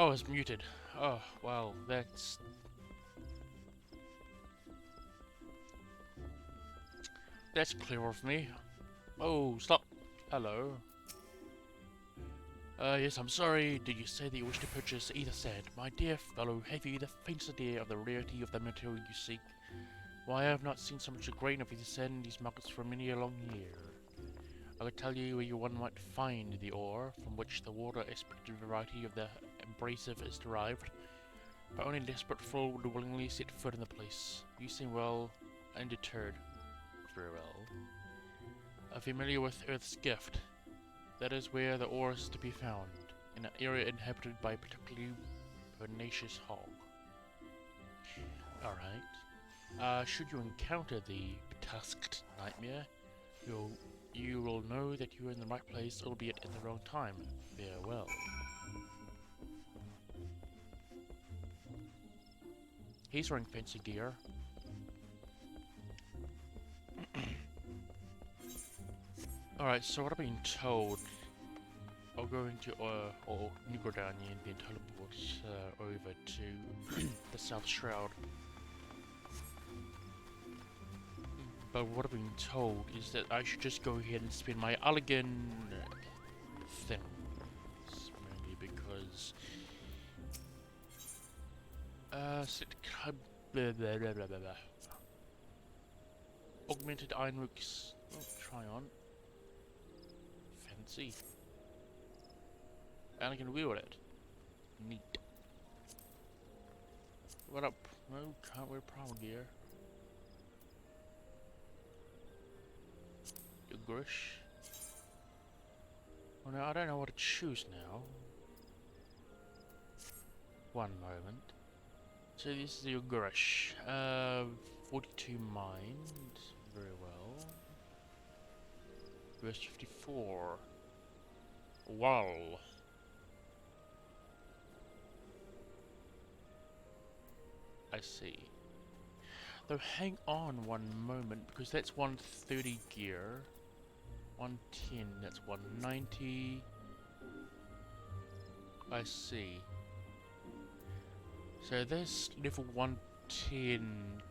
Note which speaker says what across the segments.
Speaker 1: Oh, it's muted. Oh, well, that's clear of me. Oh, stop. Hello. Yes, I'm sorry. Did you say that you wish to purchase either sand? My dear fellow, have you the faintest idea of the rarity of the material you seek? Why, I have not seen so much a grain of either sand in these markets for many a long year. I could tell you where one might find the ore, from which the water aspirated variety of the abrasive is derived, but only a desperate fool would willingly set foot in the place. You seem well undeterred. Very well. Familiar with Earth's gift. That is where the ore is to be found, in an area inhabited by a particularly pernicious hog. Alright. Should you encounter the tusked nightmare, you will know that you are in the right place, albeit at the wrong time. Farewell. He's wearing fancy gear. Alright, so what I've been told, I'll go into, or Nugordania and then teleport over to the South Shroud. But what I've been told is that I should just go ahead and spend my Ulligan things, mainly because augmented ironworks. Oh, try on. Fancy. And I can wield it. Neat. What up? No, can't wear primal gear. Grish. Oh no, I don't know what to choose now. One moment. So this is your Grish. 42 mind. Very well. Verse 54. Wow. I see. Though hang on one moment, because that's 130 gear. 110, that's 190. I see. So this level 110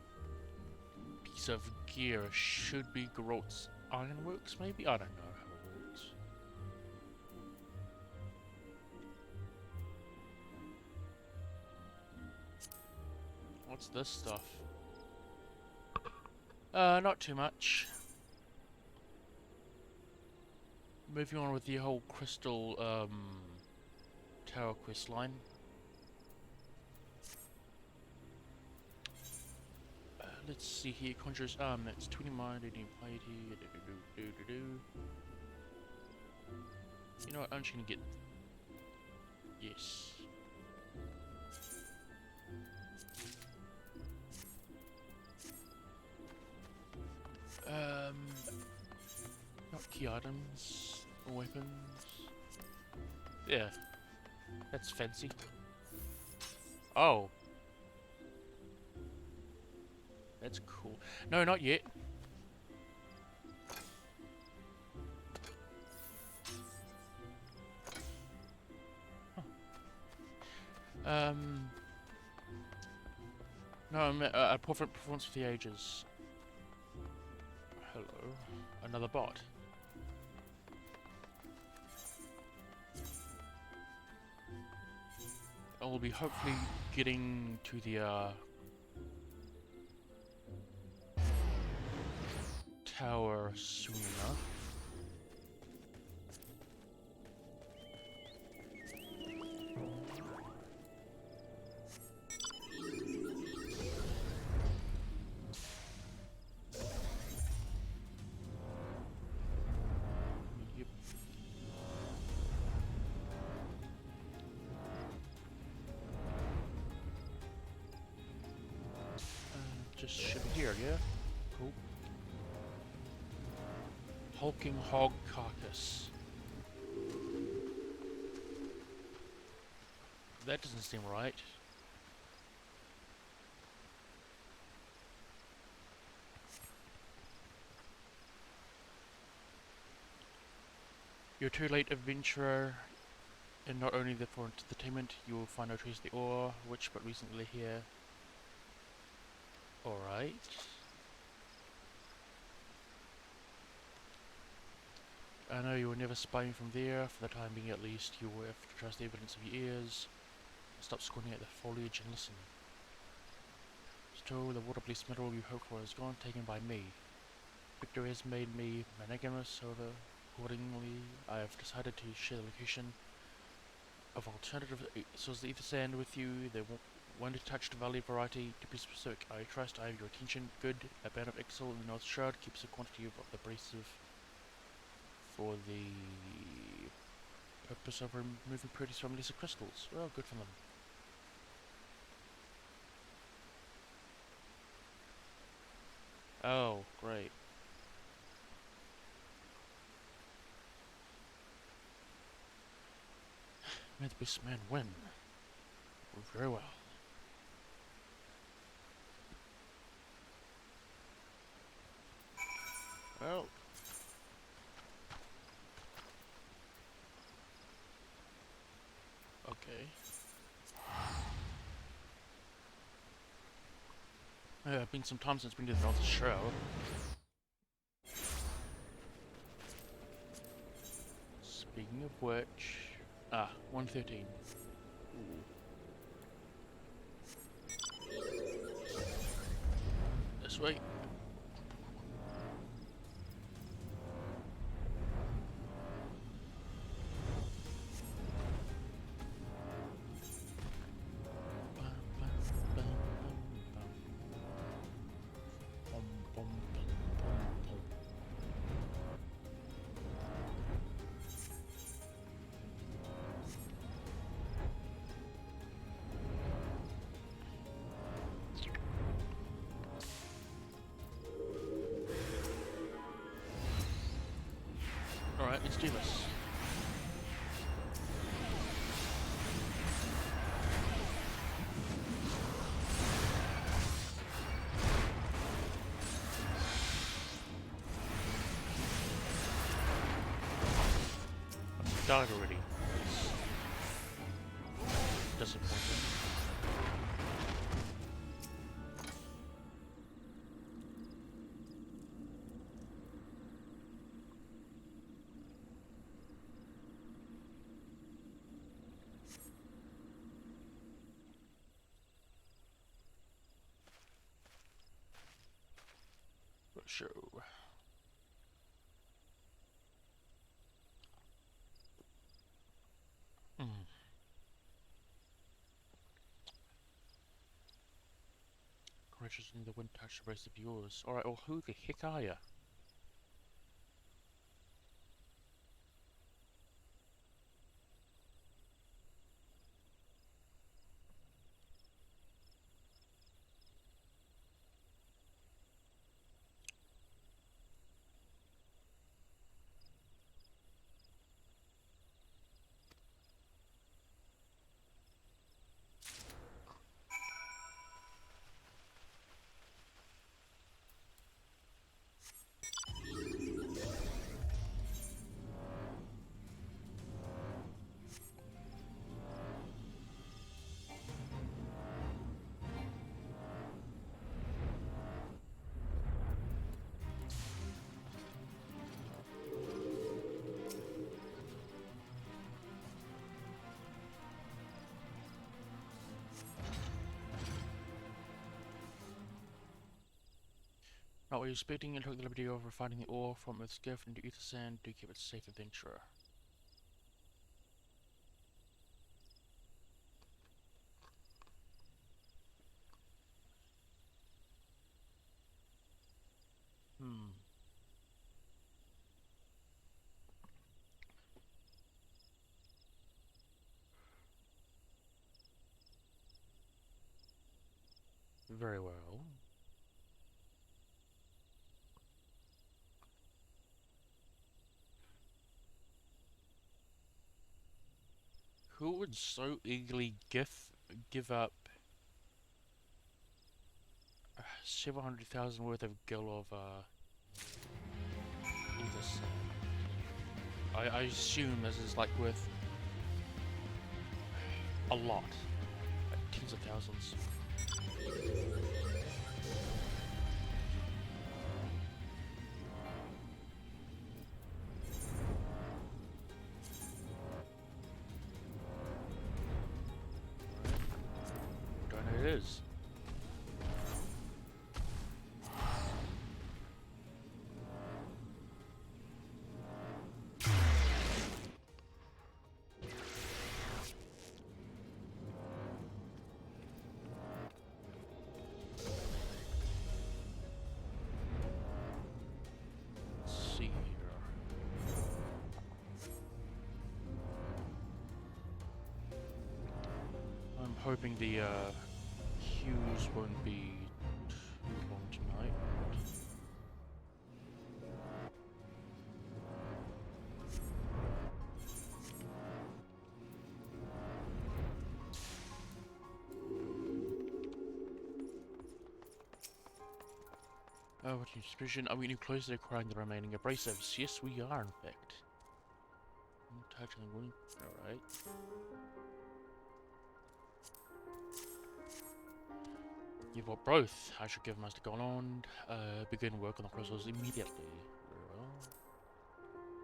Speaker 1: piece of gear should be Geralt's Ironworks, maybe? I don't know how it works. What's this stuff? Not too much. Moving on with the whole crystal, tower quest line. Let's see here, Conjurer's Arm, that's 20 mind, 18 piety, You know what, I'm just gonna get... Yes. Not key items, or weapons. Yeah, that's fancy. Oh. That's cool. No, not yet. Huh. No, a performance for the ages. Hello. Another bot. I will be hopefully getting to the tower soon enough. Yep. Just ship it here, yeah? Cool. Hulking hog carcass. That doesn't seem right. You're too late, adventurer. And not only for entertainment, you will find no trace of the ore, which but recently here. Alright. I know you will never spy me from there, for the time being at least. You will have to trust the evidence of your ears. Stop squinting at the foliage and listen. Still, the water police medal you hoped for is gone, taken by me. Victor has made me monogamous, so accordingly, I have decided to share the location of alternative sources of ether sand with you. The one detached valley variety, to be specific. I trust I have your attention. Good. A band of Excel in the North Shard keeps a quantity of the abrasive for the purpose of removing impurities from lesser crystals. Well, good for them. Oh, great. May the best man win. Very well. Well. Okay. It's been some time since I've been to the North Shroud. Speaking of which... 113. Ooh. This way. Alright, let's do this. I've died already. That's disappointing. Show. Creatures in the wind touch the race of yours. Alright, well, who the heck are ya? Not what you're expecting, and took the liberty of refining the ore from Earth's gift into ether sand. Do keep it safe, adventurer. Very well. Who would so eagerly give up 700,000 worth of gil of ether sand? I assume this is like worth a lot. Like tens of thousands. Don't know who it is. Let's see here. I'm hoping the queues won't be too long tonight. Oh, what new suspicion? Are we any closer to acquiring the remaining abrasives? Yes, we are, in fact. Touching the wound. Alright. You've got both. I should give Master Goland begin work on the crystals immediately. Very well.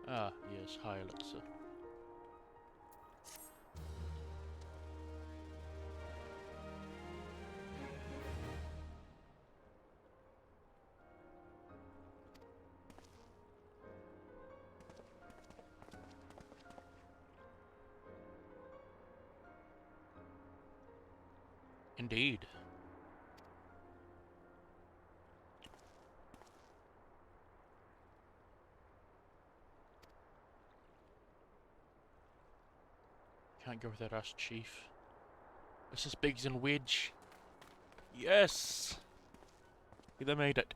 Speaker 1: Ah, yes. Hi, Alexa. Indeed. Can't go without us, Chief. This is Biggs and Wedge. Yes! They made it.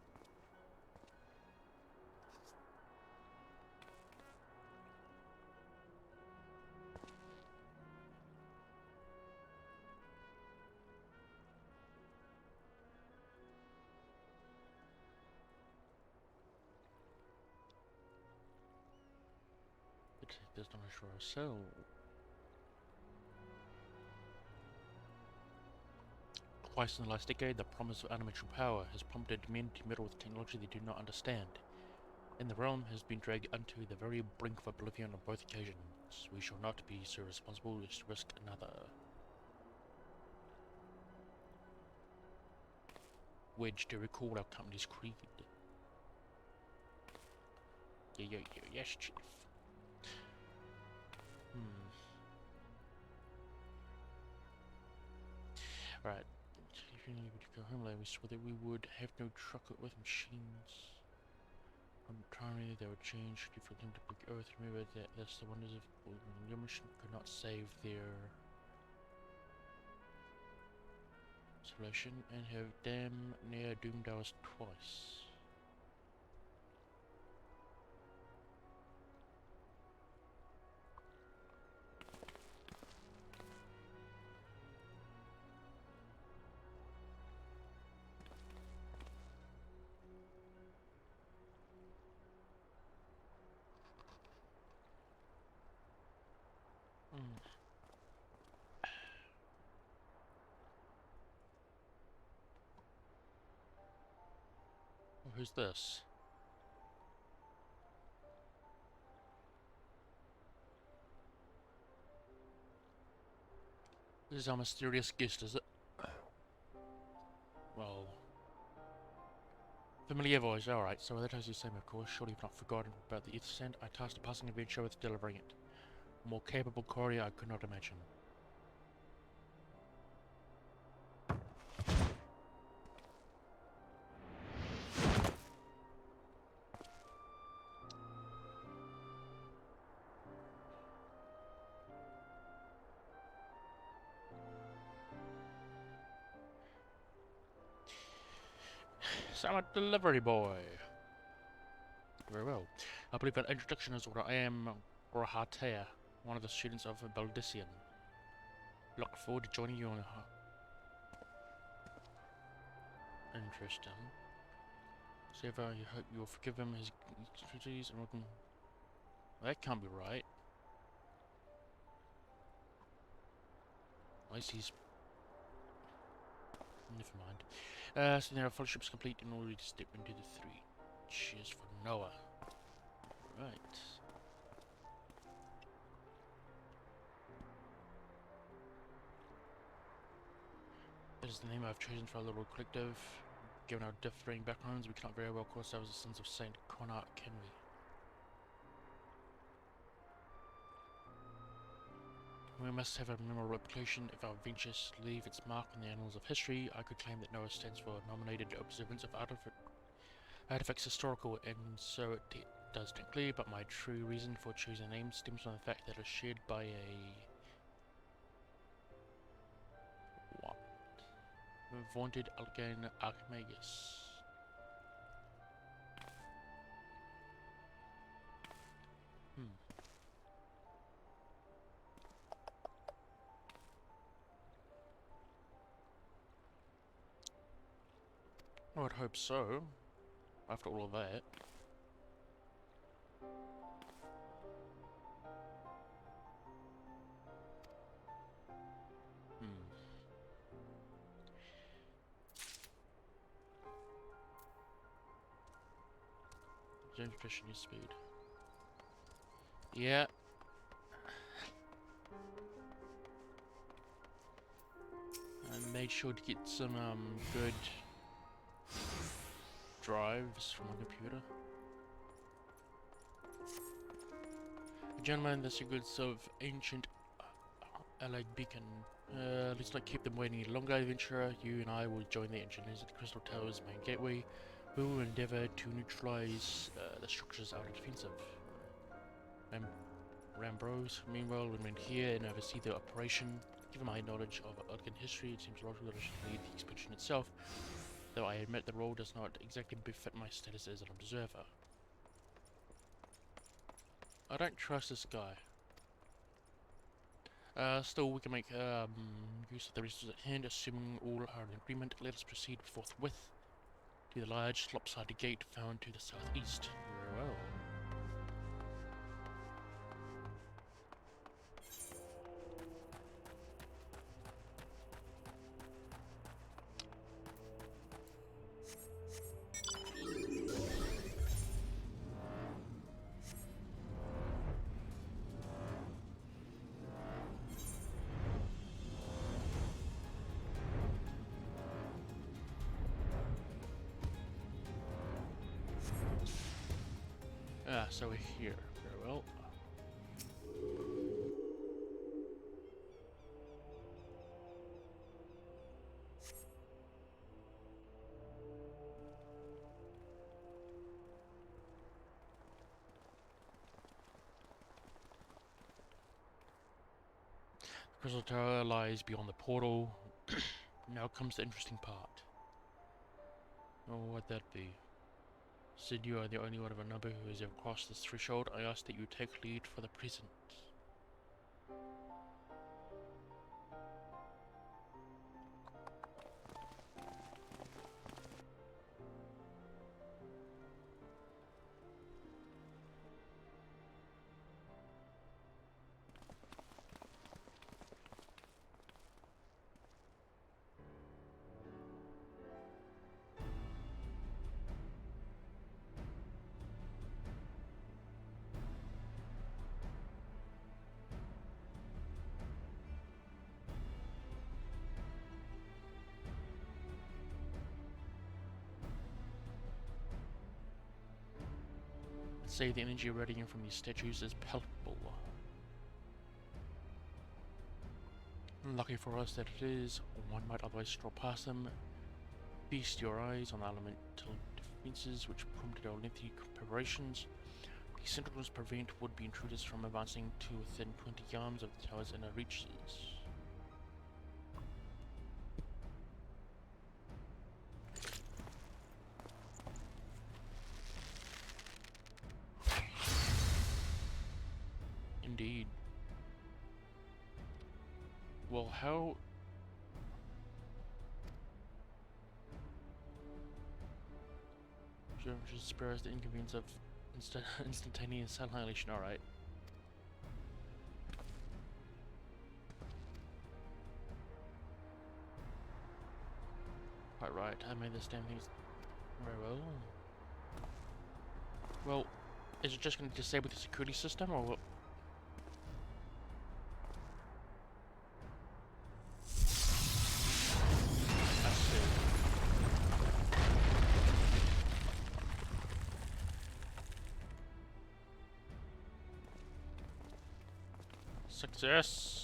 Speaker 1: It does not assure a cell. Twice in the last decade, the promise of elemental power has prompted men to meddle with technology they do not understand. And the realm has been dragged unto the very brink of oblivion on both occasions. We shall not be so responsible as to risk another. Wedge to recall our company's creed. Yes, Chief. Right. If you needed to go home later, we swore that we would have no truck with machines. Primarily, they would change for them to pick Earth. Remember that that's the wonders of your mission could not save their solution and have damn near doomed us twice. Oh, who's this? This is our mysterious guest, is it? Well, familiar voice, alright, so that as you say, of course, surely you've not forgotten about the Ether Sand. I tasked a passing adventure with delivering it. A more capable courier I could not imagine. So I'm a delivery boy. Very well. I believe an introduction is order. I am Rahatea, one of the students of Baldician. Look forward to joining you on Interesting. So if I hope you will forgive him his duties and welcome. That can't be right. Icy's. Never mind. So now our fellowship's complete and already to step into the 3. Cheers for Noah. Right. That is the name I've chosen for our little collective. Given our differing backgrounds, we cannot very well call ourselves the Sons of Saint Connor, can we? We must have a memorable reputation. If our ventures leave its mark on the annals of history, I could claim that Noah stands for nominated observance of artifacts historical, and so it does technically, but my true reason for choosing a name stems from the fact that it is shared by a... what? Vaunted Algan Archimagus. I would hope so, after all of that. James Fisher news speed. Yeah. I made sure to get some good drives from my computer. Gentlemen, the secrets of ancient Allied Beacon. Let's not keep them waiting any longer, adventurer. You and I will join the engineers at the Crystal Tower's main gateway. We will endeavour to neutralise the structures out of defensive. Rambros, meanwhile, remain here and oversee the operation. Given my knowledge of Odkin history, it seems logical that I should lead the expedition itself, though I admit the role does not exactly befit my status as an observer. I don't trust this guy. Still, we can make use of the resources at hand, assuming all are in agreement. Let us proceed forthwith to the large, lopsided gate found to the southeast. Very well. So we're here. Very well. The Crystal Tower lies beyond the portal. Now comes the interesting part. Oh, what'd that be? Since you are the only one of a number who has ever crossed this threshold, I ask that you take lead for the present. Say the energy radiating from these statues is palpable. Lucky for us that it is, one might otherwise stroll past them. Feast your eyes on the elemental defences which prompted our lengthy preparations. These sentinels prevent would-be intruders from advancing to within 20 yards of the tower's inner reaches. Indeed. Well, how... Just spares the inconvenience of instantaneous annihilation, alright. Quite right, I made this damn thing very well. Well, is it just going to disable the security system, or what? I see. Success!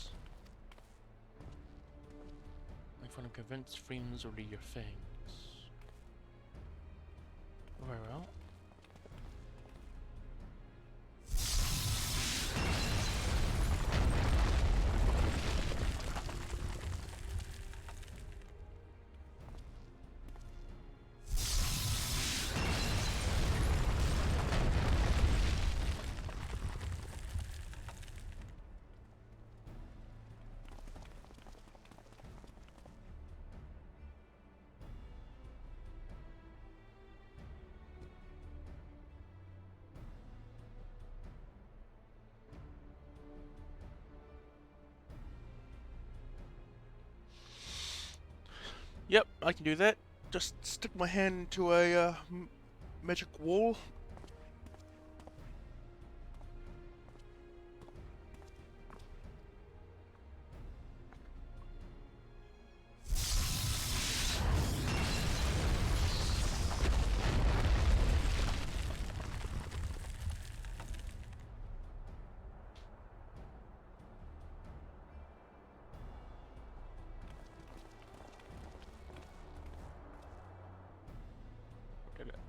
Speaker 1: If I'm convinced friends will be your things. Very well. Yep, I can do that. Just stick my hand into a magic wall.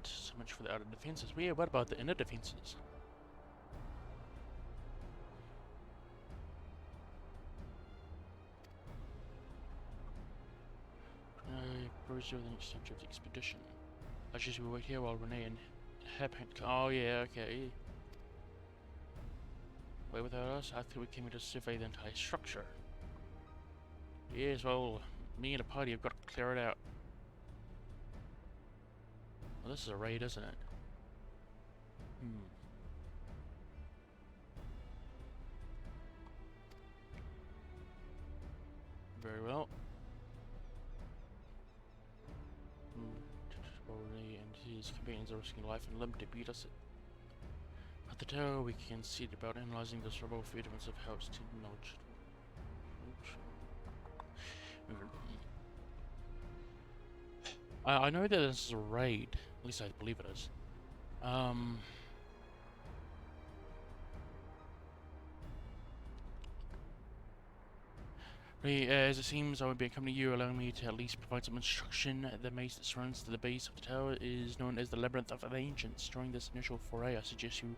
Speaker 1: So much for the outer defenses. Yeah, what about the inner defenses? Bruce over the next stage of the expedition. I just will wait here while Renee and Hairpaint. Oh yeah, okay. Wait without us? I think we came here to survey the entire structure. Yes, well, me and the party have got to clear it out. Well, this is a raid, isn't it? Very well. Renee and his companions are risking life and limb to beat us at the tower. We can see about analyzing this rebel for evidence of how it's to knowledge. I know that this is a raid. At least I believe it is. As it seems, I will be accompanying you, allowing me to at least provide some instruction. The maze that surrounds the base of the tower is known as the Labyrinth of the Ancients. During this initial foray, I suggest you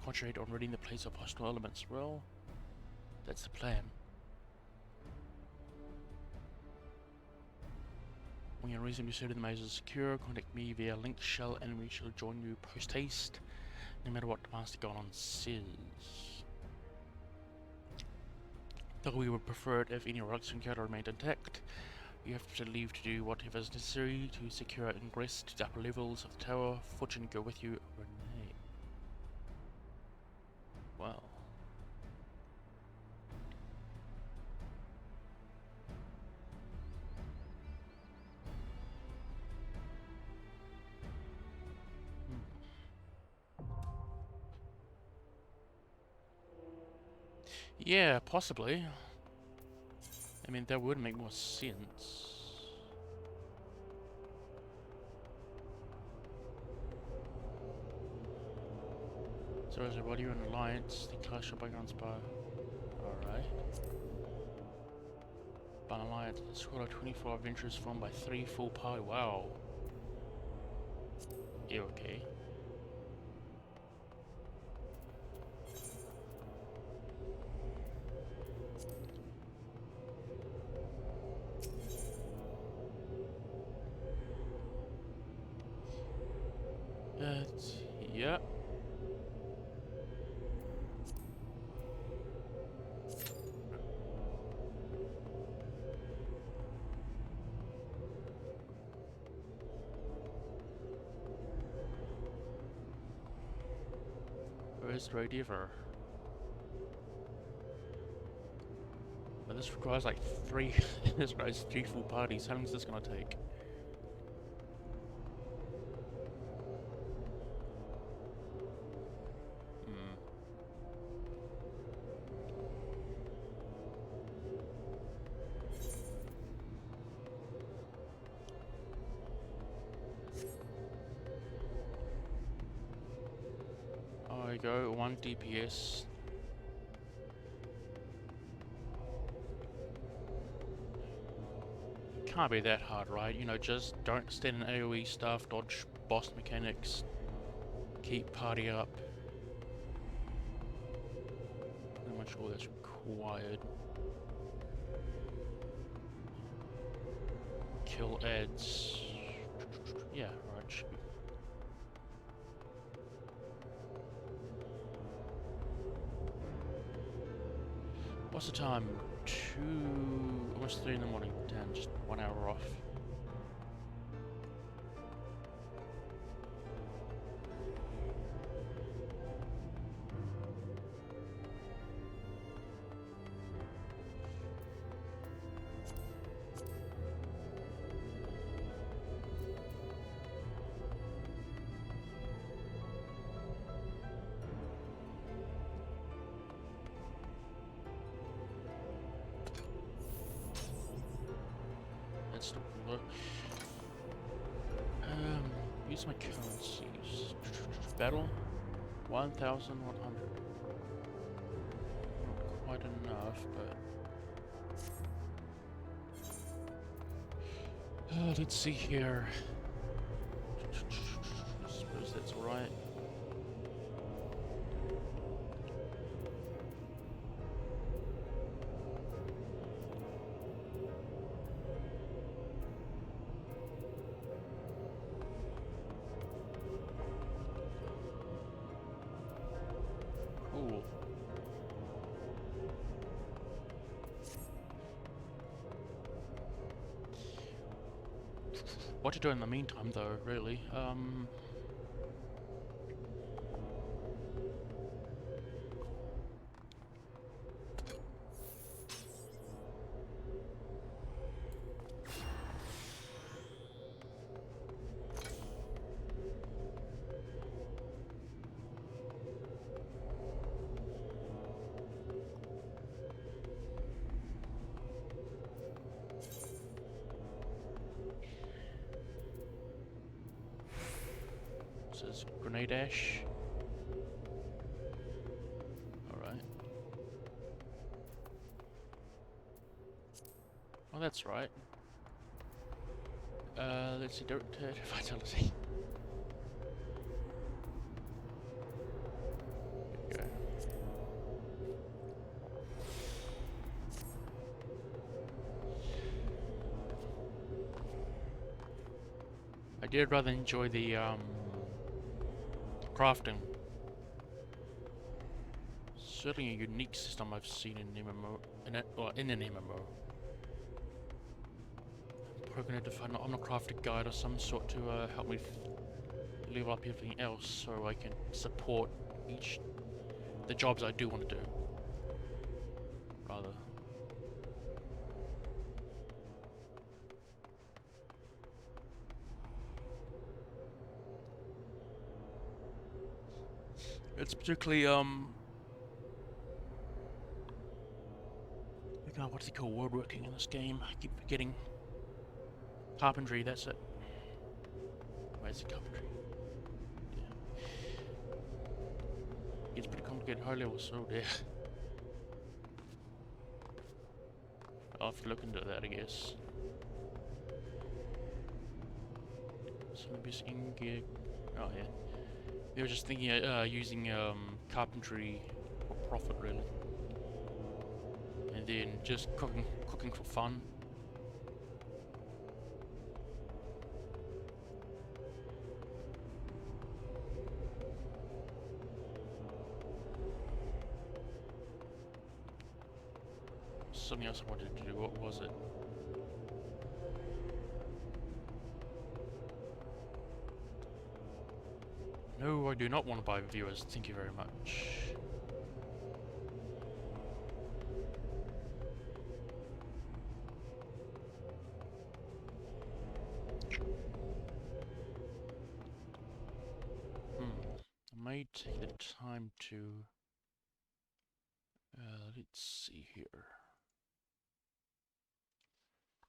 Speaker 1: concentrate on ridding the place of hostile elements. Well, that's the plan. When you're reasonably certain the maze is secure, contact me via link shell and we shall join you post-haste, no matter what the Master Golem says. Though we would prefer it if any relics encounter remained intact, you have to leave to do whatever is necessary to secure ingress to the upper levels of the tower. Fortune go with you, Renee. Wow. Yeah, possibly. I mean, that would make more sense. So as a body and alliance, the clash of bygones by... Alright. By alliance, a squad of 24 adventurers formed by 3 full party. Wow. Yeah, okay. Yeah. Where's Road Ever? But this requires like 3 this requires 3 full parties. How long is this gonna take? go, 1 DPS. Can't be that hard, right? You know, just don't stand in AoE stuff, dodge boss mechanics, keep party up. Not much all that's required. Kill ads. Yeah, right, should be. What's the time? 2, almost 3 in the morning. Damn, just 1 hour off. That's not low. Use my currencies. Battle, 1,100. Not quite enough, but let's see here. I suppose that's alright. Cool. What to do in the meantime, though, really? Says grenade dash. Alright. Oh, that's right. Let's see, direct vitality. There we go. I did rather enjoy the crafting. Certainly a unique system I've seen in MMO, in an MMO. Probably gonna have to find an crafting guide or some sort to help me level up everything else, so I can support the jobs I do want to do. Rather. It's particularly what's it called? Woodworking in this game. I keep forgetting. Carpentry, that's it. Where's the carpentry? Yeah. It's pretty complicated high level, so there. I'll have to look into that, I guess. So maybe it's in gear. Oh yeah. They were just thinking using carpentry for profit, really. And then just cooking for fun. Something else I wanted to do, what was it? No, I do not want to buy viewers, thank you very much. I may take the time to... let's see here.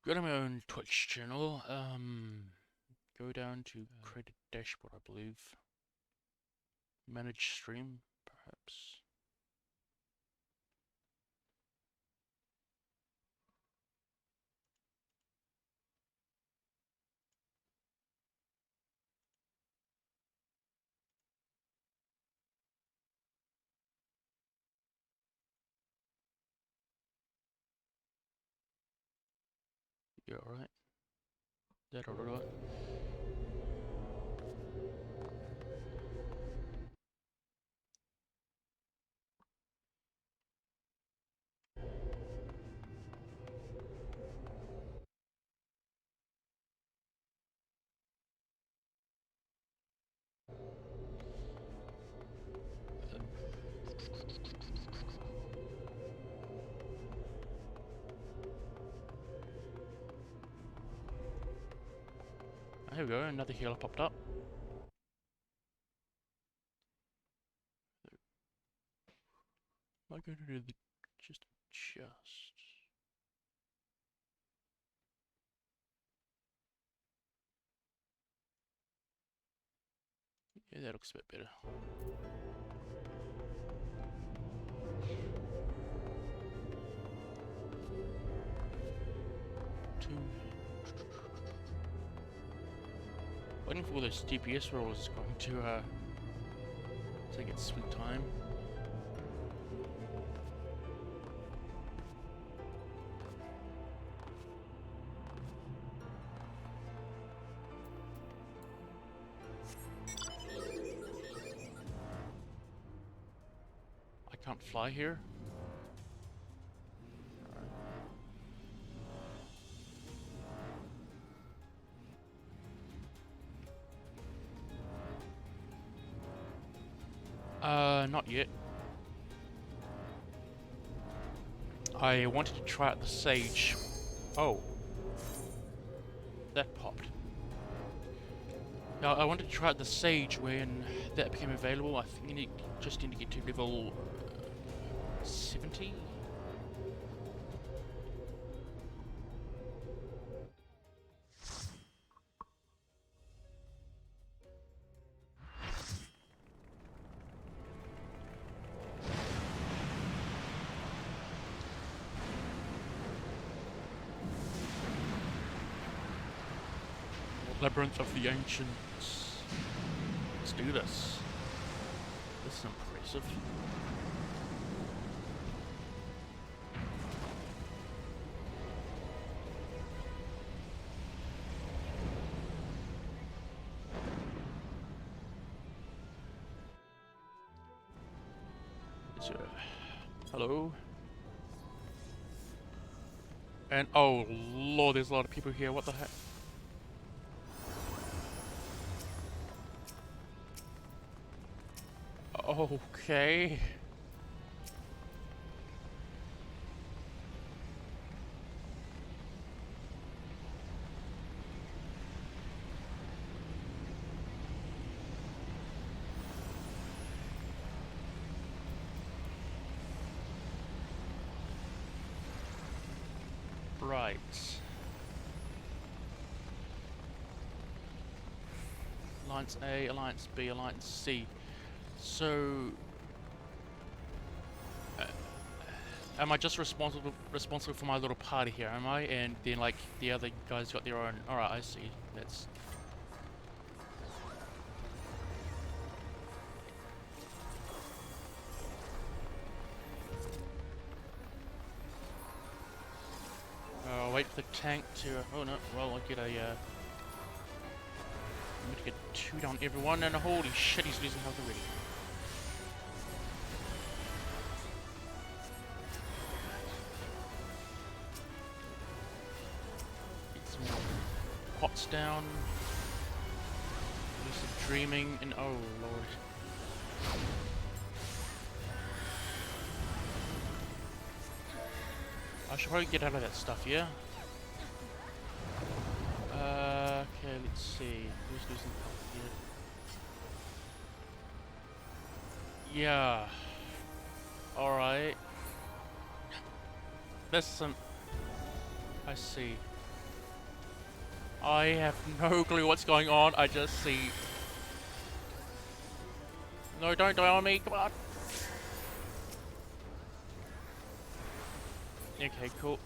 Speaker 1: Go to my own Twitch channel, go down to create a dashboard, I believe. Manage stream, Oops. You alright? That alright? Here we go, another healer popped up. Am I going to do the just adjust? Yeah, that looks a bit better. Waiting for those DPS rolls is going to take its sweet time. I can't fly here. Not yet. I wanted to try out the Sage. Oh. That popped. Now, I wanted to try out the Sage when that became available. I think you just need to get to level 70? Labyrinth of the Ancients. Let's do this. This is impressive. Hello. And oh lord, there's a lot of people here. What the heck? Okay. Right. Alliance A, Alliance B, Alliance C. So, am I just responsible for my little party here? Am I? And then like the other guys got their own. All right, I see. That's. I'll wait for the tank to. Oh no! Well, I'll get a. I'm gonna get 2 down everyone, and holy shit, he's losing health already. Pots down. Lucid dreaming, and oh lord. I should probably get out of that stuff, yeah? Okay, let's see. Who's losing health here? Yeah. Alright. There's some... I see. I have no clue what's going on, I just see... No, don't die on me, come on! Okay, cool.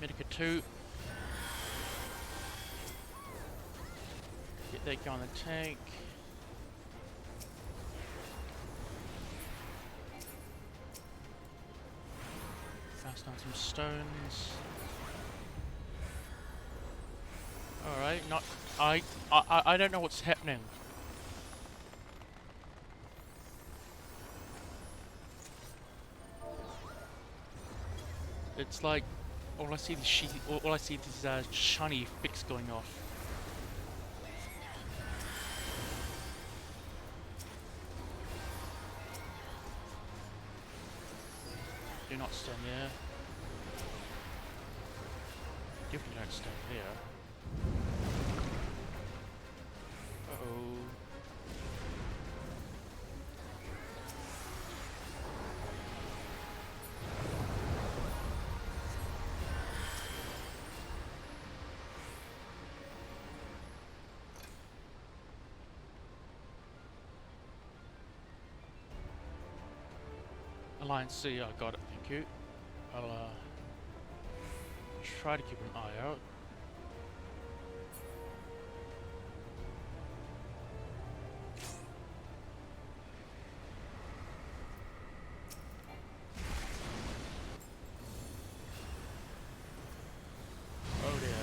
Speaker 1: Medica 2. Get that guy on the tank. Fast on some stones. Alright, not... I don't know what's happening. It's like all I see is all I see is shiny effects going off. Do not stand there. Definitely don't stand there. Uh-oh. Alliance C, I got it, thank you. I'll try to keep an eye out. Oh dear.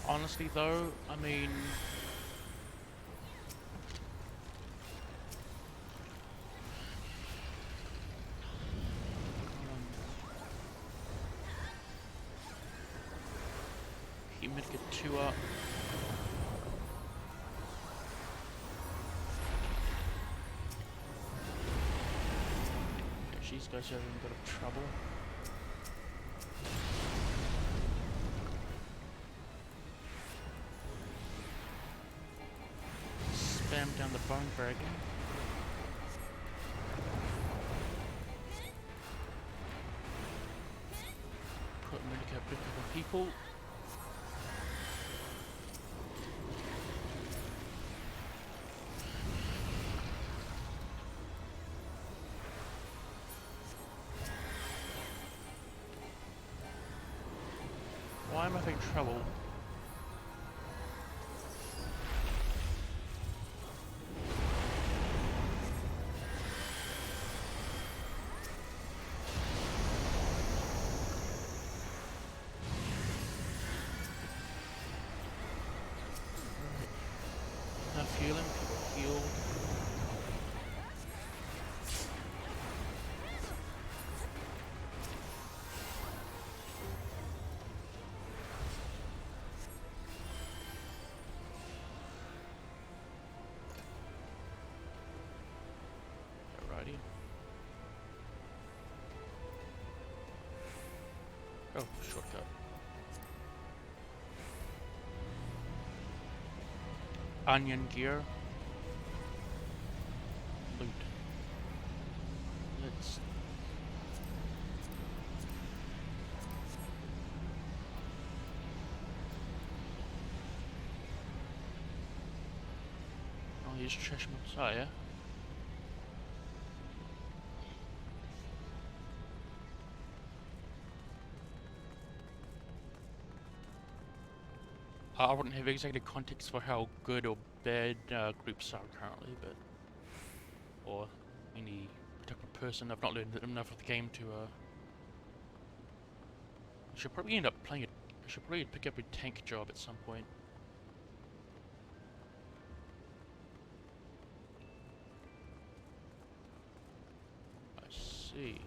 Speaker 1: Honestly though, I mean... keep Medica 2 up. Okay, these guys are having a bit of trouble. Spam down the bone dragon. Put Medica a bit of people. Why am I having trouble? Enough healing, people heal. Alrighty. Oh, shortcut. Onion gear. Loot. Let's... I'll use trash Messiah. I wouldn't have exactly context for how good or bad groups are currently, but... or any particular person. I've not learned enough of the game to I should probably end up playing it. I should probably pick up a tank job at some point. I see.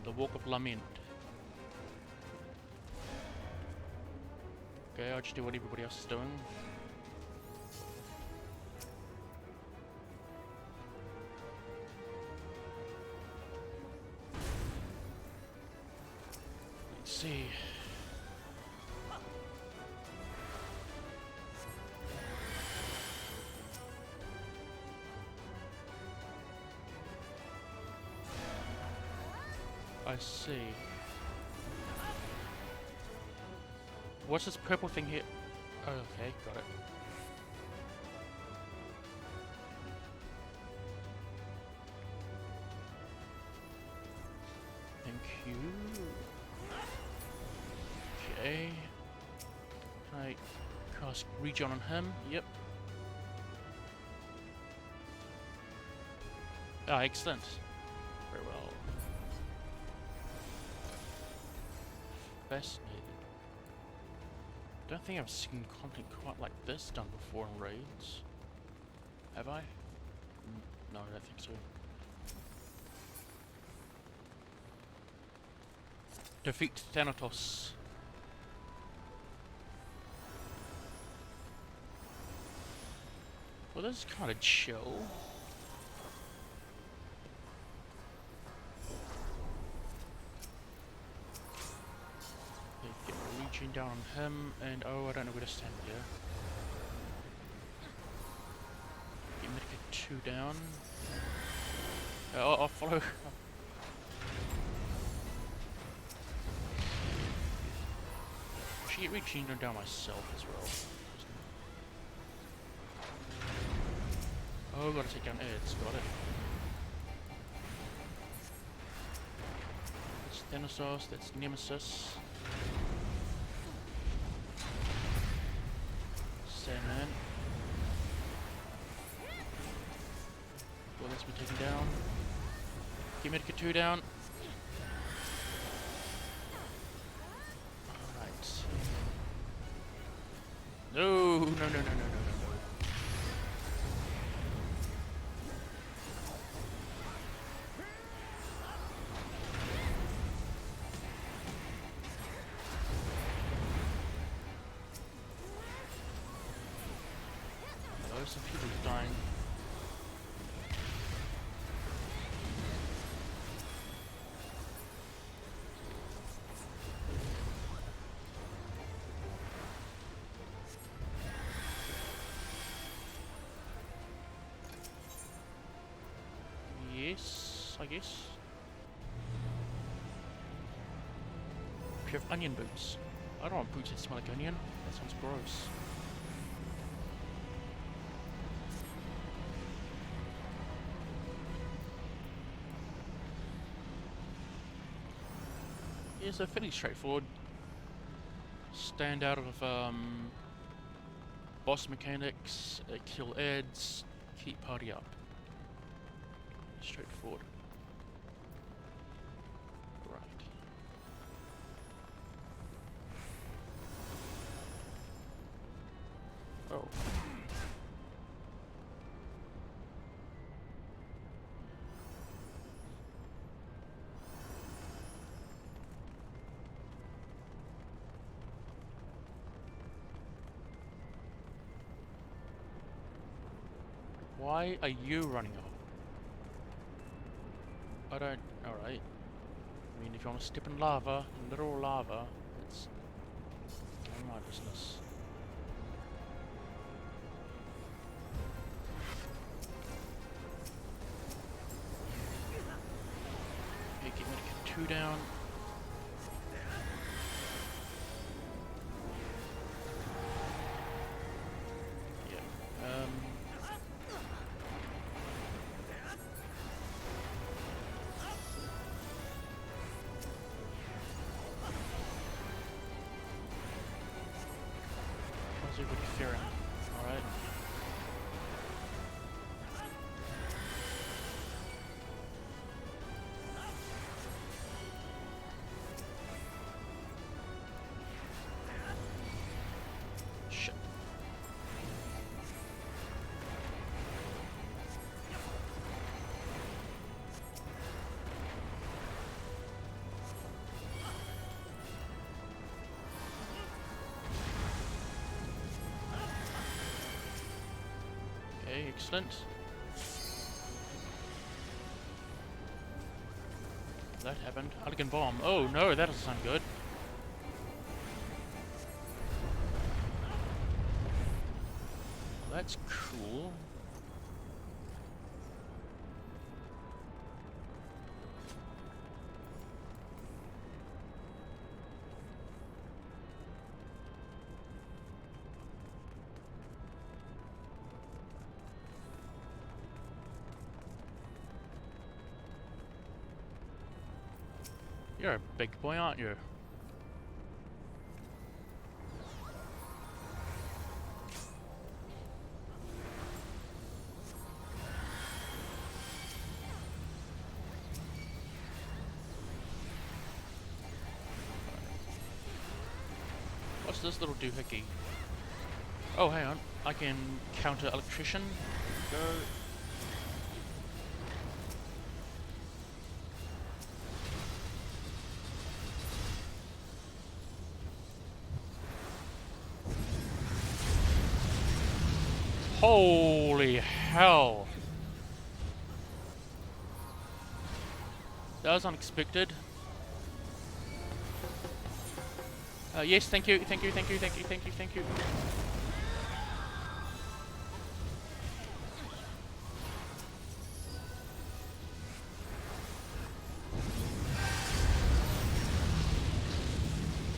Speaker 1: The Walk of Lament. Okay, I'll just do what everybody else is doing. Let's see. I see. What's this purple thing here? Oh, okay, got it. Thank you. Okay. Can I cast regen on him? Yep. Ah, excellent. Very well. Fascinating. Don't think I've seen content quite like this done before in raids. Have I? No, I don't think so. Defeat Thanatos. Well, this is kind of chill. Get my regen down on him, and oh, I don't know where to stand here. Get Medica 2 down. I'll follow. I should get regen down myself as well. Oh, gotta take down Eds, got it. That's Thanatos, that's Nemesis. Sandman. Well, that's been taken down. Get Medica 2 down. Alright. No, no, no, no, no, no, no, no. Oh, some people are dying. Yes, I guess. You have onion boots. I don't want boots that smell like onion. That sounds gross. Yeah, so fairly straightforward. Stand out of boss mechanics, kill Eds, keep party up. Straightforward. Right. Oh. Why are you running off? I don't... Alright. I mean, if you want to step in lava, literal lava, it's none of my business. Okay, get Medica 2 down. Everybody fearing. Alright. Shit. Okay, excellent. That happened. Elegant bomb. Oh no, that doesn't sound good. That's cool. You're a big boy, aren't you? What's this little doohickey? Oh, hang on. I can counter electrician. Go. Holy hell! That was unexpected. Yes, thank you, thank you, thank you, thank you, thank you, thank you.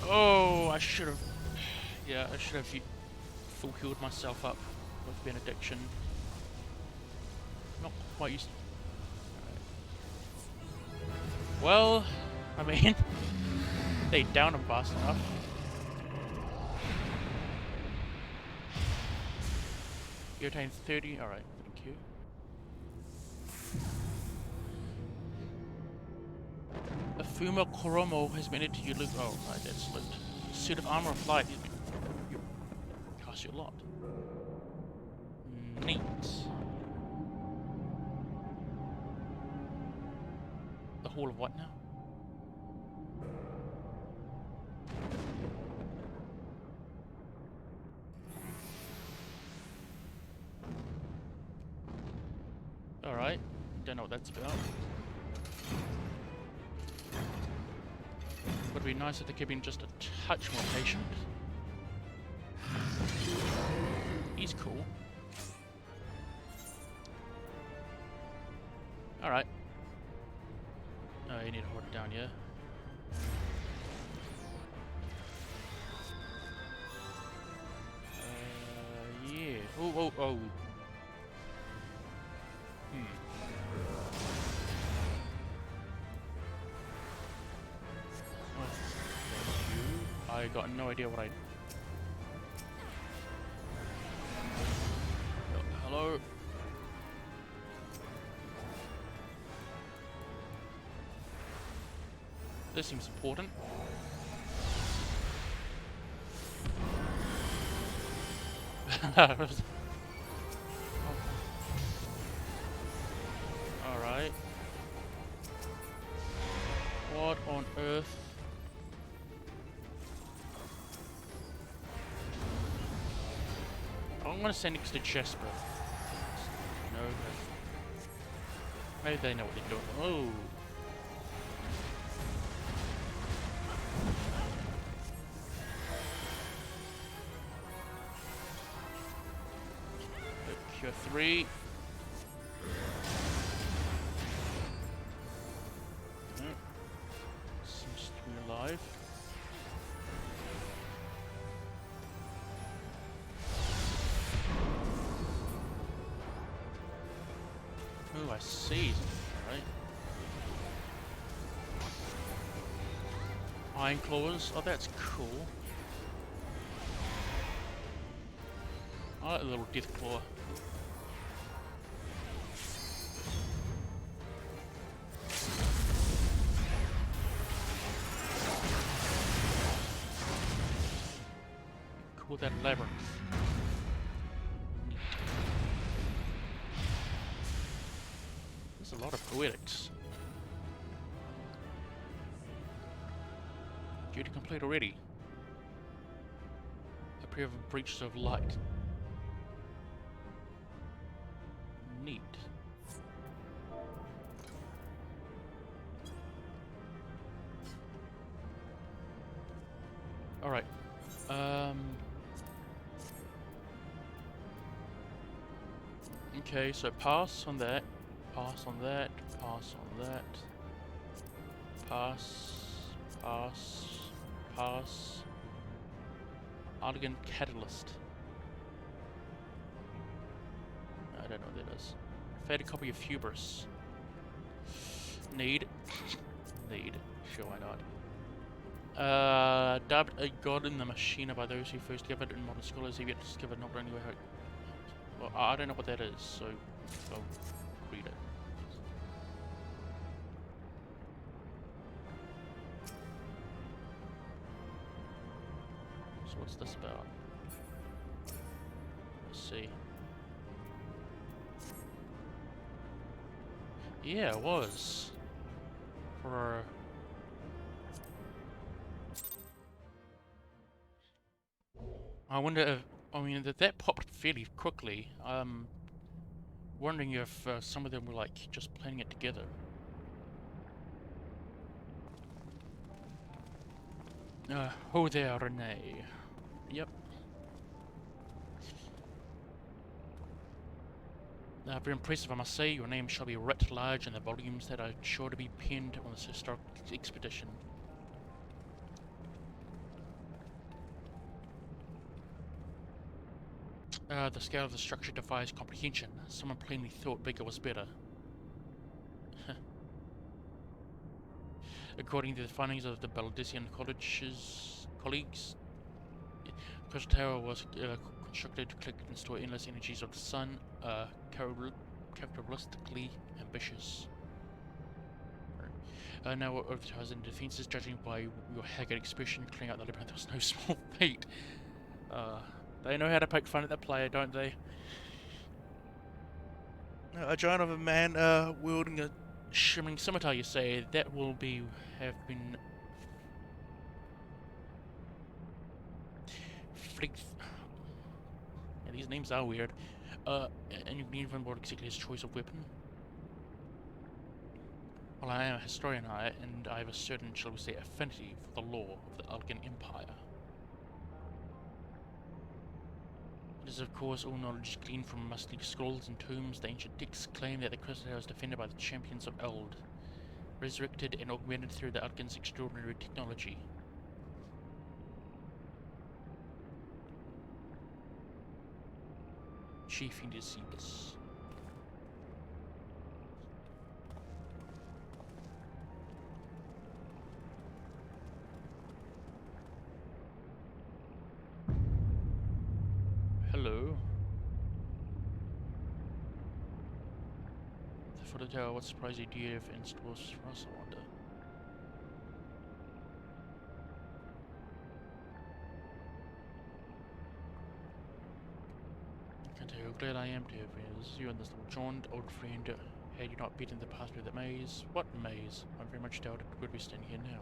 Speaker 1: Oh, I should have. Yeah, I should have full healed myself up with benediction. Not quite used. Well, I mean, they downed him fast enough. You obtained 30. Alright, thank you. A Fuma Koromo has been added to your loot. Oh, right, that's loot. Suit of armor of light. You cost you a lot. Neat. The Hall of what now? Alright, don't know what that's about. Would be nice if they could be just a touch more patient. He's cool. Alright. Oh, you need to hold it down, yeah? Yeah. Oh, oh, oh. I got no idea what I... Oh, hello? This seems important. Alright. What on earth? I'm gonna send next to Jesper. No. Maybe they know what they're doing. Oh. Cure 3. No. Seems to be alive. Oh, I see. Right. Iron claws. Oh, that's cool. I like the little death claw. Call that labyrinth. There's a lot of poetics. Due to complete already. A pair of breaches of light. Neat. Alright. Okay, so pass on that. Pass on that. Pass on that. Pass. Pass. Pass. Argon Catalyst. I don't know what that is. Faded copy of Hubris. Need. Need. Sure, why not? Dubbed a god in the machine by those who first give it in modern scholars, have yet discovered not only how. Well, I don't know what that is, so I'll read it. So what's this about? Let's see. Yeah, it was. For I wonder if, I mean, that popped fairly quickly. Wondering if some of them were like just planning it together. Oh there, Renee. Yep. Very impressive, I must say. Your name shall be writ large in the volumes that are sure to be penned on this historic expedition. The scale of the structure defies comprehension. Someone plainly thought bigger was better. According to the findings of the Baldisian colleagues, Crystal Tower was constructed to collect and store endless energies of the sun, characteristically ambitious. Now advertising defenses, judging by your haggard expression, clearing out the labyrinth was no small feat. They know how to poke fun at the player, don't they? A giant of a man wielding a shimmering scimitar, you say? That will have been flicked. Yeah, these names are weird. And you can even what exactly his choice of weapon? Well, I am a historian, and I have a certain, shall we say, affinity for the law of the Algan Empire. It is, of course, all knowledge gleaned from musty scrolls and tombs. The ancient texts claim that the Crystal Tower was defended by the champions of Eld, resurrected and augmented through the Algan's extraordinary technology. Chief Indices. Hello. The foot of the tower, what surprise do you have in stores for us, I wonder? I can tell you how glad I am to have you and this little jaunt, old friend. Had you not been in the past through that maze? What maze? I very much doubt it would be standing here now.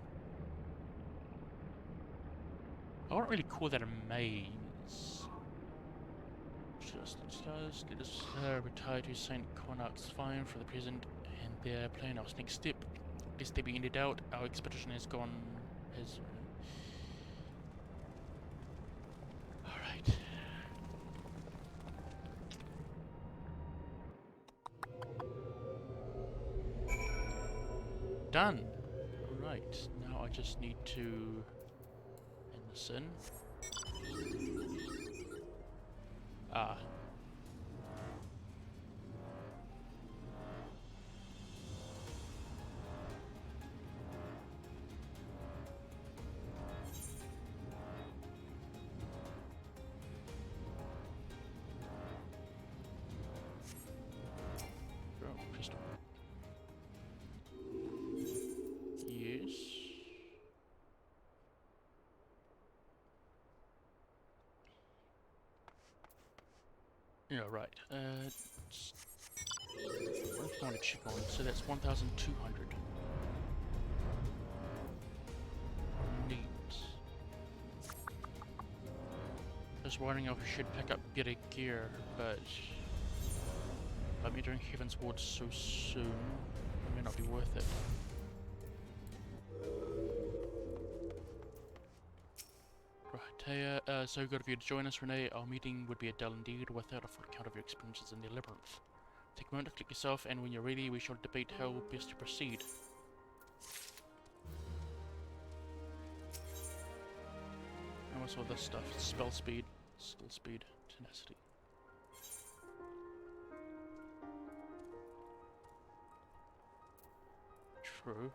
Speaker 1: I wouldn't really call that a maze. Just let us retire to St. Connacht's fine for the present, and there plan our next step. Lest there be any doubt, our expedition has gone as alright. Done! Alright, now I just need to end this in. Ah. Oh, crystal. Yes. Yeah, right. What if I want to check on? So that's 1,200. Neat. Just wondering if I should pick up better gear, but I'm entering Heaven's Ward so soon, it may not be worth it. Right, hey, so good of you to join us, Renee. Our meeting would be a dull indeed without a full account of your experiences in the labyrinth. Take a moment to click yourself, and when you're ready, we shall debate how best to proceed. And what's all this stuff? Spell speed, skill speed, tenacity. True.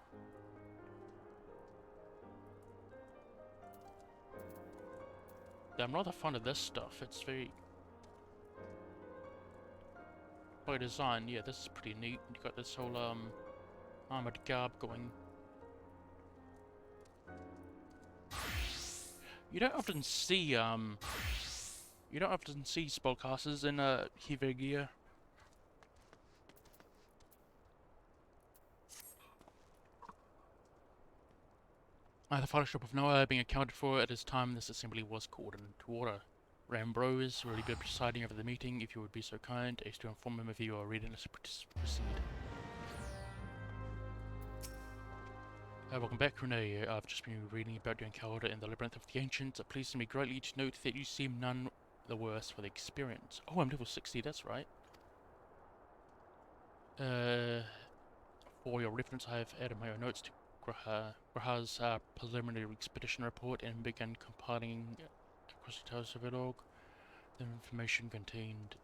Speaker 1: I'm rather fond of this stuff. It's very... by design, yeah, this is pretty neat. You got this whole, armored garb going. You don't often see, spellcasters in, heavy gear. The Fellowship of Noah being accounted for at this time, this assembly was called into order. Rambrose will be presiding over the meeting. If you would be so kind as to inform him of your readiness to proceed. Welcome back, Renee. I've just been reading about your encounter in the Labyrinth of the Ancients. It pleases me greatly to note that you seem none the worse for the experience. Oh, I'm level 60, that's right. For your reference, I have added my own notes to Graha's preliminary expedition report and began compiling across the towers of it all. The information contained.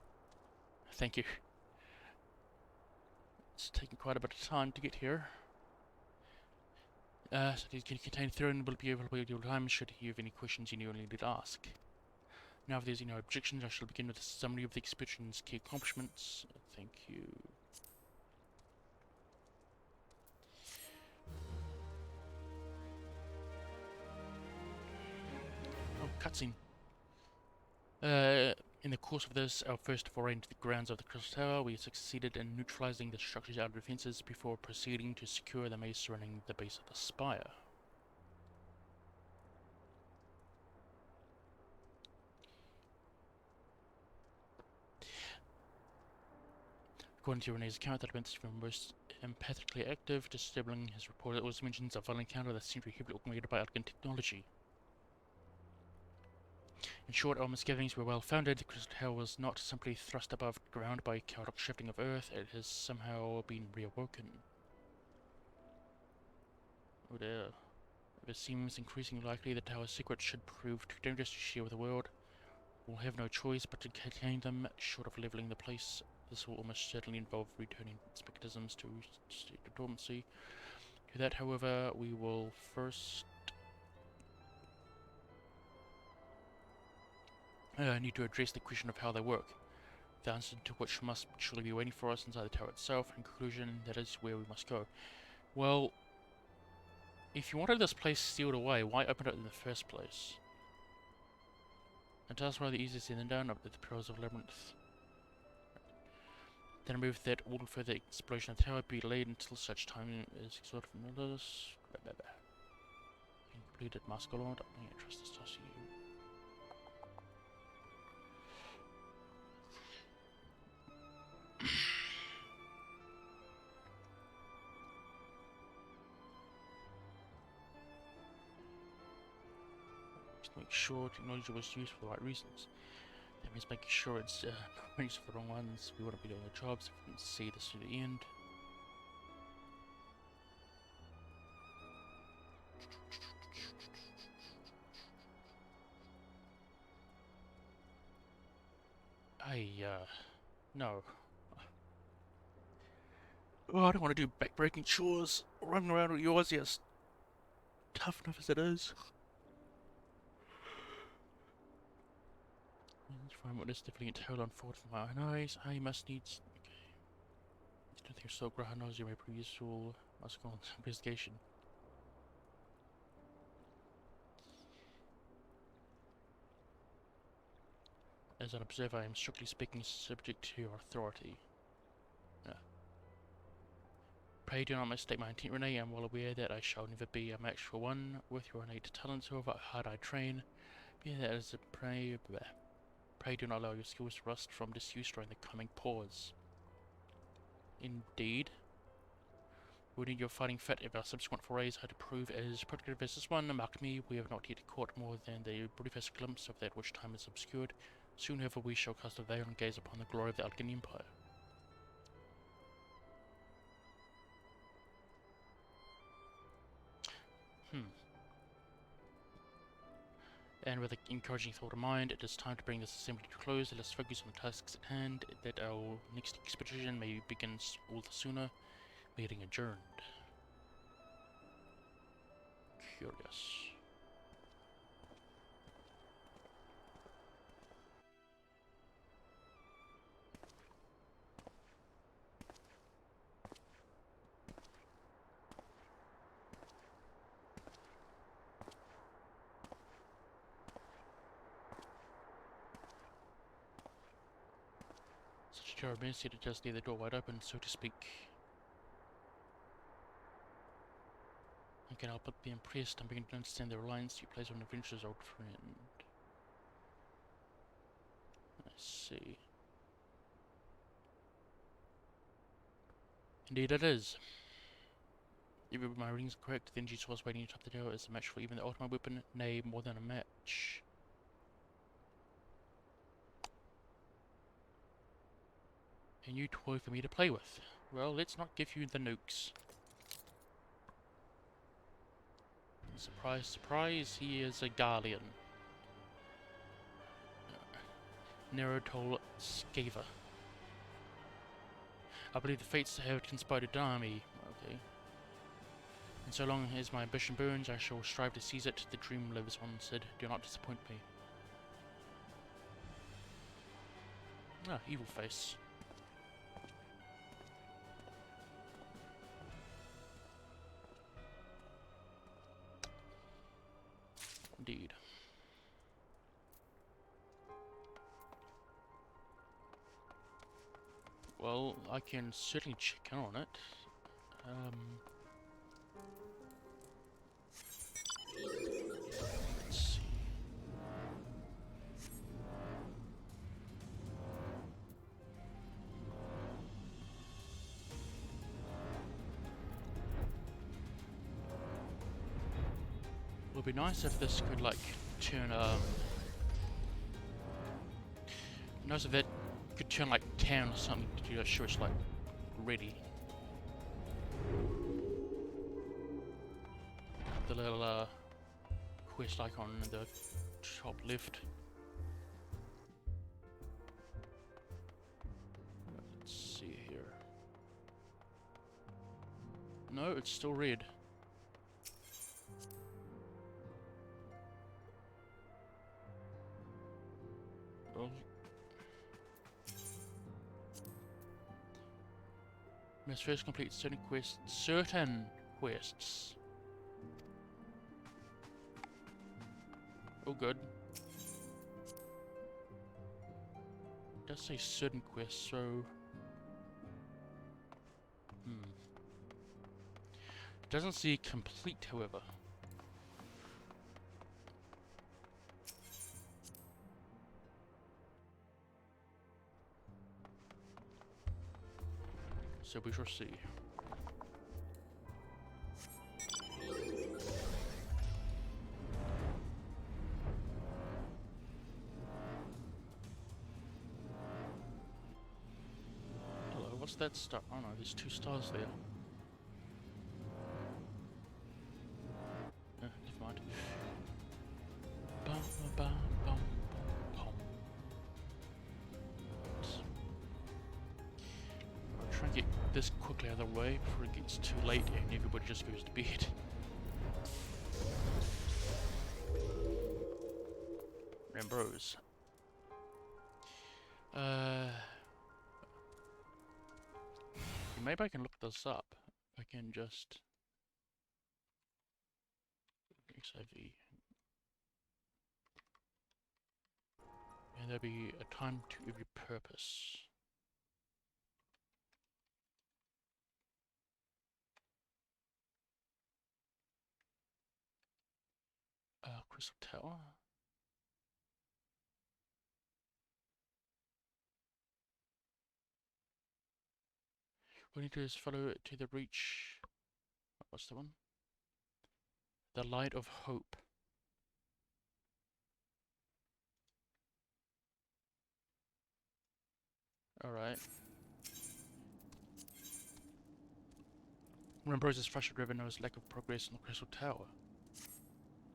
Speaker 1: Thank you. It's taken quite a bit of time to get here. So these can contain theory and will be available at your time should you have any questions you need to ask. Now, if there's no objections, I shall begin with a summary of the expedition's key accomplishments. Thank you. Oh, cutscene. In the course of this, our first foray into the grounds of the Crystal Tower, we succeeded in neutralizing the structure's outer defenses before proceeding to secure the maze surrounding the base of the spire. According to Renee's account, the events were most empathically active, disabling his report that was mentions of an encounter that seemed to be heavily augmented by alien technology. In short, our misgivings were well founded. The Crystal Tower was not simply thrust above ground by chaotic shifting of Earth, it has somehow been reawoken. Oh dear. It seems increasingly likely the tower's secrets should prove too dangerous to share with the world. We'll have no choice but to contain them, short of leveling the place. This will almost certainly involve returning its mechanisms to state of dormancy. To that, however, we will first need to address the question of how they work, the answer to which must surely be waiting for us inside the tower itself. In conclusion, that is where we must go. Well, if you wanted this place sealed away, why open it in the first place? It does rather easier said than done, up with the perils of Labyrinth. Then remove that all further exploration of the tower be delayed until such time as exhausted from others. Completed Mask Lord. I'm gonna trust this task to you. Just make sure technology was used for the right reasons. That means making sure it's not used for the wrong ones. We wouldn't be doing our jobs if we didn't see this to the end. No. Oh, I don't want to do backbreaking chores. Running around with yours, yes. Tough enough as it is. Find what is difficult to hold on forward from my own eyes. I must needs. Okay. I don't think so. Graha knows your previous rule. Must go on investigation. As an observer, I am strictly speaking subject to your authority. Pray do not mistake my intent, Renee. I am well aware that I shall never be a match for one with your innate talents, however hard I train. Be that as a pray. Pray do not allow your skills to rust from disuse during the coming pause. Indeed. We need your fighting fit if our subsequent forays are to prove as productive as this one. Mark me, we have not yet caught more than the briefest glimpse of that which time is obscured. Soon, however, we shall cast a veil and gaze upon the glory of the Alkan Empire. And with an encouraging thought in mind, it is time to bring this assembly to a close. Let us focus on the tasks at hand, that our next expedition may begin all the sooner. Meeting adjourned. Curious. Clara Bear seated just near the door, wide open, so to speak. I can help but be impressed. I'm beginning to understand the reliance you place on adventure's old friend. I see. Indeed it is. If my readings are correct, the energy source waiting atop the tower is a match for even the ultimate weapon, nay, more than a match. A new toy for me to play with. Well, let's not give you the nukes. Surprise, surprise, he is a Guardian. Neurotol Skaver. I believe the fates have conspired to deny me. Okay. And so long as my ambition burns, I shall strive to seize it. The dream lives on, Sid. Do not disappoint me. Ah, evil face. Indeed. Well, I can certainly check in on it. Let's see. It would be nice if this could, like, turn, nice if that could turn, like, town or something to do sure it's, like, ready. The little, quest icon in the top left. Let's see here. No, it's still red. Well, must first complete certain quests. Oh, good. It does say certain quests, so... It doesn't say complete, however. So we shall see. Hello, what's that star? Oh no, there's 2 stars there. Never mind. Bum, bum, bum, bum. I'll try and get this quickly out of the way before it gets too late and everybody just goes to bed. Rambros. Maybe I can look this up. I can just... XIV. And there'll be a time to every purpose. Crystal Tower. We need to just follow it to the reach. What's the one? The Light of Hope. Alright. Rembroses frustrated River knows lack of progress in the Crystal Tower.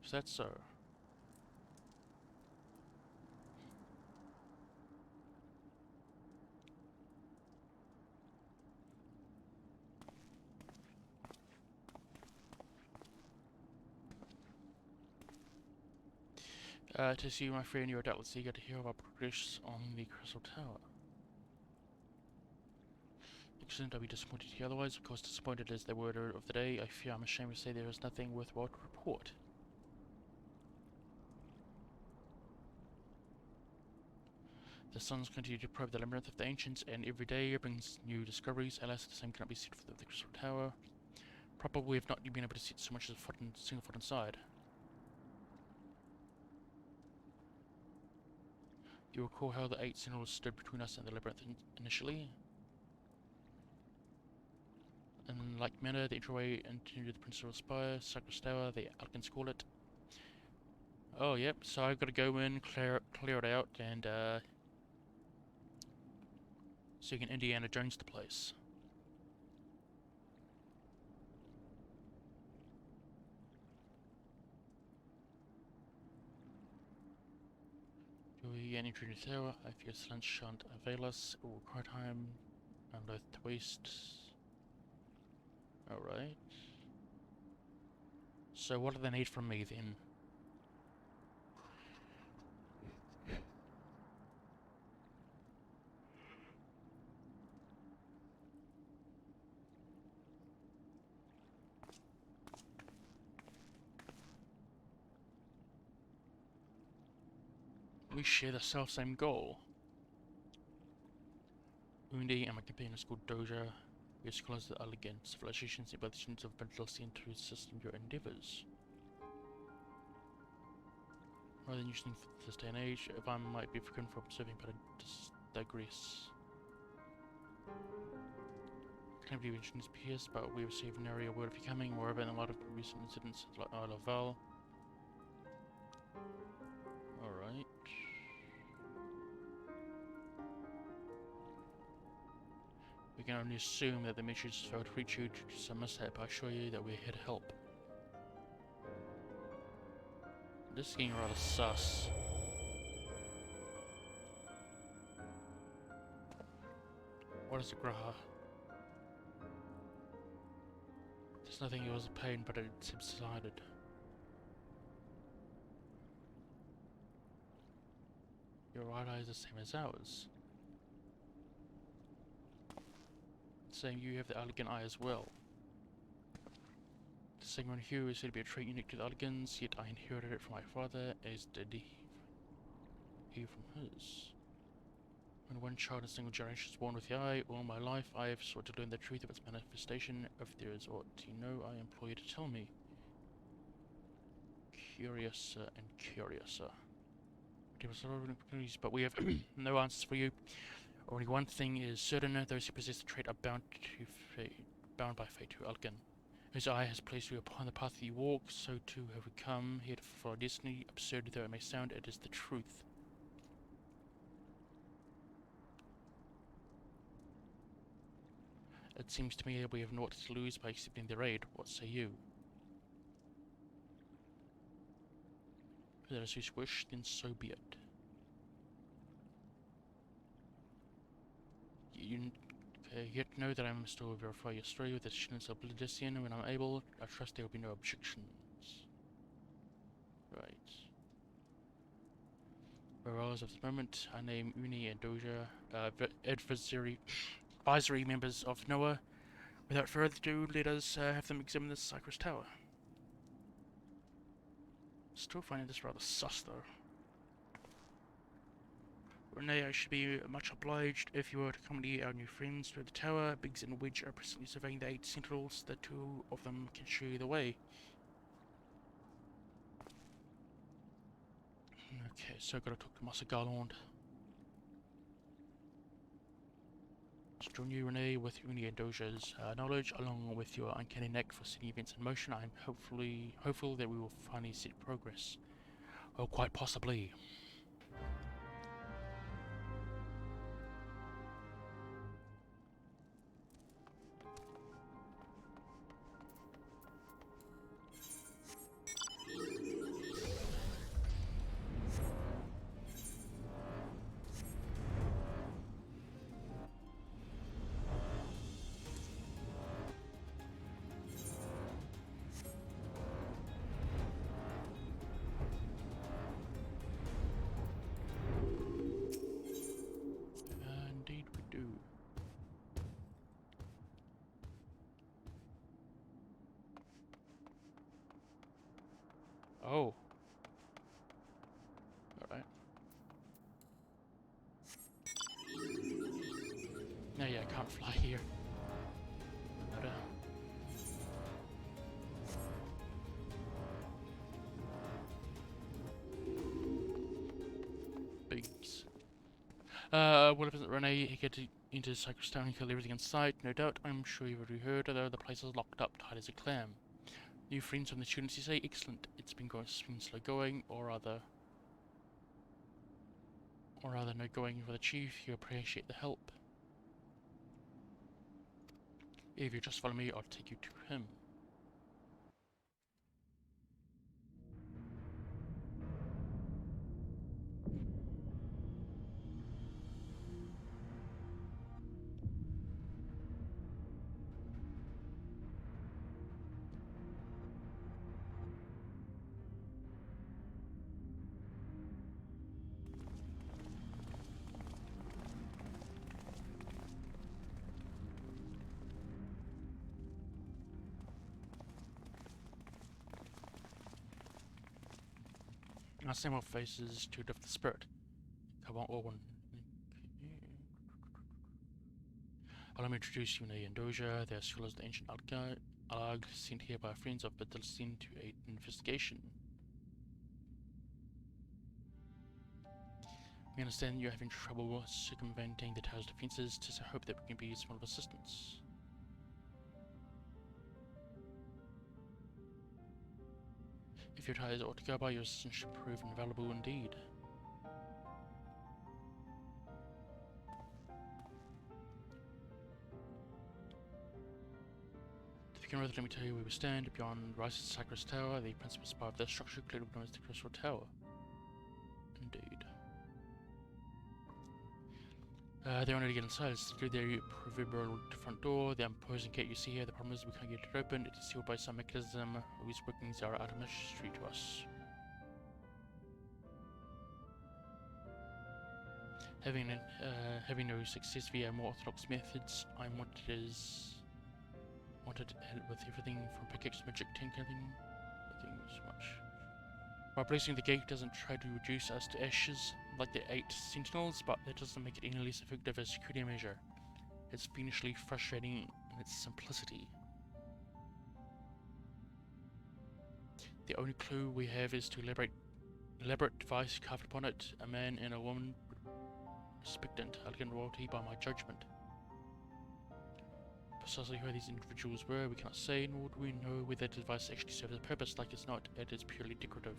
Speaker 1: Is that so? To see my friend, you're doubtless eager to hear about progress on the Crystal Tower. Excellent, I'll be disappointed to hear otherwise. Of course, disappointed is the word of the day. I fear I'm ashamed to say there is nothing worthwhile to report. The sons continue to probe the labyrinth of the ancients, and every day brings new discoveries. Alas, the same cannot be said for the Crystal Tower. Probably we have not been able to set so much as a single foot inside. You recall how the 8 sentinels stood between us and the labyrinth initially? In like manner, the entryway into the Principal Spire, Sacred Tower, the Alkins call it. Oh, yep, so I've got to go in, clear it out, and so you can Indiana Jones the place. Do we enter the tower? I fear silence shan't avail us. It will require time and loath to waste. Alright. So what do they need from me then? We share the self-same goal. Undi and my companion is called Doja. We are scholars that are again civilizations and by the students of Bentlosian to assist your endeavours. Rather than using for this day and age, if I might be forgiven for observing, but I digress. I can't believe mentioned this Pierce, but we received nary a word of your coming, moreover in a lot of recent incidents like Isle of Val. Alright. We can only assume that the message failed to reach you due to some mishap. I assure you that we're here to help. This is getting rather sus. What is a Graha? There's nothing, it was a pain, but it subsided. Your right eye is the same as ours. Same, you have the elegant eye as well. The segment hue is said to be a trait unique to the elegans, yet I inherited it from my father, as did he from his. When one child in a single generation is born with the eye, all my life I have sought to learn the truth of its manifestation. If there is aught you know, I implore you to tell me. Curiouser and curiouser. There was a lot of opportunities, but we have no answers for you. Only one thing is certain: those who possess the trait are bound by fate to Alkin. Whose eye has placed you upon the path you walk, so too have we come here to follow destiny. Absurd though it may sound, it is the truth. It seems to me that we have naught to lose by accepting their aid. What say you? If that is whose wish, then so be it. You yet know that I must still verify your story with the students of Blidician when I'm able. I trust there will be no objections. Right. Whereas at the moment, I name Uni and Doja advisory members of Noah. Without further ado, let us have them examine this Cypress Tower. Still finding this rather sus, though. Renee, I should be much obliged if you were to accompany our new friends to the tower. Biggs and Wedge are presently surveying the 8 sentinels. The 2 of them can show you the way. Okay, so I've got to talk to Master Garland. To join you, Renee, with Uni and Doja's knowledge, along with your uncanny knack for setting events in motion, I'm hopeful that we will finally set progress. Oh, quite possibly. Indeed we do. Oh. Alright. Well, if Renee, he get into Cypress and kill everything in sight, no doubt. I'm sure you've already heard, although the place is locked up, tight as a clam. New friends from the students, you say? Excellent. It's been slow going, or rather no going for the chief. You appreciate the help. If you just follow me, I'll take you to him. Our same old faces to lift the spirit. Come on, all one. Allow me to introduce you, Nay and Doja. They are scholars of the ancient Alag, sent here by friends of Betelsin to aid in investigation. We understand you're having trouble circumventing the tower's defenses. Tis a hope that we can be some of assistance. If your tires ought to go by, your assistance should prove invaluable indeed. To begin with, let me tell you where we stand. Beyond rises the Cypress Tower, the principal spire of that structure, clearly known as the Crystal Tower. Indeed. They only to get inside. It's through the proverbial front door, the imposing gate you see here. The problem is we can't get it open. It is sealed by some mechanism whose workings are out of mystery to us. Having no success via more orthodox methods, I'm wanted with everything from pickaxe, magic, tinkering, nothing so much. By placing the gate doesn't try to reduce us to ashes like the 8 sentinels, but that doesn't make it any less effective as a security measure. It's fiendishly frustrating in its simplicity. The only clue we have is to elaborate device carved upon it, a man and a woman, respectant, elegant royalty by my judgment. Precisely who these individuals were, we cannot say, nor do we know whether the device actually serves a purpose. Like it's not, it is purely decorative.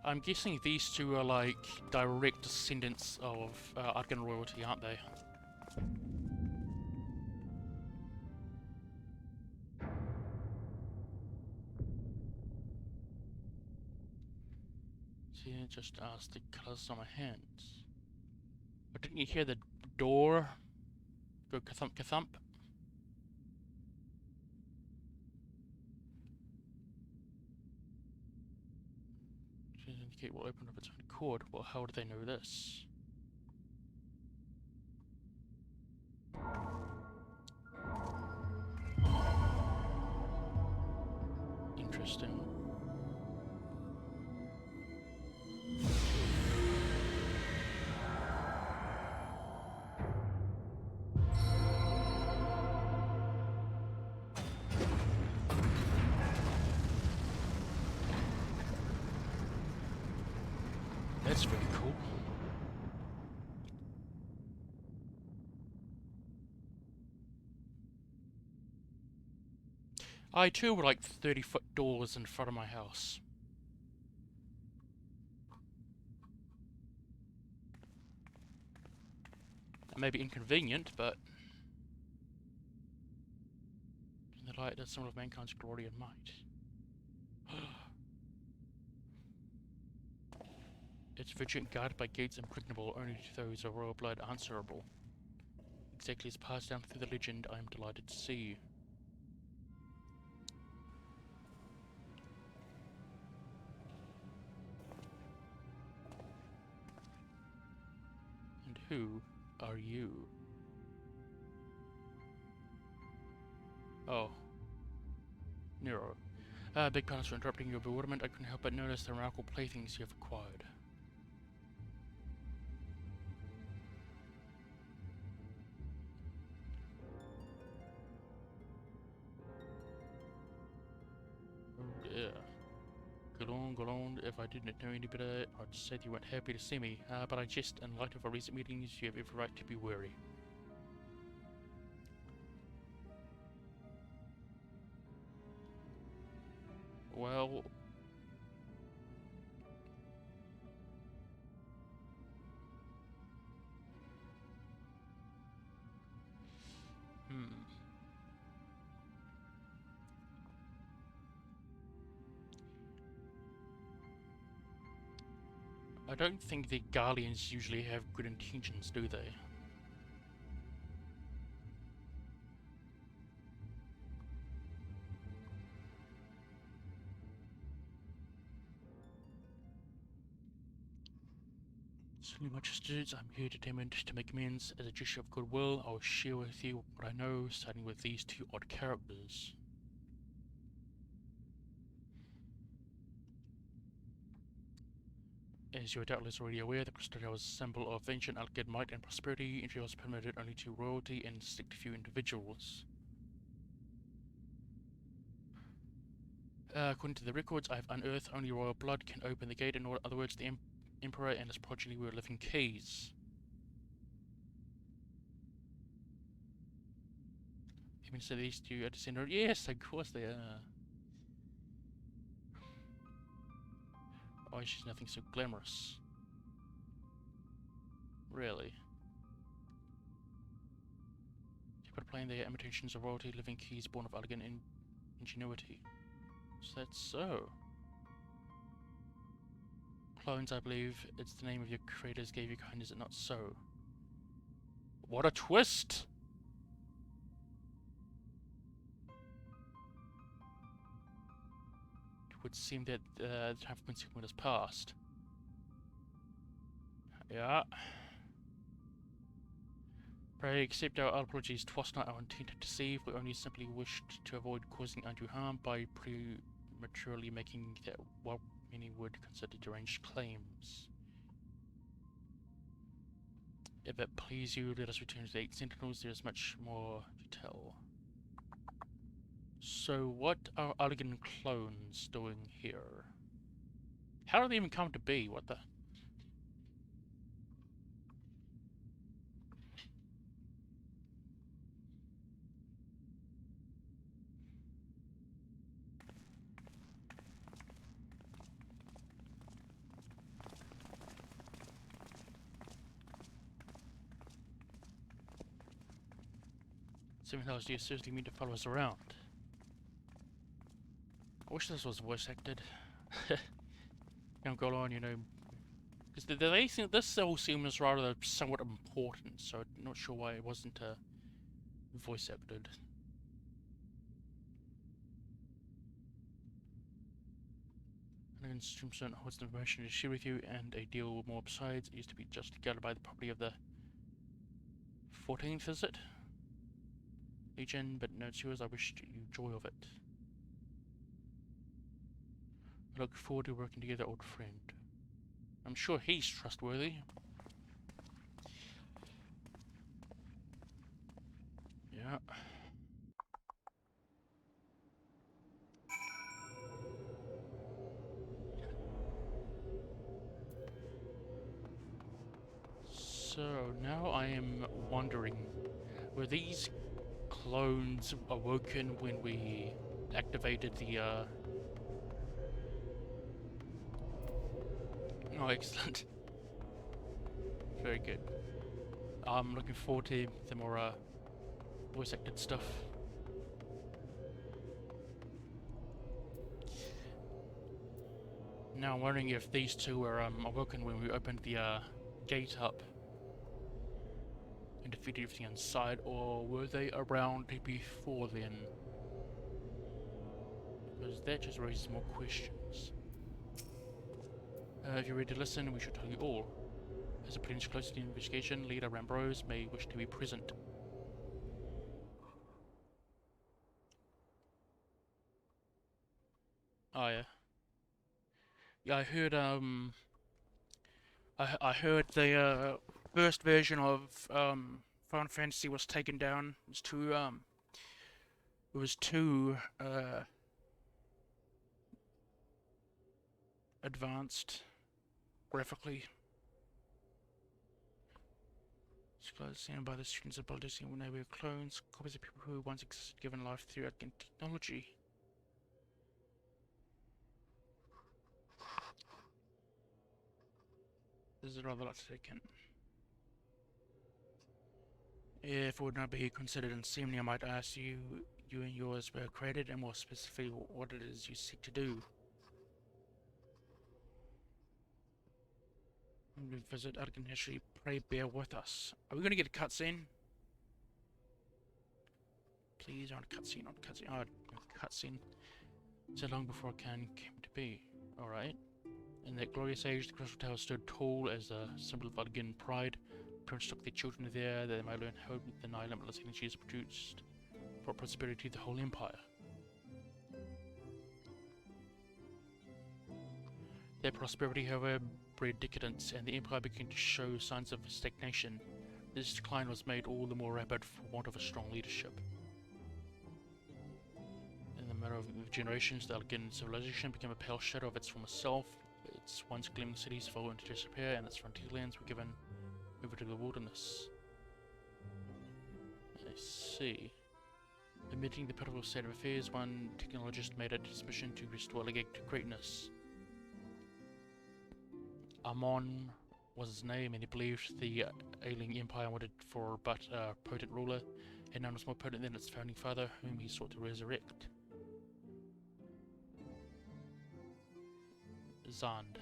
Speaker 1: I'm guessing these two are like direct descendants of Argan royalty, aren't they? See, just ask the colours on my hands. But didn't you hear the door go kathump kathump? Indicate will open up its own accord. Well, how do they know this? Interesting. That's very cool. I too would like 30-foot doors in front of my house. It may be inconvenient, but in the light, that's some of mankind's glory and might. It's vigilant, guarded by gates impregnable only to those of royal blood answerable. Exactly as passed down through the legend, I am delighted to see. And who are you? Oh. Nero. Big pardon for interrupting your bewilderment. I couldn't help but notice the remarkable playthings you have acquired. along. If I didn't know any better, I'd say you weren't happy to see me. But I just, in light of our recent meetings, you have every right to be wary. Well... I don't think the Guardians usually have good intentions, do they? Certainly, Majesties, I'm here determined to make amends. As a gesture of goodwill, I will share with you what I know, starting with these two odd characters. As you are doubtless already aware, the crystal tower was a symbol of ancient Algid might and prosperity. Entry was permitted only to royalty and select few individuals. According to the records I have unearthed, only royal blood can open the gate. In other words, the Emperor and his progeny were living keys. Even so, these two are descended. Yes, of course they are. Why, she's nothing so glamorous. Really? People are playing their imitations of royalty, living keys born of elegant ingenuity. Is that so? Clones, I believe it's the name of your creators gave you kind, is it not so? What a twist! It would seem that the time for concealment has passed. Yeah. Pray accept our apologies. 'Twas not our intent to deceive. We only simply wished to avoid causing undue harm by prematurely making that what many would consider deranged claims. If it please you, let us return to the 8 Sentinels. There is much more to tell. So, what are Elegant clones doing here? How do they even come to be? What the? $7,000, do you seriously mean to follow us around? I wish this was voice acted. Don't go on, you know. Because they think this all seems rather somewhat important, so I'm not sure why it wasn't voice acted. An instrument holds the information to share with you and a deal more besides. It used to be just guarded by the property of the 14th, is it? Legion, but no, it's yours. I wish you joy of it. I look forward to working together, old friend. I'm sure he's trustworthy. Yeah. So now I am wondering, were these clones awoken when we activated the Oh, excellent. Very good. I'm looking forward to the more voice acted stuff. Now I'm wondering if these two were awoken when we opened the gate up and defeated everything inside, or were they around before then? Because that just raises more questions. If you're ready to listen, we should tell you all. As a potential close to the investigation, Leader Rambrose may wish to be present. Oh yeah. Yeah, I heard I heard the first version of Final Fantasy was taken down. It was too advanced graphically. Scholars seen by the students of Baldur's when they were clones, copies of people who once existed given life through arcane technology. This is rather lot to take in. If it would not be considered unseemly, I might ask you and yours were created, and more specifically what it is you seek to do. When we visit Arcane history, pray bear with us. Are we going to get a cutscene? Please, I want a cutscene, on cutscene. Oh, cutscene. So long before Arcane came to be. Alright. In that glorious age, the Crystal Tower stood tall as a symbol of Arcane pride. Parents took their children there that they might learn how the nigh limitless energy is produced for prosperity of the whole empire. Their prosperity, however, bred decadence, and the empire began to show signs of stagnation. This decline was made all the more rapid for want of a strong leadership. In the matter of generations, the Arcane civilization became a pale shadow of its former self. Its once gleaming cities fell into disrepair, and its frontier lands were given over to the wilderness. I see. Admitting the pitiful state of affairs, one technologist made it his mission to restore Legate to greatness. Amon was his name, and he believed the ailing empire wanted for but a potent ruler, and none was more potent than its founding father, whom he sought to resurrect. Zand.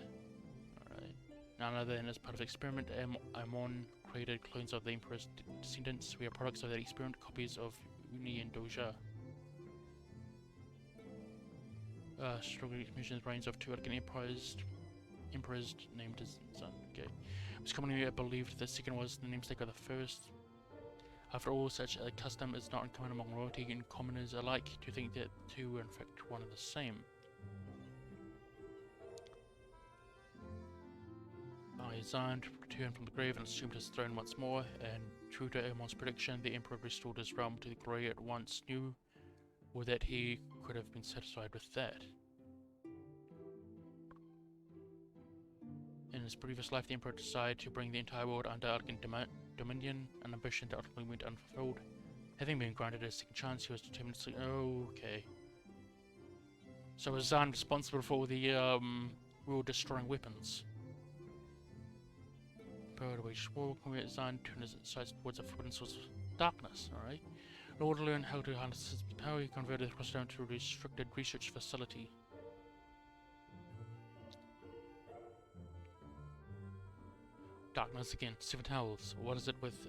Speaker 1: Alright. None other than as part of the experiment, Amon created clones of the Emperor's descendants. We are products of that experiment, copies of Uni and Doja. Strongly mentions reigns of two Arcane emperors named as Zand. Okay. It was commonly believed the second was the namesake of the first. After all, such a custom is not uncommon among royalty and commoners alike to think that the two were in fact one and the same. Zand returned from the grave and assumed his throne once more, and true to Amon's prediction, the Emperor restored his realm to the glory it once knew, or that he could have been satisfied with that. In his previous life, the Emperor decided to bring the entire world under Arcane dominion, an ambition that ultimately went unfulfilled. Having been granted a second chance, he was determined to... Okay. So was Zand responsible for all the world-destroying weapons? To wage war, convert Zand turned his sights towards a forbidden source of darkness, alright? In order to learn how to harness his power, he converted the crossdown to a restricted research facility. Darkness again, Seven Hells. What is it with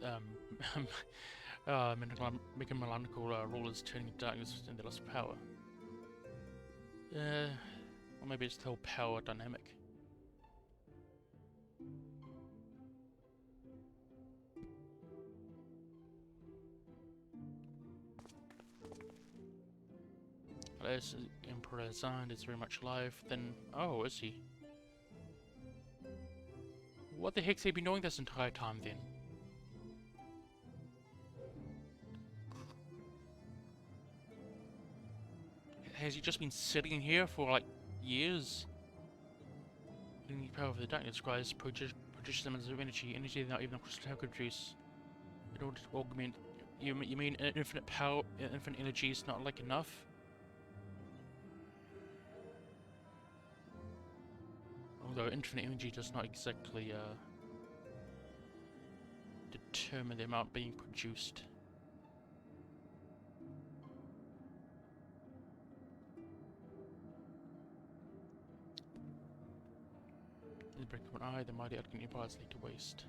Speaker 1: making Melanical rulers turning into darkness and their loss of power? Or maybe it's the whole power dynamic. As Emperor Zand is very much alive, then... Oh, is he? What the heck's he been doing this entire time, then? Has he just been sitting here for, like, years? Using the power of the darkness requires produce amounts of energy that not even the crystal tower could produce. In order to augment... You mean infinite power, infinite energy is not, like, enough? Although infinite energy does not exactly determine the amount being produced. In the blink of an eye, the mighty Arcane empires lead to waste.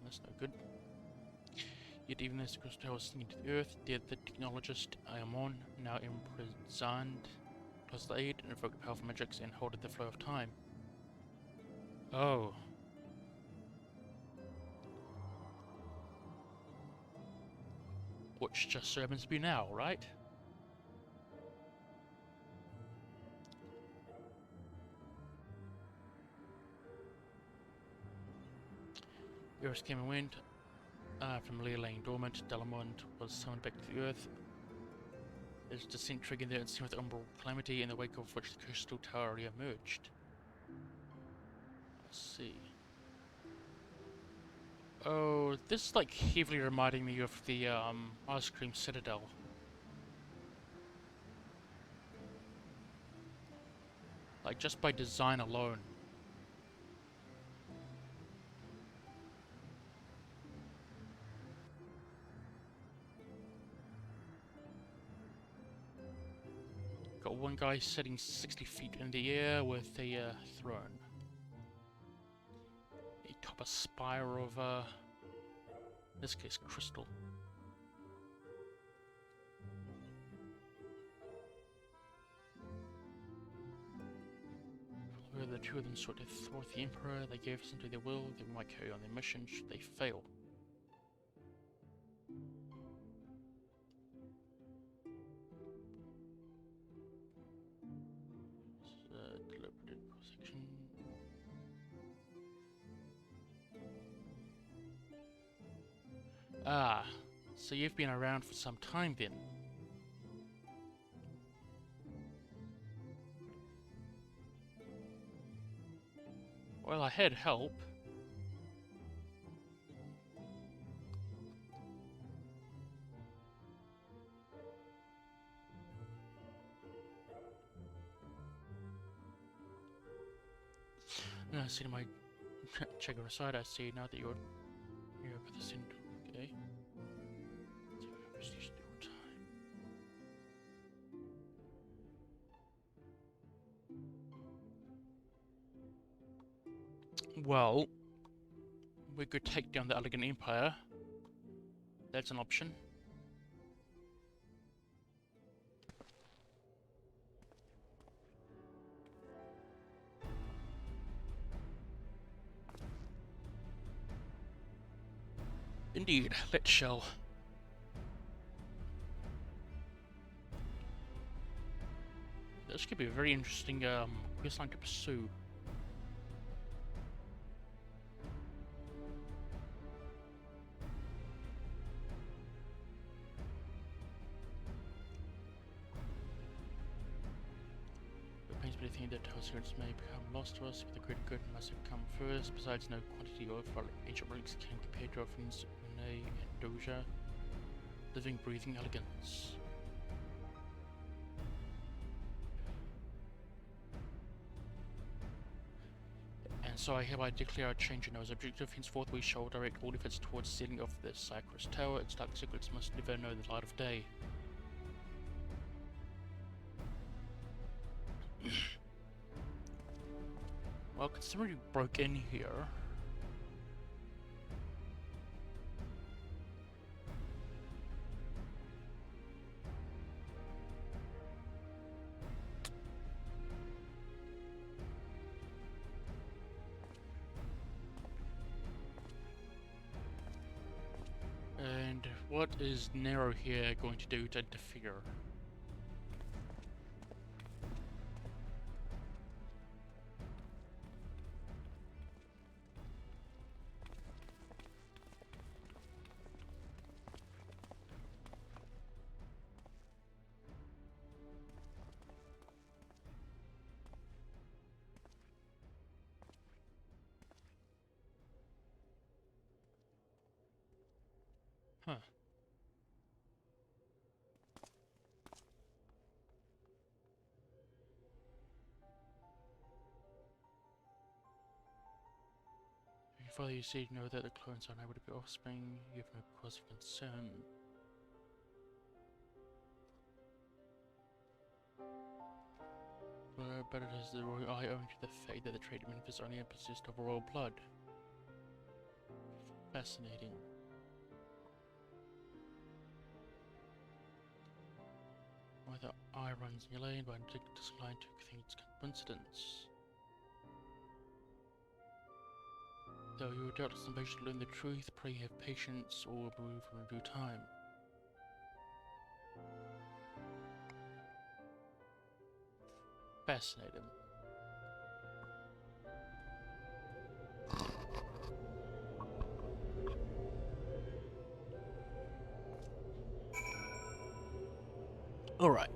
Speaker 1: That's no good. Yet even as the crystal tower was sinking to the earth, dead the technologist Amon, now Emperor Zand, plus the aid and invoked powerful magics and halted the flow of time. Oh. Which just so happens to be now, right? Earth came and went. From laying dormant, Delamond was summoned back to the Earth. Its descent triggered the ensuing umbral calamity, in the wake of which the crystal tower re-emerged. Let's see. Oh, this is like heavily reminding me of the Ice Cream Citadel. Like just by design alone. Got one guy sitting 60 feet in the air with a throne. Atop a spire of, in this case, crystal. Where the two of them sought to thwart the Emperor, they gave us into their will, they might carry on their mission should they fail. Deliberate prosecution. Ah, so you've been around for some time then. Well, I had help. I see my checker aside, I see now that you're with us in. Okay. Well, we could take down the Elegant Empire. That's an option. Indeed, let's shall. This could be a very interesting questline to pursue. It pains me to think that our secrets may become lost to us, but the great good must have come first. Besides, no quantity of ancient relics can compare to our friends Monet and Doja. Living, breathing elegance. So I hereby declare a change in our objective. Henceforth we shall direct all efforts towards setting off the Cypress Tower. Its dark secrets must never know the light of day. Well, considering we broke in here... And what is Nero here going to do to interfere? Huh. Father, you say know that the clones are unable to be offspring. You have no cause of concern. But it is the royal eye owing to the fate that the trade of Memphis only possessed of royal blood. Fascinating. Why the eye runs in your lane, but I decline to think it's coincidence. Though you are doubtless impatient to learn the truth, pray have patience, or will move in due time. Fascinating. Alright.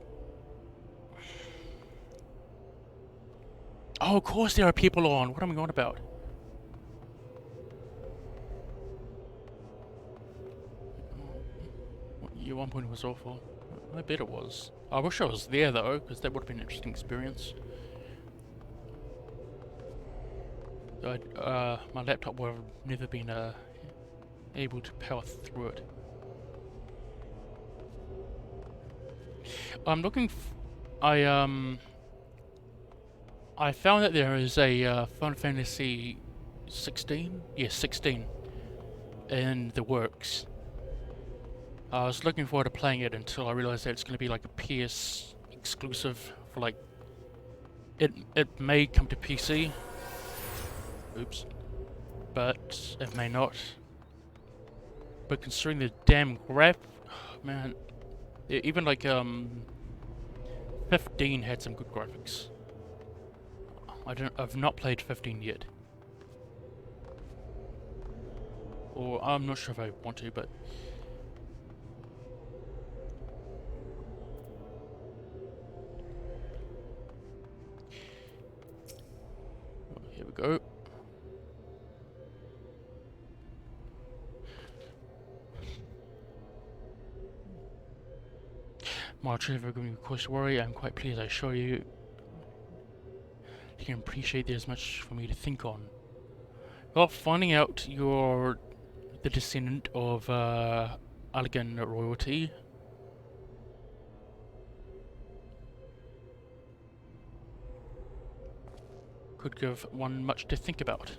Speaker 1: Oh, of course there are people on. What am I on about? Yeah, 1 point was awful. I bet it was. I wish I was there though, because that would have been an interesting experience. My laptop would have never been able to power through it. I'm looking. I found that there is a Final Fantasy 16. Yes, 16 in the works. I was looking forward to playing it until I realized that it's going to be like a PS exclusive for like. It may come to PC. Oops. But it may not. But considering the damn man, even like 15 had some good graphics. I've not played 15 yet. Or I'm not sure if I want to, but here we go. My trailer giving you cause to worry. I'm quite pleased I show you. You can appreciate there's much for me to think on. Well, finding out you're the descendant of Allegan royalty. Could give one much to think about.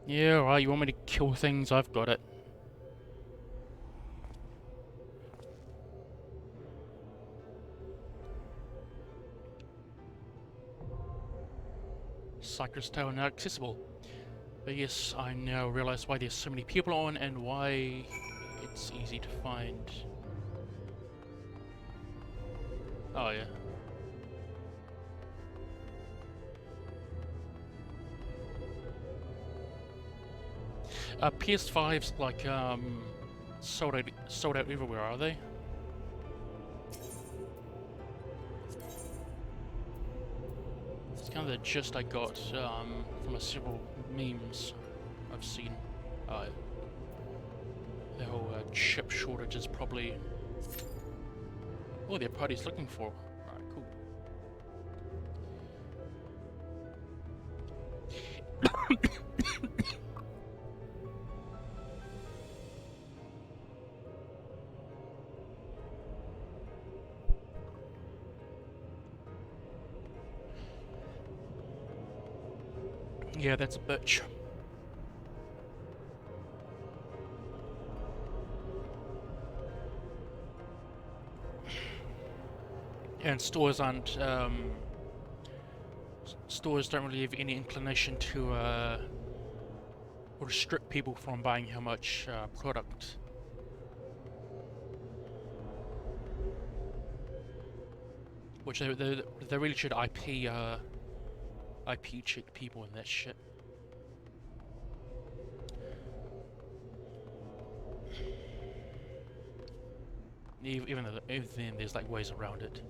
Speaker 1: Yeah, right, you want me to kill things? I've got it. Cypress Tail now accessible. But yes, I now realize why there's so many people on and why it's easy to find. Oh yeah. PS5's like sold out everywhere, are they? It's kind of the gist I got from several memes I've seen. The whole chip shortage is probably what their party's looking for. Alright, cool. Yeah, that's a bitch. And stores aren't stores don't really have any inclination to restrict people from buying how much product. Which they really should IP check people and that shit. Even then, there's like ways around it.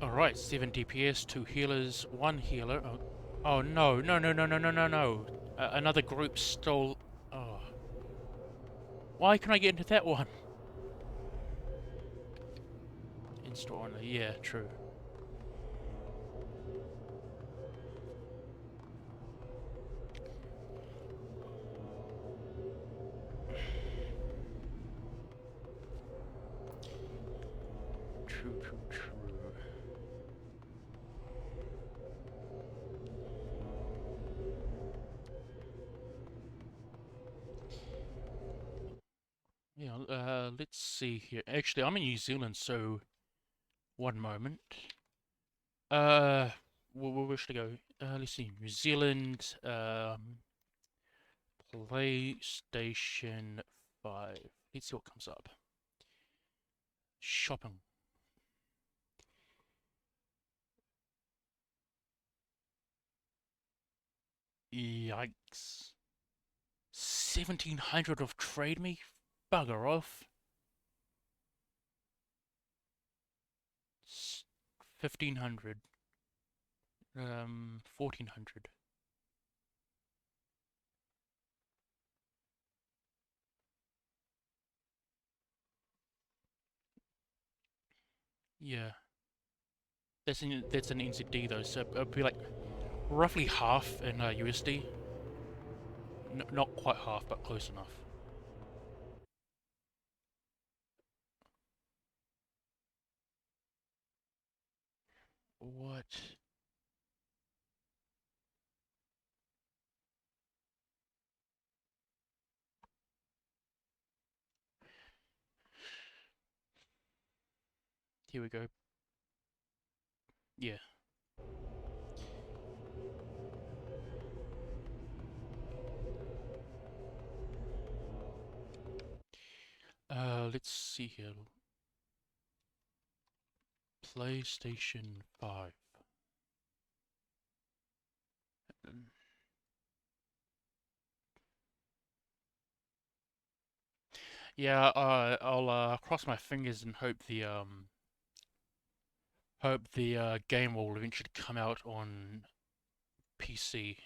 Speaker 1: Alright, 7 DPS, 2 healers, 1 healer. Oh no, no, no, no, no, no, no, no. Another group stole. Oh. Why can I get into that one? In-store only, yeah, true. True, true, true. Yeah, let's see here. Actually, I'm in New Zealand, so one moment. Where should I go? Let's see. New Zealand, PlayStation 5. Let's see what comes up. Shopping. Yikes. 1700 of trade me? Bugger off. 1500. $1,400. Yeah, that's an NZD though, so it'll be like roughly half in USD. Not quite half, but close enough. What? Here we go. Yeah. Let's see here. PlayStation 5. Yeah, I'll cross my fingers and hope the game will eventually come out on PC.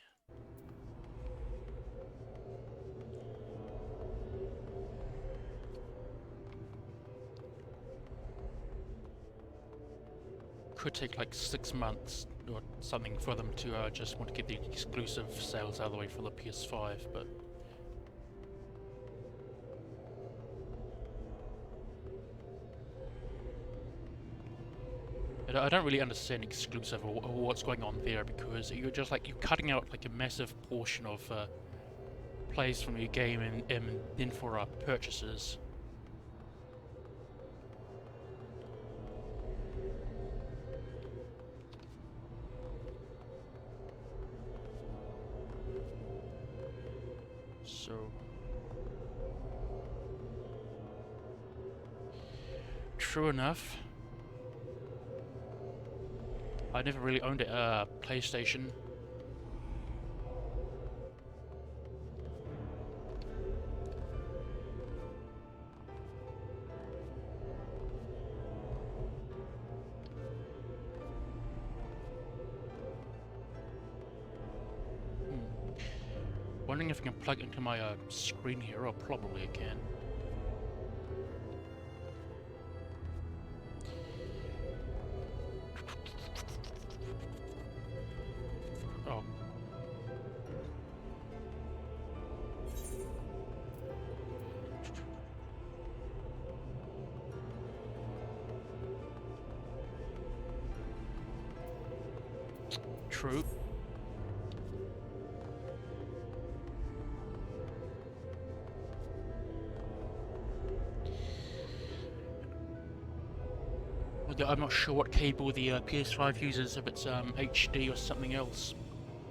Speaker 1: Could take like 6 months or something for them to just want to get the exclusive sales out of the way for the PS5, but I don't really understand exclusive or what's going on there, because you're just like you're cutting out like a massive portion of plays from your game and then for purchases. So true enough. I never really owned a PlayStation. Wondering if I can plug it into my screen here. Oh, probably I can. Oh. True. I'm not sure what cable the PS5 uses, if it's HD or something else,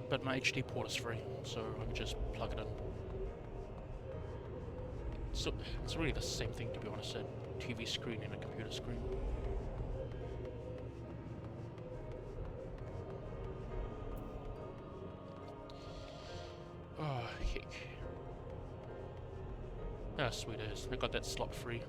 Speaker 1: but my HD port is free, so I can just plug it in. So it's really the same thing, to be honest, a TV screen and a computer screen. Oh, heck. Ah, sweet as. I got that slot free.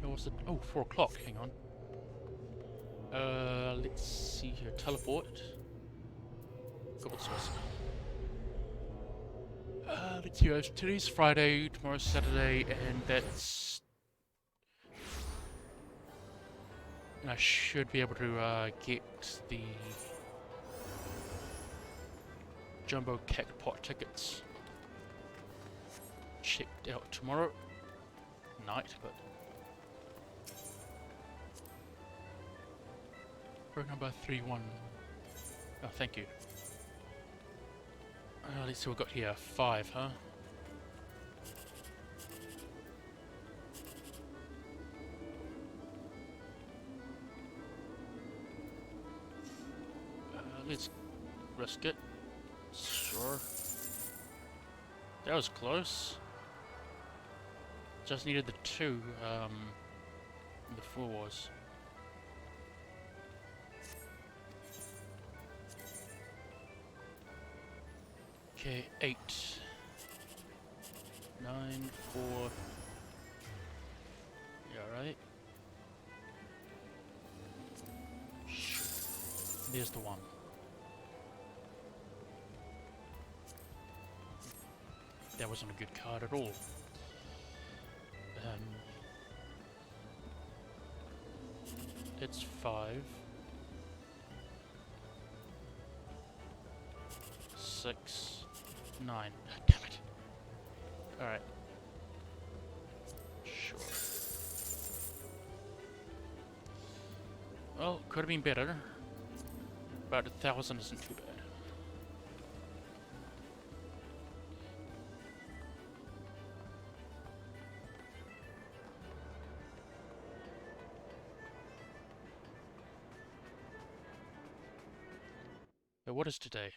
Speaker 1: What's it? Oh, 4 o'clock. Hang on. Let's see here. Teleport. Gold source. Let's see. Today's Friday, tomorrow's Saturday, and that's. And I should be able to get the jumbo Cactpot tickets checked out tomorrow night, but. Row number 31. Oh, thank you. Let's see what we've got here. 5, huh? Let's risk it. Sure. That was close. Just needed the 2, the 4 was. Okay, 8, 9, 4. Yeah, right. Sure. There's the one. That wasn't a good card at all. It's 5, 6, 9. Damn it. Alright. Sure. Well, could have been better. But 1,000 isn't too bad. What is today?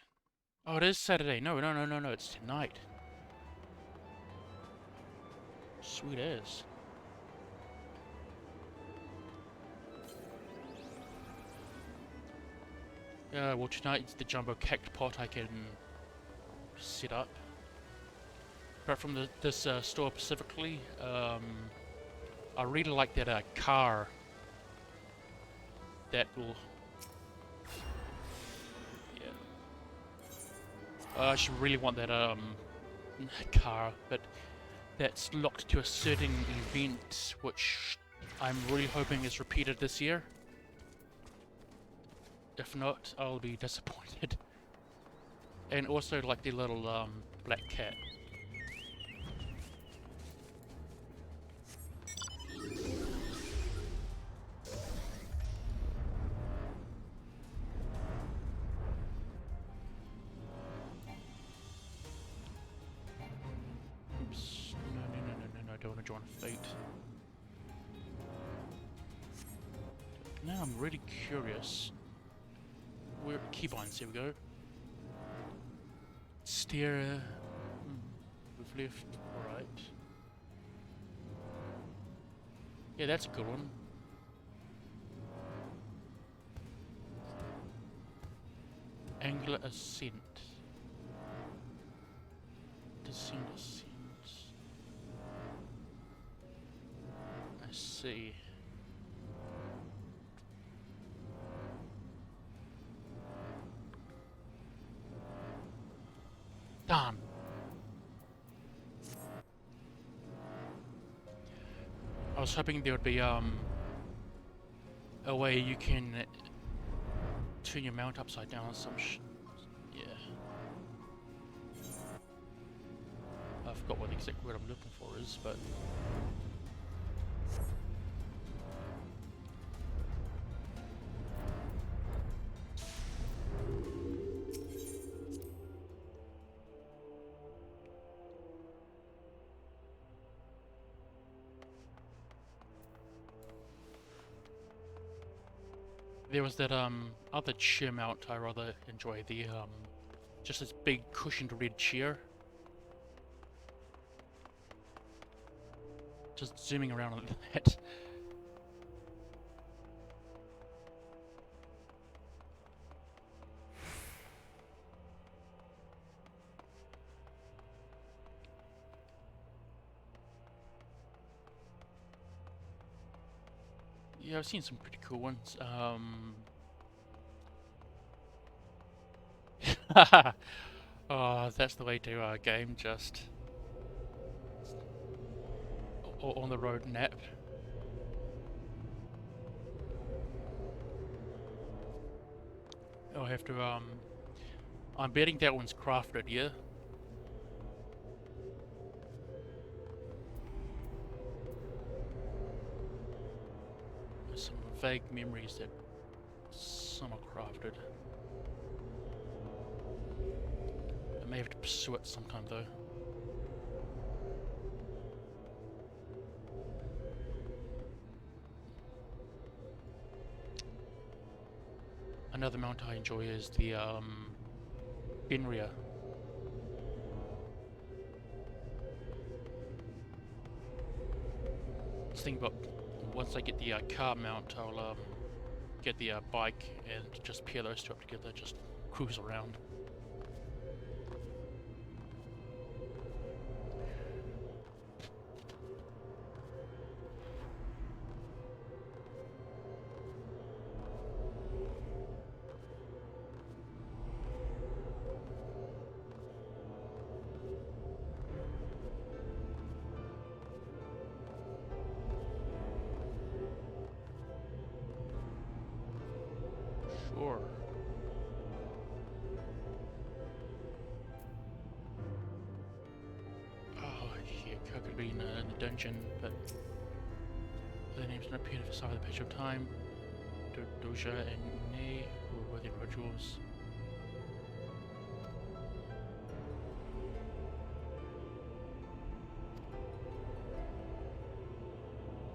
Speaker 1: Oh, it is Saturday. No, it's tonight. Sweet as. Well, tonight's the jumbo cactus pot I can set up. But from this store specifically, I really like that car that will... I should really want that car, but that's locked to a certain event, which I'm really hoping is repeated this year. If not, I'll be disappointed. And also like the little black cat. Oops. No, I don't want to join Fate. Now I'm really curious. Where keybinds, here we go. Steer with left, right. Yeah, that's a good one. Angular ascent. Descent, ascent. I see. Darn. I was hoping there would be a way you can turn your mount upside down or some yeah. I forgot what the exact word I'm looking for is, but there was that other chair mount I rather enjoy, the just this big cushioned red chair. Just zooming around on that. Yeah, I've seen some pretty cool ones. Oh, that's the way to game, just on the road nap. I have to I'm betting that one's crafted, yeah? There's some vague memories that some are crafted. I may have to pursue it sometime though. Another mount I enjoy is the Benria. Just think about once I get the car mount, I'll get the bike and just pair those two up together, just cruise around. I could be in the dungeon, but their names don't appear for side of the page of time. Doja and Ne, who were the individuals.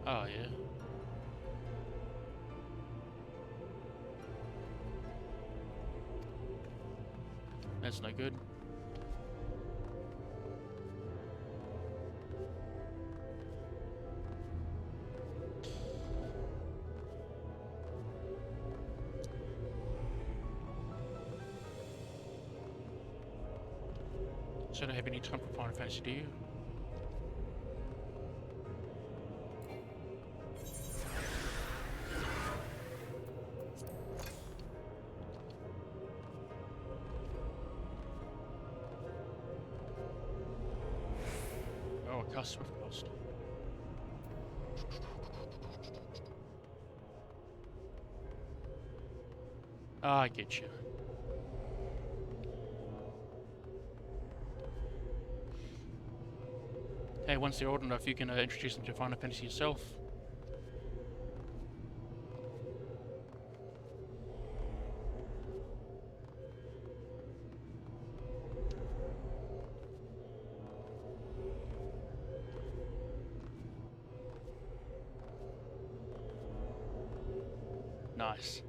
Speaker 1: Oh, yeah. That's no good. So I don't have any time for Final Fantasy, do you? Oh, I cast Swift Blast. Ah, I get you. Hey, once they're old enough, you can introduce them to Final Fantasy yourself. Nice.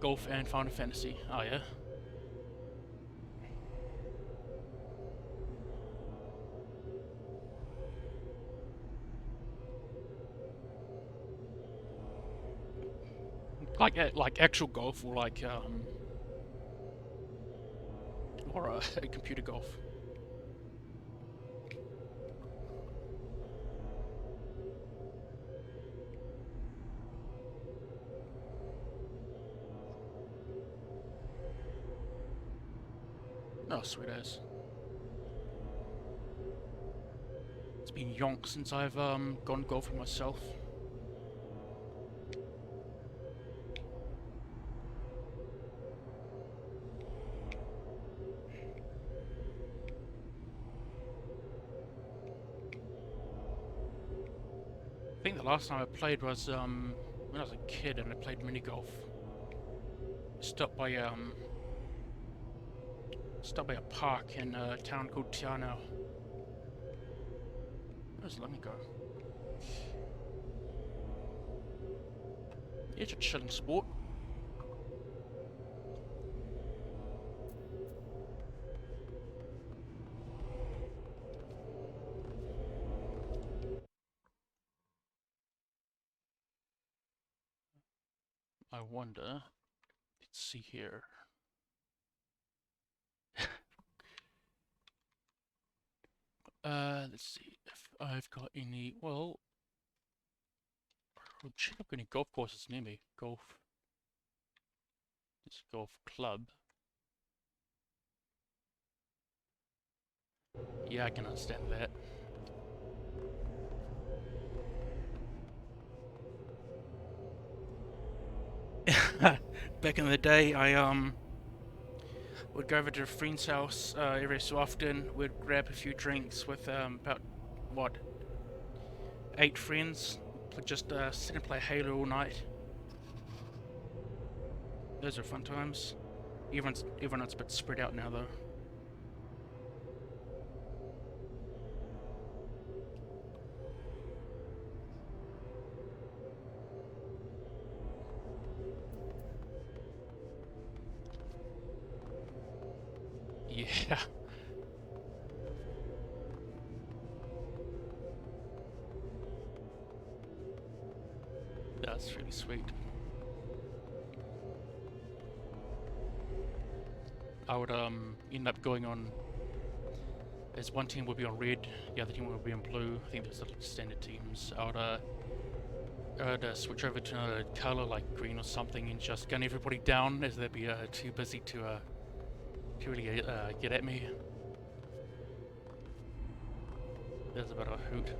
Speaker 1: Golf and Final Fantasy. Oh, yeah. Like actual golf, or like or computer golf. Oh, sweet as. It's been yonks since I've gone golfing myself. I think the last time I played was when I was a kid and I played mini golf. Stopped by a park in a town called Tiano. That was long ago. It's a chilling sport. I wonder. Let's see here. Let's see if I've got any. Well, I'll check if I've got any golf courses near me. Golf. It's a golf club. Yeah, I can understand that. Back in the day, I would go over to a friend's house every so often. We'd grab a few drinks with about what 8 friends. Just sit and play Halo all night. Those are fun times. Everyone's a bit spread out now though. Yeah. That's really sweet. I would end up going on, as one team would be on red, the other team would be on blue. I think there's like standard teams. I'd switch over to another color like green or something and just gun everybody down as they'd be too busy to really get at me. is a bit of a hoot.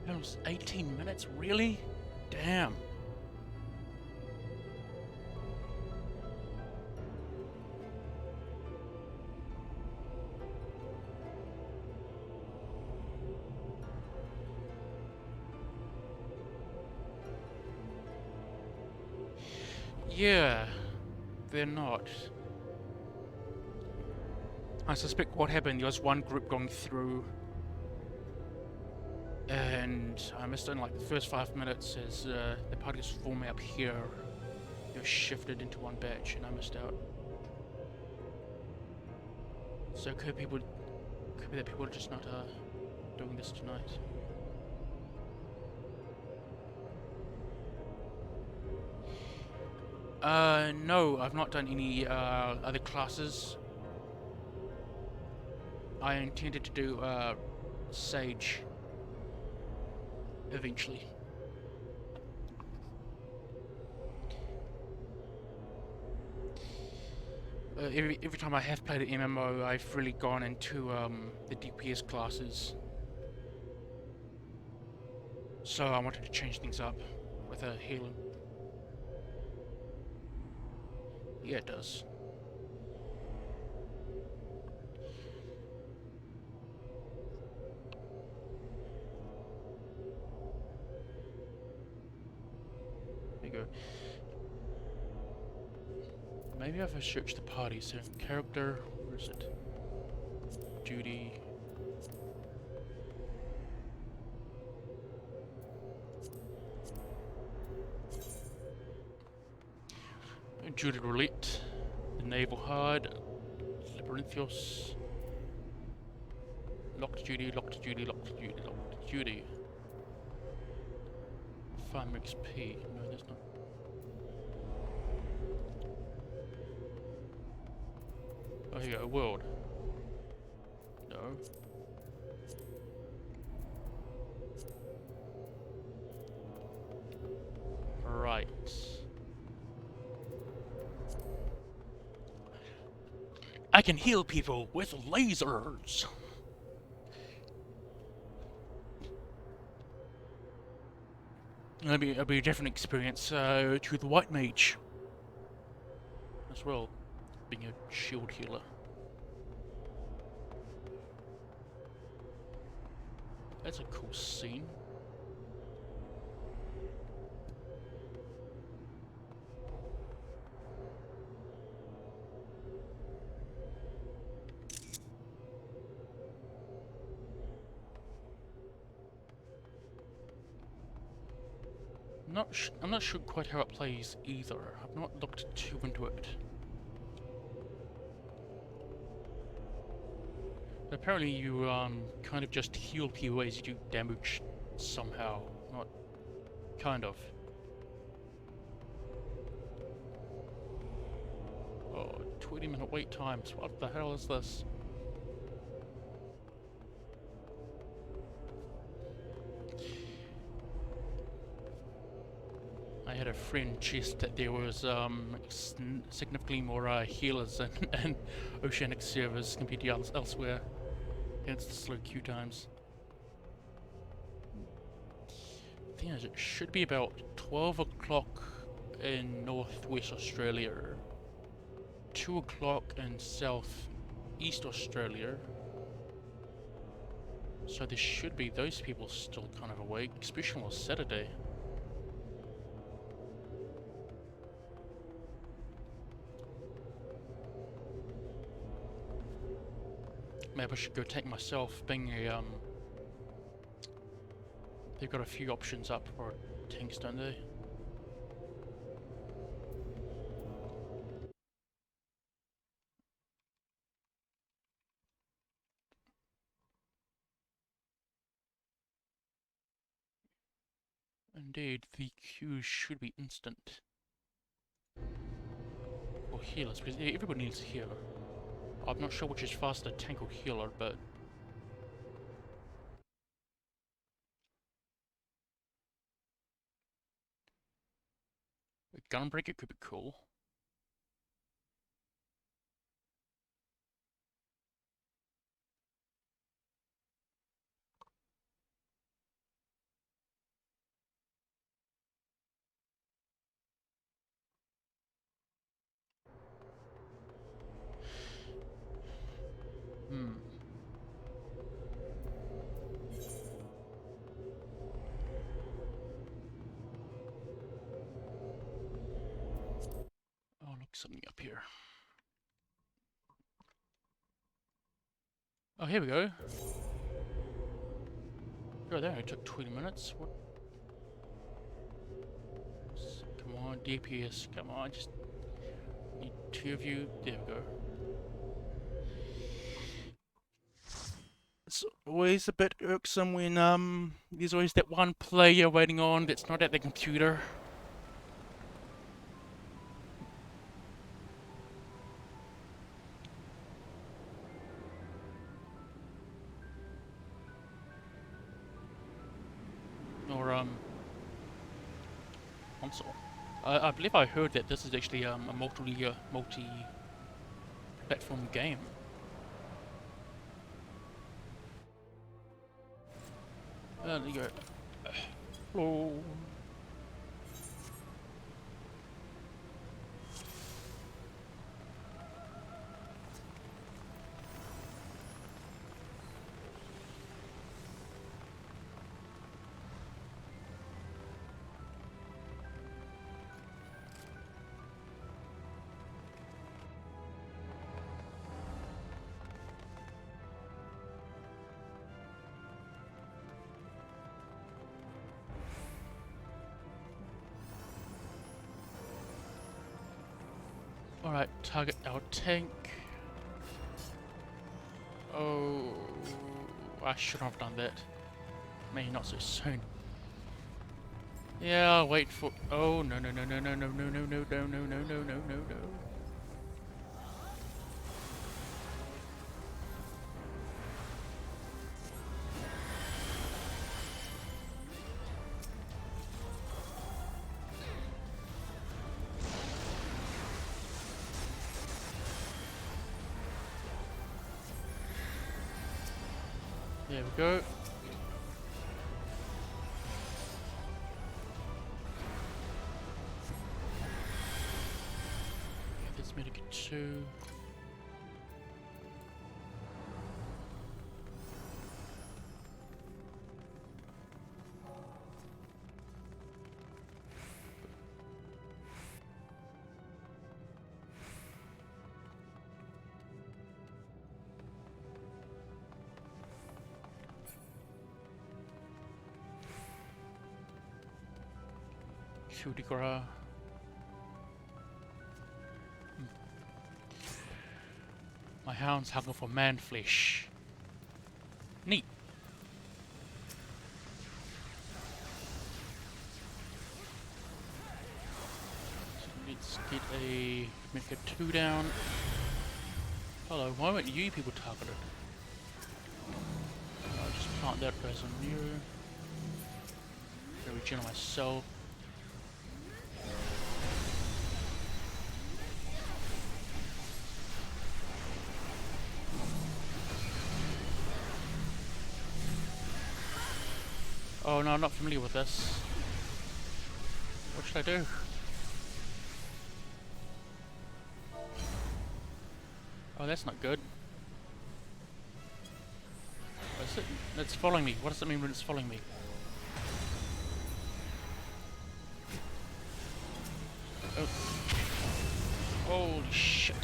Speaker 1: It was 18 minutes, really? Damn. Yeah, they're not. I suspect what happened, there was one group going through, and I missed it in like the first 5 minutes as the party was forming up here. They were shifted into one batch and I missed out. So could be that people are just not doing this tonight. No, I've not done any other classes. I intended to do Sage eventually. Every time I have played an MMO, I've really gone into the DPS classes. So I wanted to change things up with a healer. Yeah, it does. There you go. Maybe if I search the party, so character, where is it? Duty. Judy Roulette, the Naval Hard, Labyrinthios, Locked Duty, Locked Duty, Locked Duty, Locked Duty. Farm XP, no there's not. Oh here you go, world. No. Right. I can heal people with lasers! It'll be a different experience to the White Mage as well, being a shield healer. That's a cool scene. I'm not sure quite how it plays either. I've not looked too into it. But apparently you kind of just heal people as you do damage somehow. Not kind of. Oh, 20-minute wait times. What the hell is this? I had a friend chest that there was significantly more healers and oceanic servers compared to elsewhere. Hence the slow queue times. The thing is, it should be about 12 o'clock in northwest Australia, 2 o'clock in southeast Australia. So there should be those people still kind of awake, especially on Saturday. Maybe I should go take myself, being a, they've got a few options up for tanks, don't they? Indeed, the queue should be instant. Or healers, because everybody needs a healer. I'm not sure which is faster, tank or healer, but... a gunbreaker could be cool. Oh, look, something up here. Oh, here we go. Oh, that only took 20 minutes. What? Come on, DPS. Come on, just need 2 of you. There we go. It's always a bit irksome when there's always that one player waiting on that's not at the computer. Or console. I believe I heard that this is actually a multi-platform game. There you go. Hello. Alright, target our tank. Oh, I shouldn't have done that. Maybe not so soon. Yeah, I'll wait for. Oh no no no no no no no no no no no no no no no no. There we go. There's medikit 2. Coup de grace. My hound's hunger for man flesh. Neat. So let's get a medikit 2 down. Hello, why weren't you people targeted? I'll just plant that person new. Regenerate myself. Oh no, I'm not familiar with this. What should I do? Oh, that's not good. What is it? It's following me. What does it mean when it's following me? Oh. Holy shit.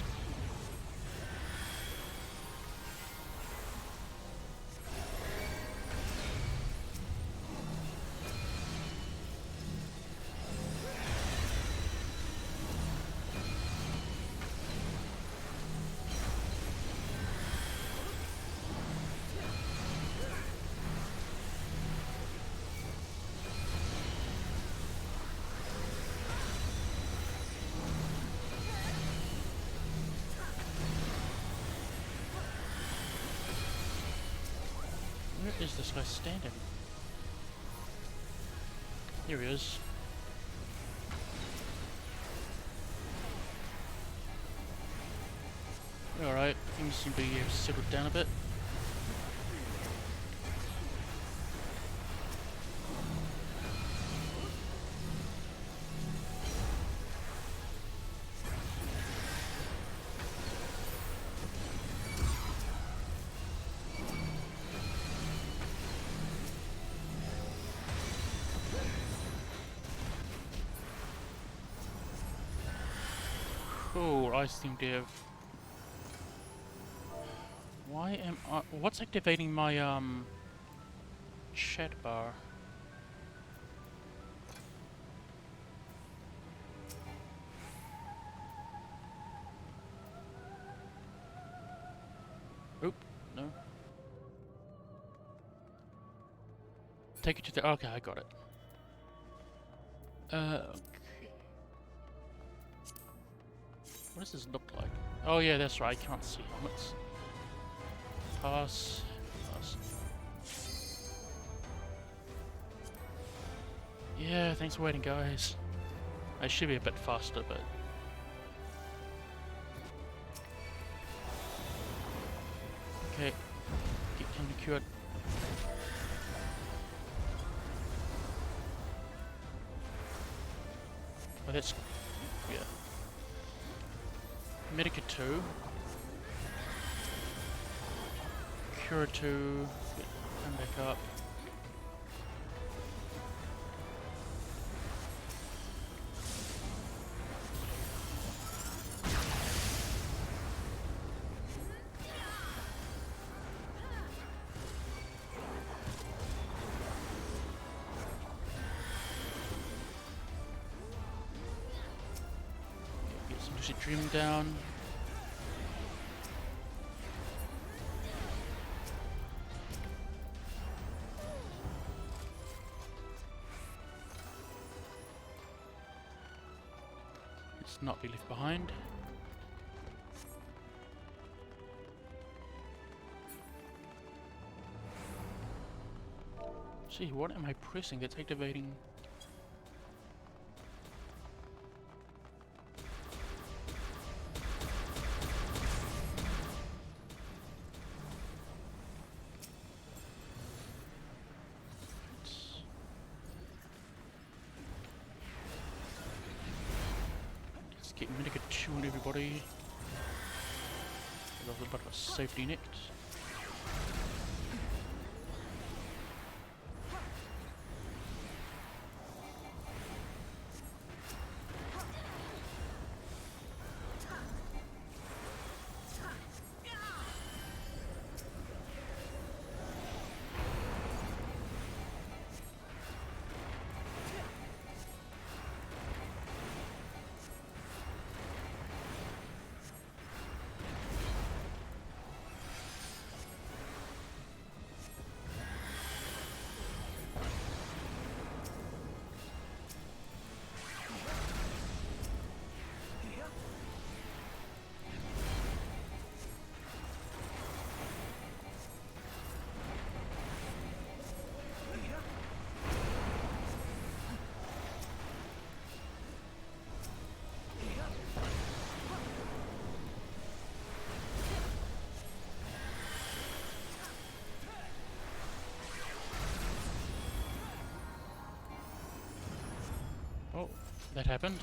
Speaker 1: Where's this guy standing? Here he is. Alright, things seem to be settled down a bit. Cool, I seem to have... Why am I... What's activating my, chat bar? Oop, no. Take it to the... Okay, I got it. Okay. What does this look like? Oh yeah, that's right, I can't see helmets. Pass. Pass. Yeah, thanks for waiting, guys. I should be a bit faster, but... Okay. Get him cured. Oh, that's... Yeah. Medica 2. Cure 2. Come back up. Get some lucid dream down. Not be left behind. See, what am I pressing that's activating? Get Medica 2 on everybody. A little bit of a safety net. Oh, that happened.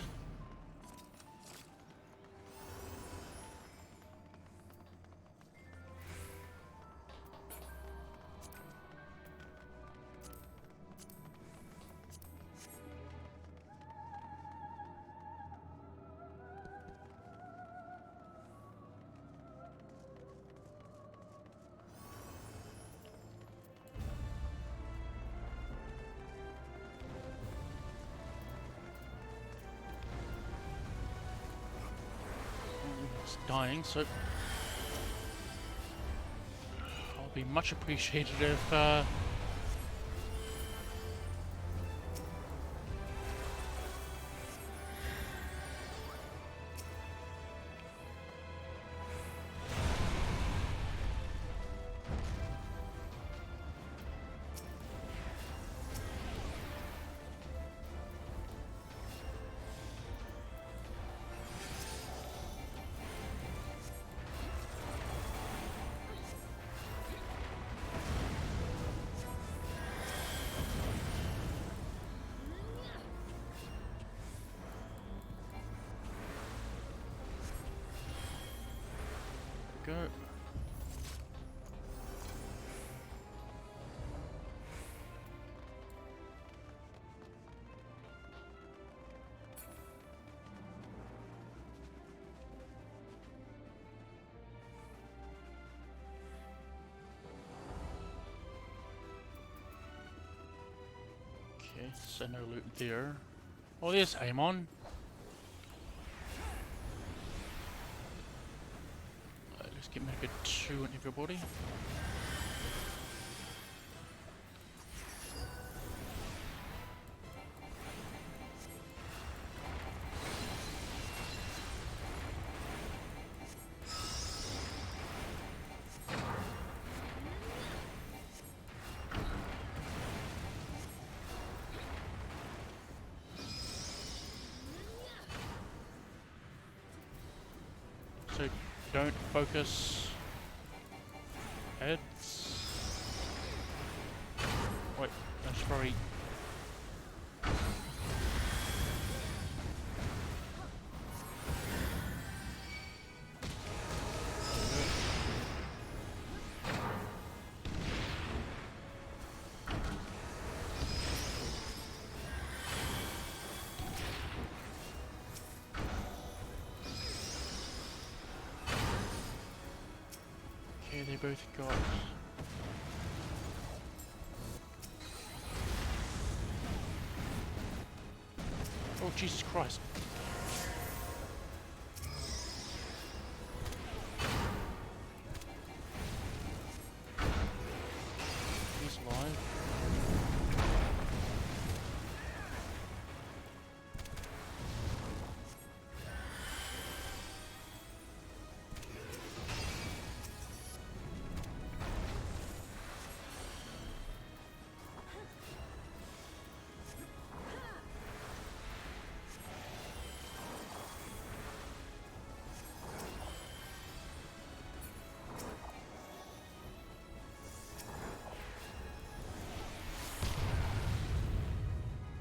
Speaker 1: It's dying, so I'll be much appreciated if go. Okay, so no loot there. Oh, there's Amon. Let's get Mega 2 on everybody. So don't focus heads. Wait, that's probably. Okay, they both got. Oh, Jesus Christ. He's alive.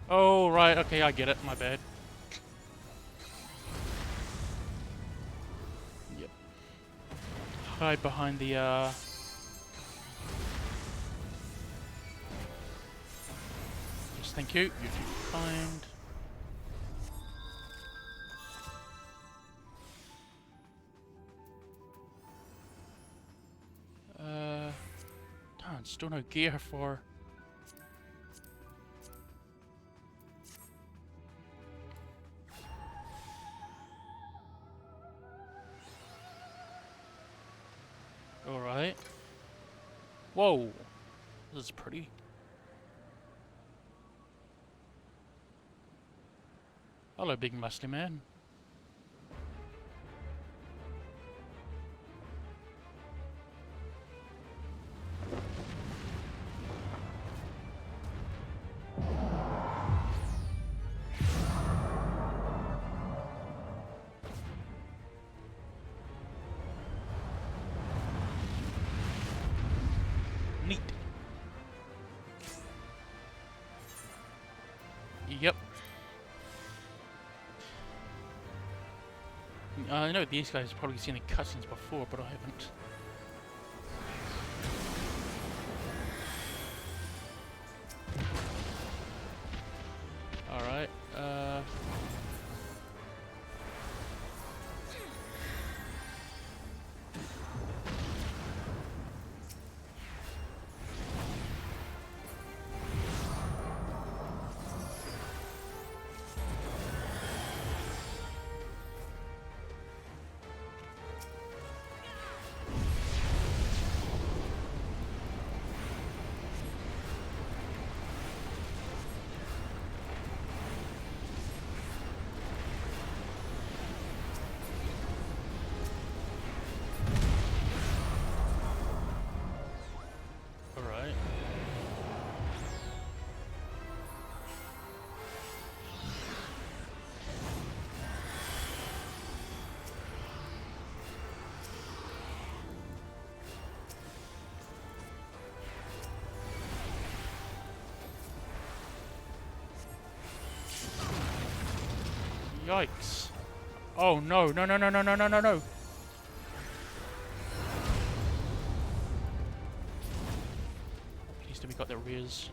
Speaker 1: Oh, right, okay, I get it, my bad. Yep. Hide behind the, Yes, thank you, you're too kind. Darn, still no gear for... Alright. Whoa! This is pretty. Hello, big muscly man. Neat. Yep. I know these guys have probably seen the cutscenes before, but I haven't. Alright, alright. Yikes. Oh no, no, no, no, no, no, no, no, no. case that we got that res.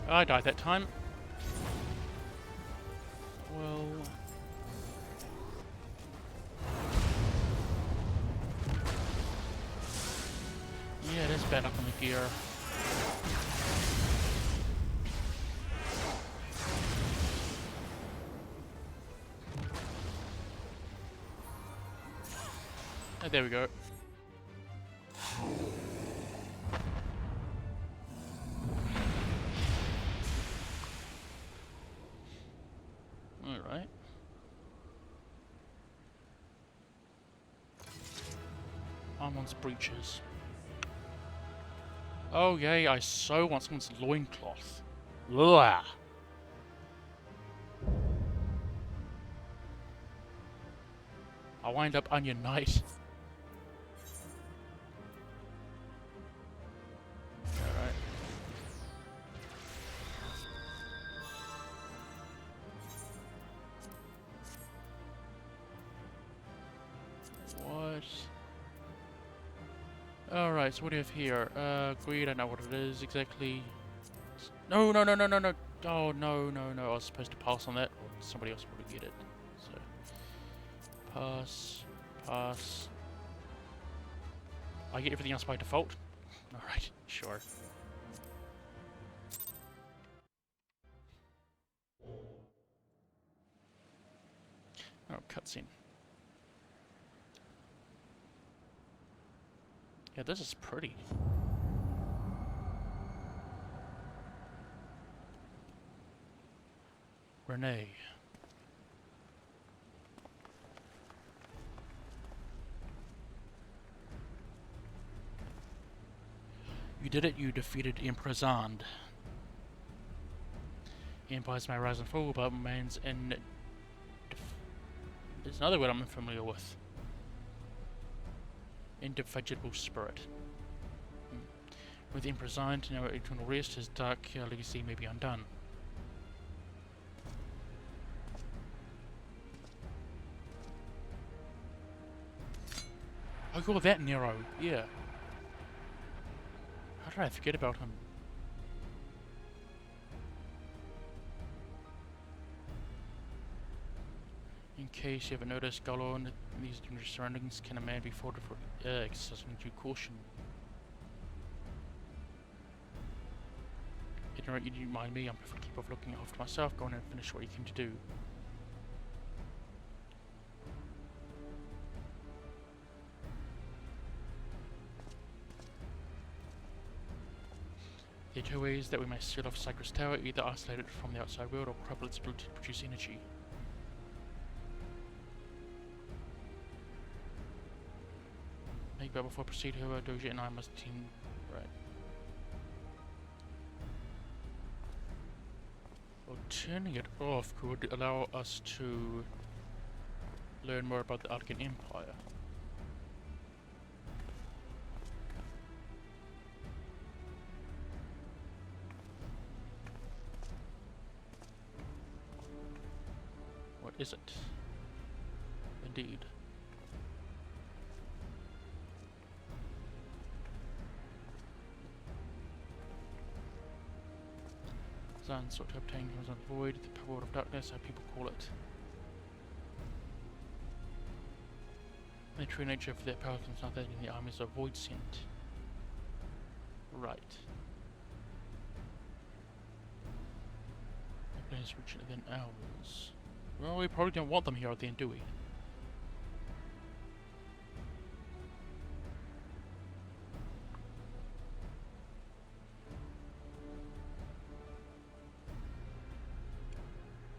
Speaker 1: I died that time. Well... yeah, that's bad up on the gear. Oh, there we go. Alright. Armon's breeches. Oh yay, I so want someone's loincloth. Ugh. I wind up Onion Knight. Alright. What? Alright, so what do you have here? Greed, I know what it is exactly. No, no, no, no, no, no. Oh, no, no, no. I was supposed to pass on that, or somebody else would get it. So, pass, pass. I get everything else by default? Alright, sure. Oh, cutscene. Yeah, this is pretty. Renee. You did it, you defeated Imprisoned. Empires may rise and fall, but remains in... There's another word I'm unfamiliar with. Indefatigable spirit. With Imprisoned, no eternal rest, his dark legacy may be undone. Oh, you're that Nero, yeah. How did I forget about him? In case you haven't noticed, Gallo, in these dangerous surroundings, can a man be fought for exercising due caution? Ignorant, you didn't mind me, I'm perfectly capable of looking after myself. Go on and finish what you came to do. There are two ways that we may seal off Cypress Tower, either isolate it from the outside world or cripple its ability to produce energy. But before I proceed, however, Doja and I must team... Right. Well, turning it off could allow us to learn more about the Arcan Empire. What is it? Indeed. Zan sought to obtain from the void, the power of darkness, how people call it. The true nature of their power is not that in the armies of void sent. Right. The place richer than ours. Well, we probably don't want them here at the end, do we?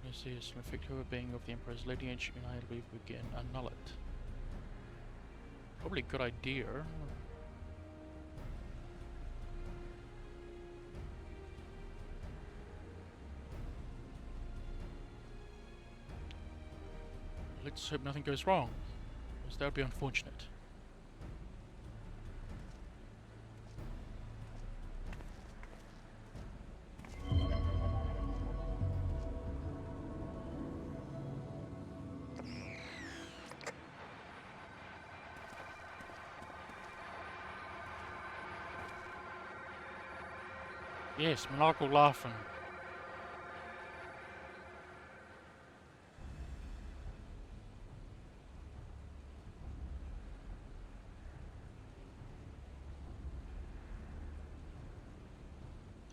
Speaker 1: This is an effective being of the Emperor's lineage, and I believe we can annul it. Probably a good idea. Let's hope nothing goes wrong, because that would be unfortunate. Yes, maniacal laughing.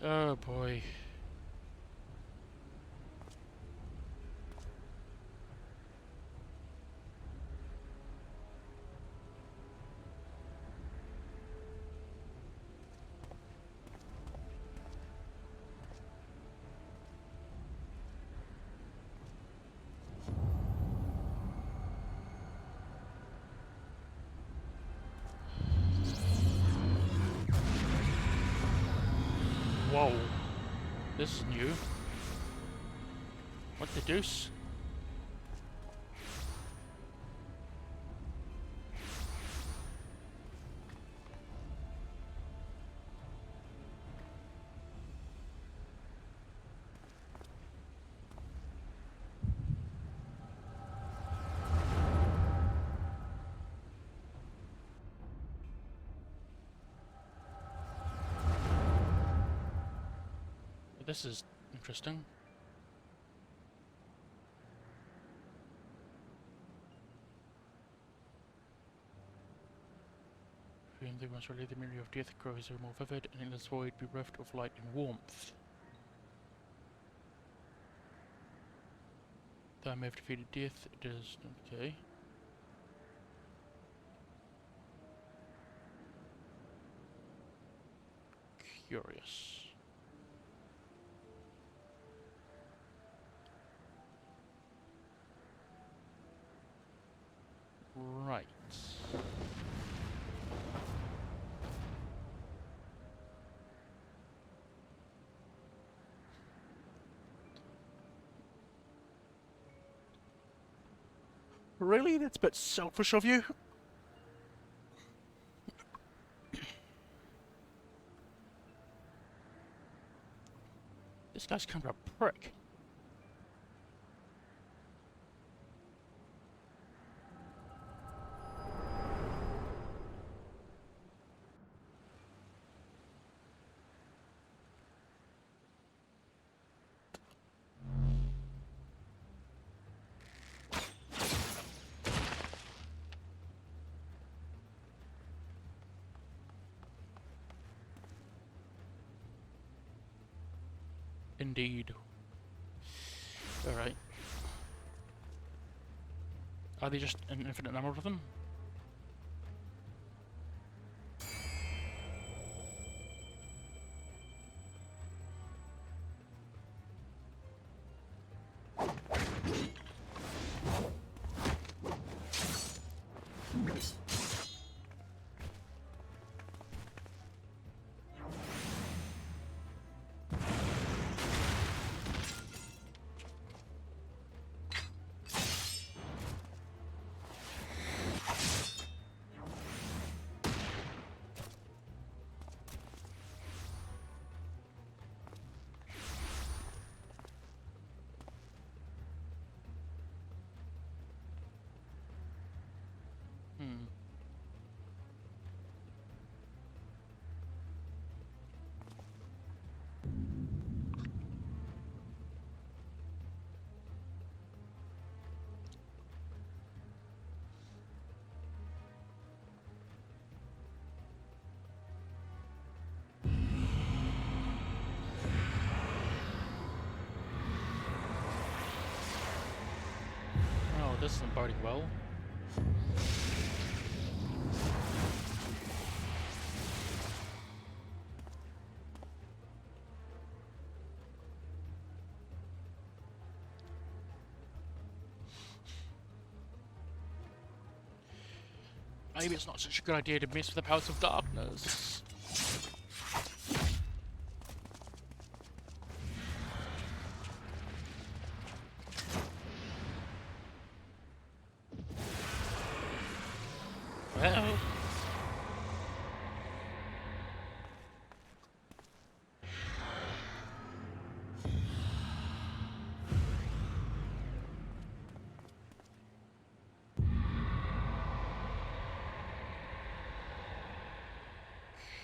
Speaker 1: Oh boy. Whoa. This is new. What the deuce? This is interesting. Feeling they must relate the memory of death grows ever more vivid, and in this void bereft of light and warmth. Though I may have defeated death, it is okay. Curious. Right. Really? That's a bit selfish of you. This guy's kind of a prick. Indeed. Alright. Are they just an infinite number of them? Hmm. This isn't boding well. Maybe it's not such a good idea to mess with the powers of darkness. Well...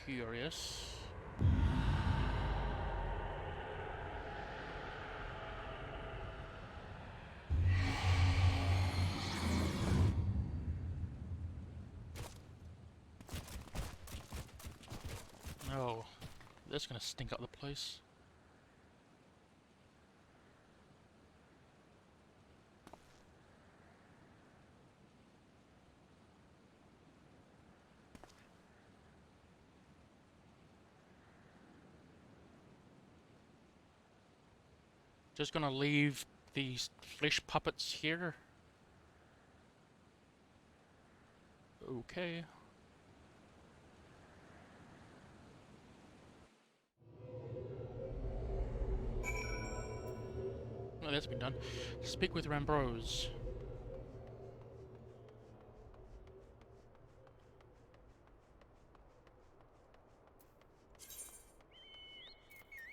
Speaker 1: Curious. Oh, that's gonna stink up the place. Just gonna leave these flesh puppets here. Okay. Oh, that's been done. Speak with Rambrose.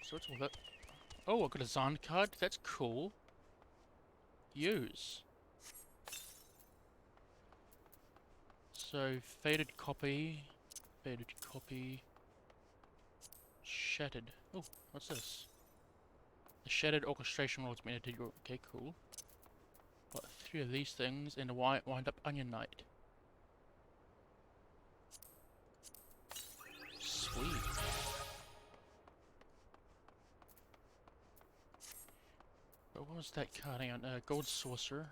Speaker 1: So what's all that? Oh, I got a Zahn card. That's cool. Use. So, faded copy. Faded copy. Shattered. Oh, what's this? The shattered orchestration rods made it. Okay, cool. Got 3 of these things and a wind up onion knight. Sweet. But what was that card? Hang on, gold sorcerer.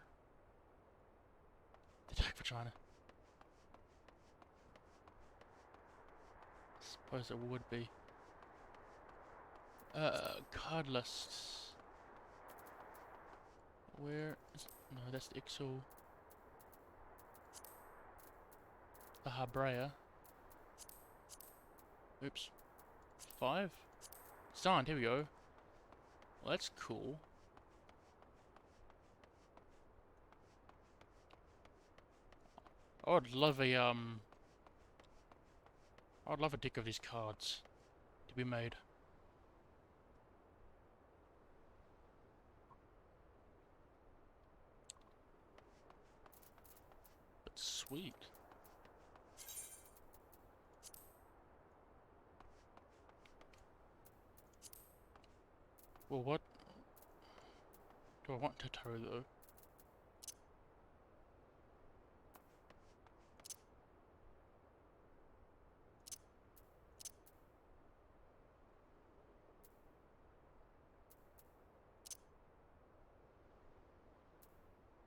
Speaker 1: The dark vagina. Suppose it would be. Card lists. Where is... No, that's the Ixal. The Habrea. Oops. 5? Signed, here we go. Well, that's cool. I'd love a, I'd love a deck of these cards to be made. But sweet. Well, what do I want Totoro though?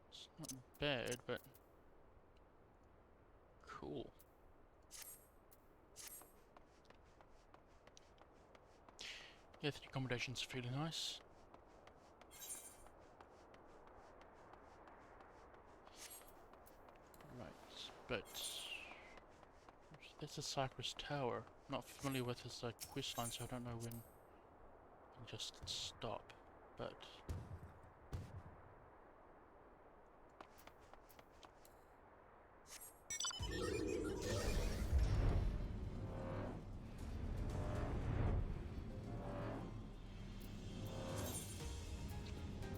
Speaker 1: It's not bad, but cool. Yeah, the accommodation's fairly nice. Right, but that's a Cypress Tower. Not familiar with his quest line, so I don't know when I can just stop. But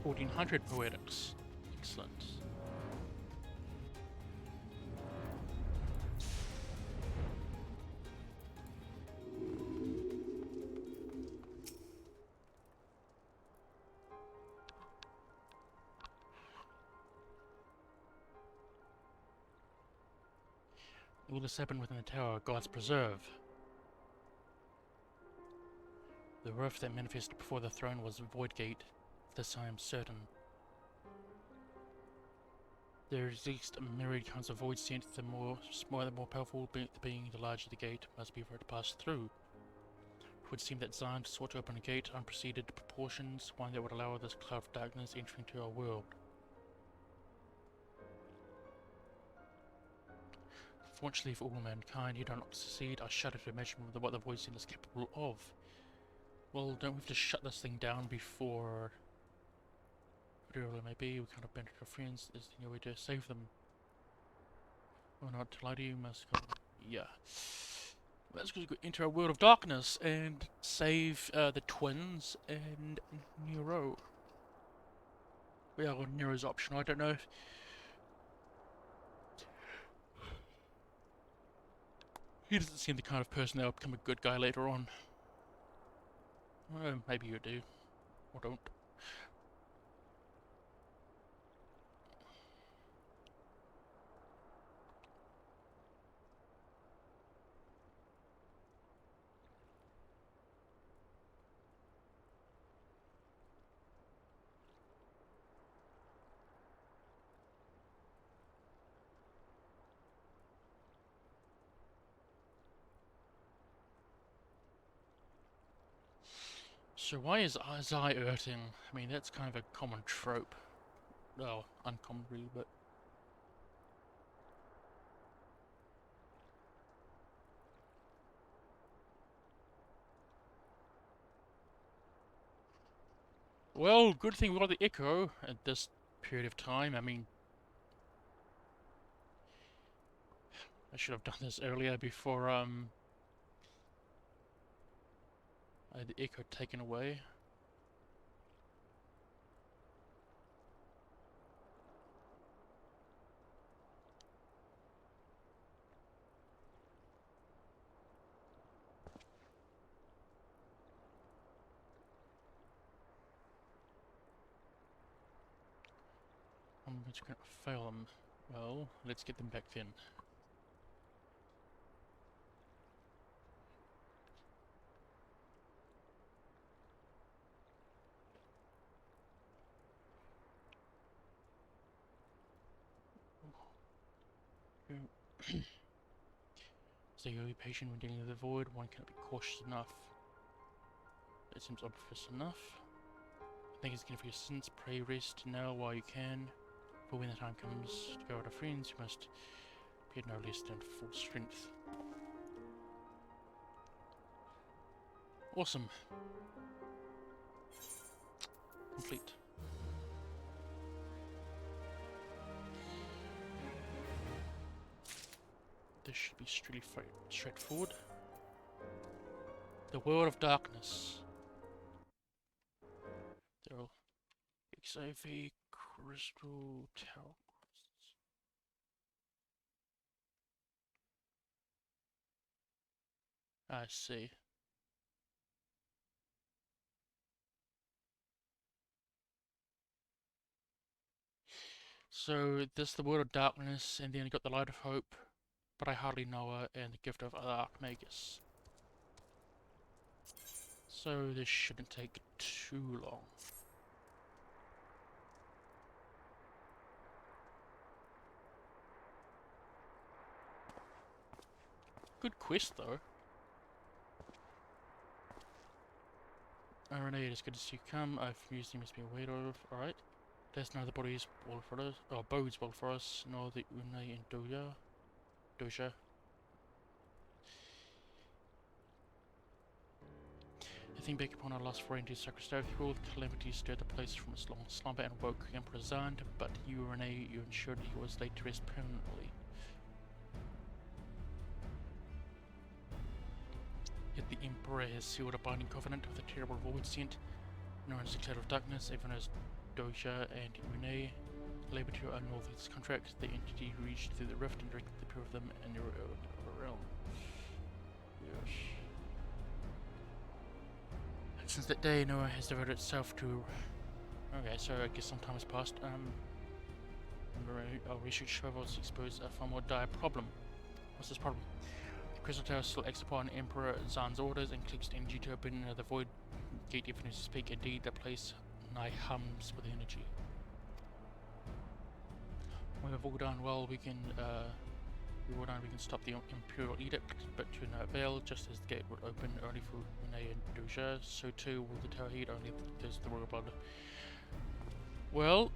Speaker 1: 1400 poetics. Excellent. All this happened within the tower, God's preserve. The roof that manifested before the throne was a void gate. Of this I am certain. There exist a myriad kinds of void sent, the more powerful being, the larger the gate must be for it to pass through. It would seem that Zand sought to open a gate unpreceded proportions, one that would allow this cloud of darkness entering into our world. Fortunately for all mankind, you do not succeed. I shudder to imagine what the void sent is capable of. Well, don't we have to shut this thing down before... whatever it may be? We can't abandon our friends. There's the only way to save them. Or not to lie to you, must go... yeah. Let's go into our world of darkness and save the twins and Nero. Yeah, well, Nero's optional. I don't know if... he doesn't seem the kind of person that'll become a good guy later on. Well, maybe you do. Or don't. So why is Azai hurting? I mean, that's kind of a common trope. Well, uncommon really, but... well, good thing we got the Echo at this period of time. I mean... I should have done this earlier before, I had the Echo taken away. I'm just gonna fail them. Well, let's get them back then. So you'll be patient when dealing with the void, one cannot be cautious enough. That seems obvious enough. Thank you again for your sins, pray rest now while you can. For when the time comes to go out of friends, you must be at no less than full strength. Awesome. Complete. This should be straightforward. The world of darkness. There are XIV crystal tower. I see. So this is the world of darkness, and then you got the light of hope, but I hardly know her, and the gift of Archmagus. So this shouldn't take too long. Good quest though. Renee, it's good to see you come. I've used him as being aware of. Alright. There's neither bodies well for us, or bodes well for us, nor the Une and Doja. I think back upon our last foray into Sacrestave, the calamity stirred the place from its long slumber and woke Emperor Zand, but you, Renee, you ensured he was laid to rest permanently. Yet the Emperor has sealed a binding covenant with the terrible void sent, known as the Cloud of Darkness, even as Doja and Une labor to annul this contract. The entity reached through the rift and directed the pair of them in their own realm. Yes. Since that day, Noah has devoted itself to... Okay, so I guess some time has passed. Our research rivals expose a far more dire problem. What's this problem? The Crystal Tower still acts upon Emperor Zan's orders and collects energy to open the void gate even as you speak. Indeed, the place nigh hums with energy. When we've all done well, we can stop the Imperial Edict, but to no avail. Just as the gate would open only for Renee and Doja, so too will the tower heat only if there's the royal blood. Well,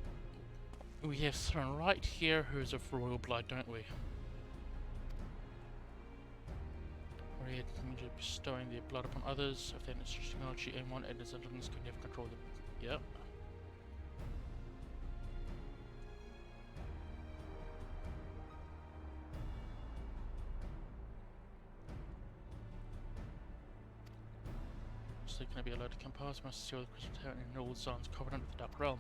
Speaker 1: we have someone right here who's of royal blood, don't we? We're bestowing their blood upon others. If they have technology, anyone and his underlings can never control them. Yep. So they're going to be allowed to come past, must seal the crystal tower and all zones covered under the Dark Realm.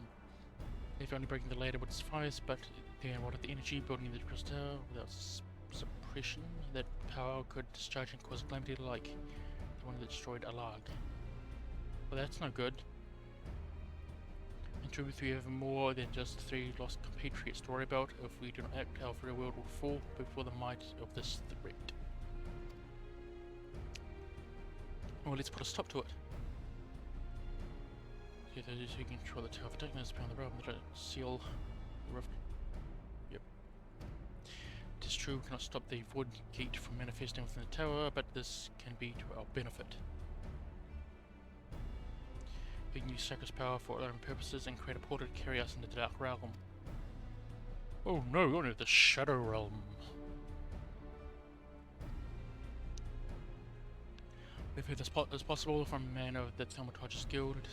Speaker 1: If only breaking the ladder with its fires, but then what of the energy building the crystal tower without suppression? That power could discharge and cause calamity like the one that destroyed Alag. Well, that's no good. In truth, we have more than just 3 lost compatriots to worry about. If we do not act, our free world will fall before the might of this threat. Well, let's put a stop to it. Yeah, those who can control the tower of darkness beyond the realm that seal the rift. Yep. It is true we cannot stop the void gate from manifesting within the tower, but this can be to our benefit. We can use Sacred's power for our own purposes and create a portal to carry us into the Dark Realm. Oh no, you're into the Shadow Realm. We've heard this as possible from a man of the Thaumaturgist Guild.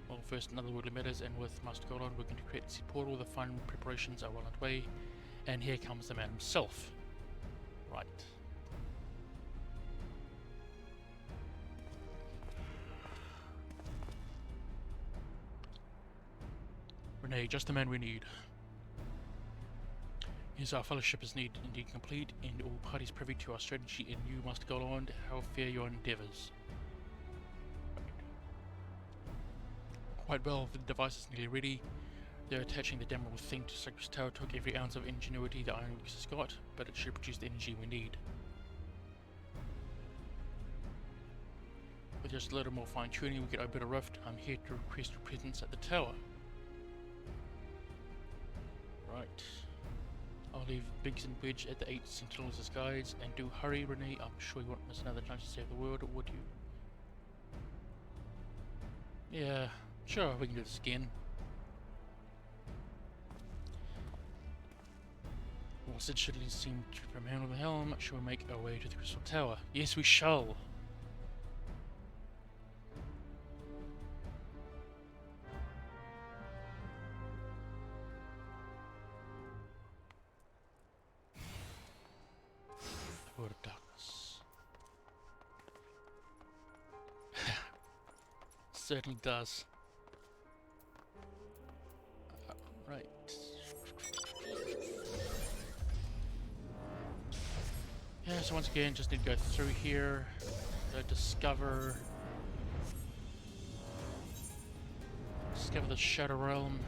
Speaker 1: Well, first, in other worldly matters, and with Master Golan, we're going to create the portal. The final preparations are well underway, and here comes the man himself. Right. Renee, just the man we need. Yes, our fellowship is indeed complete, and all parties privy to our strategy, and you, Master Golan, how fare your endeavours? Quite well, the device is nearly ready. They're attaching the damnable thing to Sacred's tower. Took every ounce of ingenuity the Iron Weeks has got, but it should produce the energy we need. With just a little more fine tuning, we could open a rift. I'm here to request your presence at the tower. Right. I'll leave Biggs and Wedge at the 8 Sentinels as guides, and do hurry, Renee. I'm sure you won't miss another chance to save the world, would you? Yeah, sure, we can do this again. Whilst it should seem to remain on the helm, shall we make our way to the Crystal Tower? Yes, we shall! The Word of Darkness. Certainly does. Right. Yeah, so once again, just need to go through here, discover the Shadow Realm.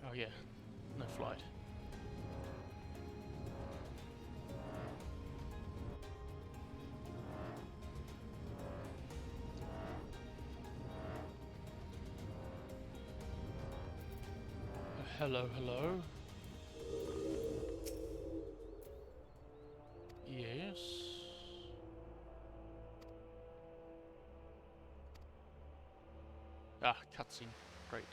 Speaker 1: Oh yeah, no flight. Hello, hello. Yes. Ah, cutscene. Great.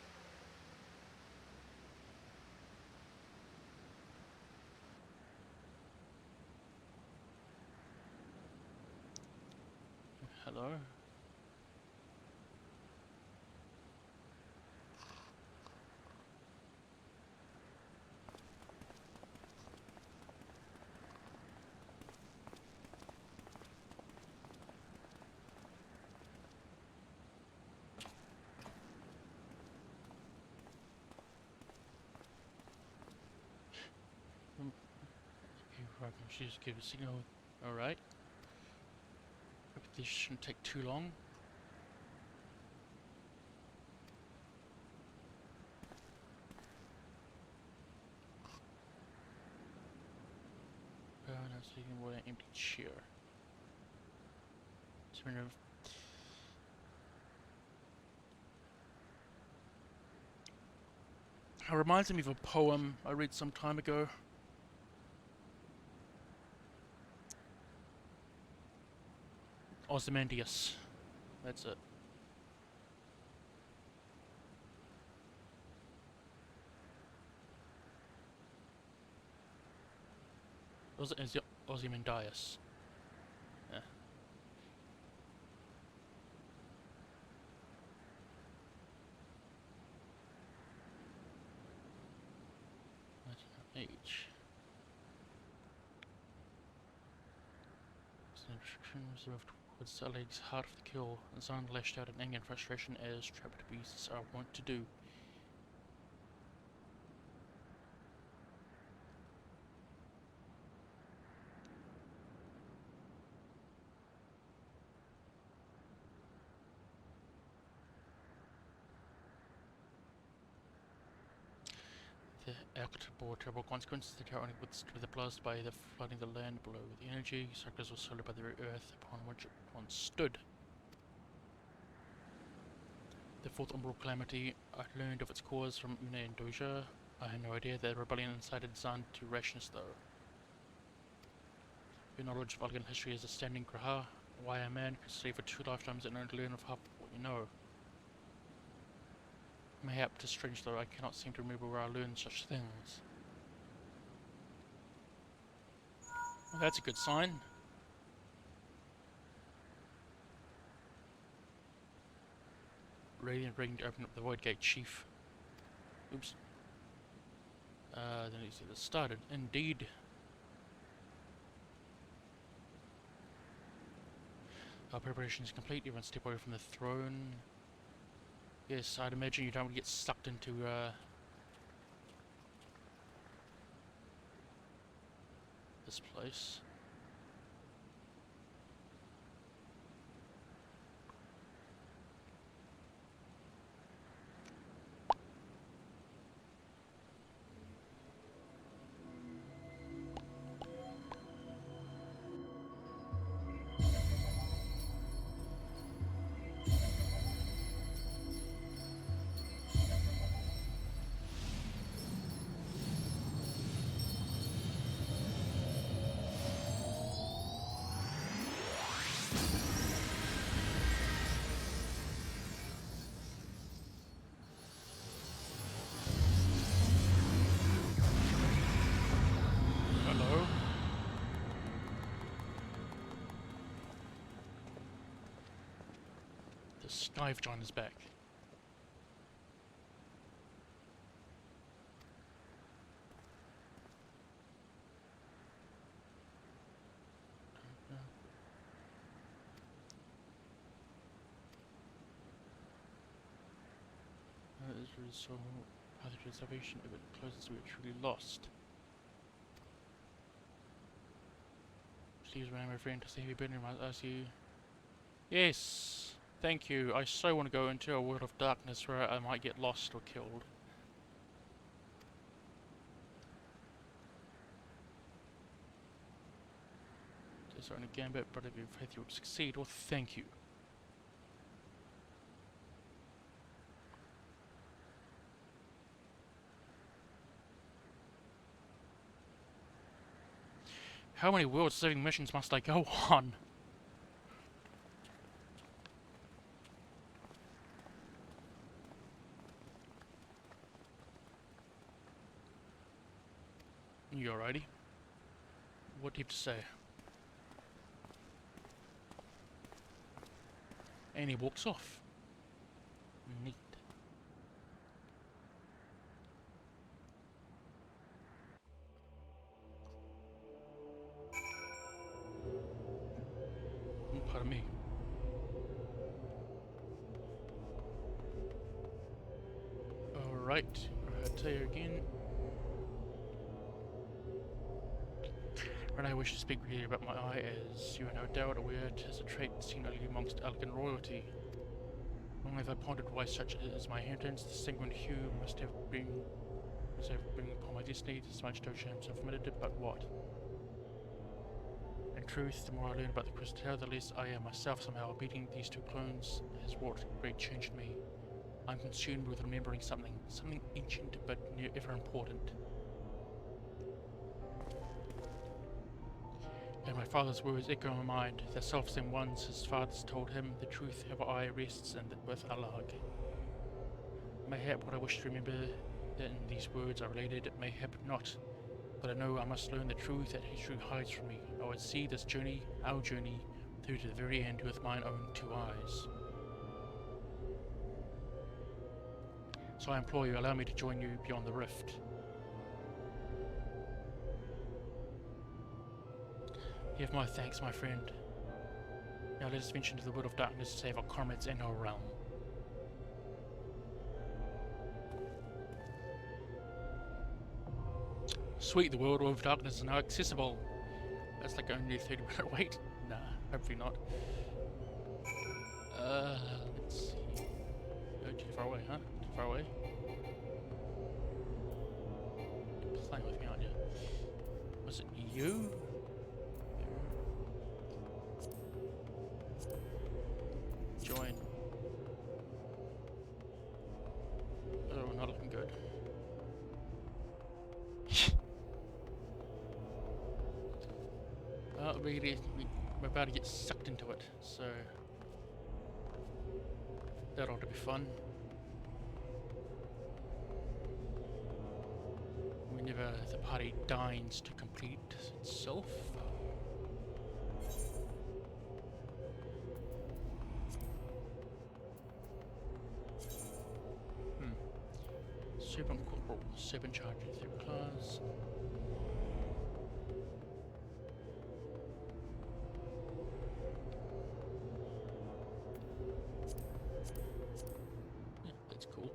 Speaker 1: Hello. She just gave a signal. Alright. Hope this shouldn't take too long. Taking away an empty chair. It reminds me of a poem I read some time ago. Ozymandias. That's it. Ozymandias. Yeah. Age. The restriction was reserved towards Salig's heart of the kill. Zahn lashed out in anger and frustration as trapped beasts are wont to do. The act bore terrible consequences. The tower only withstood the blast by the flooding the land below. The energy cycles were solid by the very earth upon which it once stood. The fourth umbral calamity, I learned of its cause from Una and Doja. I had no idea that rebellion incited Zahn to rashness though. Your knowledge of Algan history is a standing graha. Why a man could stay for 2 lifetimes and only learn of half what you know. Mayhap 'tis strange though, I cannot seem to remember where I learned such things. Well, that's a good sign. Radiant ring to open up the void gate, chief. Oops. Then you see this started. Indeed. Our preparation is complete. Everyone step away from the throne. Yes, I'd imagine you don't want to get sucked into this place. Hello. The Sky Vagina is back. So, how the salvation of it closes we are truly lost. Please remember, friend, to save you burning my I see. Yes, thank you. I so want to go into a world of darkness where I might get lost or killed. There's only a gambit, but if you have faith you will succeed. Well, thank you. How many world-saving missions must I go on? You alrighty? What do you have to say? And he walks off. Neat. Pardon me. Alright, I'll tell you again. When I wish to speak with you about my eye, as you are no doubt aware, it is a trait seen only amongst Alcan royalty. Long have I pondered why such is my inheritance. The sanguine hue must have been upon my destiny. This much WHM himself admitted it, but what? truth, the more I learn about the Crystal, the less I am myself. Somehow beating these two clones has wrought great change in me. I'm consumed with remembering something ancient but ever important. And my father's words echo in my mind, the self-same ones his fathers told him, the truth of I rests and with Allah. Mayhap what I wish to remember that in these words are related, mayhap not. But I know I must learn the truth that history hides from me. I would see this journey, our journey, through to the very end with mine own two eyes. So I implore you, allow me to join you beyond the rift. You have my thanks, my friend. Now let us venture into the world of darkness to save our comrades and our realm. Sweet, the world of darkness is now accessible. That's like only a 30-minute wait. Nah, hopefully not. Let's see. Oh, too far away, huh? Too far away? You're playing with me, aren't you? Was it you? Join. Oh, not looking good. We're about to get sucked into it, so that ought to be fun. Whenever the party deigns to complete itself. Serpent Corporal, Serpent Charge, 3rd class. Yeah, that's cool.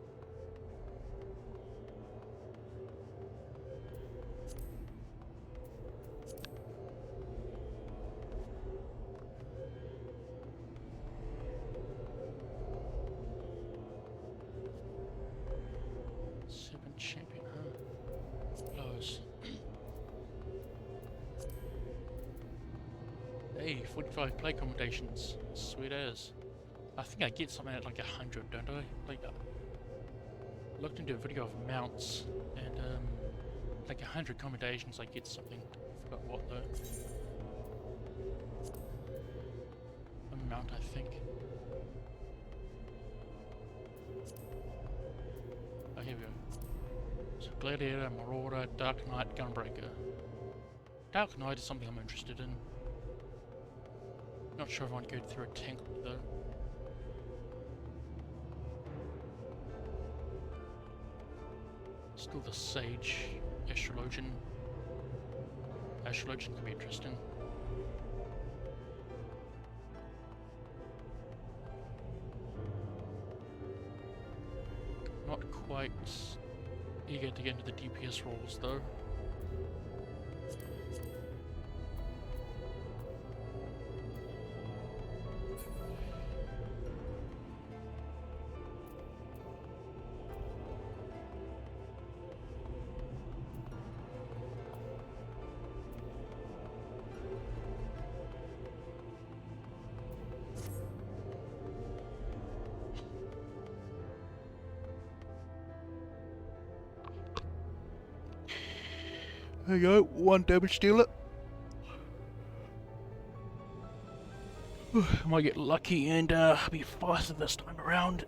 Speaker 1: Serpent Champion, huh? Close. Hey, 45 play commendations. Sweet as. I think I get something at like 100, don't I? Like, I looked into a video of mounts, and like 100 commendations I get something. I forgot what though. A mount, I think. Oh, here we go. So Gladiator, Marauder, Dark Knight, Gunbreaker. Dark Knight is something I'm interested in. Not sure if I want to go through a tank though. Still the Sage, Astrologian. Astrologian can be interesting. Not quite eager to get into the DPS roles though. There you go, 1 damage dealer. Might get lucky and be faster this time around.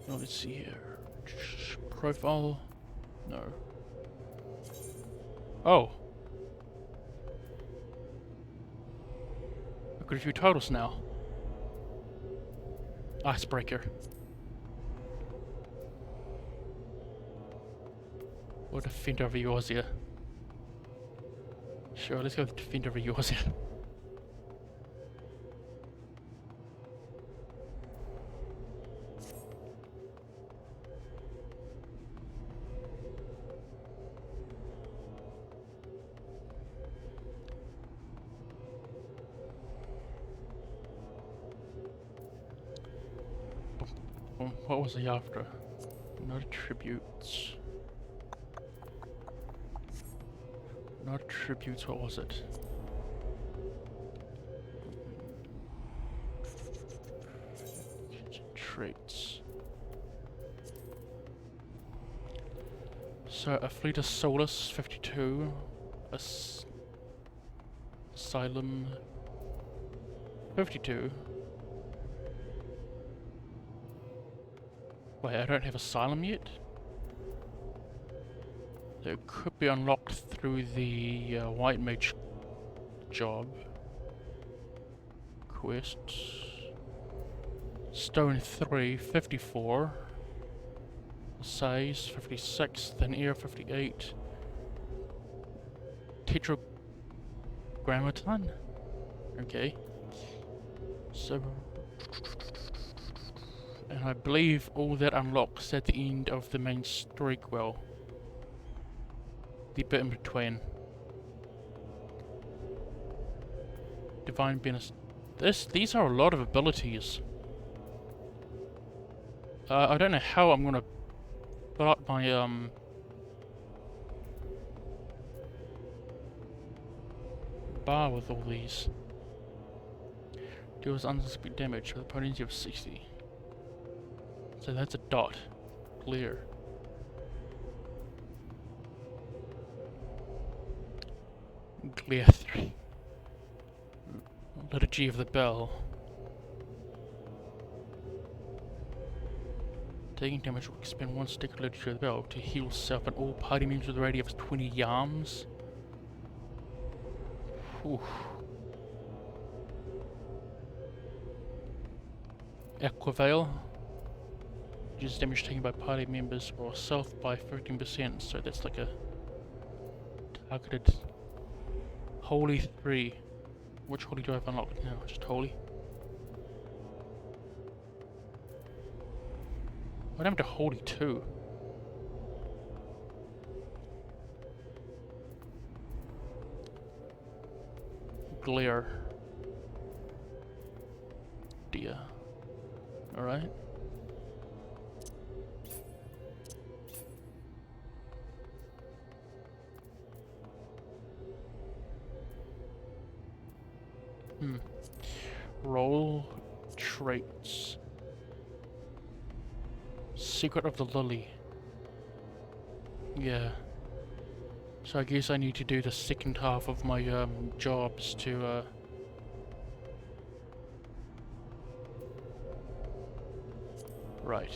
Speaker 1: Oh, let's see here. Profile. No. Oh. I've got a few titles now. Icebreaker. Or Defender of Eorzea. Sure, let's go with Defender of Eorzea. What was he after? Not attributes. Not attributes, what was it? Traits. So, a fleet of Solus, 52. Asylum, 52. Wait, I don't have Asylum yet? It could be unlocked through the White Mage job. Quests. Stone 3, 54. Size, 56. Thin Air, 58. Tetragrammaton? Okay. So... And I believe all that unlocks at the end of the main story quell. The bit in between. Divine Benefit. These are a lot of abilities. I don't know how I'm gonna fill up my bar with all these. Deals unsuspected damage with a potency of 60. So that's a dot. Clear. Clear 3. Liturgy of the Bell. Taking damage will expend one stick of Liturgy of the Bell to heal self and all party members with a radius of 20 yards. Oof. Aquavale. Reduces damage taken by party members or self by 15%, so that's like a targeted. Holy 3. Which holy do I have unlocked now? Just holy. What happened to holy 2? Glare. Dear. Alright. Roll traits. Secret of the Lily. Yeah. So I guess I need to do the second half of my jobs to right.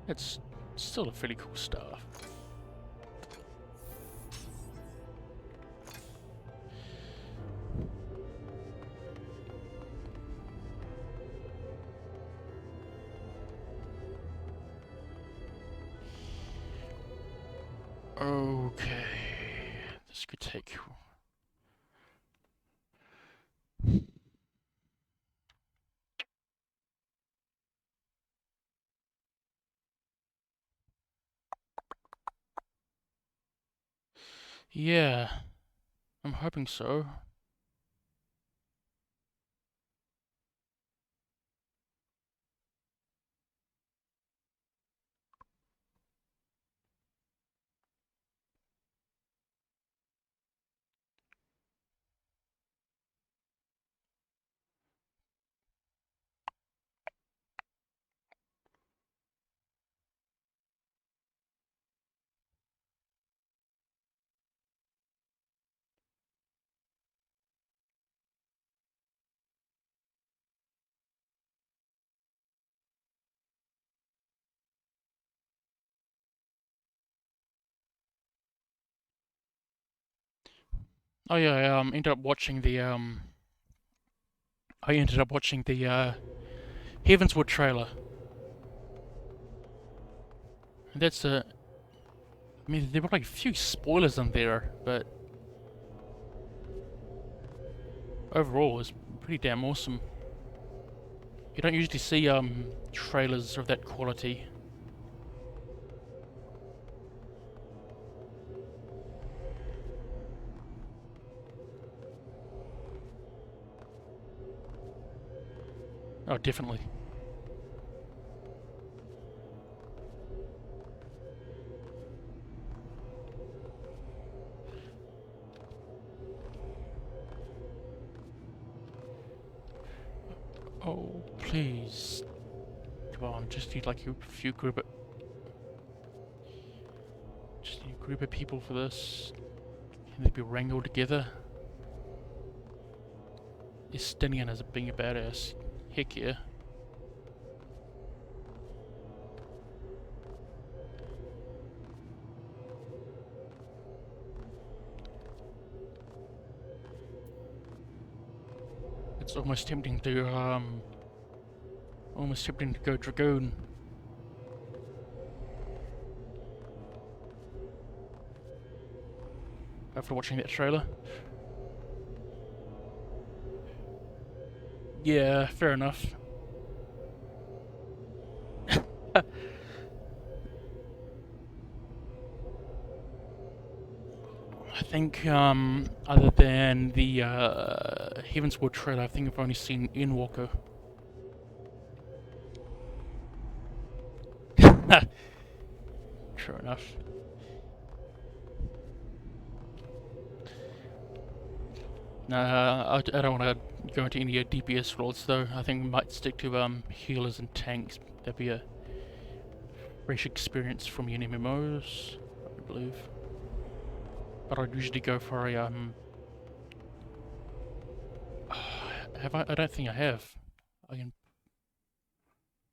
Speaker 1: It's still a fairly cool staff. Okay, this could take. Yeah, I'm hoping so. Oh yeah, I ended up watching the Heavenswood trailer. And that's I mean, there were like a few spoilers in there, but overall, it's pretty damn awesome. You don't usually see trailers of that quality. Oh, definitely. Oh, please. Come on, just need like a few group of... Just need a group of people for this. Can they be wrangled together? Estinian as being a badass. Heck yeah. It's almost tempting to go Dragoon. After watching that trailer. Yeah, fair enough. I think, other than the Heavenswood trailer, I think I've only seen Endwalker. Sure enough. Nah, I don't want to go into any DPS roles though. I think we might stick to healers and tanks. That'd be a fresh experience from your MMOs, I believe. But I'd usually go for a have I? I don't think I have.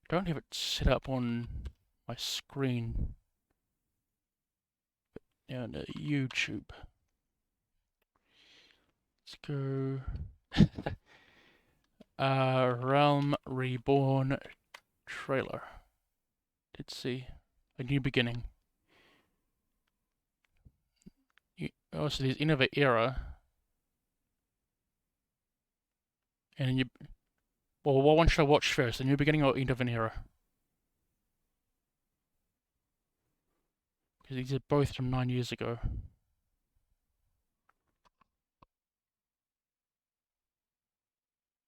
Speaker 1: Don't have it set up on my screen. Down to YouTube. Let's go. Realm Reborn trailer. Let's see. A new beginning. Oh, so there's Innova Era. And then well, what one should I watch first? A new beginning or End of an Era? Because these are both from 9 years ago.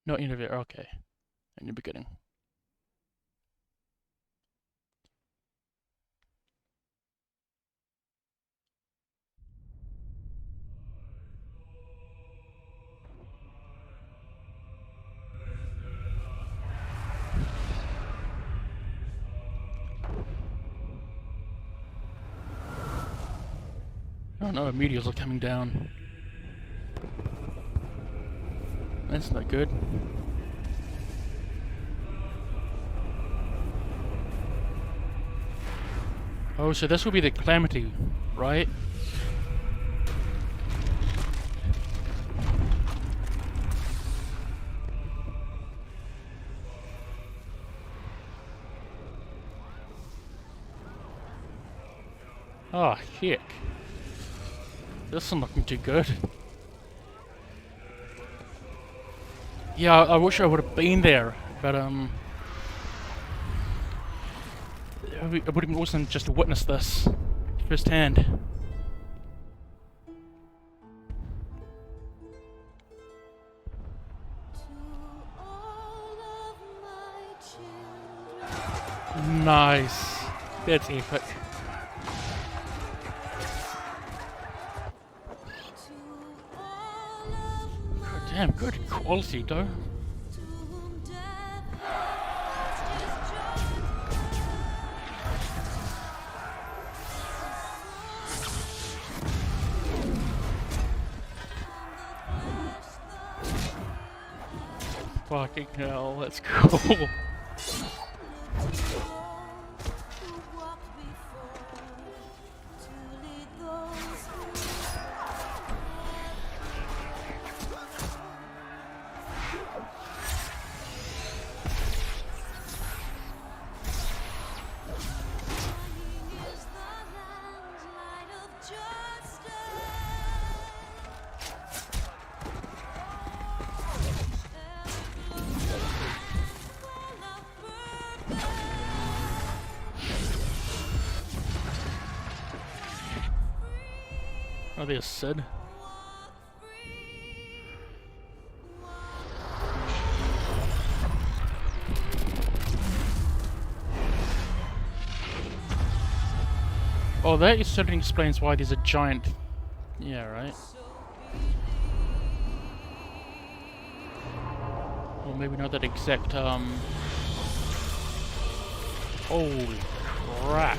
Speaker 1: No, End of Era, okay. A new beginning. Oh no, meteors are coming down. That's not good. Oh, so this will be the Calamity, right? Oh, heck. This isn't looking too good. Yeah, I wish I would have been there, but it would have been awesome just to witness this firsthand. Nice. That's epic. God damn, good quality though. Fucking hell, that's cool.
Speaker 2: Oh, there's Sid. Oh, that certainly explains why there's a giant... Yeah, right. Well, maybe not that exact, Holy crap.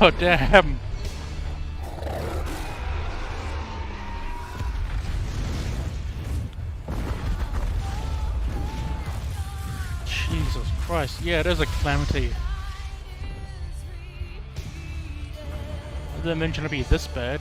Speaker 2: Oh, damn. Jesus Christ. Yeah, it is a calamity. I didn't mention it'd be this bad.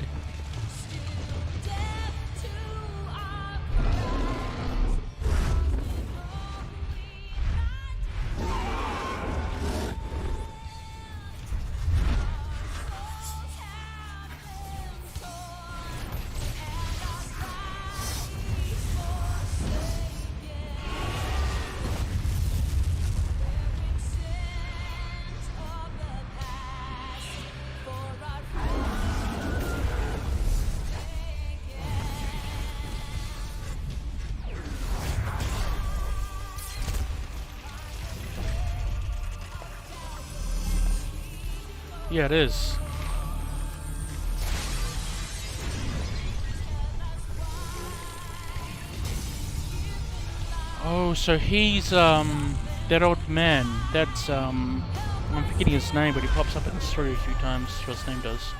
Speaker 2: Yeah, it is. Oh, so he's, that old man. That's, I'm forgetting his name, but he pops up in the story a few times. What his name does.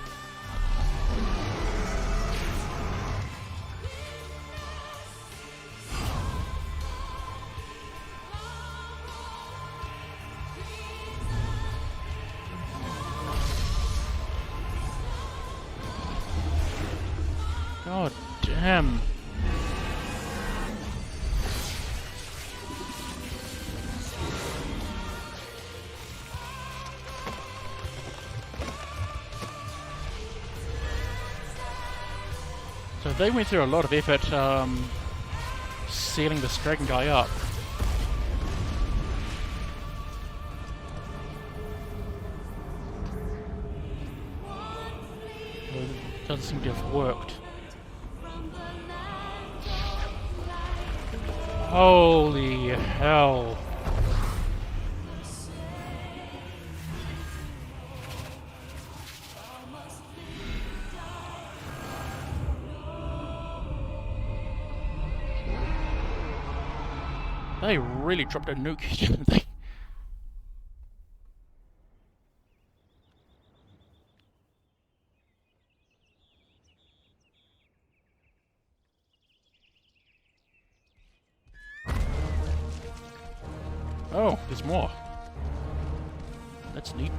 Speaker 2: God damn. So they went through a lot of effort sealing this dragon guy up. Well, it doesn't seem to have worked. Holy hell. They really dropped a nuke, didn't they? Oh, there's more. That's neat.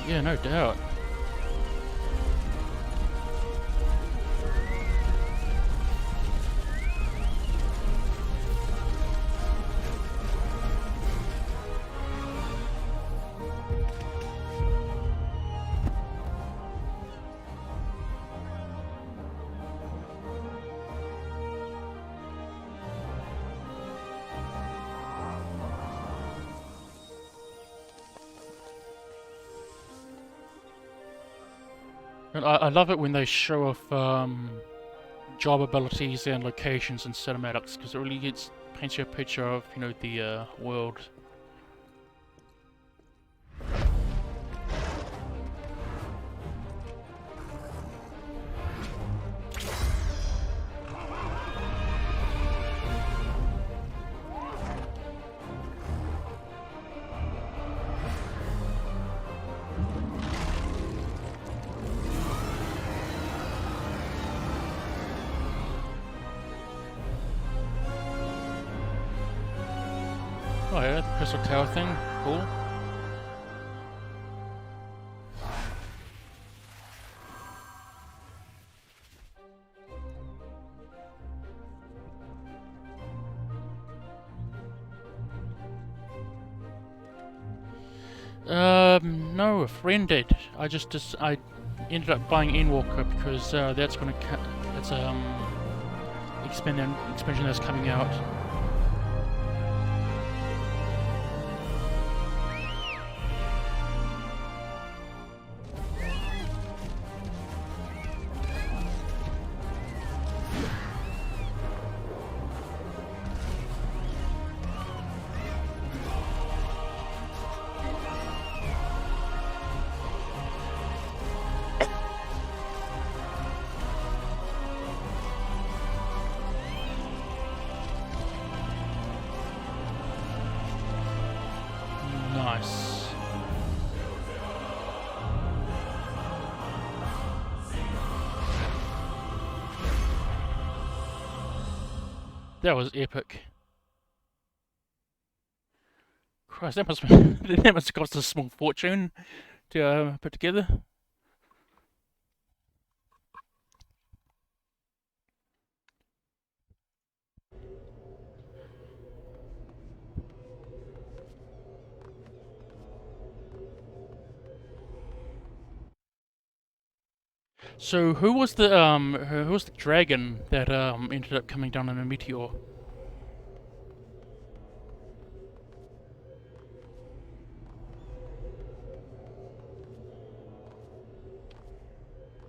Speaker 2: Yeah, no doubt. And I love it when they show off job abilities and locations in cinematics, because it really paints you a picture of, you know, the world. Oh yeah, the crystal tower thing, cool. No, a friend did. I ended up buying Endwalker because that's gonna that's expansion that's coming out. Nice. That was epic. Christ, that must that must have cost a small fortune to put together. So who was the dragon that ended up coming down in a meteor?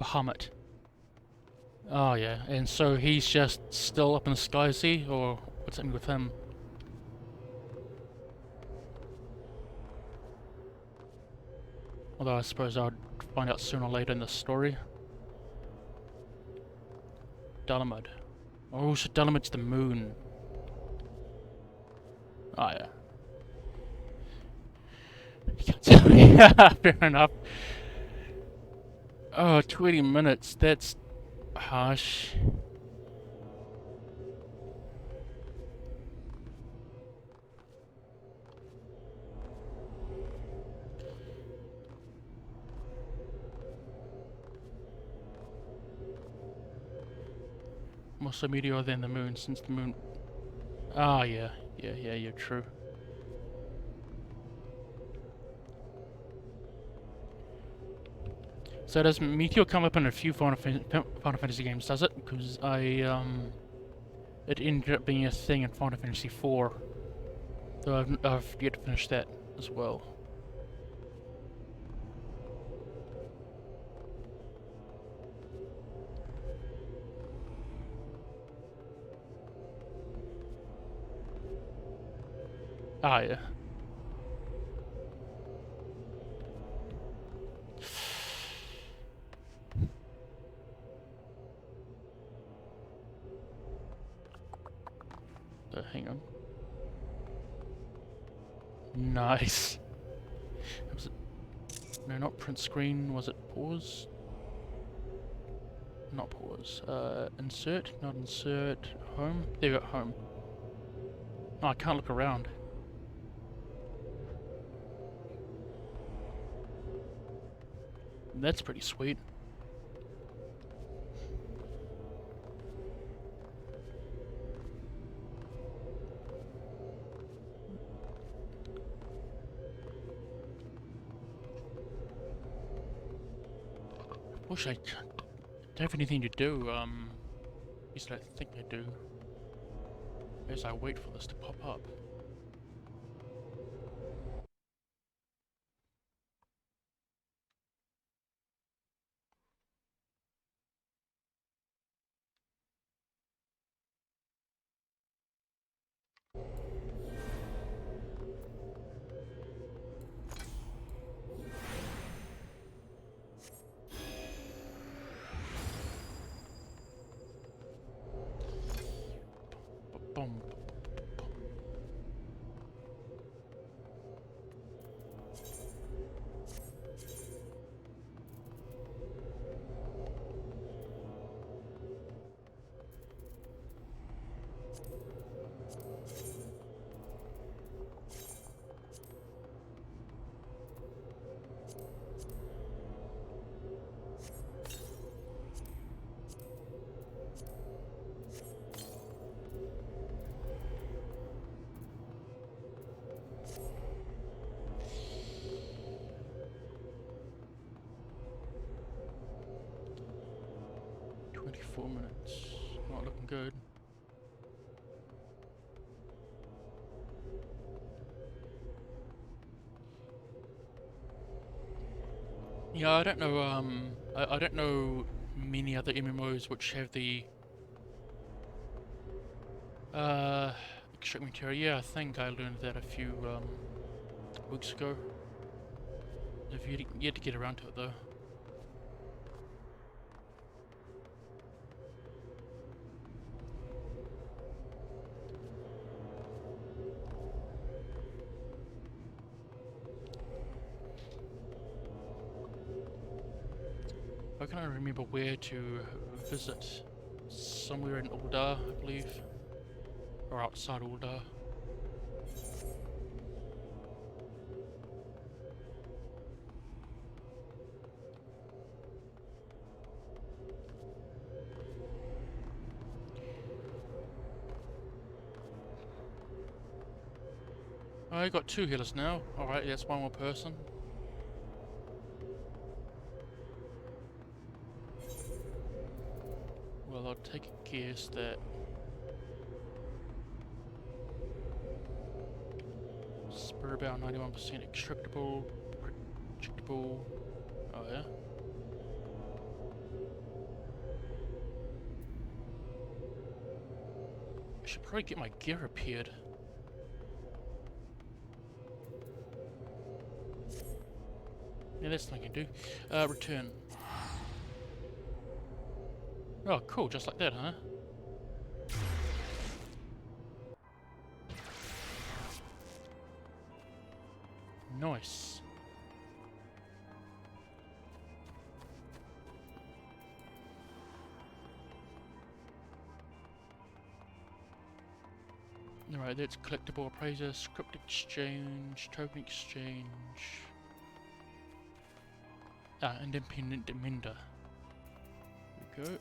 Speaker 2: Bahamut. Oh yeah, and so he's just still up in the sky, is he? Or what's happening with him? Although I suppose I'd find out sooner or later in the story. Dalamud. Oh, so Dalamud's the moon. Oh yeah. You can't tell me. Fair enough. Oh, 20 minutes. That's harsh. More so meteor than the moon, since the moon. Ah, yeah, you're true. So does Meteor come up in a few Final Fantasy games, does it? Because it ended up being a thing in Final Fantasy IV. Though I've yet to finish that as well. Ah, yeah. Hang on. Nice. Was it? No, not print screen. Was it pause? Not pause. Insert. Not insert. Home. There we go. Home. Oh, I can't look around. That's pretty sweet. Wish I don't have anything to do. At least I think I do. As I wait for this to pop up. Boom. 24 minutes. Not looking good. Yeah, I don't know, I don't know many other MMOs which have the, extract material. Yeah, I think I learned that a few, weeks ago. I've yet to get around to it, though. I can't remember where to visit. Somewhere in Uldar, I believe. Or outside Uldar. I got 2 healers now. Alright, that's one more person. Well, I'll take a guess that Spur about 91% extractable, projectable. Oh yeah. I should probably get my gear repaired. Yeah, that's something I can do. Return. Oh, cool, just like that, huh? Nice. Alright, that's collectible appraiser, script exchange, token exchange. Ah, independent demender. There we go.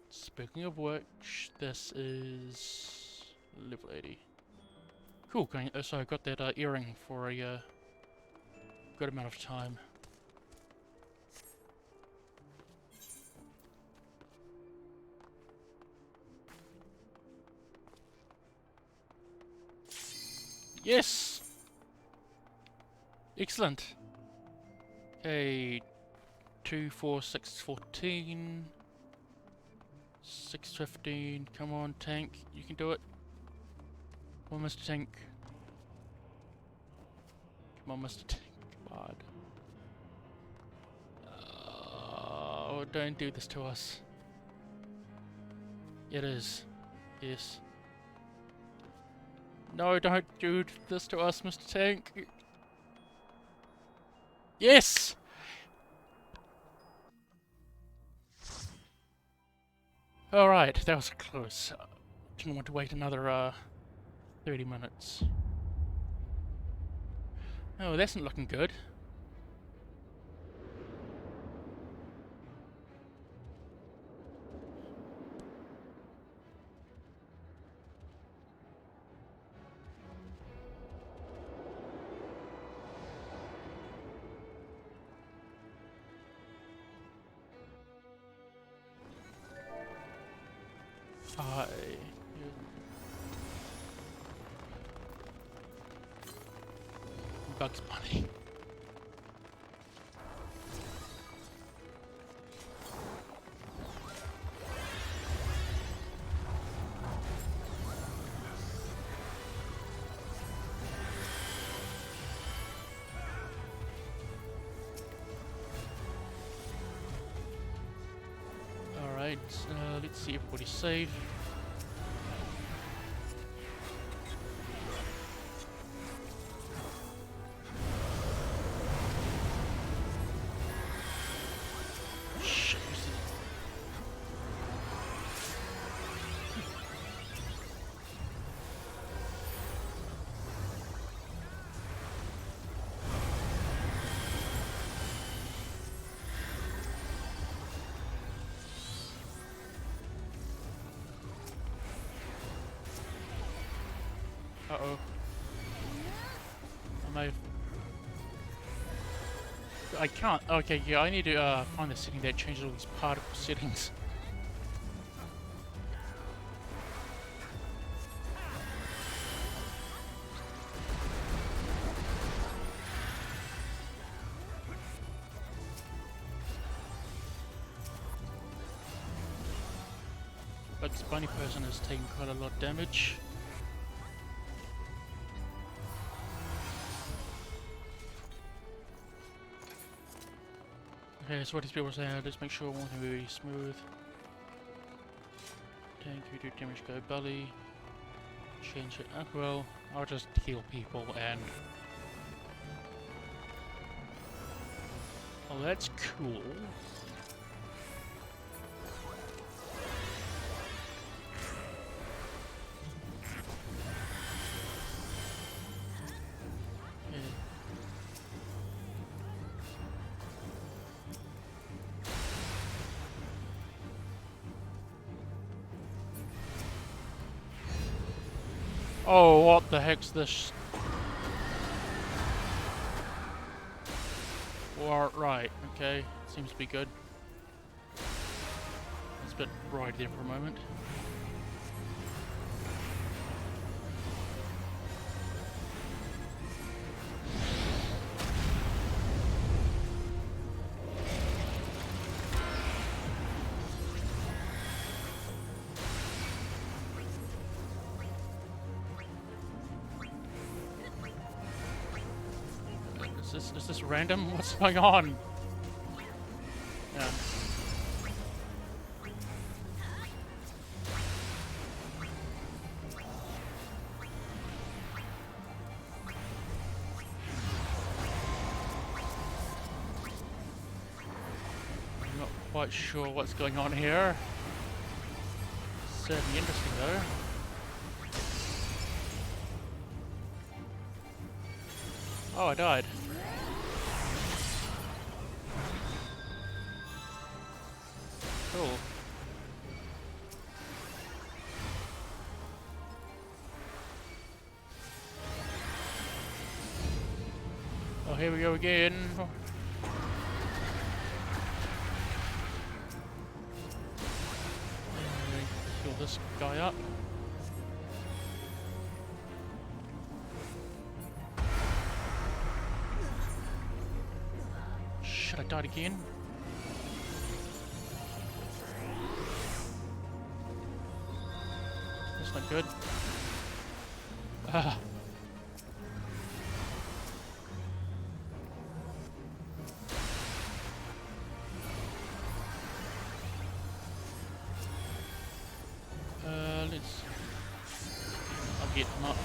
Speaker 2: Speaking of which, this is level 80. Cool, so I got that earring for a good amount of time. Yes! Excellent! Okay, 2, 4, 6, 14. 6:15. Come on, tank. You can do it. Come on, Mr. Tank. Come on, Mr. Tank. Come on. Oh, don't do this to us. It is. Yes. No, don't do this to us, Mr. Tank. Yes! Alright, that was close. Didn't want to wait another 30 minutes. Oh, that's not looking good. Bugs Bunny. Alright, let's see if everybody's safe. Uh-oh. I can't. Okay, yeah, I need to find the setting that changes all these particle settings. But this bunny person is taking quite a lot of damage. Okay, so what these people are saying, let's make sure one thing really smooth. Tank, you do damage, go belly. Change it. Well, I'll just heal people and... Oh, that's cool. Oh, what the heck's this? Right, okay. Seems to be good. It's a bit bright there for a moment. Is this random? What's going on? Yeah. I'm not quite sure what's going on here. Certainly interesting though. Oh, I died. Cool. Oh, here we go again. Heal this guy up. Shit, I died again. That's not good. Ah. I'll get him up.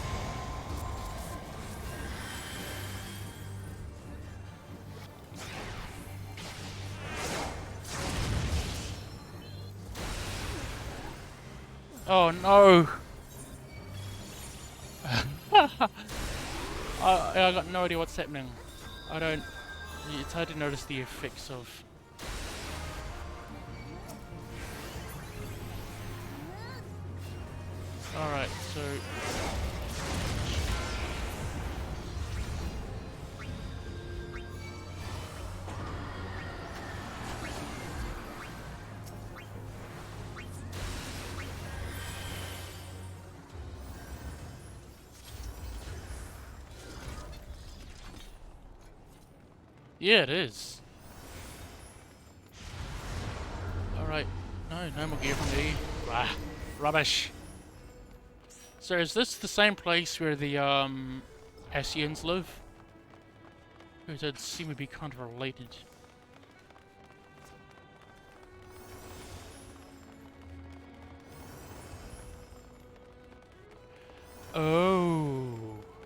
Speaker 2: Oh no! I got no idea what's happening. I don't... It's hard to notice the effects of... Alright, so... Yeah, it is. Alright. No more gear from me. Ah, rubbish. So is this the same place where the Hessians live? Because it seem to be kind of related. Oh,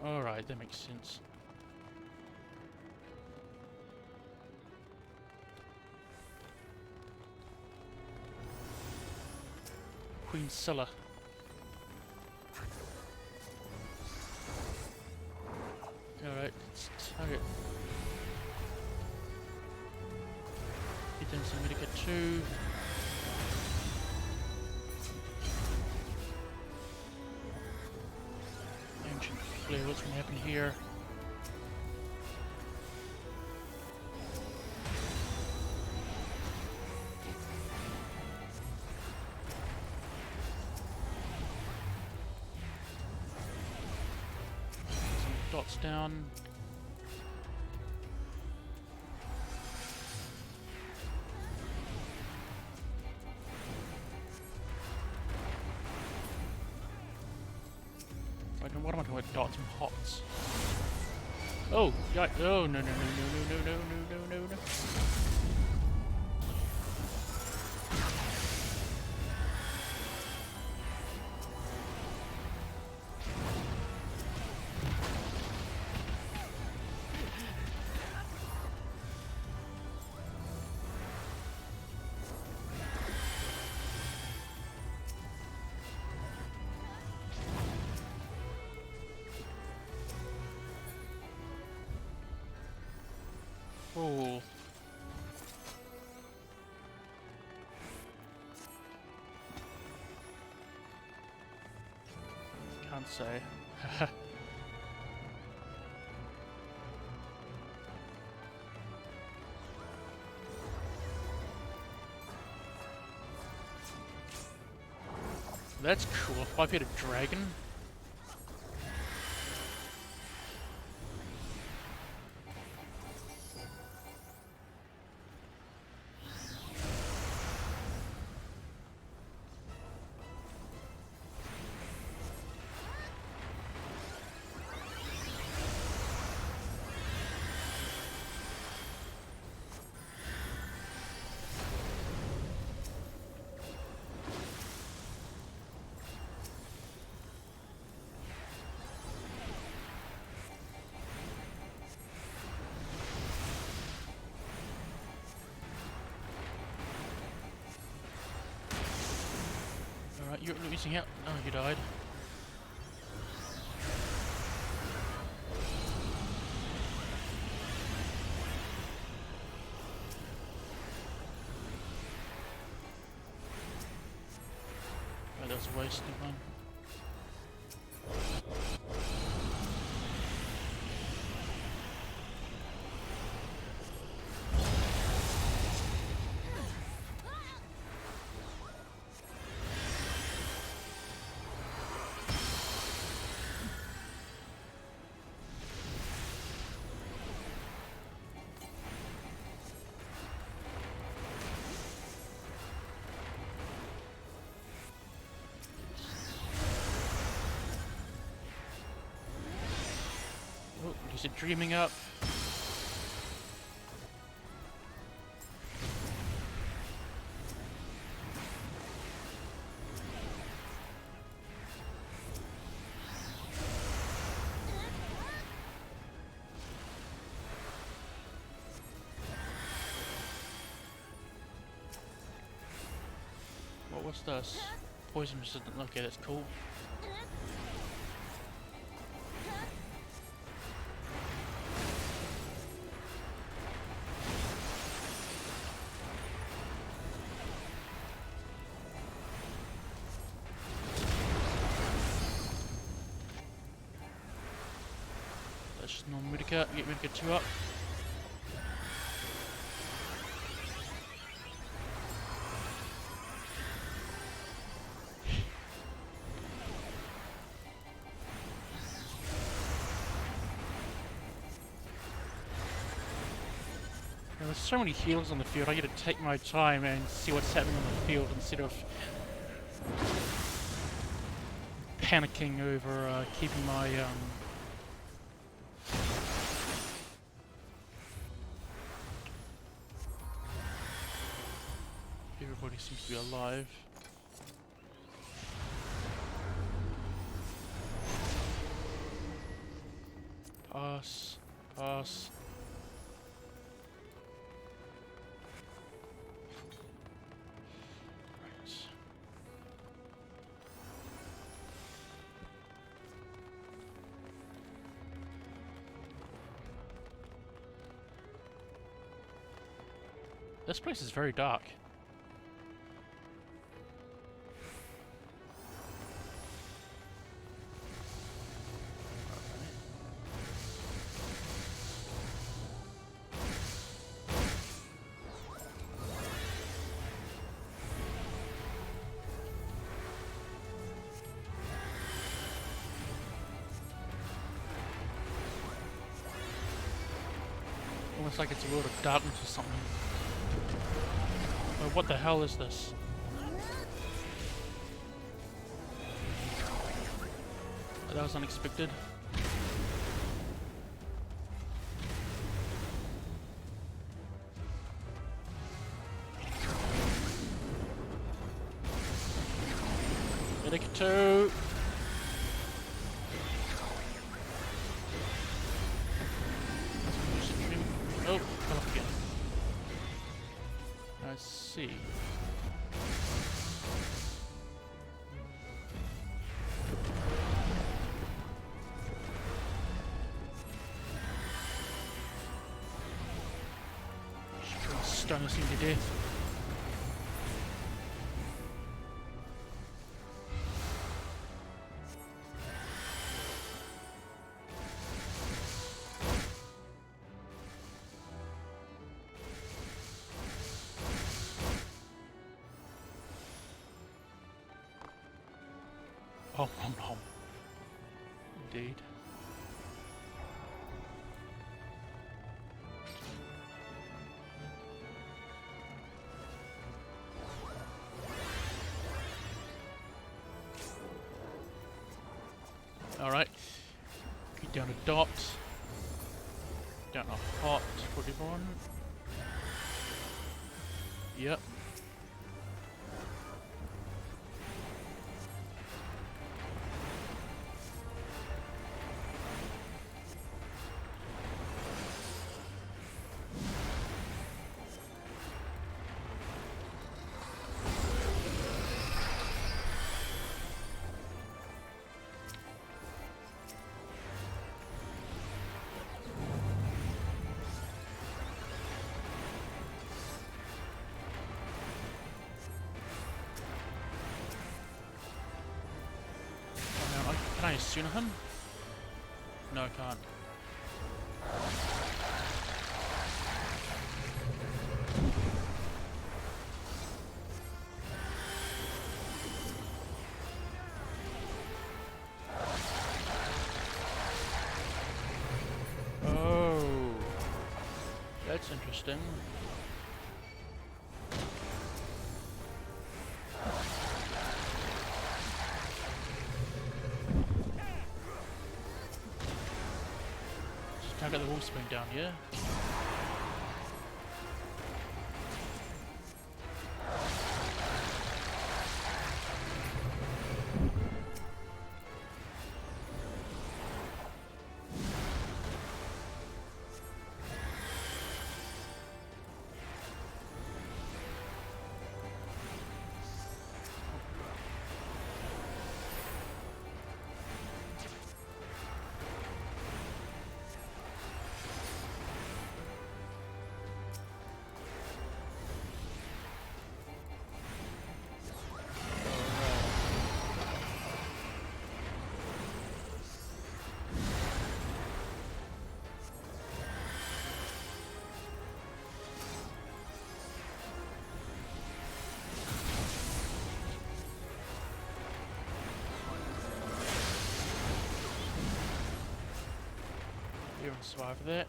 Speaker 2: alright, that makes sense. Queen Scylla. Alright, let's target. Get in some Medica 2. Ancient Flare, what's gonna happen here? dots down. What am I talking about? Dots and hots. Oh, yeah. Oh, no, no, no, no, no, no, no, no, no, no. Oh. Can't say. That's cool. 5-headed dragon. Alright, you're losing out. Oh, you died. Oh, that was a wasted one. Oh, is it dreaming up? What's this? Poison resistant. Okay, that's cool. That's just normal Medica. Get Medica 2 up. There's so many healers on the field, I get to take my time and see what's happening on the field instead of panicking over keeping my everybody seems to be alive. Pass, pass. This place is very dark. Almost like it's a world of darkness or something. Oh, what the hell is this? Oh, that was unexpected. Medic 2! Oh, fell off again. I see. Stun us into death. Oh, no. Indeed. Alright. Get down a dot. Down a hot for everyone. Yep. Can I assume him? No, I can't. Oh, that's interesting. Can't get the wall spring down here. You're gonna survive that.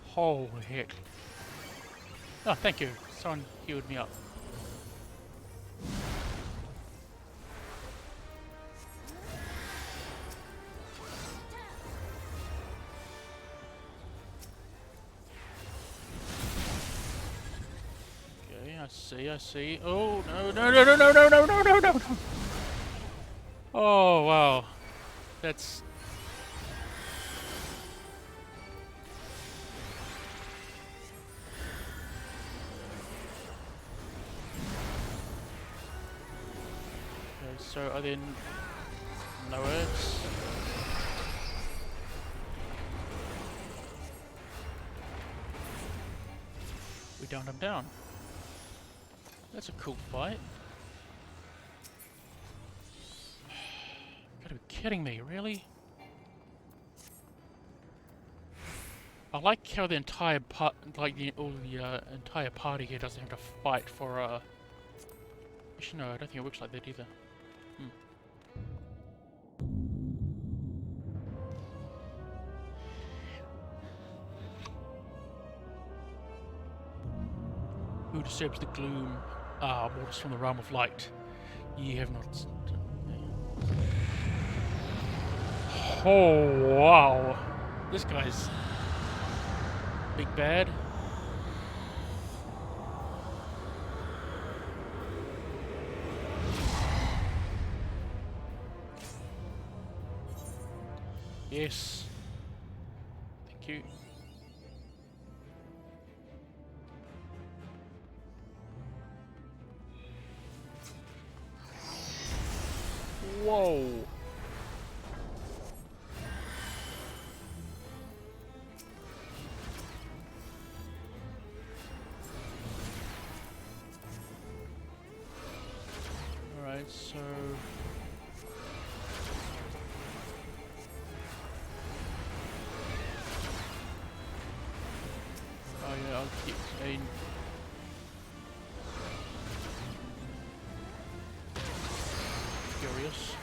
Speaker 2: Holy heck. Oh, thank you. Someone healed me up. I see. Oh, no, no, no, no, no, no, no, no, no, no, no. Oh, wow. That's... Okay, so are there no words? We downed him down. That's a cool fight. Gotta be kidding me, really? I like how the entire entire party here doesn't have to fight for Actually, no, I don't think it works like that either. Who disturbs the gloom? Ah, mortals from the realm of light. Ye have not. Oh wow! This guy's big bad. Yes. Thank you. Whoa. Alright, so... Oh yeah, I'll keep a... Curious.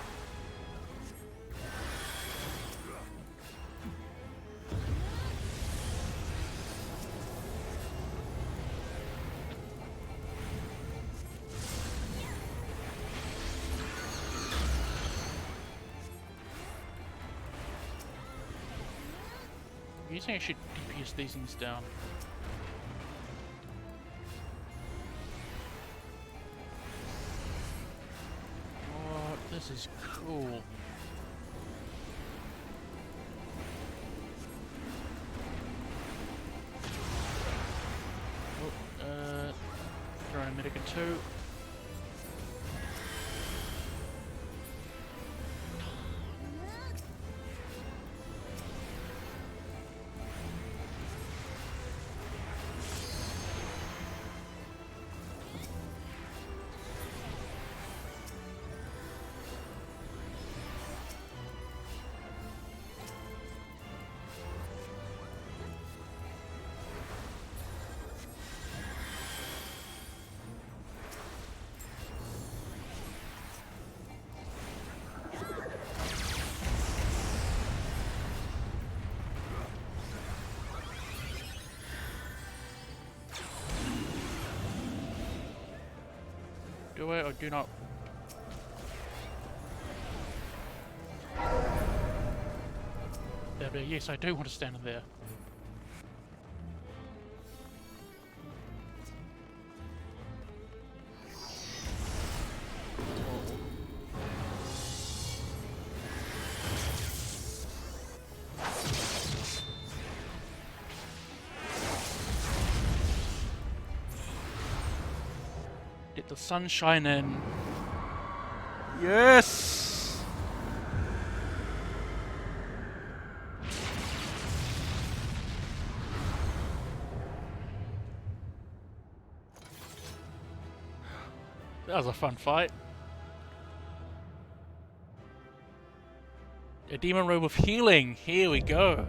Speaker 2: You think I should DPS these things down? What? This is cool. Oh, throw in a medic or two. Do I or do not? There, yes, I do want to stand in there. Let the sun shine in. Yes! That was a fun fight. A demon robe of healing. Here we go.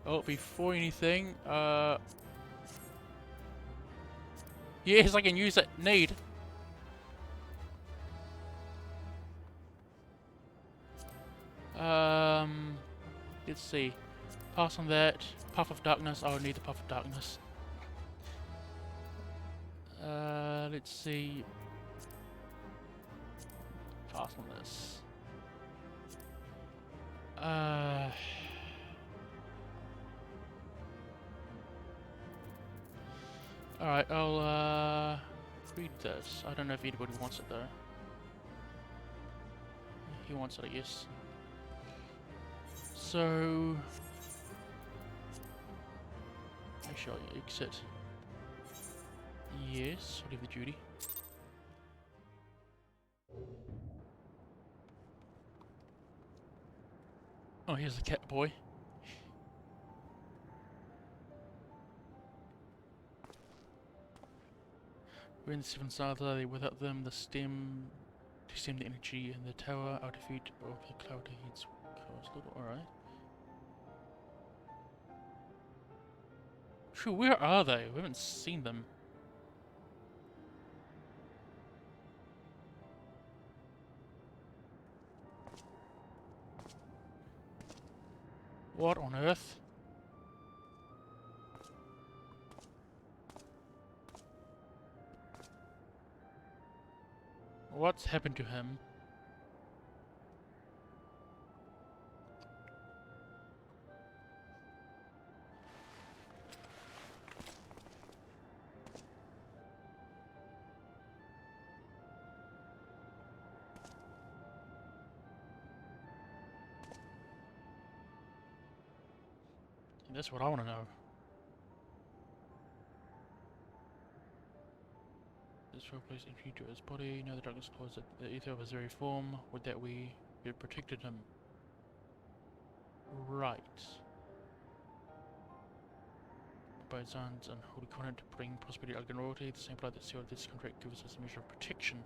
Speaker 2: Oh, before anything, yes, I can use that need. Let's see. Pass on that. Puff of darkness. I will need the puff of darkness. Let's see. Pass on this. Alright, I'll read this. I don't know if anybody wants it though. He wants it, I guess. So... Actually, I'll exit. Yes, leave the duty. Oh, here's the cat boy. We're in the seven stars, are they? Without them, the stem to stem the energy in the tower, our defeat of the cloud heats castle. Alright. True, where are they? We haven't seen them. What on earth? What's happened to him? That's what I want to know. This replaced entry to his body. Now the darkness closed at the ether of his very form. Would that we had protected him? Right. By Zan's unholy covenant to bring prosperity, elegant royalty, the same blood that sealed this contract gives us a measure of protection.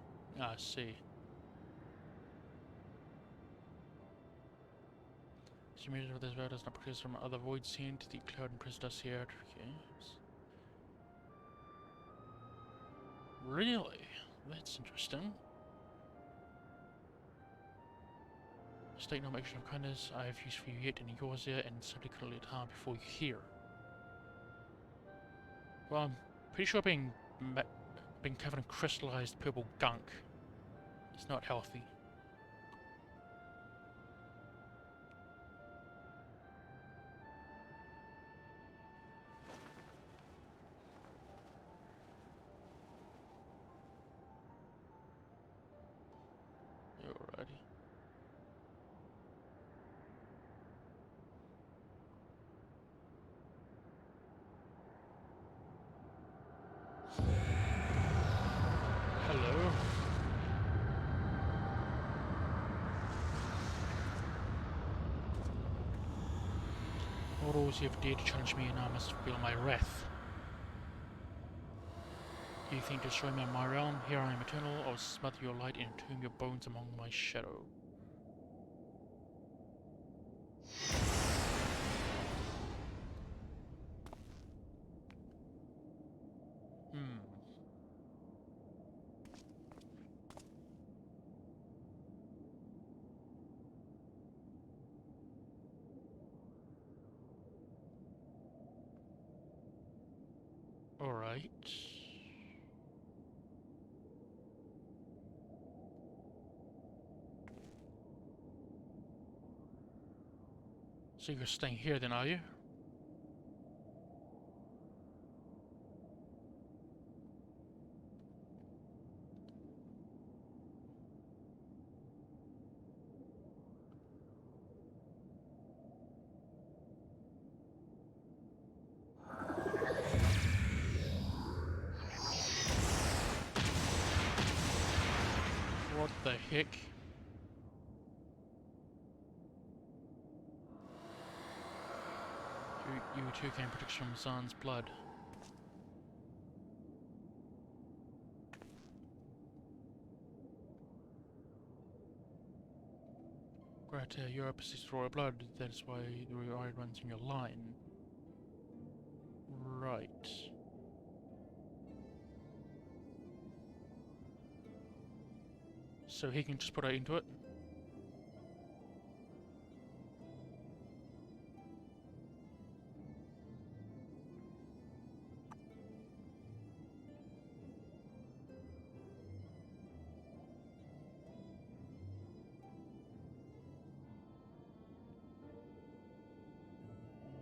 Speaker 2: Ah, I see. This measure of this vow does not protect us from other void sent. The cloud imprisoned us here. Okay. Really? That's interesting. State no action of kindness. I have use for you yet, and yours here, and simply couldn't let harm before you here. Well, I'm pretty sure being covered in crystallized purple gunk is not healthy. Alrighty. Hello. Mortals, you have dared to challenge me, and I must feel my wrath. Do you think to destroy me in my realm? Here I am eternal. I will smother your light and entomb your bones among my shadow. Alright. So you're staying here then, are you? What the heck? You too can protect from Zan's blood. Great, you're a persistent royal blood, that is why the royal runs in your line. Right. So he can just put her into it?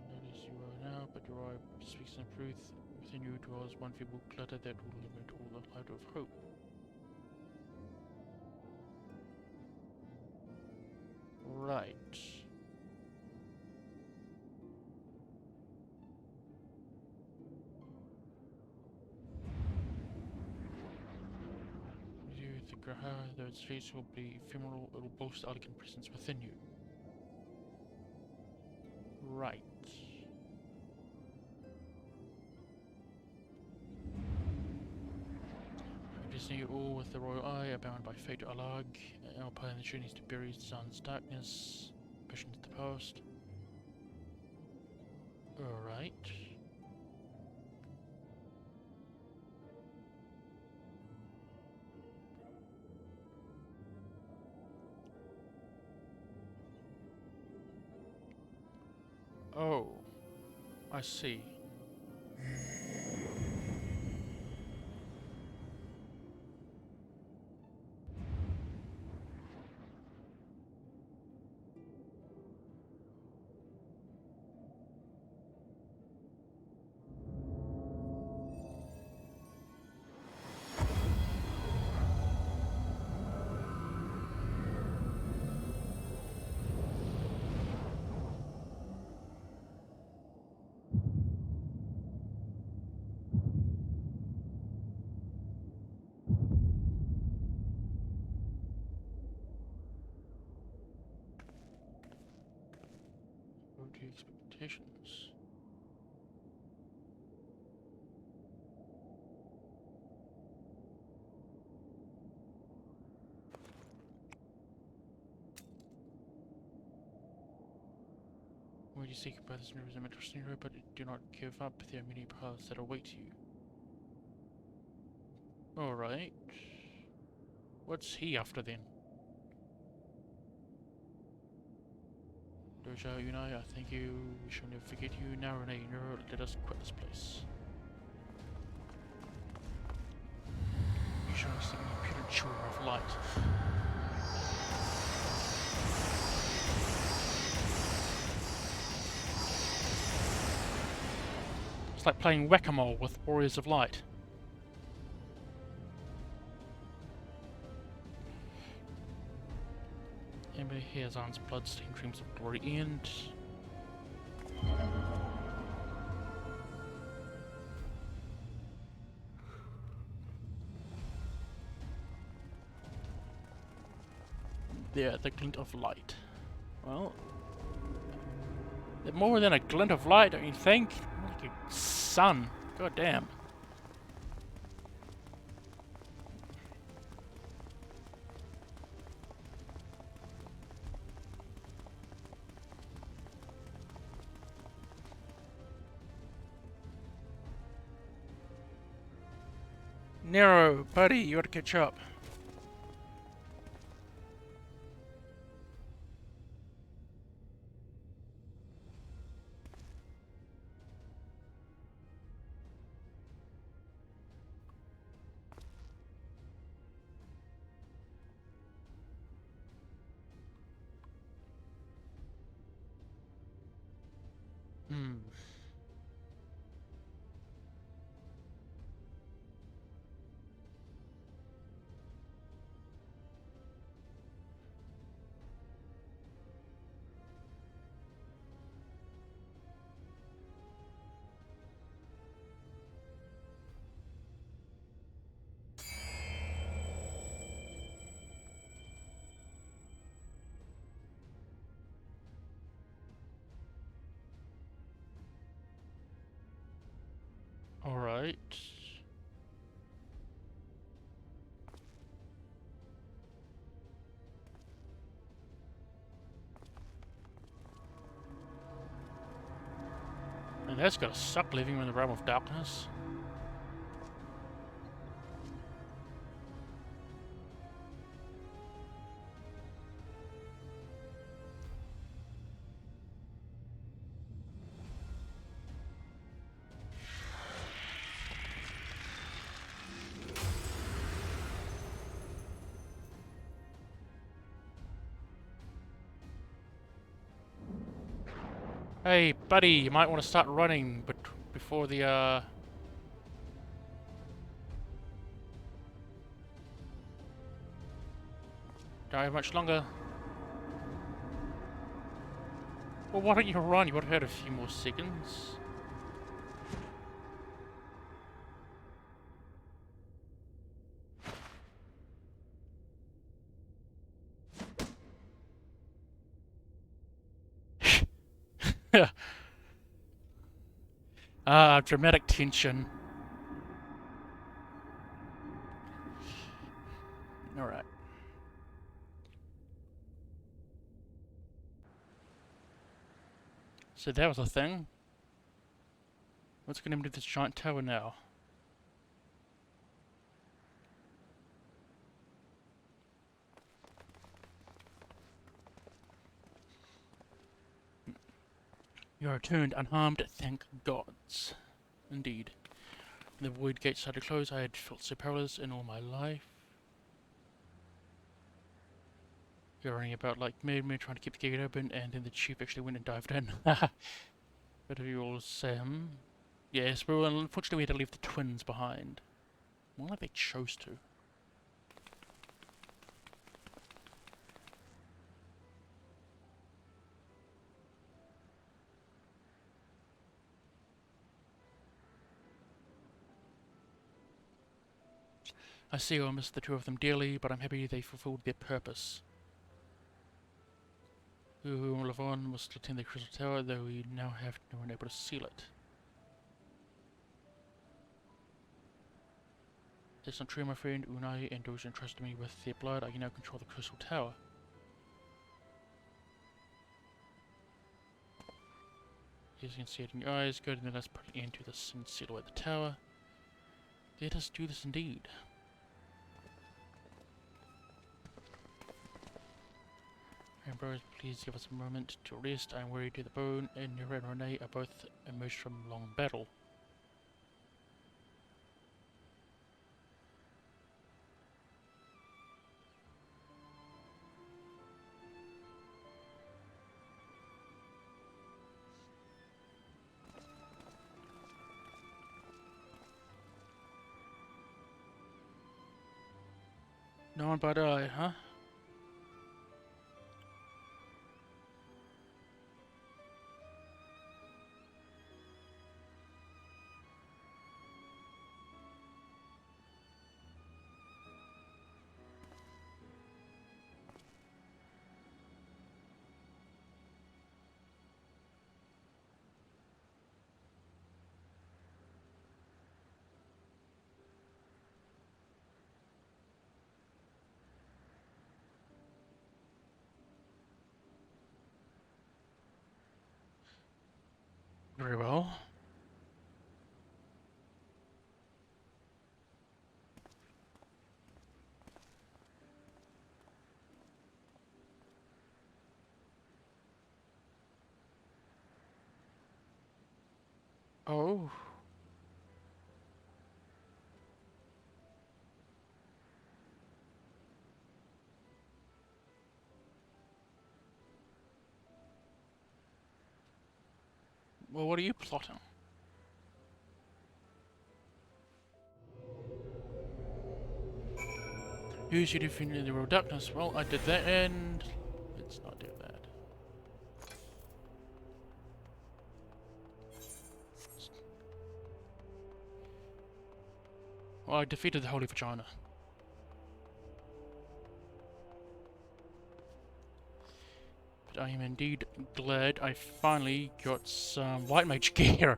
Speaker 2: Not as you are now, but your eye speaks in truth. Within you dwells one feeble clutter that will limit all the light of hope. Right. You the Graha, though its face will be ephemeral, it will boast elegant presence within you. Right. witnessing it all with the royal eye, bound by fate Alag, our plan the journeys to bury the sun's darkness, visions of the past. Alright. Oh, I see. What are your expectations? When you seek by this news and interesting, but do not give up. There are many paths that await you. Alright. What's he after then? Doja Unai, I thank you. We shall never forget you. Now, Renee, Nero, let us quit this place. You shall not seek an impudent children of light. It's like playing whack-a-mole with Warriors of Light. Ember Herzan's bloodstained dreams of glory end. There, the glint of light. Well, they're more than a glint of light, don't you think? More like a sun. God damn. Nero, buddy, you gotta catch up. Alright. And that's gotta suck living in the realm of darkness. Hey, buddy, you might want to start running, but before the, don't have much longer. Well, why don't you run? You would have had a few more seconds. Dramatic tension. Alright. So that was a thing. What's going to do this giant tower now? You are returned unharmed, thank gods. Indeed. When the void gate started to close, I had felt so powerless in all my life. You're running about like me trying to keep the gate open, and then the chief actually went and dived in. But of you all, Sam. Yes, but unfortunately we had to leave the twins behind. More like they chose to. I see I miss the two of them dearly, but I'm happy they fulfilled their purpose. We will live on, must attend the Crystal Tower, though we now have no one able to seal it. That's not true, my friend. Unai and Doja entrusted me with their blood. I can now control the Crystal Tower. As you can see it in your eyes, good, and then let's put an end to this and seal away the tower. Let us do this indeed. And bros, please give us a moment to rest. I'm weary to the bone, and Nira and Renee are both emerged from long battle. No one but I, huh? Very well. Oh. Well, what are you plotting? Use your defeat in the real darkness. Well, I did that, and let's not do that. Well, I defeated the Holy Vagina. But I am indeed glad I finally got some White Mage gear.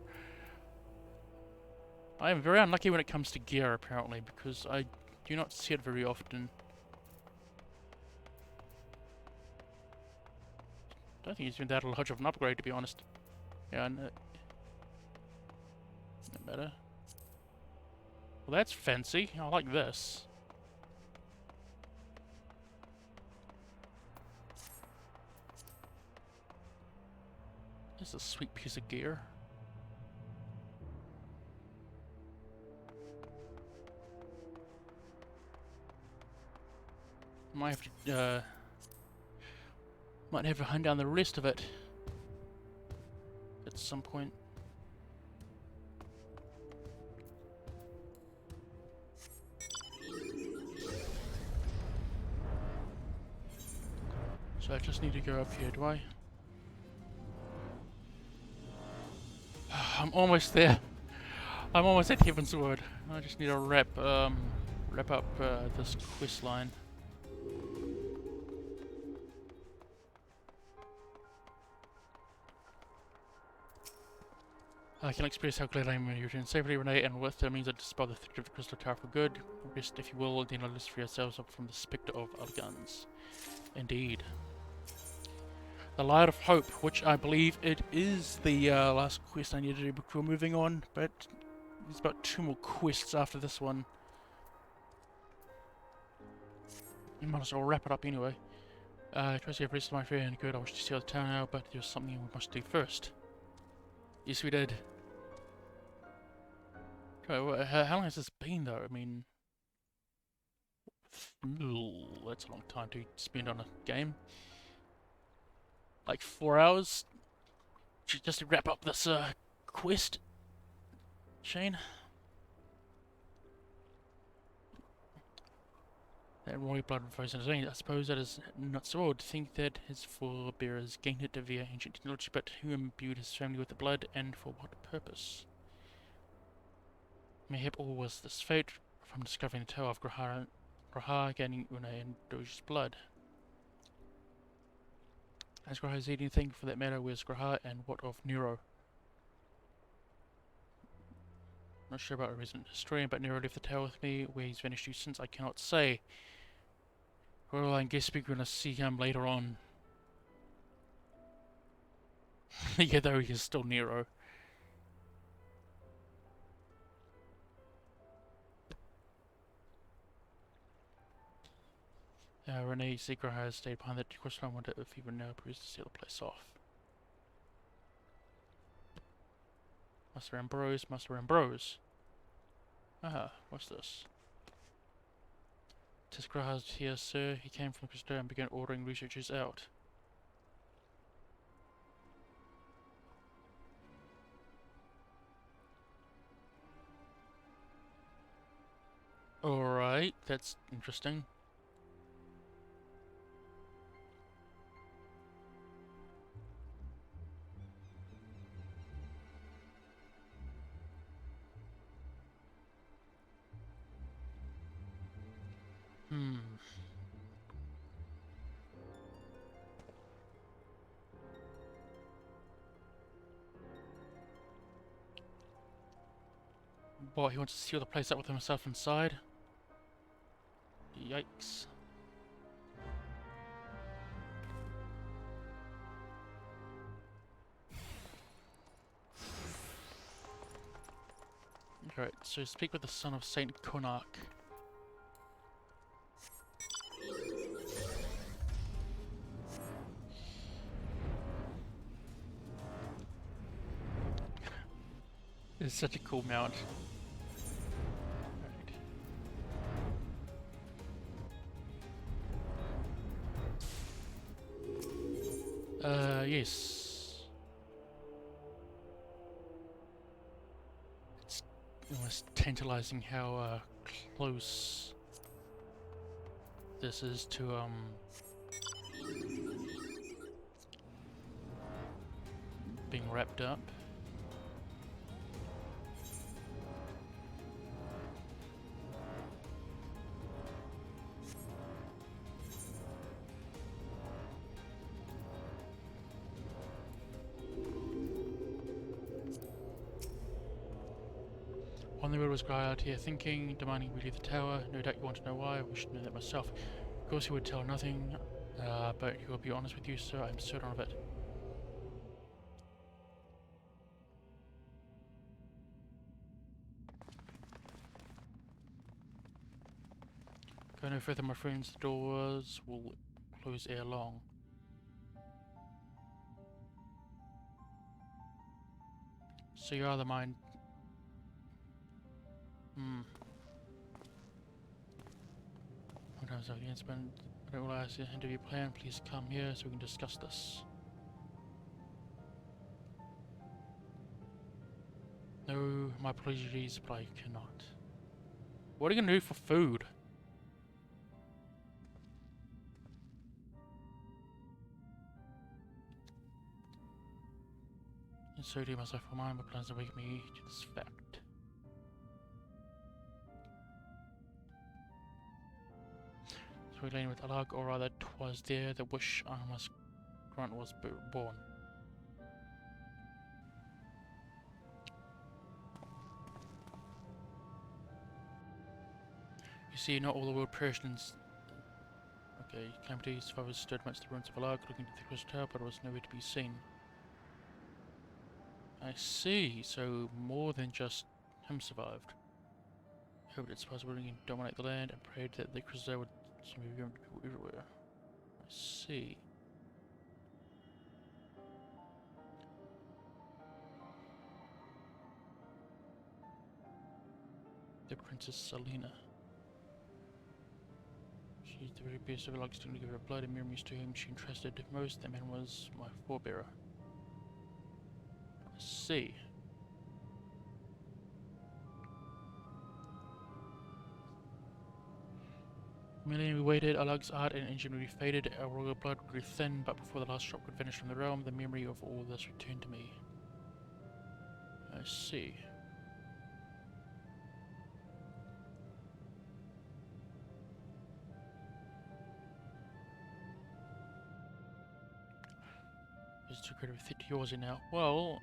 Speaker 2: I am very unlucky when it comes to gear, apparently, because I do not see it very often. Don't think it's been that large of an upgrade, to be honest. Yeah, no matter. Well, that's fancy. I like this. This is a sweet piece of gear. Might have to, might have to hunt down the rest of it at some point. So I just need to go up here, do I? I'm almost there. I'm almost at Heaven's Word. I just need to wrap up this quest line. I can express how glad I am when you return safely, Renee, and with that means I dispel the threat of the Crystal Tower for good. Rest, if you will, then let us free ourselves up from the spectre of our guns. Indeed. The Light of Hope, which I believe it is the last quest I need to do before moving on, but there's about 2 more quests after this one. We might as well wrap it up anyway. Trust you have rest of my fair and good. I wish to see out the town now, but there's something we must do first. Yes, we did. Okay, how long has this been, though? I mean, that's a long time to spend on a game. Like 4 hours, just to wrap up this quest. Shane. That royal blood frozen his veins. I suppose that is not so odd to think that his forebears gained it via ancient technology, but who imbued his family with the blood, and for what purpose? Mayhap all was this fate from discovering the Tower of Grahar gaining Une and Doge's blood. Has Grahar said anything for that matter? Where's Grahar, and what of Nero? Not sure about a resident historian, but Nero left the tower with me. Where he's vanished to since, I cannot say. Well, I guess we're gonna see him later on. Yeah, though he is still Nero. Renee Secret has stayed behind that question. I wonder if he would now approves to seal the place off. Master Ambrose, Master Ambrose. Ah, what's this? Tisgraha's here, sir. He came from Crystal and began ordering researchers out. Alright, that's interesting. What, he wants to seal the place up with himself inside? Yikes. Alright, so speak with the son of Saint Konark. It's such a cool mount. Yes. It's almost tantalizing how close this is to being wrapped up. On the road was Guy out here thinking, demanding we leave the tower. No doubt you want to know why. I wish to know that myself. Of course he would tell nothing, but he will be honest with you, sir. I'm certain of it. Go no further, my friends. The doors will close ere long. So you are the mind. Sometimes I've the incident. I don't realize the interview plan. Please come here so we can discuss this. No, my apologies, but I cannot. What are you gonna do for food? And so do myself for mine, but plans to wake me to this fact. So we lane with Alag, or rather, 'twas there the wish I must grant was born. see, not all the world Persians. Okay, Calamity survivors stood amongst the ruins of Alag, looking to the crystal tower, but it was nowhere to be seen. I see, so more than just him survived. Hoped its spies would dominate the land and prayed that the crystal would move everywhere. I see. The Princess Selena. She's the very best of luck to give her blood and memories to whom she entrusted most. That man was my forebearer. I see. Millennia we waited, Alag's art and ingenuity faded, our royal blood grew thin, but before the last drop could vanish from the realm, the memory of all this returned to me. I see. It's too great of a fit to yours in now. Well...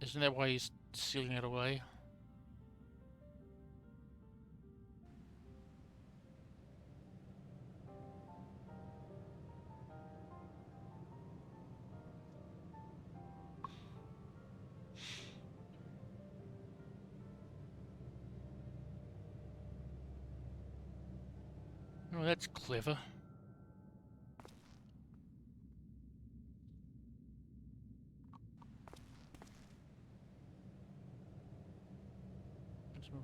Speaker 2: Isn't that why he's sealing it away? Oh, that's clever.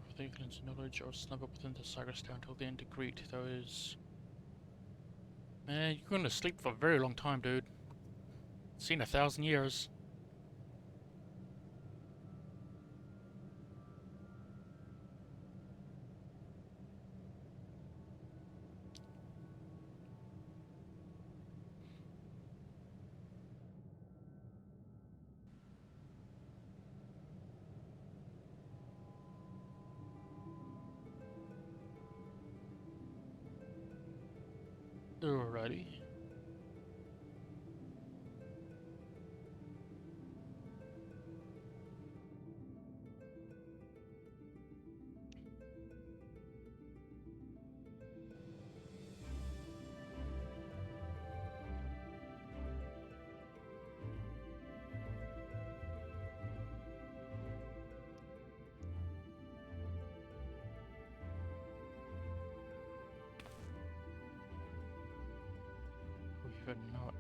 Speaker 2: With England's knowledge or snub up within the Cyrus town until then to greet those... Man, you're gonna sleep for a very long time, dude. Seen 1,000 years. Alrighty. We've not...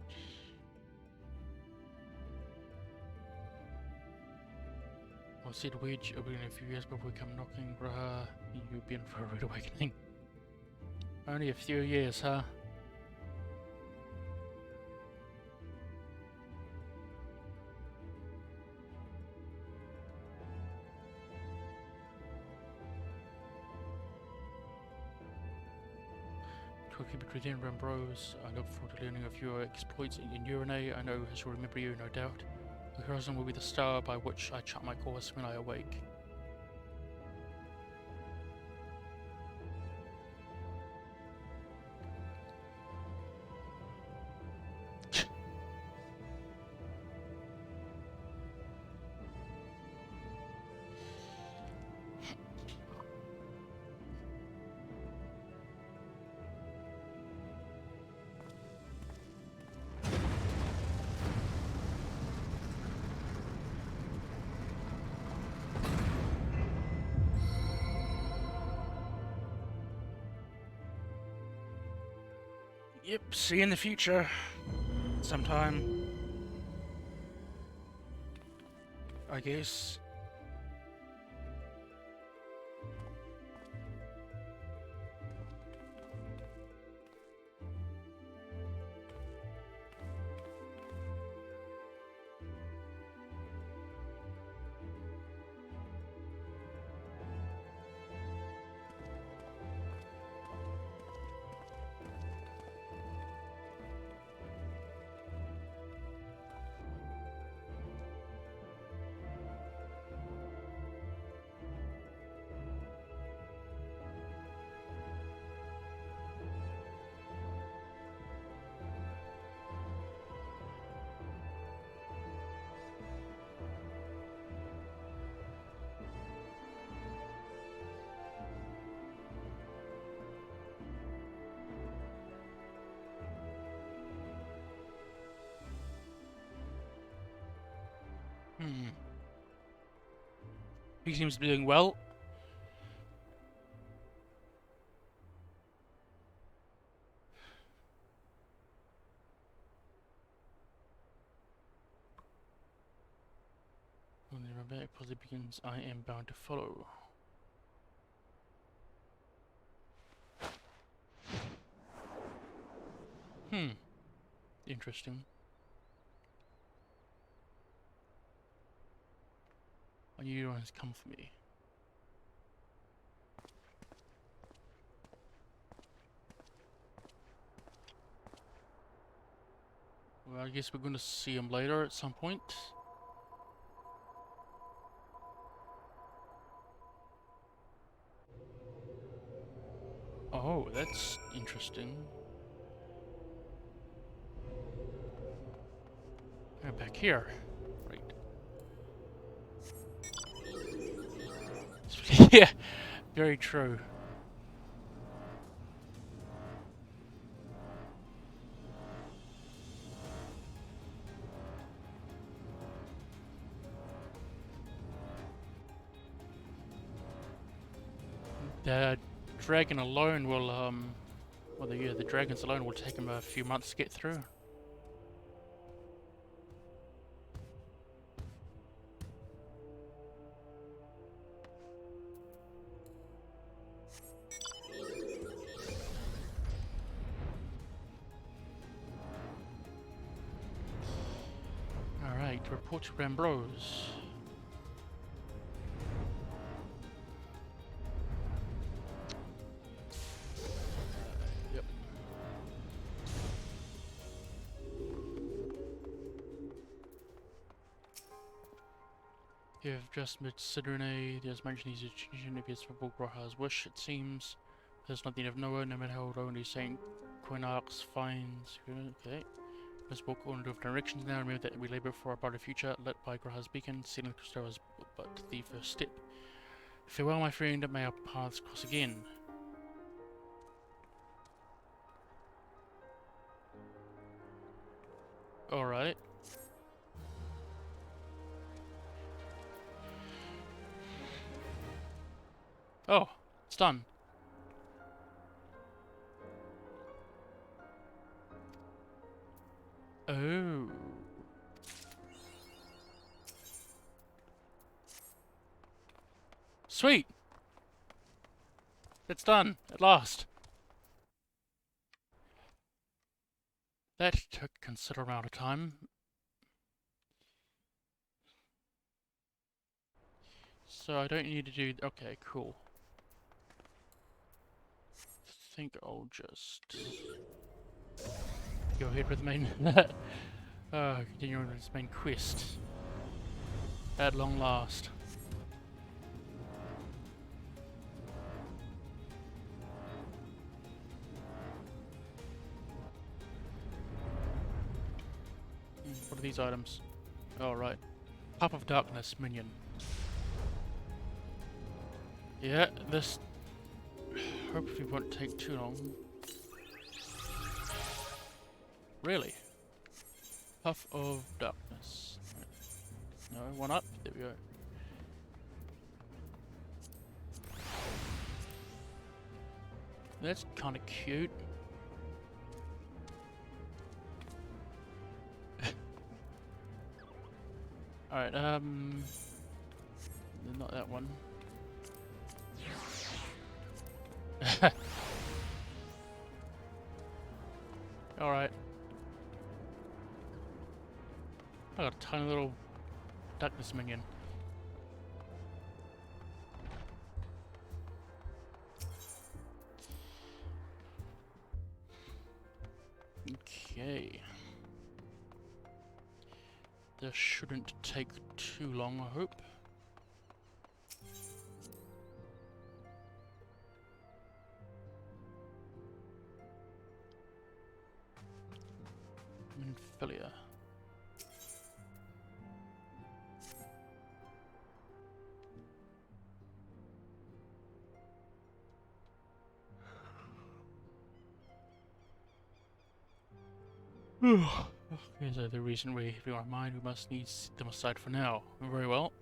Speaker 2: Well, said Wedge, it'll be in a few years before we come knocking, Raha. You've been for a rude awakening. Only a few years, huh? Talking between Denver and Bros, I look forward to learning of your exploits in Urine. I know I shall remember you, no doubt. The horizon will be the star by which I chart my course when I awake. Yep, see you in the future. Sometime. I guess. He seems to be doing well. When the romantic puzzle begins, I am bound to follow. Interesting. I knew you has come for me. Well, I guess we're going to see him later at some point. Oh, that's interesting. Go back here. Right. Yeah, very true. The dragon alone will, well, the dragons alone will take him a few months to get through. Alright, report to Ambrose. Yep. You have just met Sidrene. There's mentioned his attention if it's for Bulgraha's wish, it seems. There's nothing of Noah, no matter how only Saint Quinarch's finds. Okay. Let's walk on into directions now. Remember that we labor for a brighter future, lit by Graha's beacon. Sealing Crystal is but the first step. Farewell, my friend, may our paths cross again. Alright. Oh, it's done. Oh. Sweet! It's done, at last. That took a considerable amount of time. So I don't need to do... Okay, cool. I think I'll just... go ahead with the main... continue on this main quest. At long last. What are these items? Oh, right. Pup of Darkness minion. Yeah, this hopefully won't take too long. Really? Puff of Darkness. No, one up. There we go. That's kind of cute. Alright, not that one. Alright. I got a tiny little darkness minion. Okay. This shouldn't take too long, I hope. Minfilia. Okay, so the reason we have our mind, we must needs them aside for now. Very well.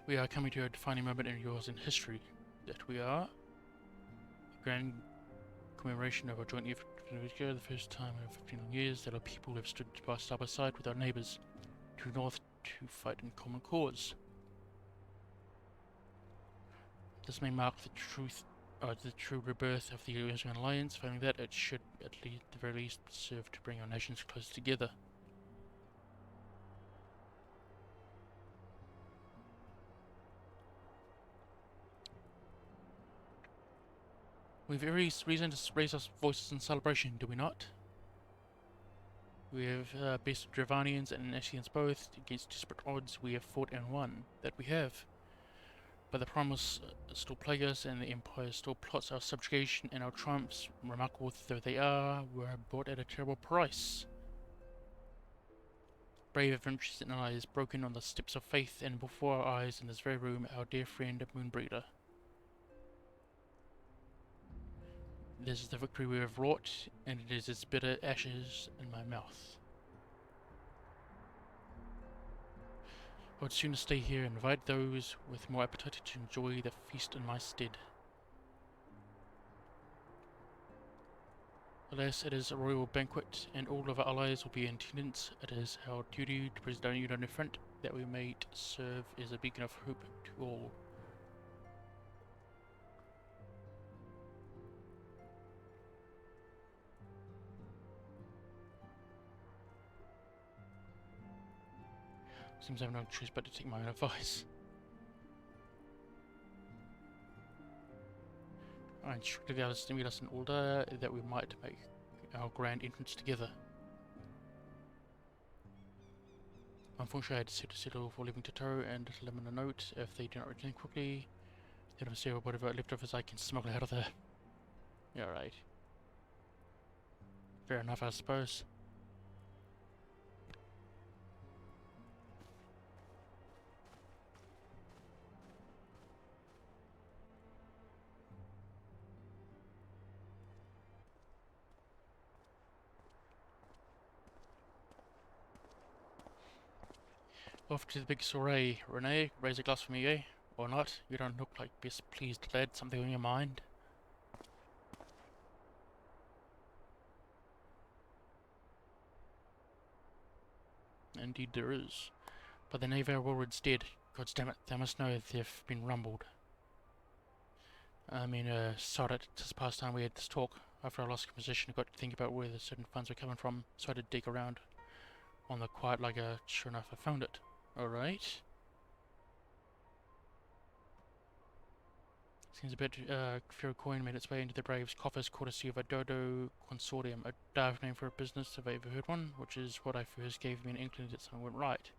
Speaker 2: We are coming to a defining moment in yours in history. That we are. A grand commemoration of our joint effort to the first time in 15 long years that our people have stood side by side with our neighbours to the north to fight in common cause. This may mark the true rebirth of the Eurasian Alliance. Failing that, it should, at the very least, serve to bring our nations closer together. We have every reason to raise our voices in celebration, do we not? We have bested Dravanians and Ascians both. Against desperate odds, we have fought and won. That we have. But the promise still plague us, and the Empire still plots our subjugation, and our triumphs, remarkable though they are, were bought at a terrible price. Brave adventurers and allies broken on the steps of faith, and before our eyes in this very room, our dear friend Moonbreeder. This is the victory we have wrought, and it is its bitter ashes in my mouth. I would sooner stay here and invite those with more appetite to enjoy the feast in my stead. Alas, it is a royal banquet, and all of our allies will be in attendance. It is our duty to present our united front, that we may serve as a beacon of hope to all. Seems I have no choice but to take my own advice. I instructed the others to meet us in order that we might make our grand entrance together. Unfortunately, I had to settle for leaving Totoro and let them a note. If they do not return quickly, then I'll see whatever leftovers I can smuggle out of there. Yeah, right. Fair enough, I suppose. Off to the big soiree. Renee, raise a glass for me, eh? Or not? You don't look like best pleased lad. Something on your mind? Indeed there is. But the Navy warlord's dead. God damn it, they must know they've been rumbled. Sorry, it's just past time we had this talk. After I lost position, I got to think about where the certain funds were coming from, so I had to dig around on the quiet like sure enough I found it. Alright. Seems a bit fewer coin made its way into the Braves' coffers courtesy of a Dodo Consortium, a dive name for a business if I ever heard one, which is what I first gave me an inkling that something went right.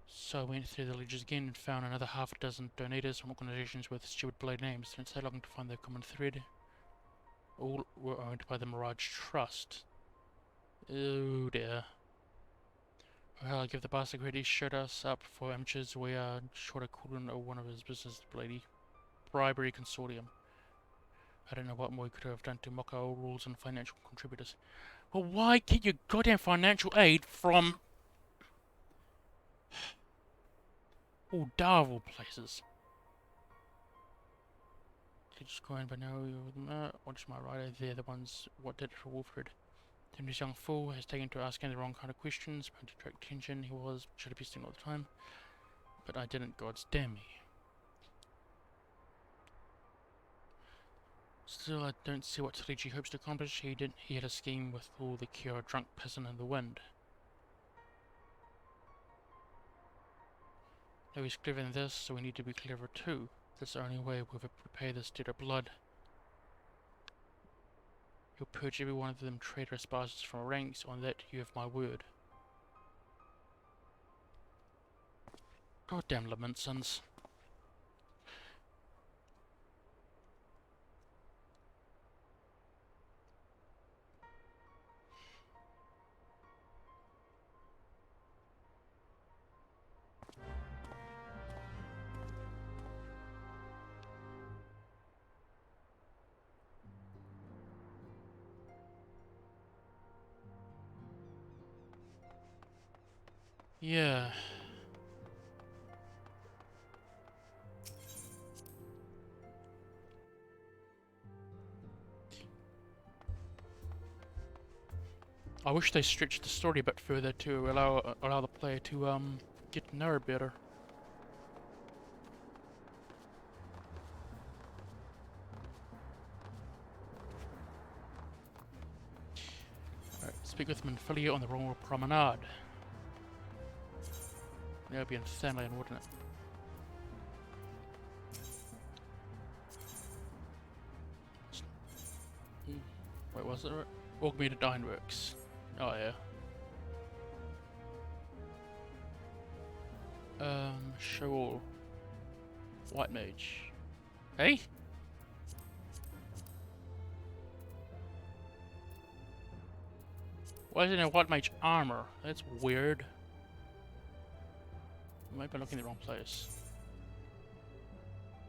Speaker 2: So I went through the ledgers again and found another half a dozen donators from organizations with stupid blade names. Didn't take long to find the common thread. All were owned by the Mirage Trust. Oh dear. Well, I'll give the bastard credit. He showed us up for amateurs. We are short a cordon or one of his business bloody bribery consortium. I don't know what more we could have done to mock our rules and financial contributors. Well, why get your goddamn financial aid from all Darvel places? Just go in, but no, watch my right, they're the ones what did it for Wilfred. Then this young fool has taken to asking the wrong kind of questions, trying to attract attention. He should have been seen all the time. But I didn't, gods damn me. Still, I don't see what Talichi hopes to accomplish. He had a scheme with all the Kira drunk peasant in the wind. Though he's clever in this, so we need to be clever too. That's the only way we'll repay this debt of blood. You'll purge every one of them traitorous bastards from our ranks. On that, you have my word. Goddamn Lamentsons. Yeah. I wish they stretched the story a bit further to allow the player to get to know her better. Alright, speak with Minfilia on the Royal Promenade. That would be in Thailand, wouldn't it? Wait, was it right? Augmented Ironworks. Oh yeah. Show all. White Mage. Hey? Why isn't there White Mage armor? That's weird. I might be looking in the wrong place.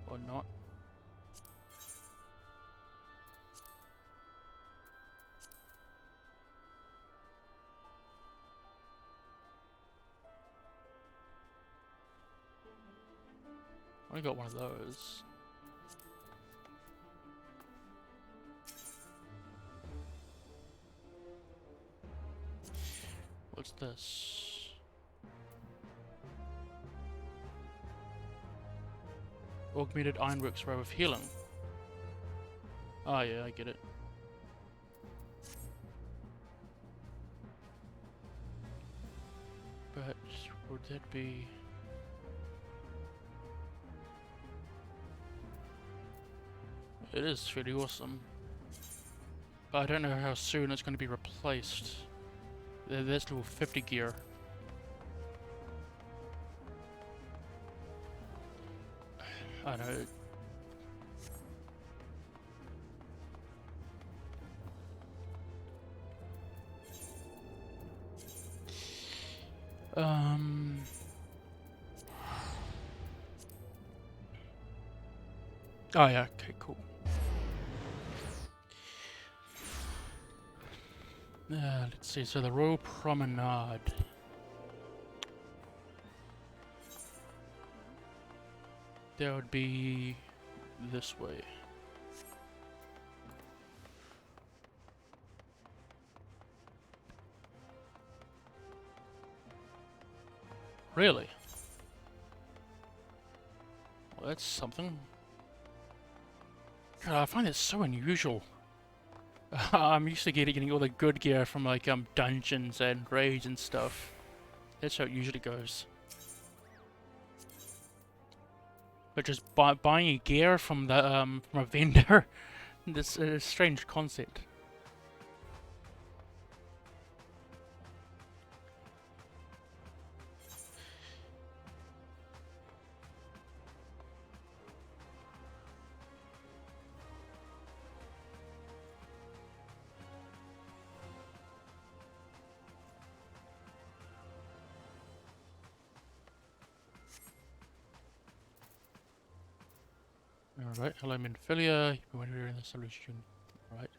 Speaker 2: Or not. I only got one of those. What's this? Augmented Ironworks row of healing. Oh yeah, I get it. But would that be... It is fairly awesome. But I don't know how soon it's going to be replaced. That's level 50 gear. I don't know. Oh yeah, okay, cool. Let's see, so the Royal Promenade. That would be this way. Really? Well, that's something. God, I find it so unusual. I'm used to getting all the good gear from like dungeons and raids and stuff. That's how it usually goes. But just buying gear from the from a vendor, this is a strange concept. Alright, hello Minfilia, when we're in the solution. Right.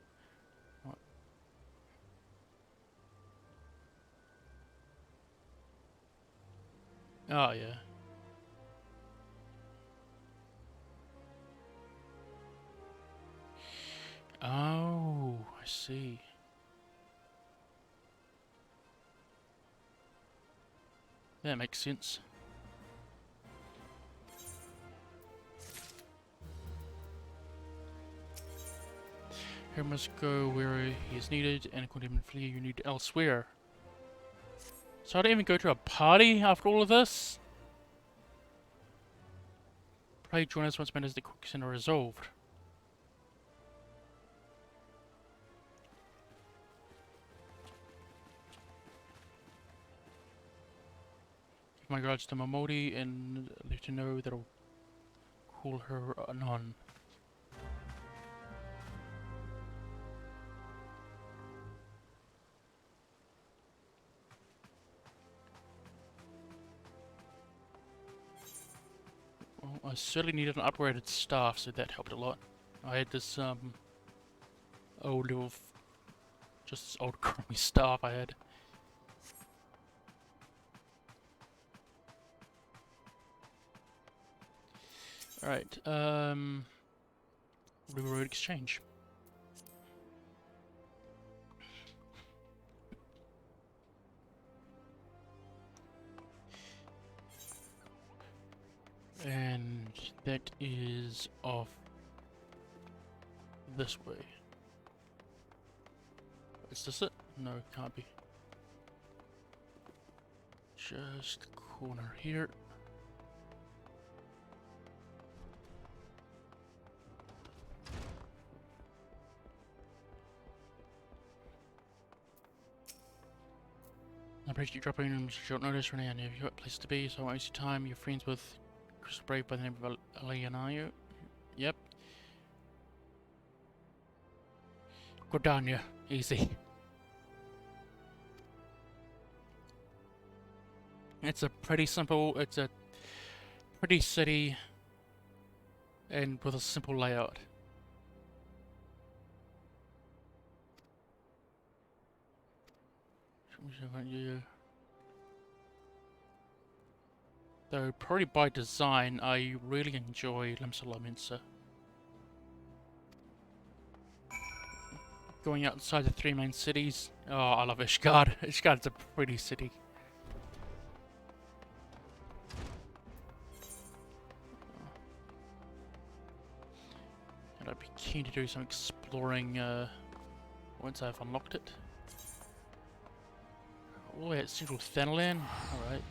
Speaker 2: Oh yeah. Oh, I see. That makes sense. He must go where he is needed, and according to Minfilia, you need elsewhere. So I don't even go to a party after all of this? Pray join us once matters the quicks are resolved. Give my regards to Momodi and let her know that I'll call her anon. Well, I certainly needed an upgraded staff, so that helped a lot. I had this old little, just this old crummy staff I had. Alright, River Road Exchange. And that is off this way. Is this it? No, it can't be. Just corner here. I appreciate you dropping in short notice, Renee. I know you've got a place to be, so I won't waste your time. You're friends with Chris Brave by the name of Alianayo. Yep. Good on you. Easy. It's a pretty simple, it's a pretty city and with a simple layout. Though probably by design, I really enjoy Limsa. Going outside the three main cities. Oh, I love Ishgard. Ishgard's a pretty city. And I'd be keen to do some exploring once I've unlocked it. Oh, yeah, it's Central Thanalan. Alright.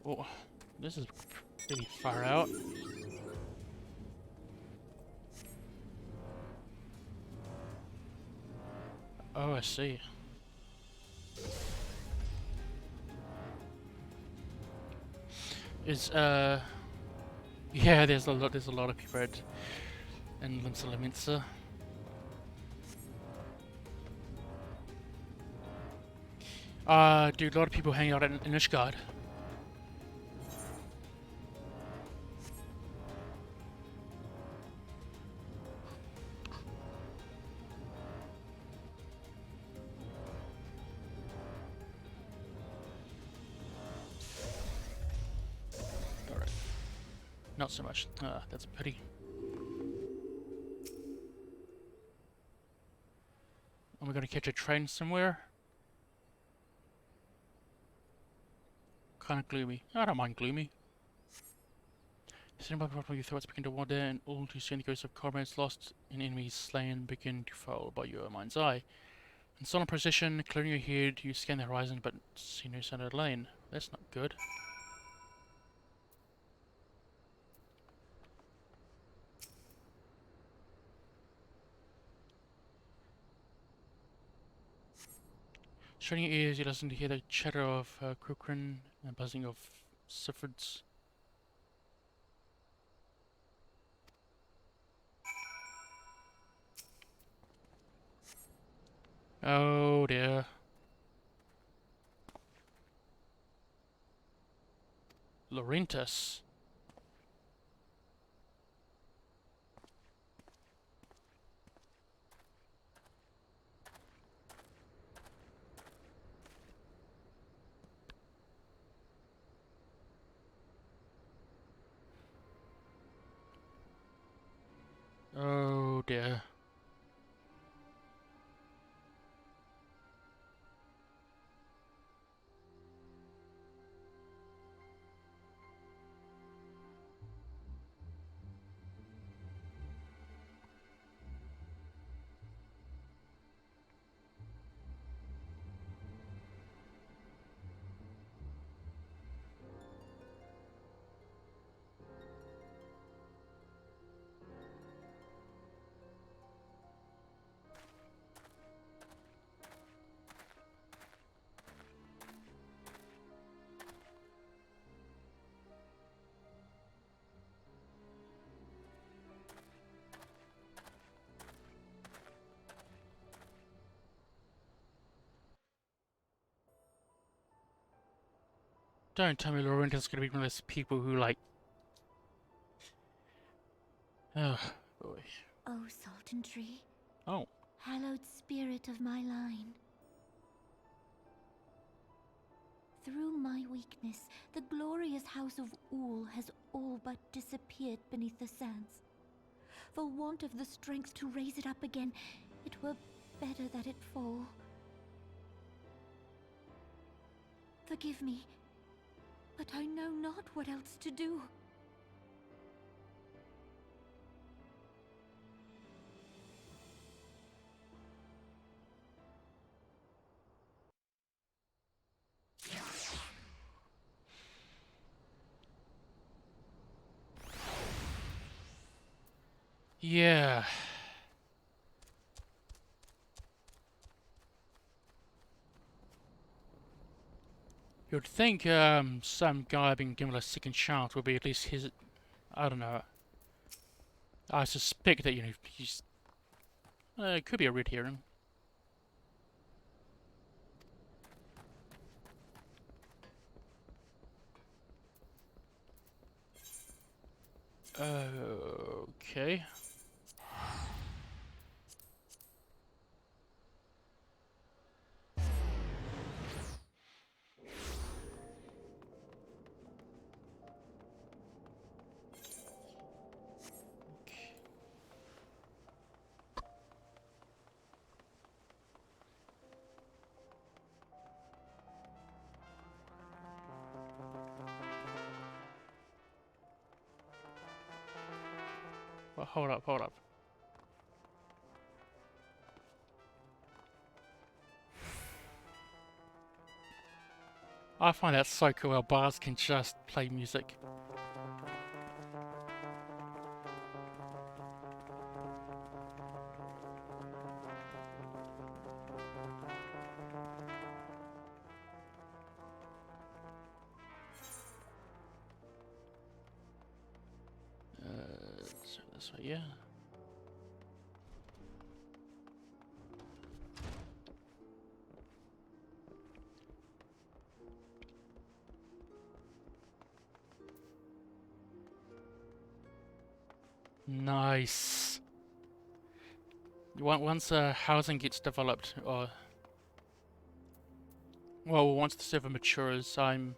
Speaker 2: Oh, this is pretty far out. Oh, I see. Yeah, there's a lot of people in Limsa. Dude, a lot of people hang out in Ishgard. Alright. Not so much. That's a pity. Am I gonna catch a train somewhere? Kinda gloomy. I don't mind gloomy. Sitting by the your thoughts begin to wander, and all too soon the ghosts of comrades lost and enemies slain begin to fall by your mind's eye. In solemn procession, clearing your head, you scan the horizon but see no sign of the lane. That's not good. Straining your ears, you listen to hear the chatter of Krukrin and buzzing of Siffords. Oh dear. Laurentus. Oh dear. Don't tell me Laurentus gonna be one of those people who like... Oh boy.
Speaker 3: Oh, Sultan Tree.
Speaker 2: Oh.
Speaker 3: hallowed spirit of my line. Through my weakness, the glorious house of Ul has all but disappeared beneath the sands. For want of the strength to raise it up again, it were better that it fall. Forgive me, but I know not what else to do.
Speaker 2: Yeah. You'd think some guy being given a second chance would be at least his. I don't know. I suspect that he's. It could be a red herring. Okay. Well, hold up, hold up. I find that so cool how bars can just play music. So this way, yeah. Nice. Once housing gets developed, or well, once the server matures, I'm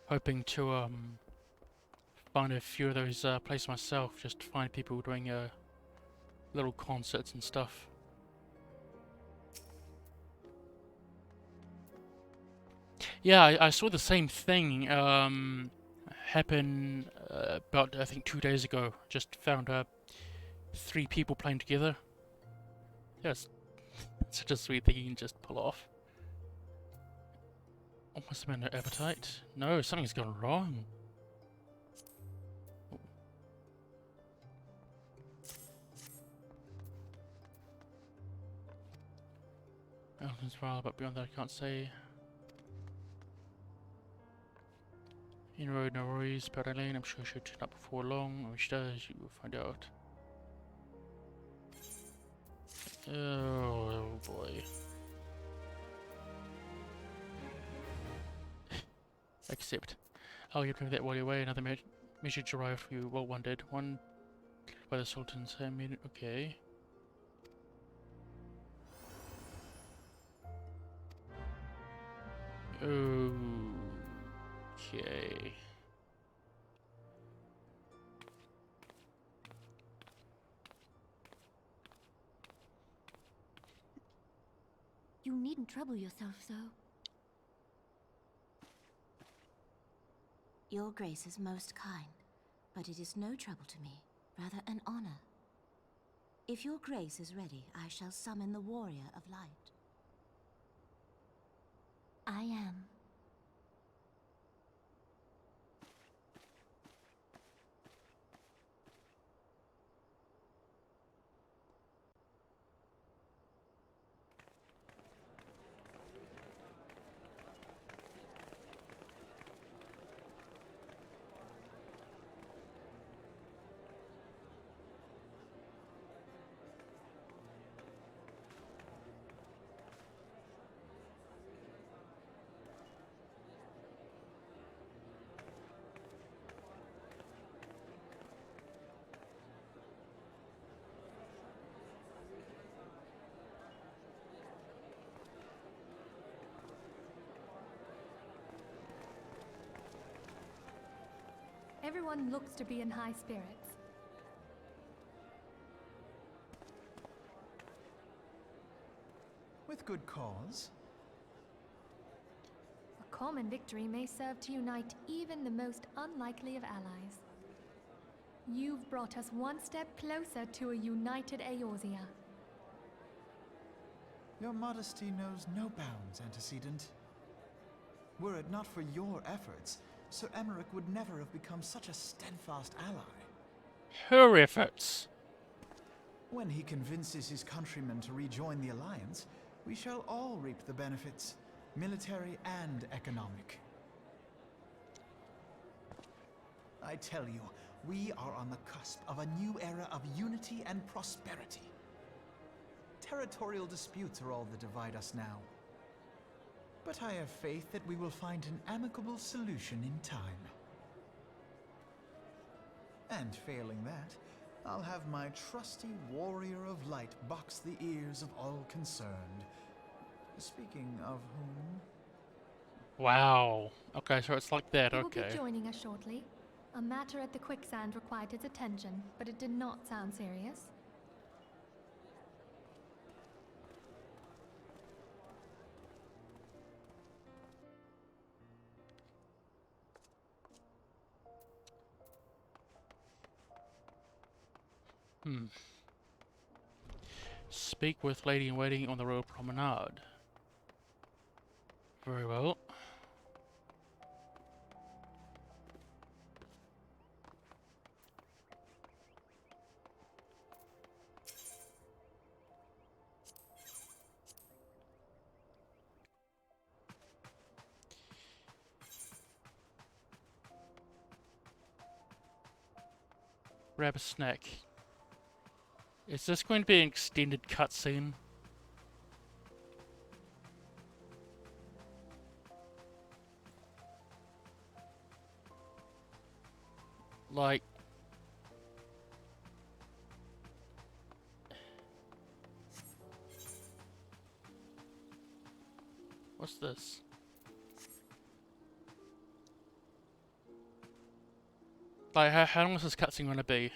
Speaker 2: hoping to find a few of those places myself, just to find people doing little concerts and stuff. Yeah, I saw the same thing happen about I think 2 days ago. Just found 3 people playing together. Yes, such a sweet thing you can just pull off. Almost have been no appetite. No, something's gone wrong. Mountains wild, but beyond that I can't say. In road, no worries. Powder lane, I'm sure she'll turn up before long. When she does, you will find out. Oh boy. Accept. I'll get rid of that while you're away. Another message arrived for you. Well, one did. One by the Sultan's hand. Okay. Okay.
Speaker 3: You needn't trouble yourself so.
Speaker 4: Your Grace is most kind, but it is no trouble to me, rather an honor. If your Grace is ready, I shall summon the Warrior of Light.
Speaker 3: I am.
Speaker 5: Everyone looks to be in high spirits.
Speaker 6: With good cause.
Speaker 5: A common victory may serve to unite even the most unlikely of allies. You've brought us one step closer to a united Eorzea.
Speaker 6: Your modesty knows no bounds, antecedent. Were it not for your efforts, Sir Emmerich would never have become such a steadfast ally.
Speaker 2: Her efforts.
Speaker 6: When he convinces his countrymen to rejoin the Alliance, we shall all reap the benefits, military and economic. I tell you, we are on the cusp of a new era of unity and prosperity. Territorial disputes are all that divide us now. But I have faith that we will find an amicable solution in time. And failing that, I'll have my trusty warrior of light box the ears of all concerned. Speaking of whom...
Speaker 2: Wow. Okay, so it's like that,
Speaker 5: He will be
Speaker 2: okay.
Speaker 5: joining us shortly. A matter at the quicksand required his attention, but it did not sound serious.
Speaker 2: Speak with lady-in-waiting on the royal promenade. Very well. Grab a snack. Is this going to be an extended cutscene? Like... What's this? Like, how long is this cutscene going to be?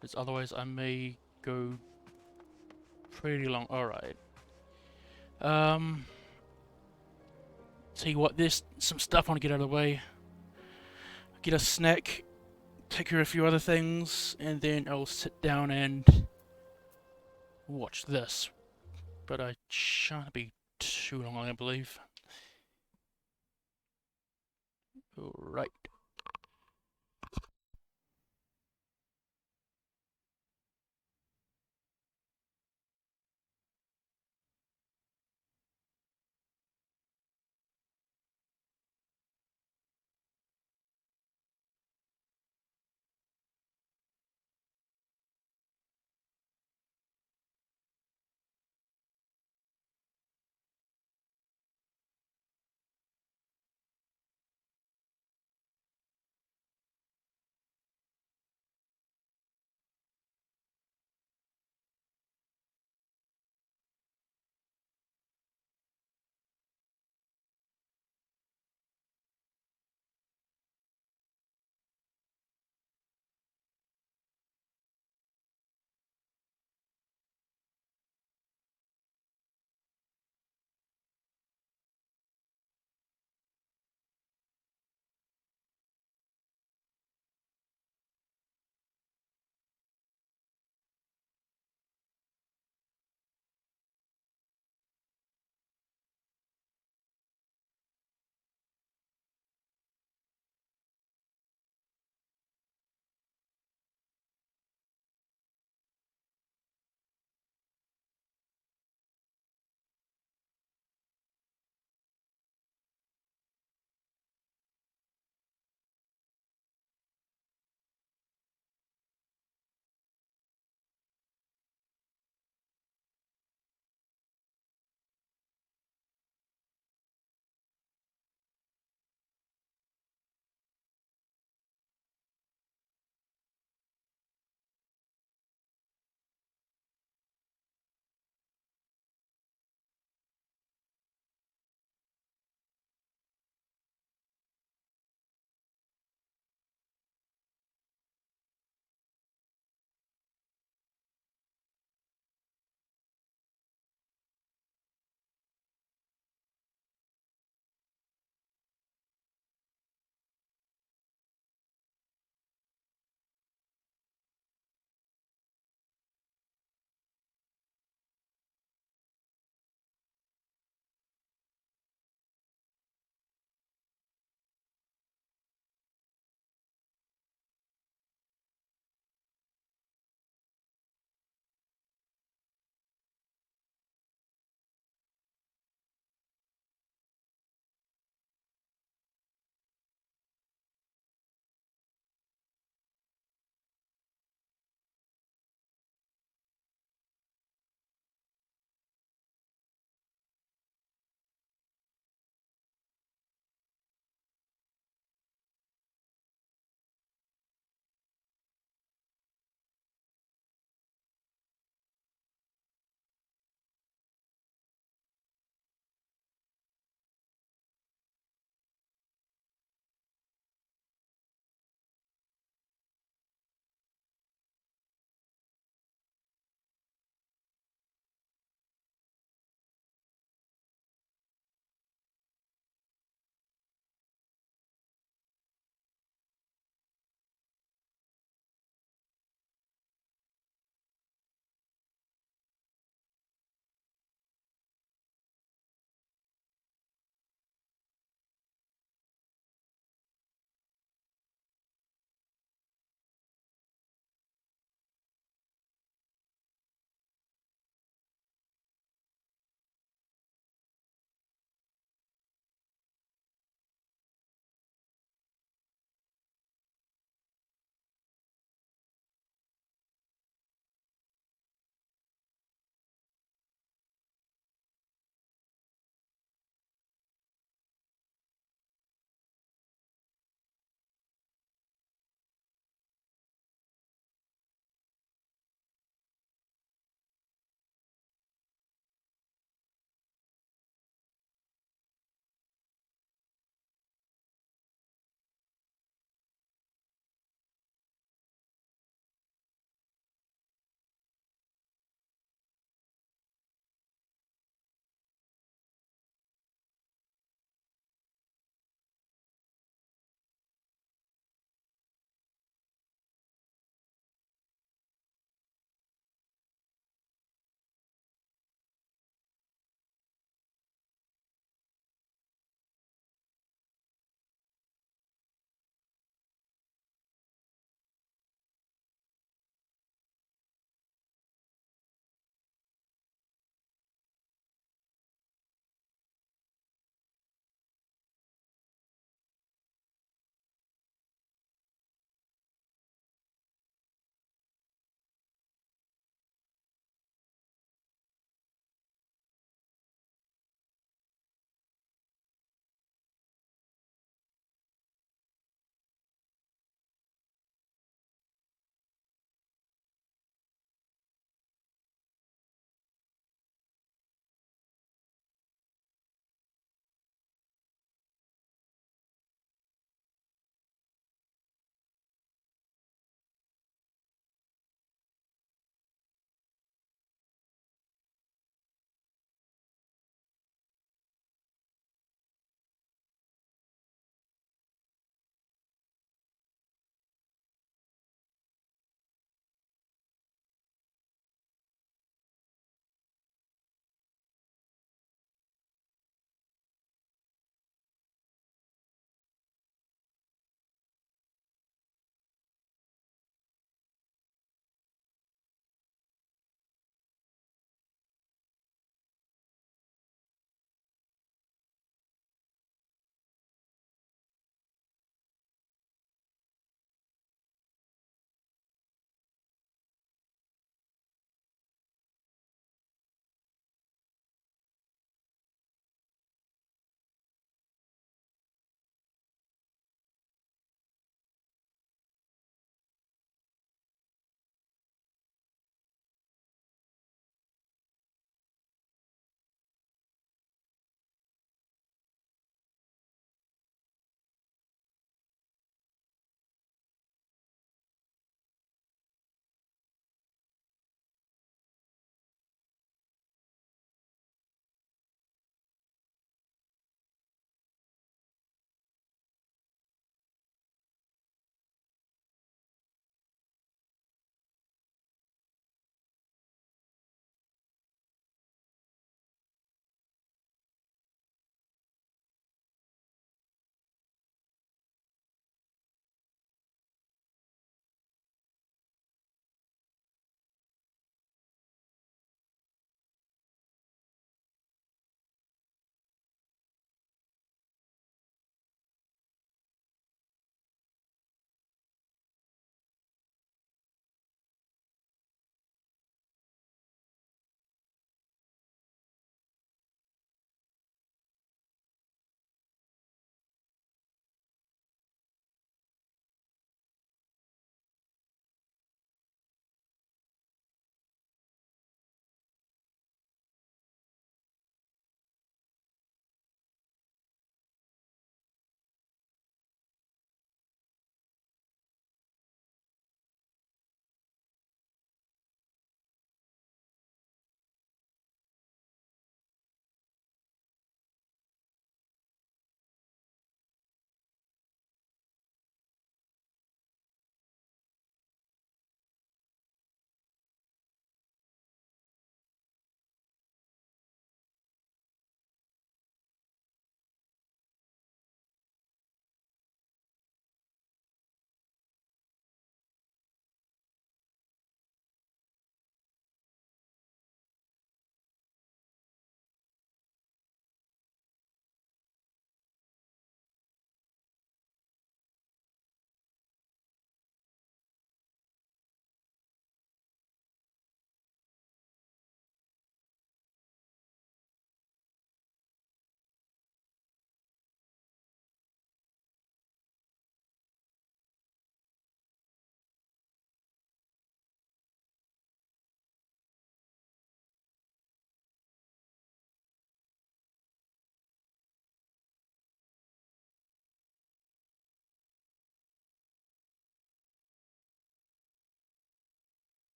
Speaker 2: Because otherwise I may go pretty long. Alright. Tell you what, there's some stuff I want to get out of the way. Get a snack, take care of a few other things, and then I'll sit down and watch this. But I shan't be too long, I believe. Alright.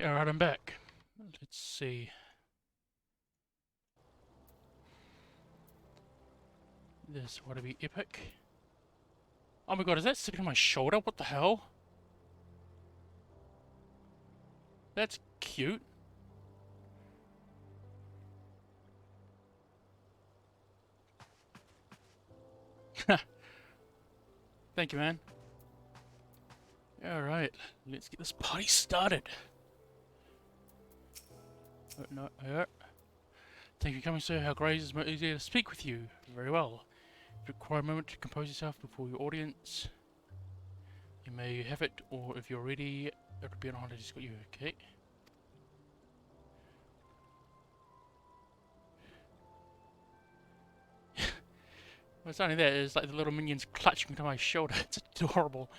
Speaker 2: Alright, I'm back. Let's see. This ought to be epic. Oh my god, is that sitting on my shoulder? What the hell? That's cute. Thank you, man. Alright, let's get this party started. Oh, no, thank you for coming, sir. How great is it easier to speak with you? Very well. If you require a moment to compose yourself before your audience, you may have it, or if you're ready, it would be an honor to escort you, okay? Well, it's only that, it's like the little minions clutching to my shoulder. It's adorable.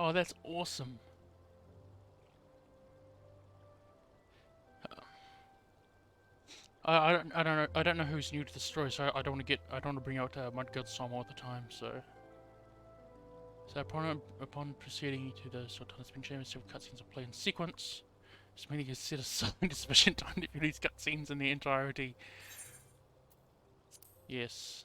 Speaker 2: Oh, that's awesome. I don't know who's new to the story, so I don't want to bring out Mudguard Psalm all the time. So upon proceeding to the Sultan's Spin Chamber, several cutscenes are played in sequence. This meaning is set aside sufficient time to view these cutscenes in their entirety. Yes.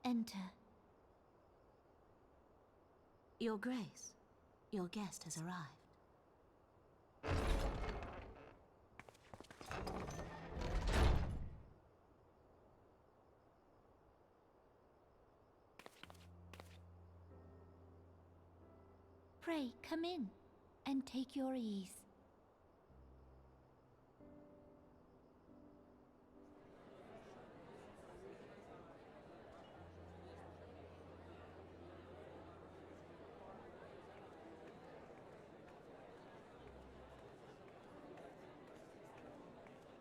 Speaker 3: Enter.
Speaker 4: Your Grace, your guest has arrived.
Speaker 3: Pray, come in, and take your ease.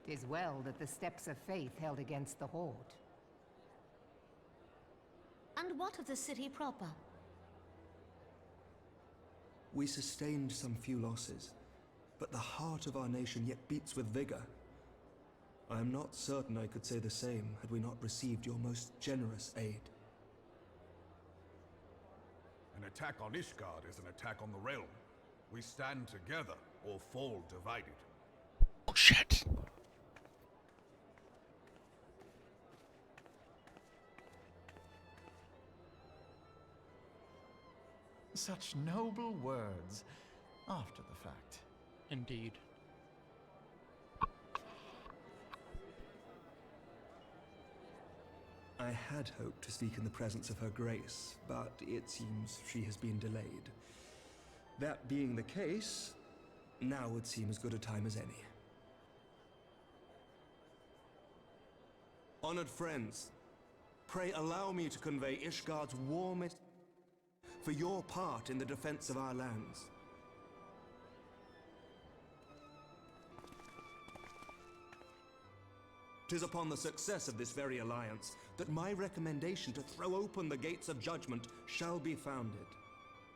Speaker 7: Tis well that the steps of faith held against the Horde.
Speaker 4: And what of the city proper?
Speaker 8: We sustained some few losses, but the heart of our nation yet beats with vigor. I am not certain I could say the same had we not received your most generous aid.
Speaker 9: An attack on Ishgard is an attack on the realm. We stand together or fall divided.
Speaker 2: Oh shit!
Speaker 6: Such noble words after the fact.
Speaker 2: Indeed.
Speaker 8: I had hoped to speak in the presence of Her Grace, but it seems she has been delayed. That being the case, now would seem as good a time as any. Honored friends, pray allow me to convey Ishgard's warmest for your part in the defense of our lands. Tis upon the success of this very alliance that my recommendation to throw open the gates of judgment shall be founded.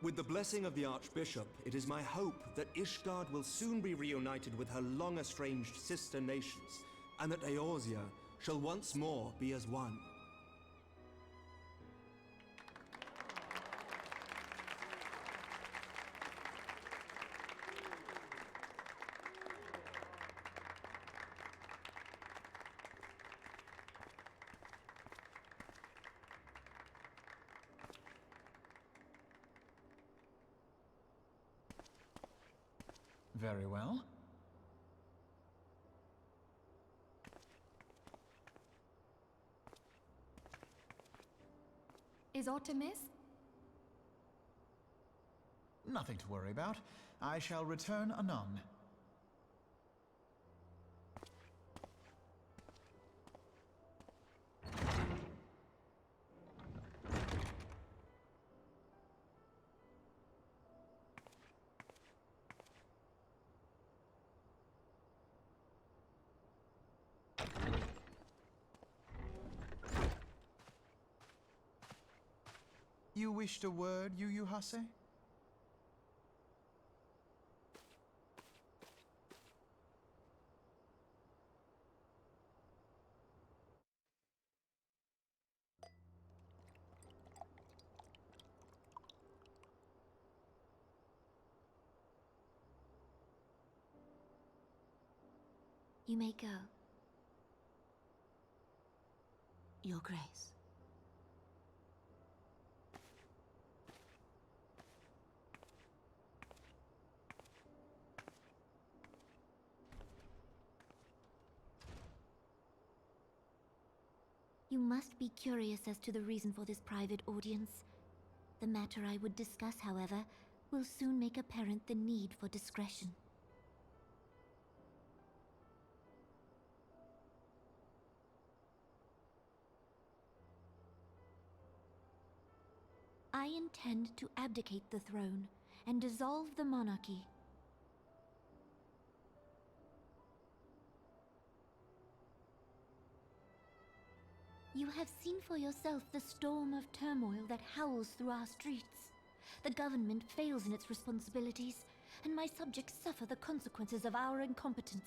Speaker 8: With the blessing of the Archbishop, it is my hope that Ishgard will soon be reunited with her long-estranged sister nations, and that Eorzea shall once more be as one.
Speaker 6: Very well.
Speaker 5: Is aught amiss?
Speaker 6: Nothing to worry about. I shall return anon. You wished a word, Yu Hase?
Speaker 3: You may go.
Speaker 4: Your Grace.
Speaker 3: You must be curious as to the reason for this private audience. The matter I would discuss, however, will soon make apparent the need for discretion. I intend to abdicate the throne and dissolve the monarchy. You have seen for yourself the storm of turmoil that howls through our streets. The government fails in its responsibilities, and my subjects suffer the consequences of our incompetence.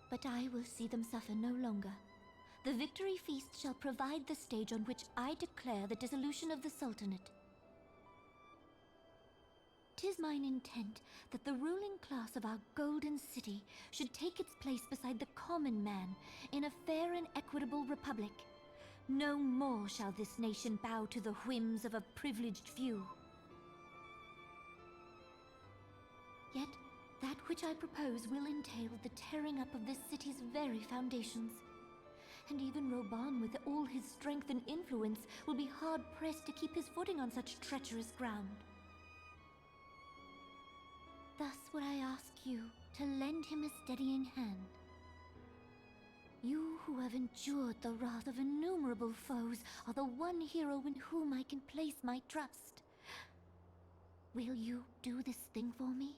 Speaker 3: But I will see them suffer no longer. The victory feast shall provide the stage on which I declare the dissolution of the Sultanate. 'Tis mine intent that the ruling class of our golden city should take its place beside the common man in a fair and equitable republic. No more shall this nation bow to the whims of a privileged few. Yet, that which I propose will entail the tearing up of this city's very foundations. And even Roban, with all his strength and influence, will be hard-pressed to keep his footing on such treacherous ground. Thus would I ask you to lend him a steadying hand. You who have endured the wrath of innumerable foes are the one hero in whom I can place my trust. Will you do this thing for me?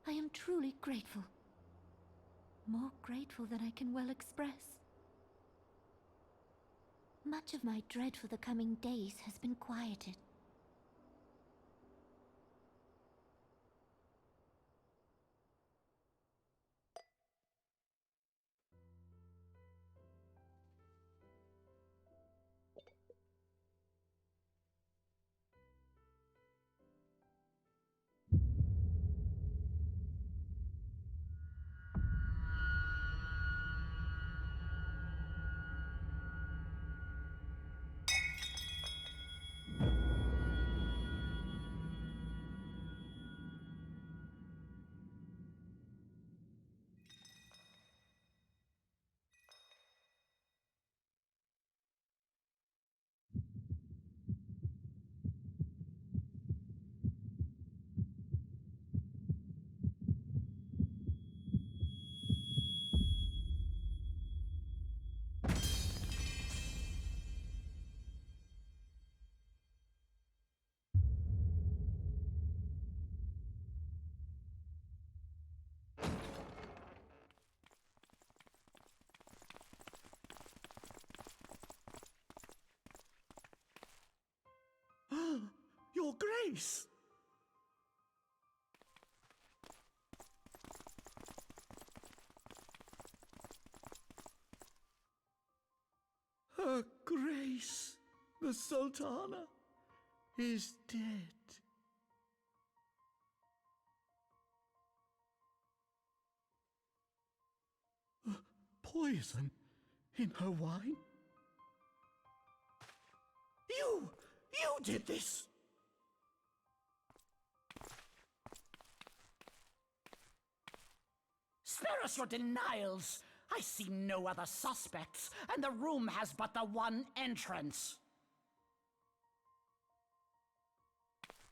Speaker 3: I am truly grateful. More grateful than I can well express. Much of my dread for the coming days has been quieted.
Speaker 6: Your Grace! Her Grace, the Sultana, is dead. Poison in her wine? You did this!
Speaker 10: Spare us your denials! I see no other suspects, and the room has but the one entrance.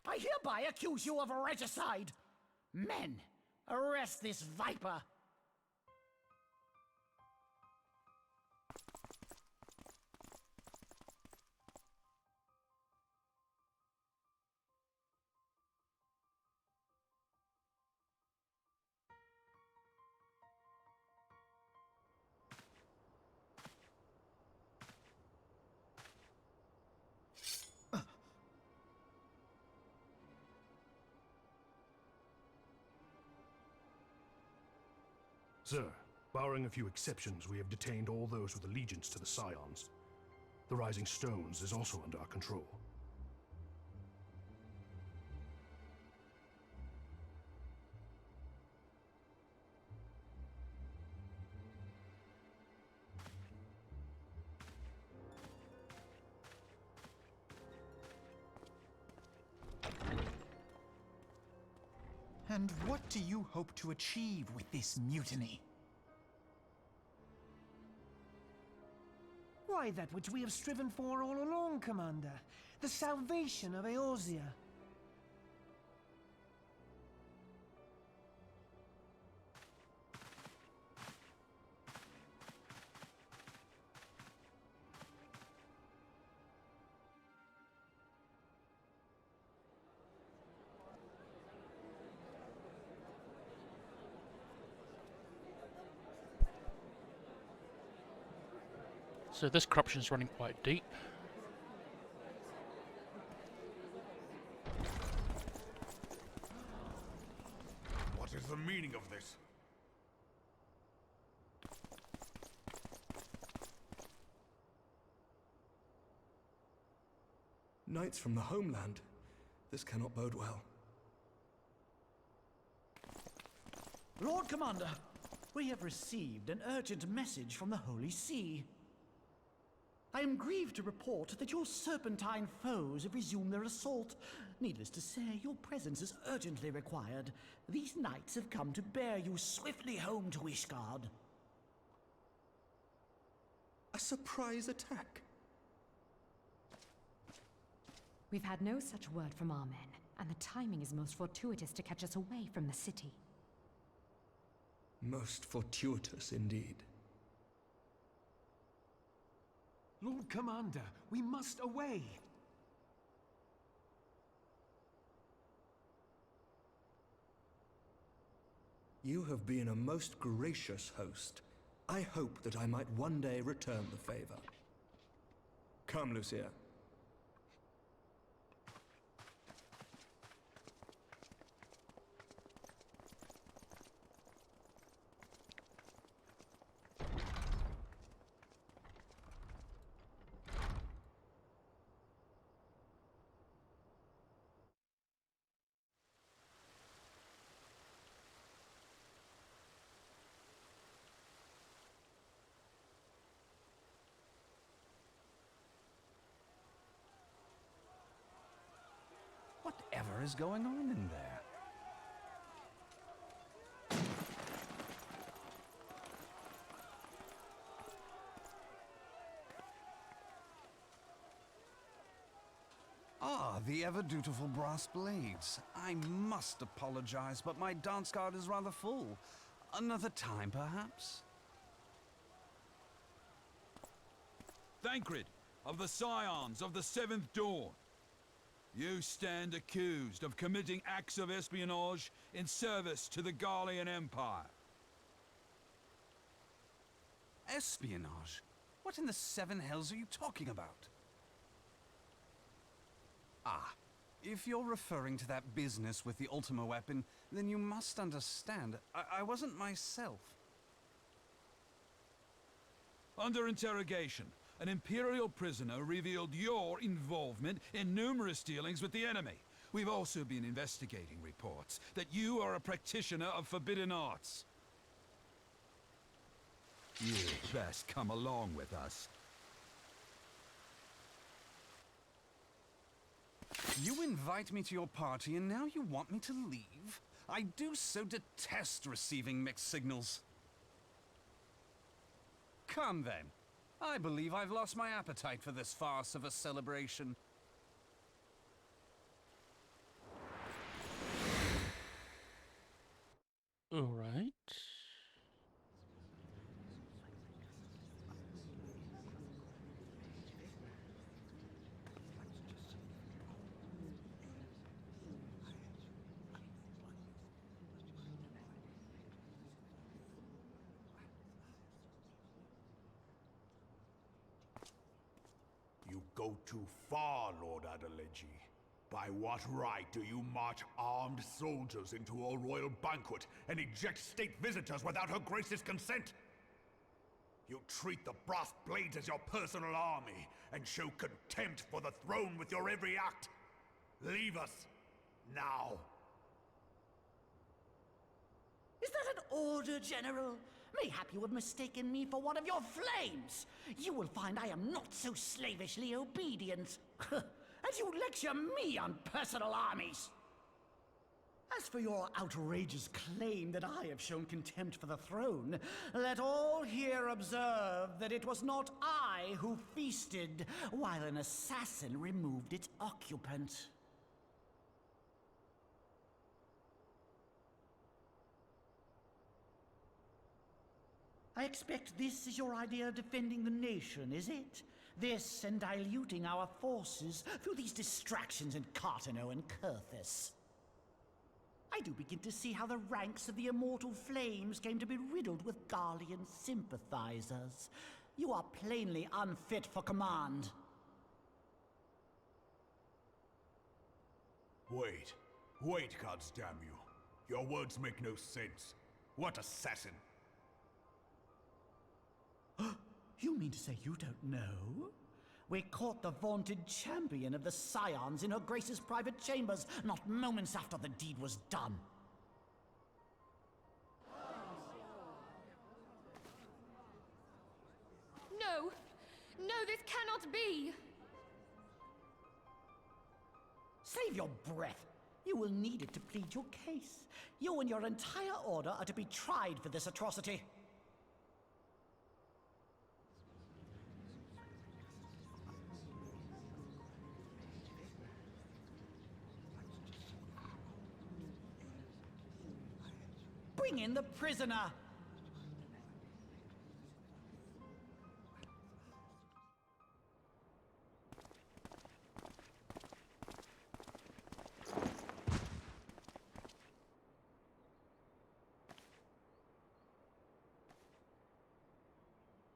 Speaker 10: I hereby accuse you of regicide. Men, arrest this viper.
Speaker 11: Sir, barring a few exceptions, we have detained all those with allegiance to the Scions. The Rising Stones is also under our control.
Speaker 6: And what do you hope to achieve with this mutiny?
Speaker 12: Why, that which we have striven for all along, Commander. The salvation of Eorzea.
Speaker 2: So this corruption's running quite deep.
Speaker 9: What is the meaning of this?
Speaker 8: Knights from the homeland. This cannot bode well.
Speaker 10: Lord Commander, we have received an urgent message from the Holy See. I am grieved to report that your serpentine foes have resumed their assault. Needless to say, your presence is urgently required. These knights have come to bear you swiftly home to Ishgard.
Speaker 8: A surprise attack?
Speaker 13: We've had no such word from our men, and the timing is most fortuitous to catch us away from the city.
Speaker 8: Most fortuitous indeed.
Speaker 12: Lord Commander, we must away.
Speaker 8: You have been a most gracious host. I hope that I might one day return the favor. Come, Lucia.
Speaker 10: Whatever is going on in there?
Speaker 14: Ah, the ever-dutiful brass blades. I must apologize, but my dance card is rather full. Another time, perhaps?
Speaker 15: Thancred, of the Scions of the Seventh Dawn. You stand accused of committing acts of espionage in service to the Garlean Empire.
Speaker 14: Espionage? What in the seven hells are you talking about? Ah, if you're referring to that business with the Ultima weapon, then you must understand, I wasn't myself.
Speaker 15: Under interrogation, an Imperial prisoner revealed your involvement in numerous dealings with the enemy. We've also been investigating reports that you are a practitioner of forbidden arts. You'd best come along with us.
Speaker 14: You invite me to your party and now you want me to leave? I do so detest receiving mixed signals. Come then. I believe I've lost my appetite for this farce of a celebration.
Speaker 2: All right.
Speaker 9: You go too far, Lord Adeleji. By what right do you march armed soldiers into a royal banquet and eject state visitors without her grace's consent? You treat the brass blades as your personal army and show contempt for the throne with your every act. Leave us, now.
Speaker 10: Is that an order, General? Mayhap you have mistaken me for one of your flames. You will find I am not so slavishly obedient. As you lecture me on personal armies. As for your outrageous claim that I have shown contempt for the throne, let all here observe that it was not I who feasted while an assassin removed its occupant. I expect this is your idea of defending the nation, is it? This and diluting our forces through these distractions in Cartano and Kurthis. I do begin to see how the ranks of the Immortal Flames came to be riddled with Garlean sympathizers. You are plainly unfit for command.
Speaker 9: Wait. Wait, goddamn you. Your words make no sense. What assassin?
Speaker 10: You mean to say you don't know? We caught the vaunted champion of the Scions in her Grace's private chambers, not moments after the deed was done.
Speaker 5: No! No, this cannot be!
Speaker 10: Save your breath. You will need it to plead your case. You and your entire order are to be tried for this atrocity. Bring in the prisoner!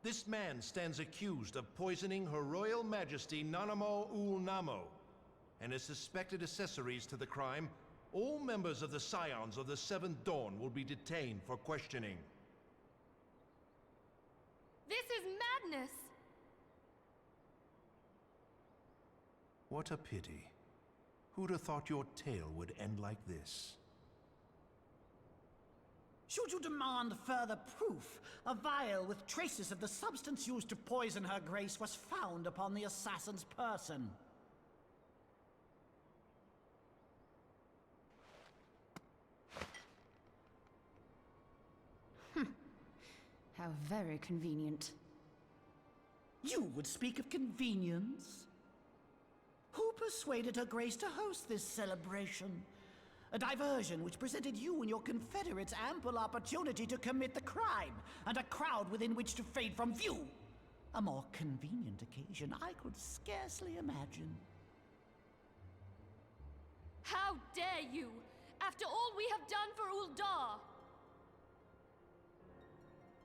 Speaker 16: This man stands accused of poisoning Her Royal Majesty Nanamo Ul Namo, and as suspected accessories to the crime, all members of the Scions of the Seventh Dawn will be detained for questioning.
Speaker 5: This is madness!
Speaker 16: What a pity. Who'd have thought your tale would end like this?
Speaker 10: Should you demand further proof, a vial with traces of the substance used to poison her grace was found upon the assassin's person.
Speaker 13: How very convenient.
Speaker 10: You would speak of convenience? Who persuaded her grace to host this celebration? A diversion which presented you and your confederates ample opportunity to commit the crime, and a crowd within which to fade from view. A more convenient occasion I could scarcely imagine.
Speaker 5: How dare you! After all we have done for Uldar!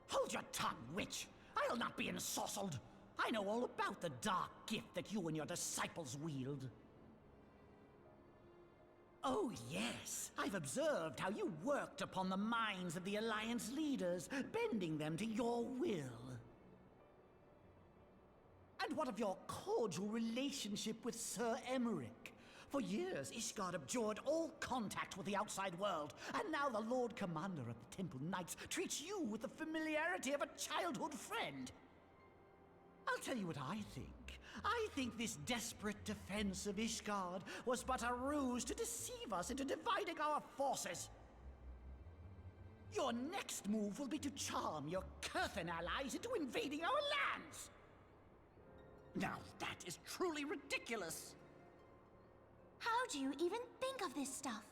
Speaker 10: Hold your tongue, witch! I'll not be ensorcelled! I know all about the dark gift that you and your disciples wield. Oh yes, I've observed how you worked upon the minds of the Alliance leaders, bending them to your will. And what of your cordial relationship with Sir Emmerich? For years, Ishgard abjured all contact with the outside world, and now the Lord Commander of the Temple Knights treats you with the familiarity of a childhood friend. I'll tell you what I think. I think this desperate defense of Ishgard was but a ruse to deceive us into dividing our forces. Your next move will be to charm your Kurthan allies into invading our lands. Now that is truly ridiculous.
Speaker 3: How do you even think of this stuff?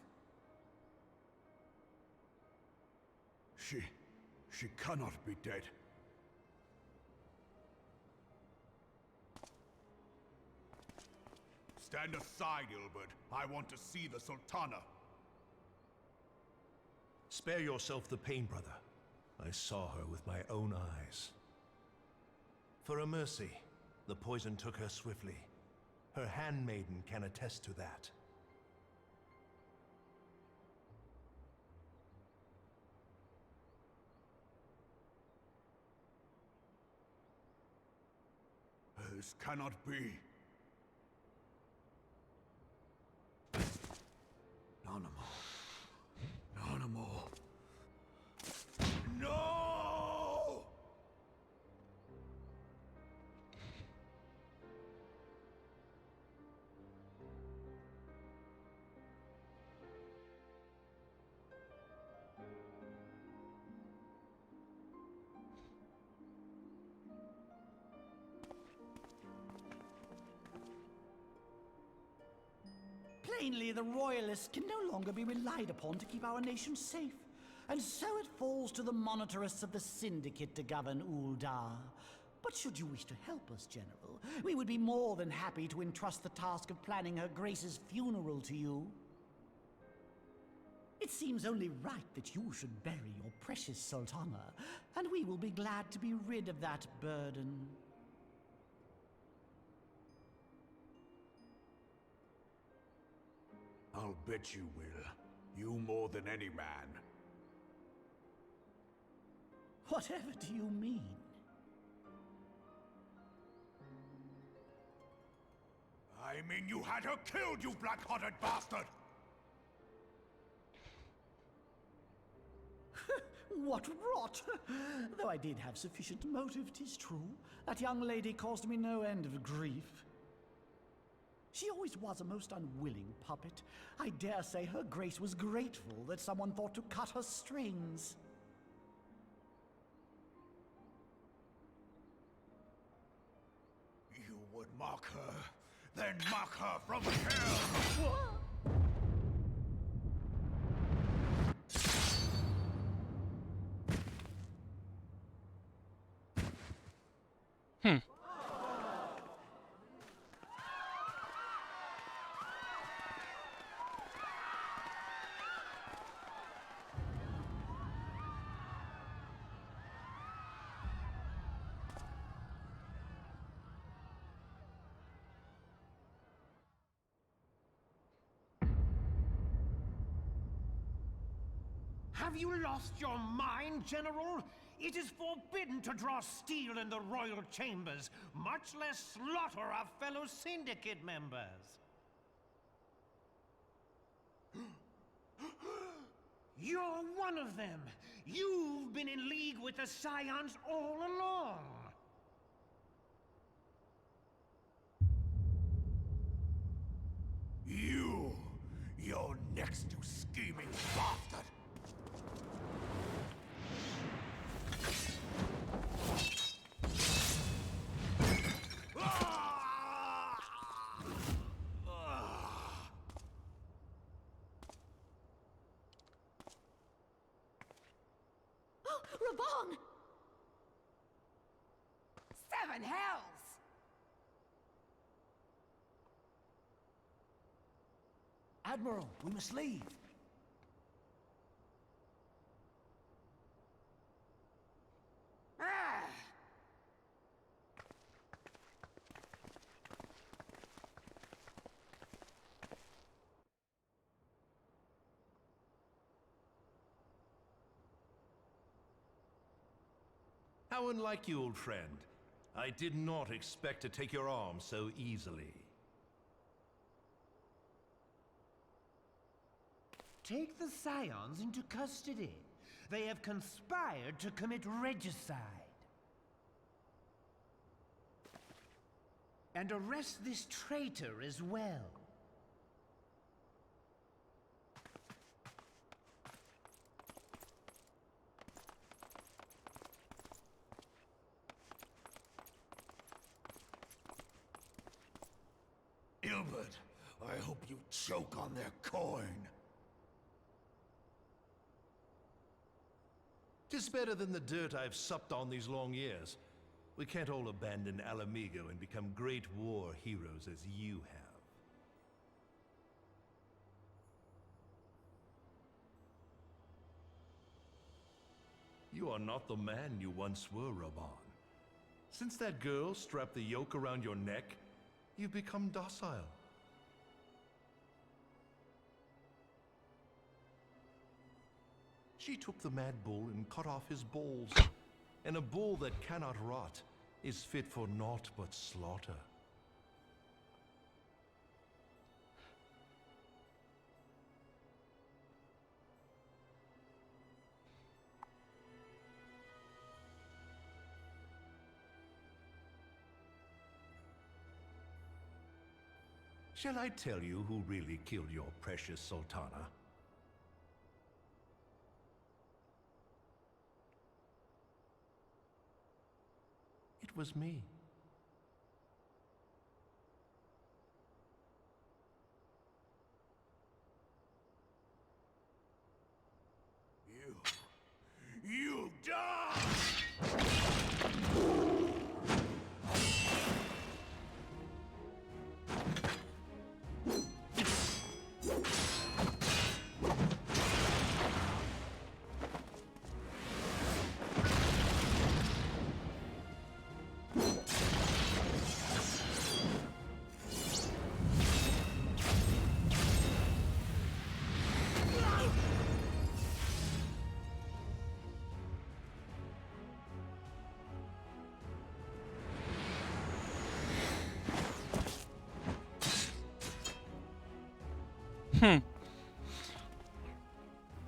Speaker 9: She cannot be dead. Stand aside, Ilbert. I want to see the Sultana.
Speaker 16: Spare yourself the pain, brother. I saw her with my own eyes. For a mercy, the poison took her swiftly. Her handmaiden can attest to that.
Speaker 9: This cannot be. Nanamo. Nanamo. No!
Speaker 10: Plainly, the Royalists can no longer be relied upon to keep our nation safe. And so it falls to the monitorists of the Syndicate to govern Uldar. But should you wish to help us, General, we would be more than happy to entrust the task of planning Her Grace's funeral to you. It seems only right that you should bury your precious Sultana, and we will be glad to be rid of that burden.
Speaker 9: I'll bet you will. You more than any man.
Speaker 10: Whatever do you mean?
Speaker 9: I mean you had her killed, you black-hearted bastard!
Speaker 10: What rot! Though I did have sufficient motive, 'tis true. That young lady caused me no end of grief. She always was a most unwilling puppet. I dare say Her Grace was grateful that someone thought to cut her strings.
Speaker 9: You would mock her, then mock her from hell!
Speaker 12: Have you lost your mind, General? It is forbidden to draw steel in the royal chambers, much less slaughter our fellow Syndicate members. You're one of them. You've been in league with the Scions all along.
Speaker 9: You're next, you scheming bastard!
Speaker 4: Raban! Seven hells!
Speaker 10: Admiral, we must leave.
Speaker 16: How unlike you, old friend. I did not expect to take your arm so easily.
Speaker 12: Take the Scions into custody. They have conspired to commit regicide. And arrest this traitor as well.
Speaker 9: Ilbert, I hope you choke on their coin.
Speaker 16: 'Tis better than the dirt I've supped on these long years. We can't all abandon Alamigo and become great war heroes as you have. You are not the man you once were, Raban. Since that girl strapped the yoke around your neck, you've become docile. She took the mad bull and cut off his balls. And a bull that cannot rot is fit for naught but slaughter. Shall I tell you who really killed your precious Sultana? It was me.
Speaker 9: You die!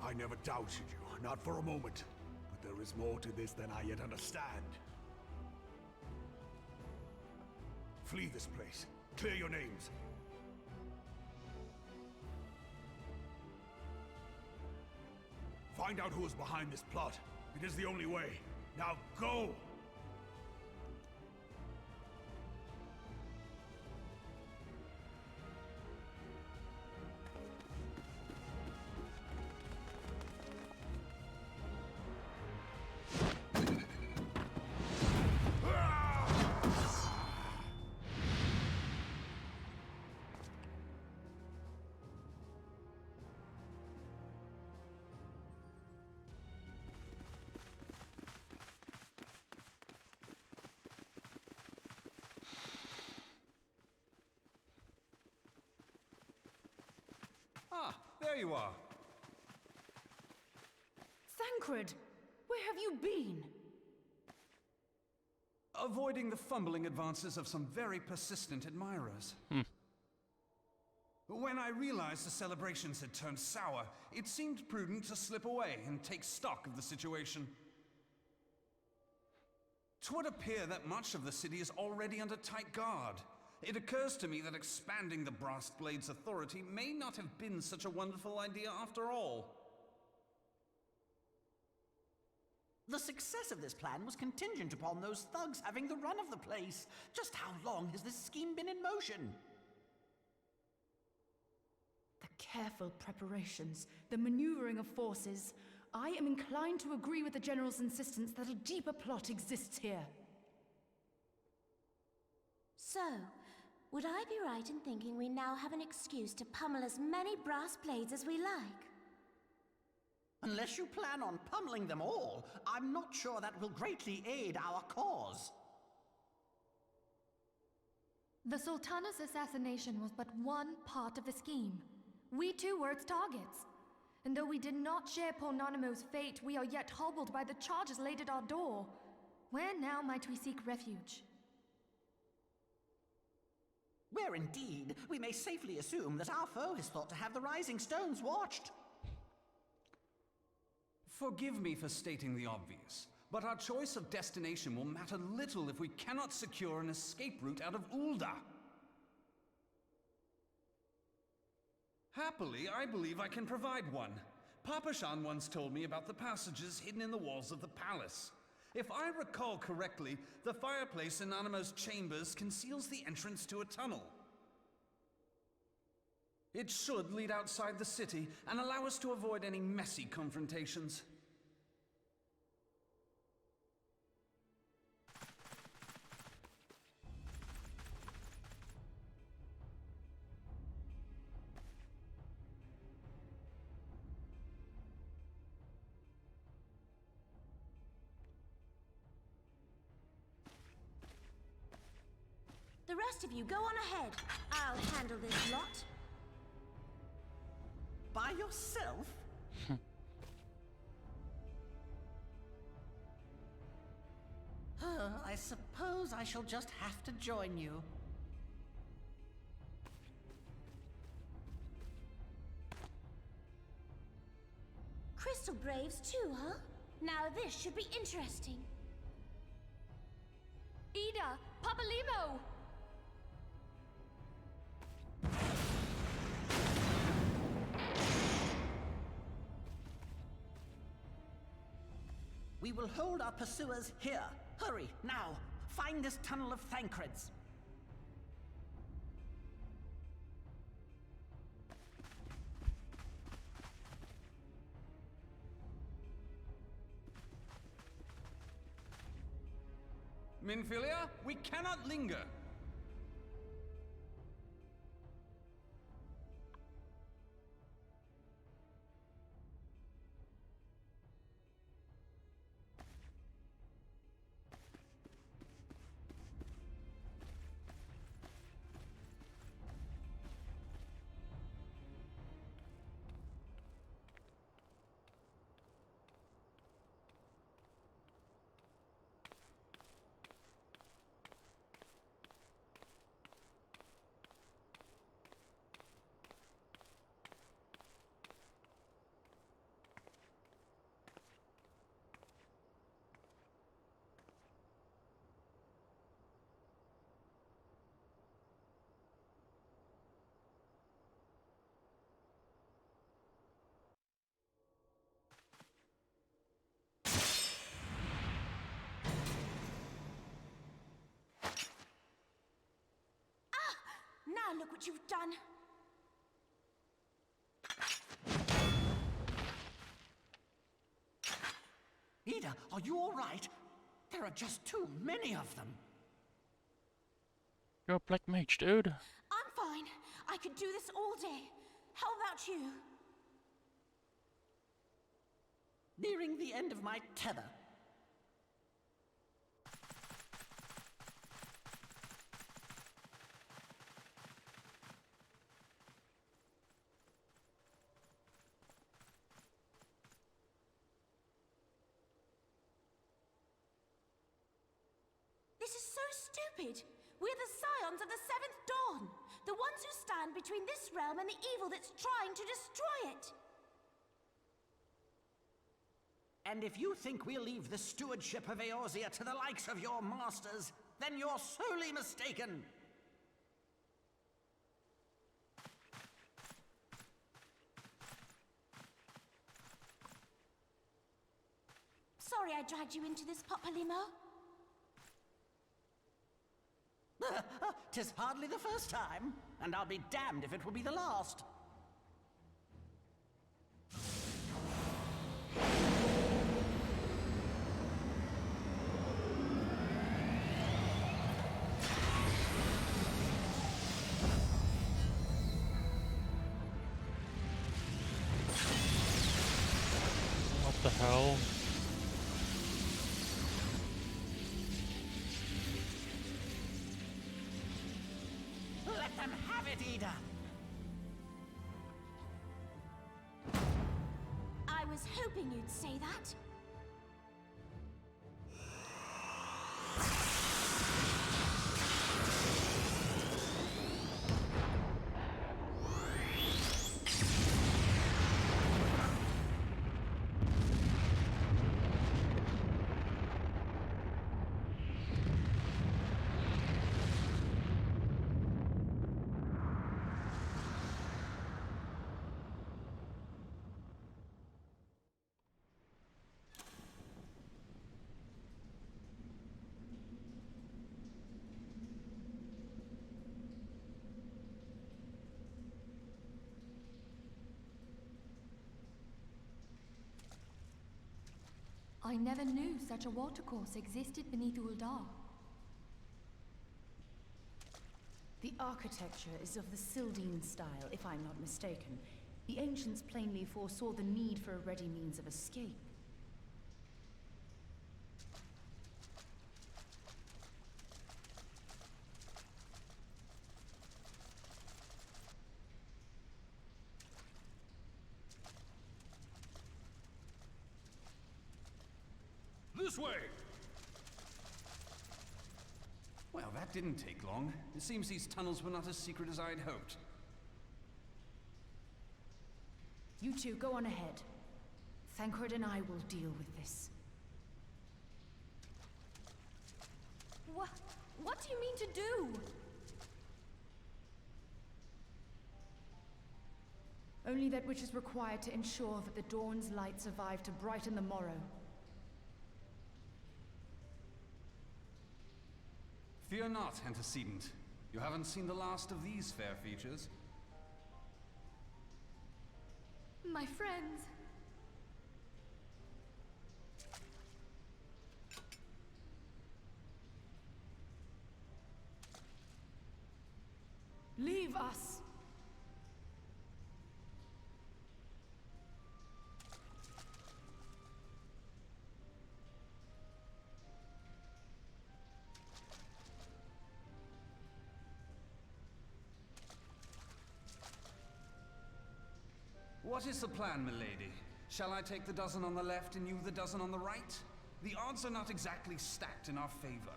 Speaker 9: I never doubted you, not for a moment. But there is more to this than I yet understand. Flee this place. Clear your names. Find out who is behind this plot. It is the only way. Now go!
Speaker 14: Ah, there you are.
Speaker 17: Thancred, where have you been?
Speaker 14: Avoiding the fumbling advances of some very persistent admirers. When I realized the celebrations had turned sour, it seemed prudent to slip away and take stock of the situation. 'Twould appear that much of the city is already under tight guard. It occurs to me that expanding the Brass Blade's authority may not have been such a wonderful idea after all.
Speaker 10: The success of this plan was contingent upon those thugs having the run of the place. Just how long has this scheme been in motion?
Speaker 17: The careful preparations, the maneuvering of forces. I am inclined to agree with the General's insistence that a deeper plot exists here.
Speaker 4: So, would I be right in thinking we now have an excuse to pummel as many brass blades as we like?
Speaker 10: Unless you plan on pummeling them all, I'm not sure that will greatly aid our cause.
Speaker 5: The Sultana's assassination was but one part of the scheme. We too were its targets. And though we did not share poor Nanamo's fate, we are yet hobbled by the charges laid at our door. Where now might we seek refuge?
Speaker 10: Where indeed, we may safely assume that our foe is thought to have the Rising Stones watched.
Speaker 14: Forgive me for stating the obvious, but our choice of destination will matter little if we cannot secure an escape route out of Ul'dah. Happily, I believe I can provide one. Papa Shan once told me about the passages hidden in the walls of the palace. If I recall correctly, the fireplace in Animo's chambers conceals the entrance to a tunnel. It should lead outside the city and allow us to avoid any messy confrontations.
Speaker 4: The rest of you go on ahead. I'll handle this lot.
Speaker 10: By yourself? I suppose suppose I shall just have to join you.
Speaker 4: Crystal Braves too, huh? Now this should be interesting.
Speaker 5: Ida! Papalimo!
Speaker 10: We will hold our pursuers here. Hurry, now! Find this tunnel of Thancreds.
Speaker 14: Minfilia, we cannot linger.
Speaker 4: Now look what you've done.
Speaker 10: Ida, are you all right? There are just too many of them.
Speaker 2: You're a black mage, dude.
Speaker 4: I'm fine. I could do this all day. How about you?
Speaker 10: Nearing the end of my tether.
Speaker 4: This is so stupid. We're the scions of the Seventh Dawn. The ones who stand between this realm and the evil that's trying to destroy it.
Speaker 10: And if you think we'll leave the stewardship of Eorzea to the likes of your masters, then you're sorely mistaken.
Speaker 4: Sorry I dragged you into this, Papalimo.
Speaker 10: 'Tis hardly the first time, and I'll be damned if it will be the last.
Speaker 2: What the hell?
Speaker 10: Let them have it, Ida!
Speaker 4: I was hoping you'd say that.
Speaker 5: I never knew such a watercourse existed beneath Uldar.
Speaker 17: The architecture is of the Sildine style, if I'm not mistaken. The ancients plainly foresaw the need for a ready means of escape.
Speaker 15: This way!
Speaker 14: Well, that didn't take long. It seems these tunnels were not as secret as I'd hoped.
Speaker 17: You two go on ahead. Thancred and I will deal with this.
Speaker 5: What do you mean to do?
Speaker 17: Only that which is required to ensure that the dawn's light survive to brighten the morrow.
Speaker 14: Fear not, antecedent. You haven't seen the last of these fair features.
Speaker 5: My friends.
Speaker 17: Leave us!
Speaker 14: What is the plan, milady? Shall I take the dozen on the left and you the dozen on the right? The odds are not exactly stacked in our favor.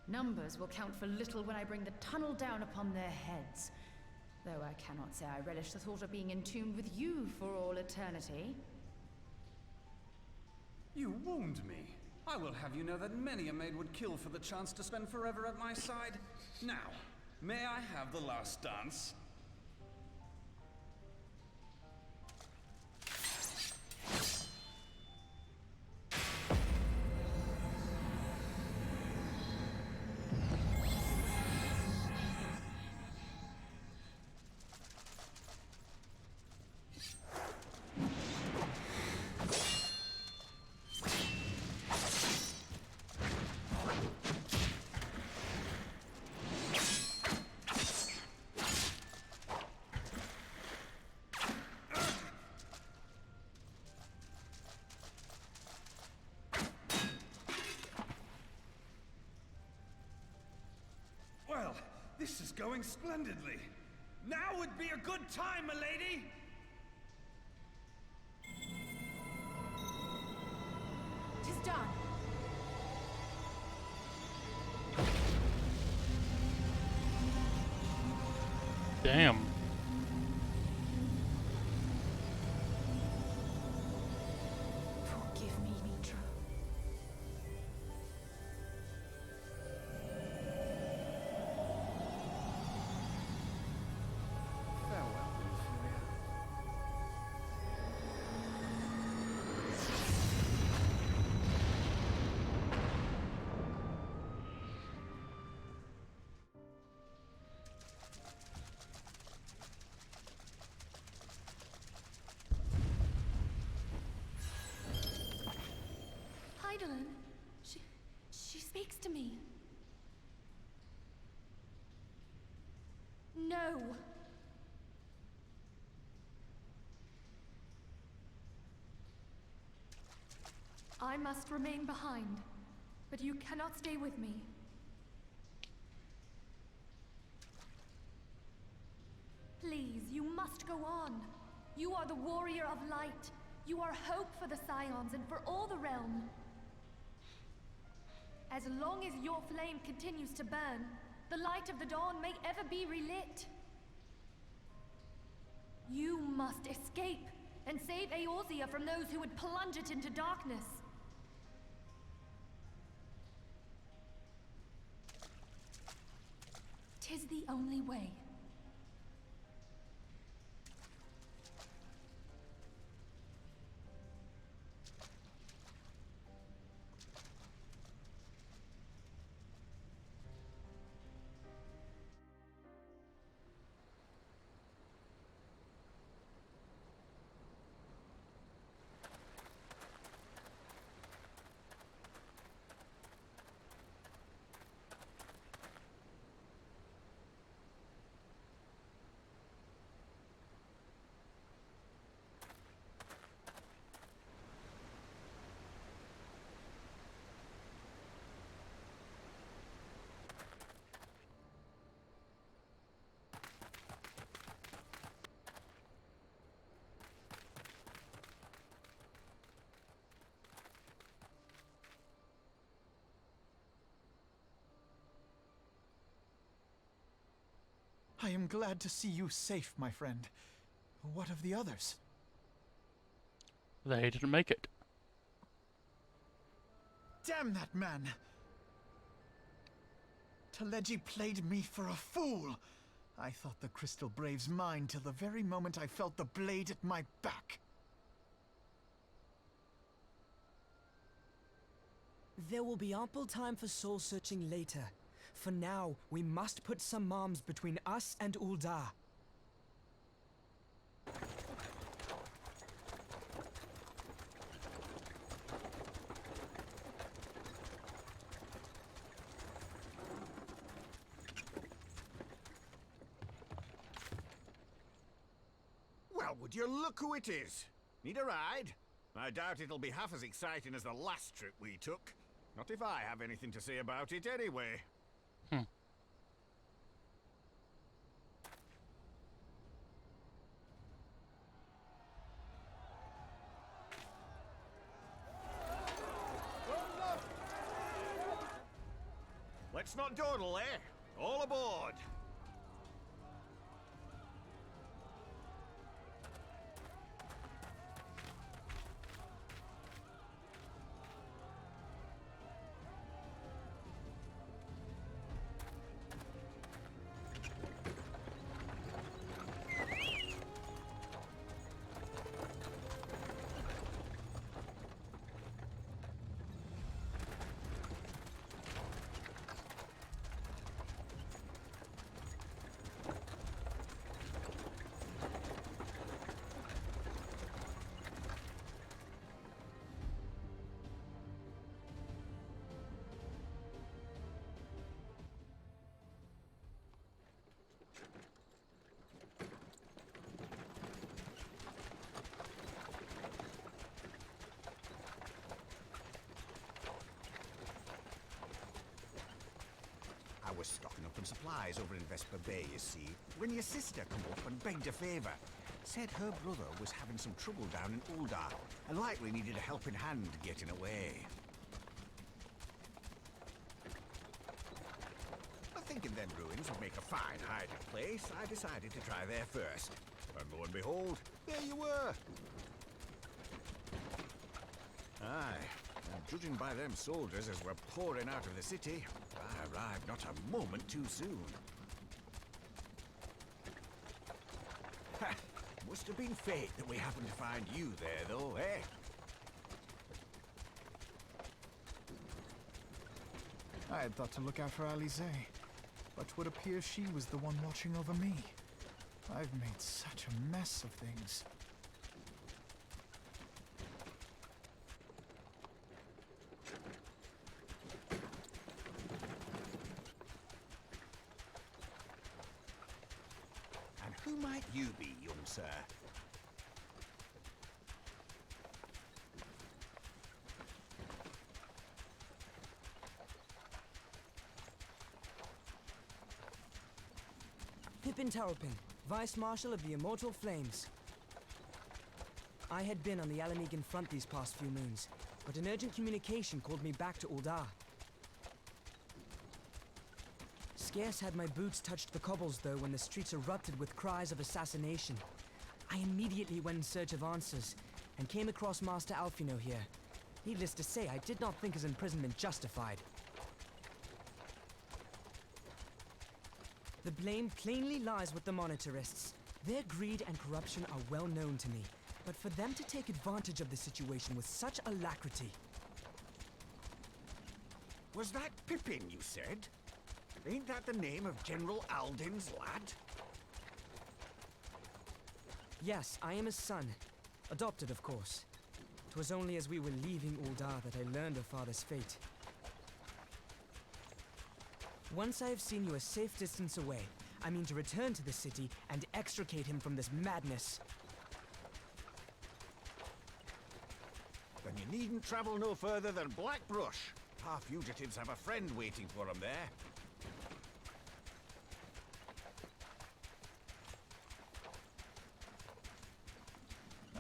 Speaker 17: Numbers will count for little when I bring the tunnel down upon their heads. Though I cannot say I relish the thought of being entombed with you for all eternity.
Speaker 14: You wound me. I will have you know that many a maid would kill for the chance to spend forever at my side. Now, may I have the last dance? Well, this is going splendidly. Now would be a good time, milady!
Speaker 17: Tis done.
Speaker 2: Damn.
Speaker 17: Forgive me, Mitra.
Speaker 14: Farewell, Inferior.
Speaker 5: Heidelin, she speaks to me. No. I must remain behind, but you cannot stay with me. Please, you must go on. You are the warrior of light. You are hope for the Scions and for all the realm. As long as your flame continues to burn, the light of the dawn may ever be relit. You must escape and save Eorzea from those who would plunge it into darkness. Tis the only way.
Speaker 6: I am glad to see you safe, my friend. What of the others?
Speaker 2: They didn't make it.
Speaker 6: Damn that man! Teleji played me for a fool! I thought the Crystal Brave's mine till the very moment I felt the blade at my back.
Speaker 18: There will be ample time for soul-searching later. For now, we must put some arms between us and Ul'dah.
Speaker 12: Well, would you look who it is? Need a ride? I doubt it'll be half as exciting as the last trip we took. Not if I have anything to say about it anyway. Let's not dawdle, eh? All aboard! I was stocking up on supplies over in Vesper Bay, you see, when your sister come up and begged a favour. Said her brother was having some trouble down in Ul'dah, and likely needed a helping hand getting away. Thinking them ruins would make a fine hiding place, I decided to try there first. And lo and behold, there you were! Aye, and judging by them soldiers as were pouring out of the city, I arrived not a moment too soon. Ha! Must have been fate that we happened to find you there, though, eh?
Speaker 6: I had thought to look out for Alize, but would appear she was the one watching over me. I've made such a mess of things.
Speaker 12: And who might you be, young sir?
Speaker 18: Pippin Taropin, Vice Marshal of the Immortal Flames. I had been on the Alamegan front these past few moons, but an urgent communication called me back to Ul'dah. Scarce had my boots touched the cobbles, though, when the streets erupted with cries of assassination. I immediately went in search of answers, and came across Master Alfino here. Needless to say, I did not think his imprisonment justified. The blame plainly lies with the Monetarists. Their greed and corruption are well known to me, but for them to take advantage of the situation with such alacrity...
Speaker 12: Was that Pippin, you said? Ain't that the name of General Alden's lad?
Speaker 18: Yes, I am his son. Adopted, of course. 'Twas only as we were leaving Ul'dah that I learned of father's fate. Once I have seen you a safe distance away, I mean to return to the city and extricate him from this madness.
Speaker 12: Then you needn't travel no further than Blackbrush. Our fugitives have a friend waiting for them there.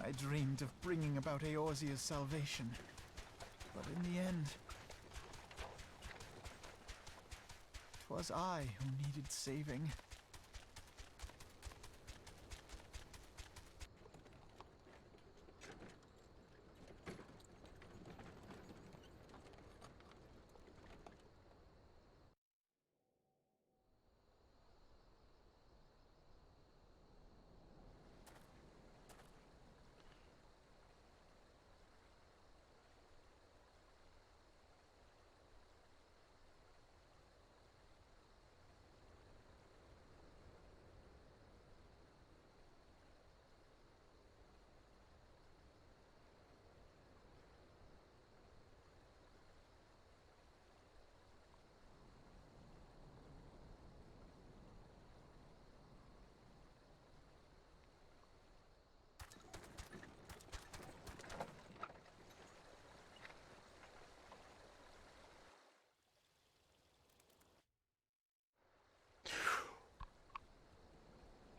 Speaker 6: I dreamed of bringing about Eorzea's salvation, but in the end, 'twas I who needed saving.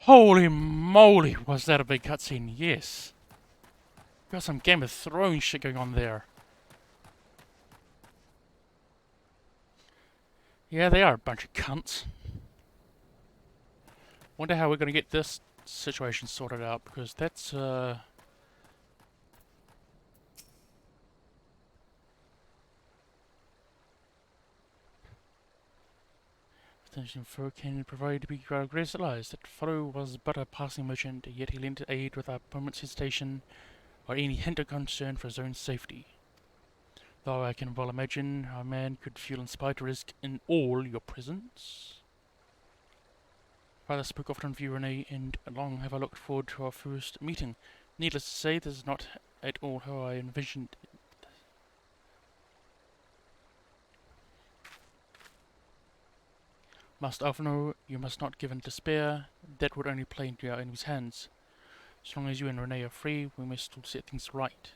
Speaker 2: Holy moly, was that a big cutscene? Yes. Got some Game of Thrones shit going on there. Yeah, they are a bunch of cunts. Wonder how we're gonna get this situation sorted out, because that's, attention for can provide to be grace allies. That fellow was but a passing merchant, yet he lent aid without moment's hesitation or any hint of concern for his own safety. Though I can well imagine how a man could feel inspired to risk in all your presence. Father spoke often of you, Renee, and long have I looked forward to our first meeting. Needless to say, this is not at all how I envisioned it. Must Alphino, you must not give in despair. That would only play into our enemy's hands. As long as you and Renee are free, we must all set things right.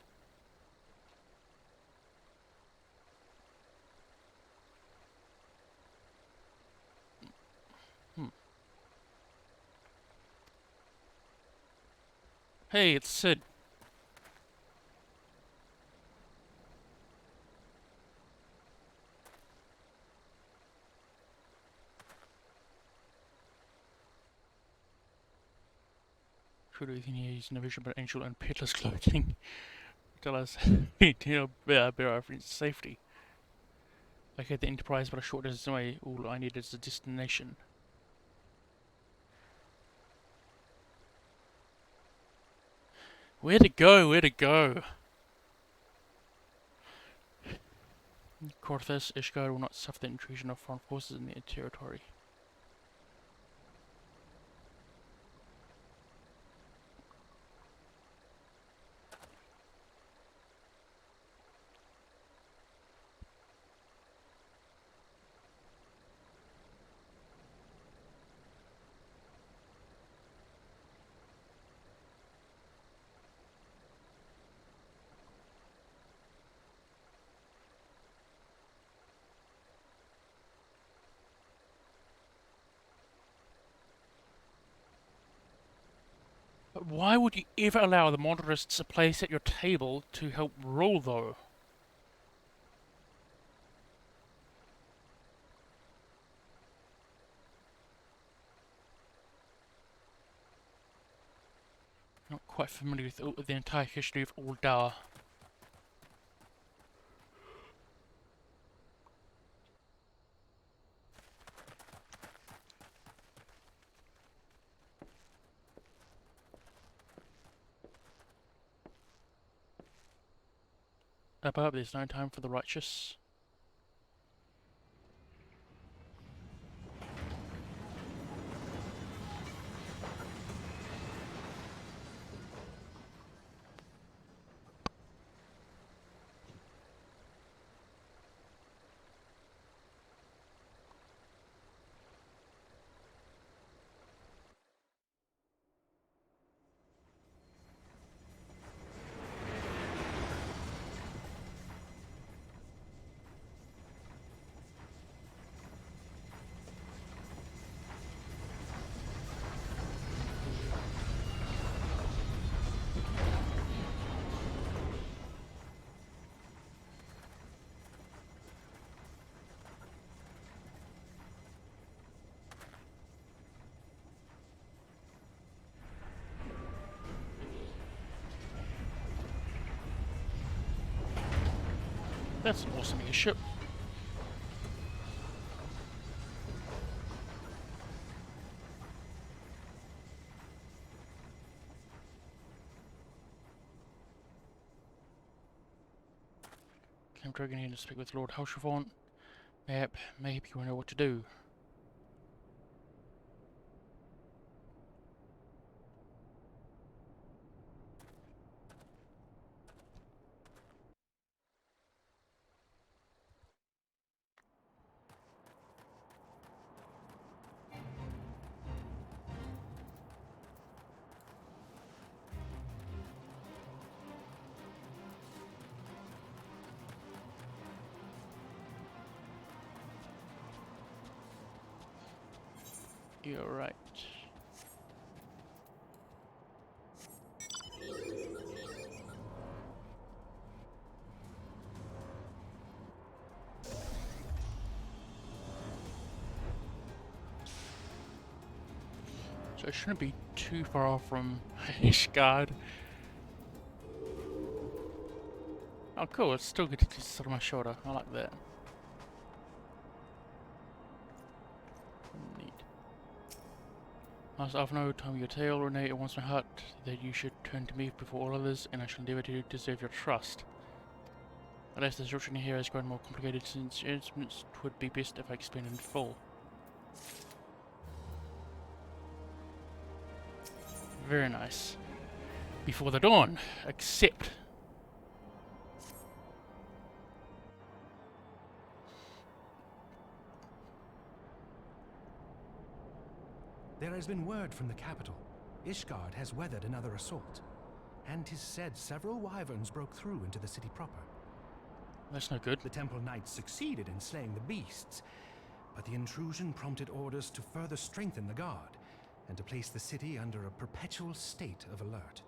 Speaker 2: Hey, it's Sid. Should we think he's in a vision about angel and peddler's clothing? Tell us, bear our friend's safety. I had the Enterprise but a short distance away. All I need is a destination. Where to go? Where to go? Korthus, Ishgard will not suffer the intrusion of foreign forces in their territory. But why would you ever allow the Monterists a place at your table to help rule, though? Not quite familiar with the entire history of Ul'dah. Above, there's no time for the righteous. That's an awesome airship. I'm dragging in to speak with Lord Halshavant. Maybe you know what to do. You're right. So it shouldn't be too far off from Ishgard. Oh cool, it's still good to sit on my shoulder. I like that. Neat. I've no time your tale, Renee. It wants my heart that you should turn to me before all others, and I shall endeavour to deserve your trust. Alas, the description here has grown more complicated since instruments. It would be best if I explained in full. Very nice. Before the dawn, accept.
Speaker 11: There has been word from the capital. Ishgard has weathered another assault, and 'tis said several wyverns broke through into the city proper.
Speaker 2: That's no good.
Speaker 11: The temple knights succeeded in slaying the beasts, but the intrusion prompted orders to further strengthen the guard and to place the city under a perpetual state of alert.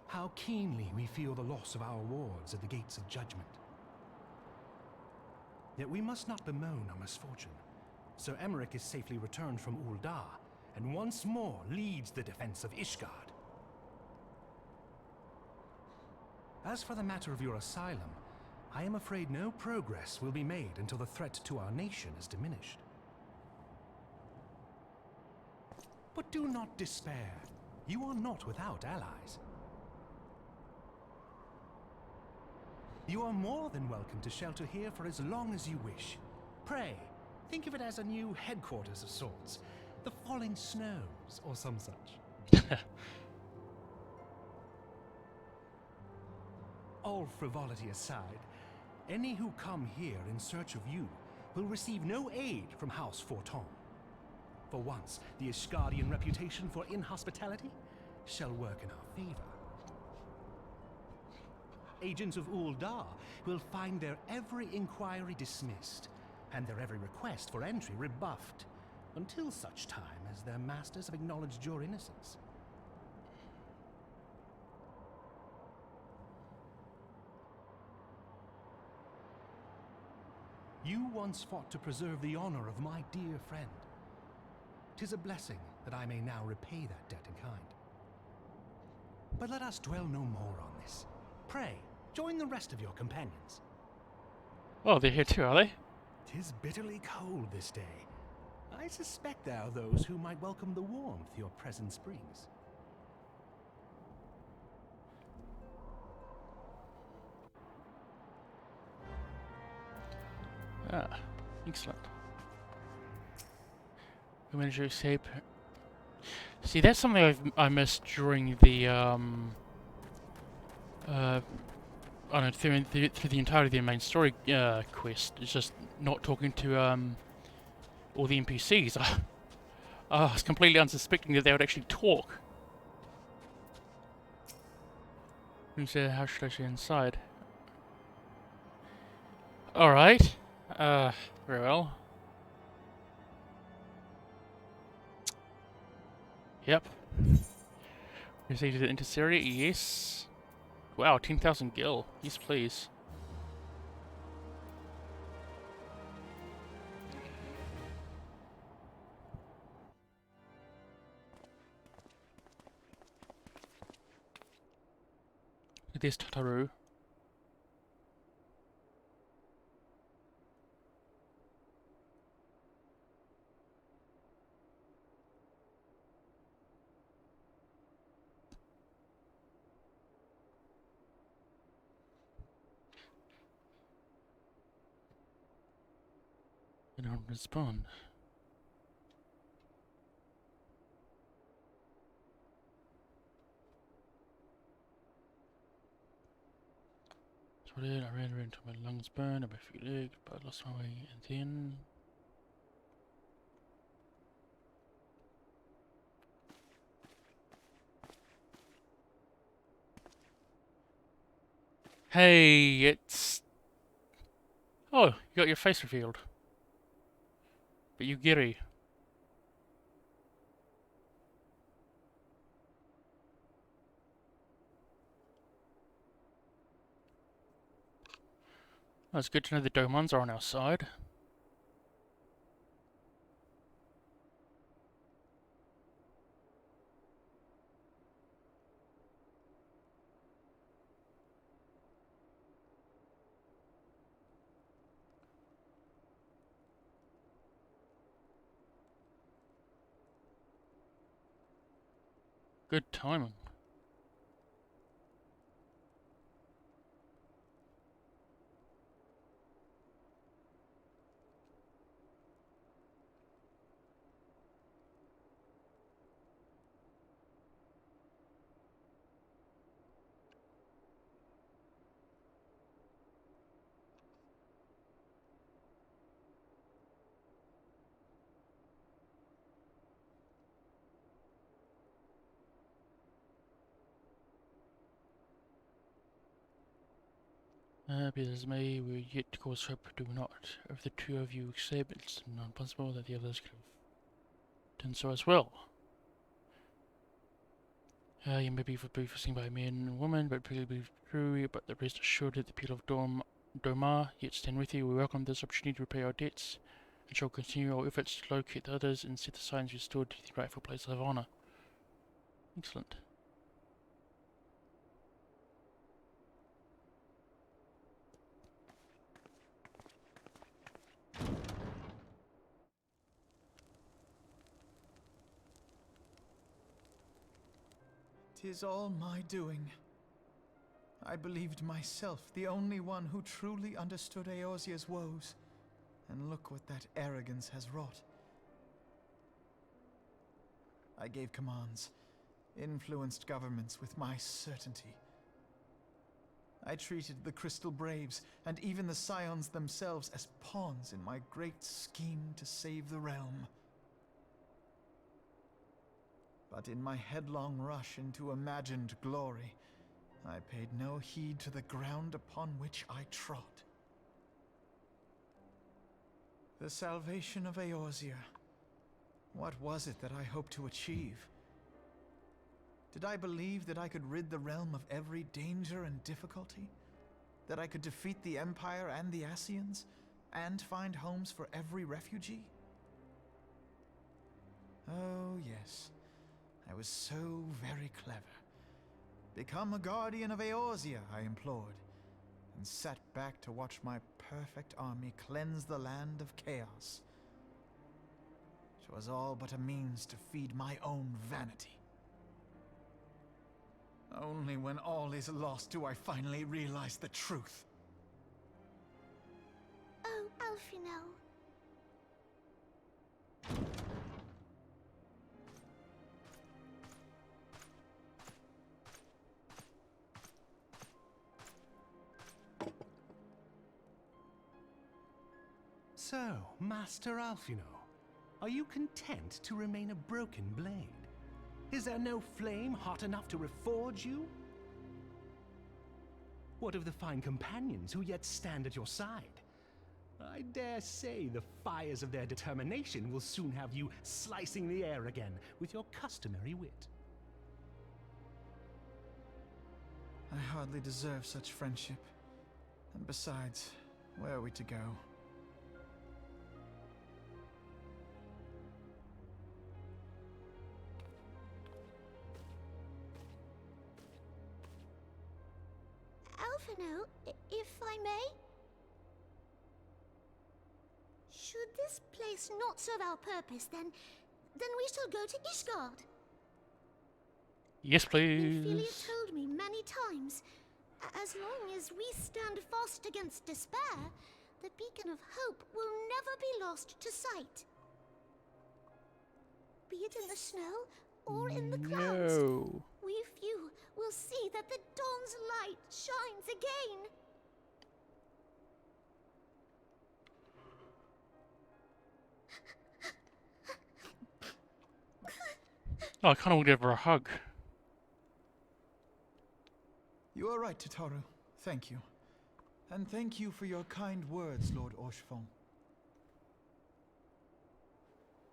Speaker 11: How keenly we feel the loss of our wards at the gates of judgment. Yet we must not bemoan our misfortune. Sir Emmerich is safely returned from Ul'dah, and once more leads the defense of Ishgard. As for the matter of your asylum, I am afraid no progress will be made until the threat to our nation is diminished. But do not despair. You are not without allies. You are more than welcome to shelter here for as long as you wish. Pray, think of it as a new headquarters of sorts. The Falling Snows, or some such. All frivolity aside, any who come here in search of you will receive no aid from House Forton. For once, the Ishgardian reputation for inhospitality shall work in our favor. Agents of Ul'dah will find their every inquiry dismissed, and their every request for entry rebuffed, until such time as their masters have acknowledged your innocence. You once fought to preserve the honor of my dear friend. 'Tis a blessing that I may now repay that debt in kind. But let us dwell no more on this. Pray, join the rest of your companions.
Speaker 2: Oh, they're here too, are they?
Speaker 11: 'Tis bitterly cold this day. I suspect there are those who might welcome the warmth your presence brings.
Speaker 2: Ah, excellent. We managed to escape. See, that's something I missed during the I don't know, through the entirety of the main story quest. It's just not talking to all the NPCs. I was completely unsuspecting that they would actually talk. Who's there? How should I see inside? Alright. Very well. Yep. Received the Interseria, yes. Wow, 10,000 gil. Yes, please. There's Tataru. They don't respond. So I ran into my lungs burned, I feel legs, but I lost my way, and then hey, it's oh, you got your face revealed. But you Giri. Well, it's good to know the Domons are on our side. Good timing. Be as may, we yet to cause hope, do we not? If the two of you accept, it's not possible that the others could have done so as well. You may be forbidden by men and women, but really be true, but the rest assured that the people of Dormar yet stand with you. We welcome this opportunity to repay our debts, and shall continue our efforts to locate the others and set the signs restored to the rightful place of honour. Excellent.
Speaker 6: "'Tis all my doing. I believed myself the only one who truly understood Eorzea's woes, and look what that arrogance has wrought. I gave commands, influenced governments with my certainty. I treated the Crystal Braves, and even the Scions themselves, as pawns in my great scheme to save the realm. But in my headlong rush into imagined glory, I paid no heed to the ground upon which I trod. The salvation of Eorzea. What was it that I hoped to achieve? Did I believe that I could rid the realm of every danger and difficulty? That I could defeat the Empire and the Ascians, and find homes for every refugee? Oh, yes. I was so very clever. Become a guardian of Eorzea, I implored, and sat back to watch my perfect army cleanse the land of chaos. 'Twas all but a means to feed my own vanity. Only when all is lost do I finally realize the truth.
Speaker 3: Oh, Alphino.
Speaker 11: So, Master Alphino, are you content to remain a broken blade? Is there no flame hot enough to reforge you? What of the fine companions who yet stand at your side? I dare say the fires of their determination will soon have you slicing the air again with your customary wit.
Speaker 6: I hardly deserve such friendship. And besides, where are we to go?
Speaker 3: Alphino, if I may? Should this place not serve our purpose, then we shall go to Ishgard.
Speaker 2: Yes, please.
Speaker 3: Ophelia told me many times, as long as we stand fast against despair, the beacon of hope will never be lost to sight. Be it in the snow or in the clouds,
Speaker 2: No.
Speaker 3: we few will see that the dawn's light shines again.
Speaker 2: Oh, I kind of want to give her a hug.
Speaker 6: You are right, Tataru. Thank you. And thank you for your kind words, Lord Orchefon.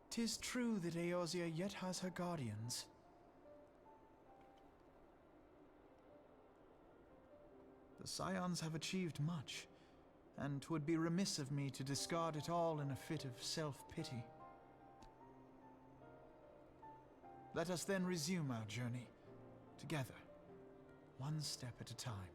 Speaker 6: 'Tis true that Eorzea yet has her guardians. The Scions have achieved much, and 'twould be remiss of me to discard it all in a fit of self-pity. Let us then resume our journey, together, one step at a time.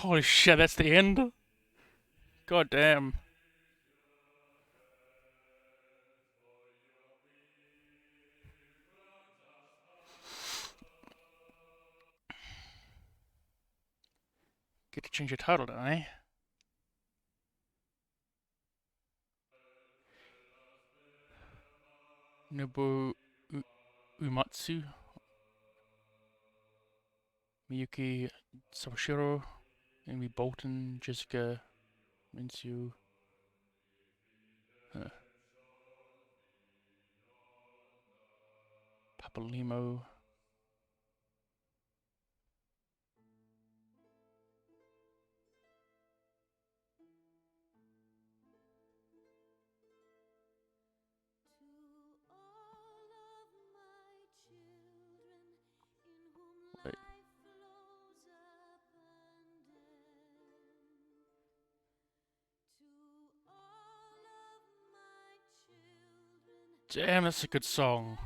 Speaker 2: Holy shit, that's the end? God damn. Get to change your title, don't I? Nobu Umatsu, Miyuki Sawashiro, Amy Bolton, Jessica Minsue, Papa Limo. Wait. Damn, that's a good song.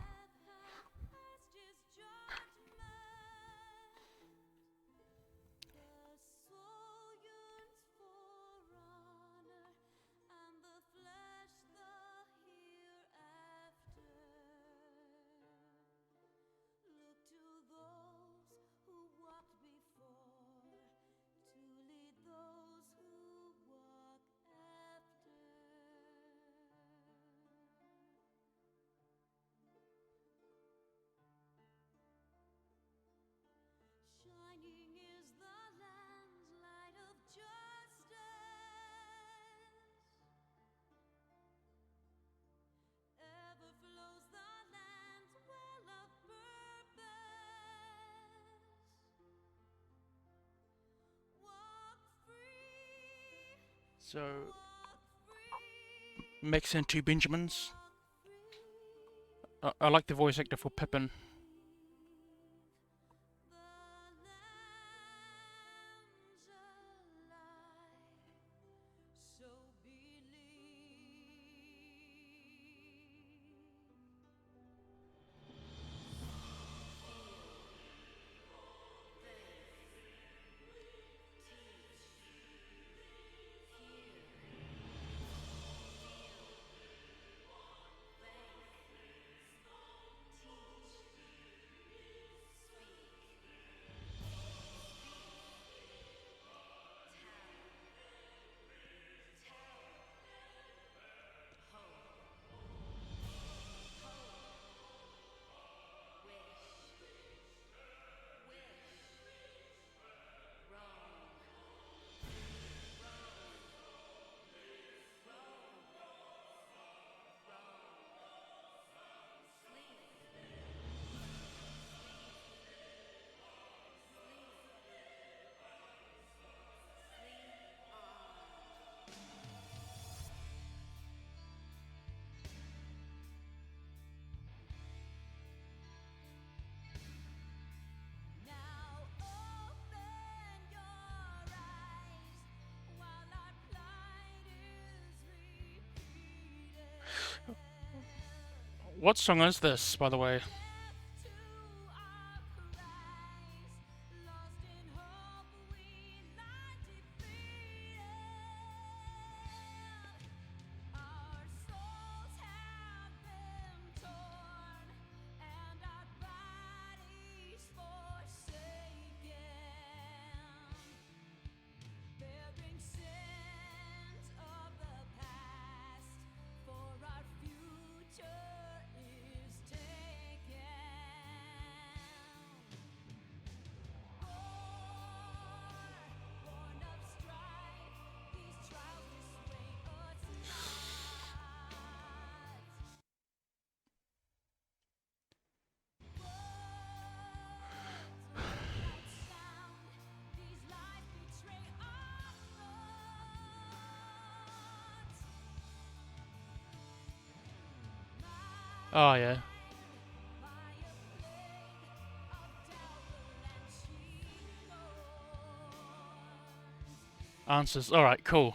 Speaker 19: Shining is the land's light of justice. Ever flows the land's well of purpose. Walk free.
Speaker 2: So, mix in two Benjamins. I like the voice actor for Pippin. What song is this, by the way? Oh, yeah. Answers. Alright, cool.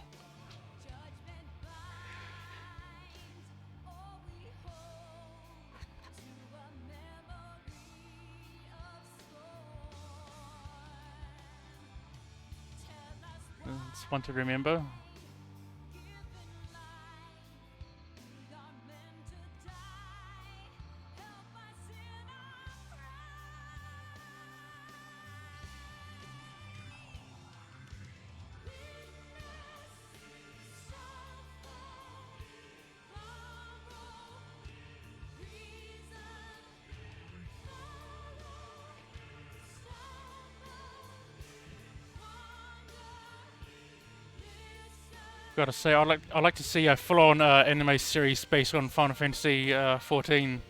Speaker 2: It's one to remember. Gotta say, I'd like to see a full-on anime series based on Final Fantasy 14.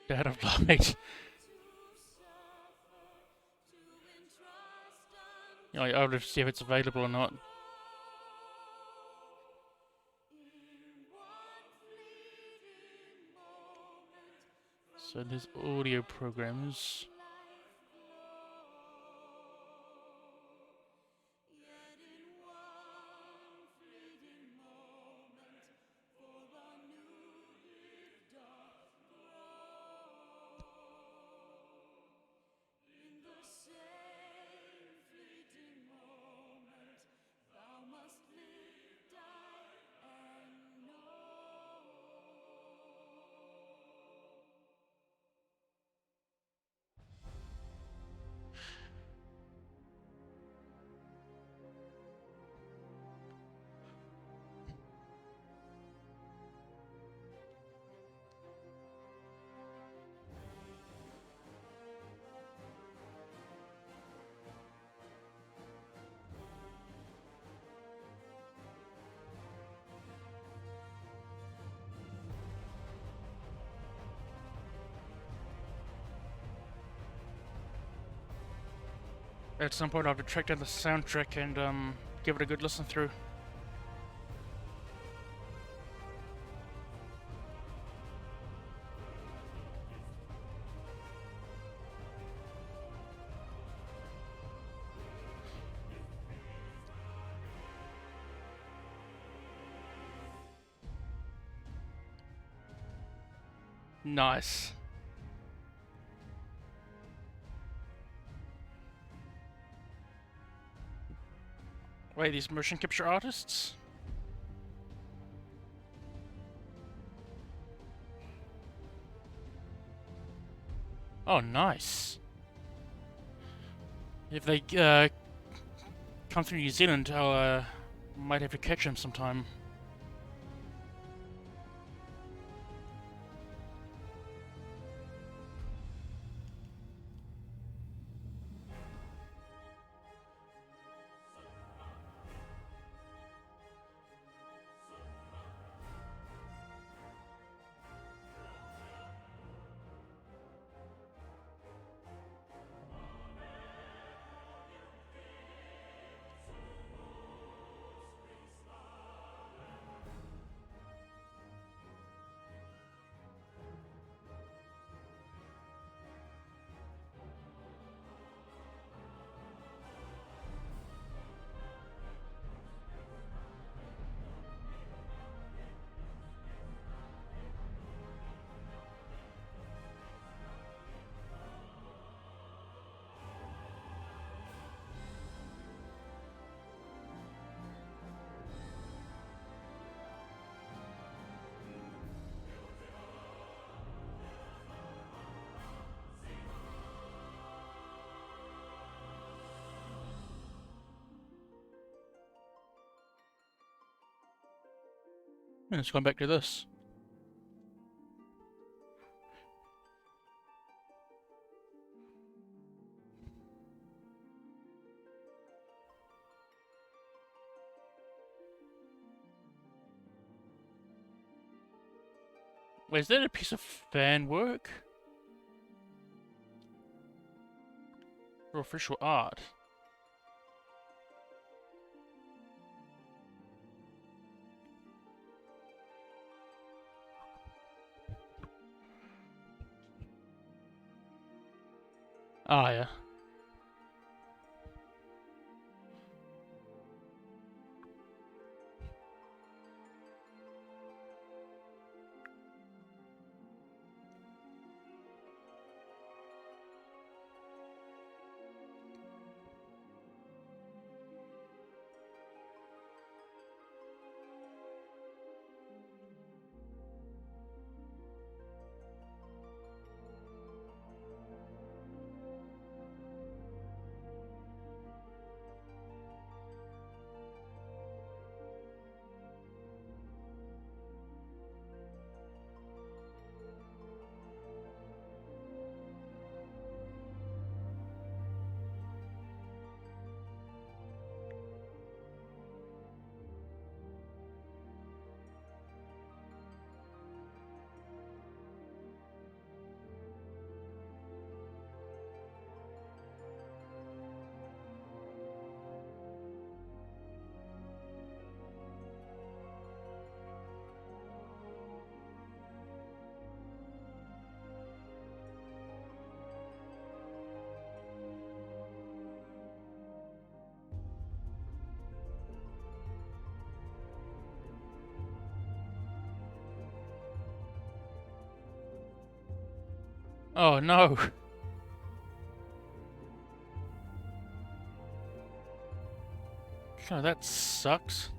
Speaker 2: Dad of Light. I'll have to see if it's available or not. So there's audio programs. At some point I'll have to track down the soundtrack and give it a good listen through. Nice. Wait, these motion capture artists? Oh, nice. If they come through New Zealand, I'll might have to catch them sometime. And it's going back to this. Wait, is that a piece of fan work? Or official art? Ah, yeah. Oh no! Oh, that sucks.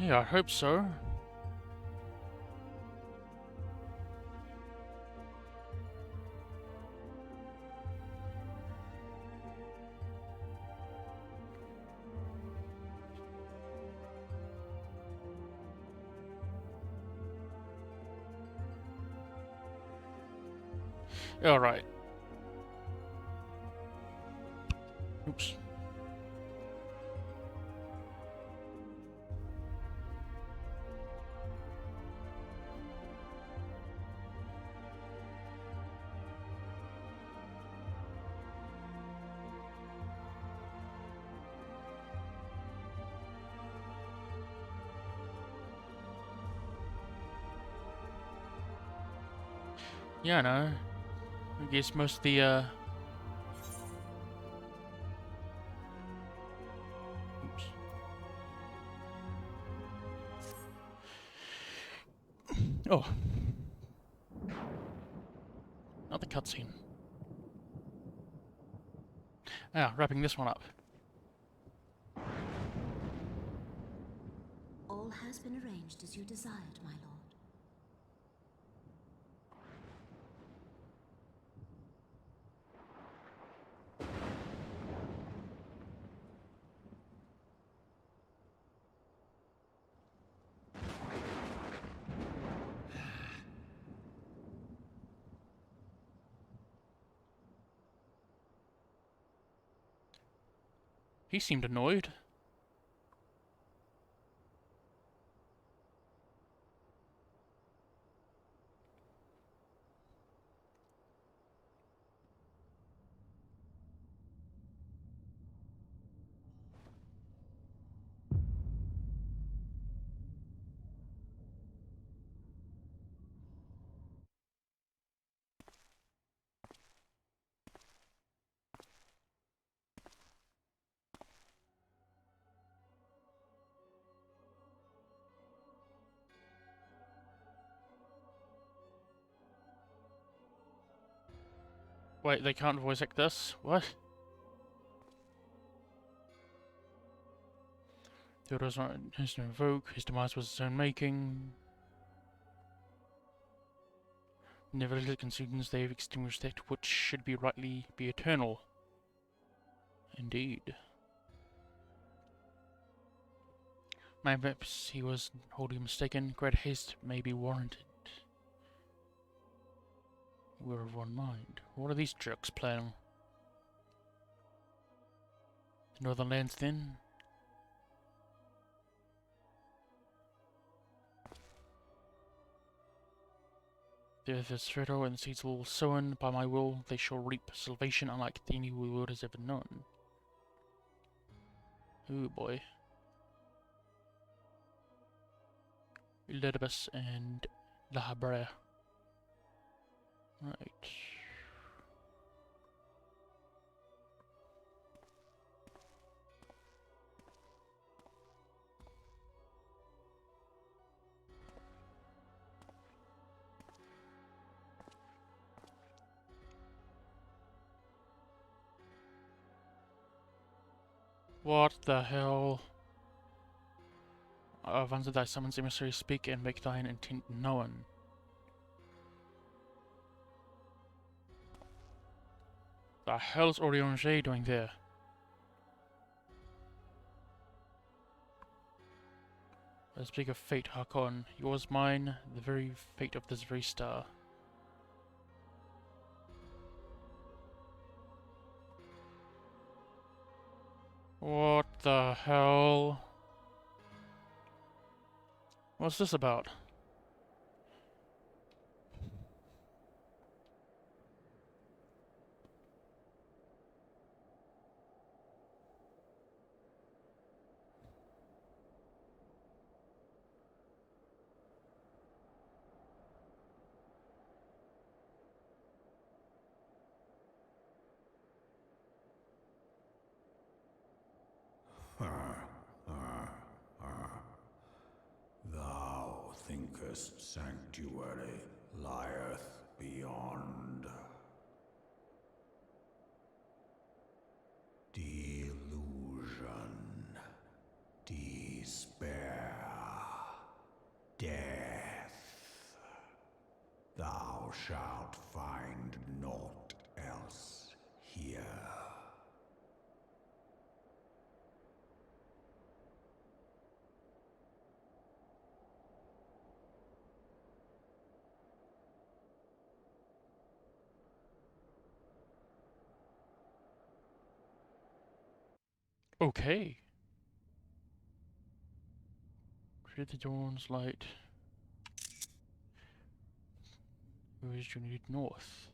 Speaker 2: Yeah, I hope so. Alright. Oops. Yeah, I know. I guess most of the, Oops. Oh. Not the cutscene. Ah, wrapping this one up.
Speaker 4: All has been arranged as you desired, my lord.
Speaker 2: He seemed annoyed. Wait, they can't voice act this? What? There was not his to invoke, his demise was his own making. Nevertheless, consumes they've extinguished that which should be rightly be eternal. Indeed. Perhaps he was wholly mistaken. Great haste may be warranted. We're of one mind. What are these jerks planning? The Northern Lands, then? The earth is fertile, and the seeds all sown by my will, they shall reap salvation unlike any the world has ever known. Ooh boy. Lidibus and La Habrea. Right. What the hell? I've answered thy summons, emissary, speak and make thine intent known. The hell's Orianger doing there? I speak of fate, Hakon. Yours, mine, the very fate of this very star. What the hell? What's this about?
Speaker 9: Thou thinkest sanctuary lieth beyond. Delusion, despair, death. Thou shalt find naught else here.
Speaker 2: Okay. Create the dawn's light. Where is you need north?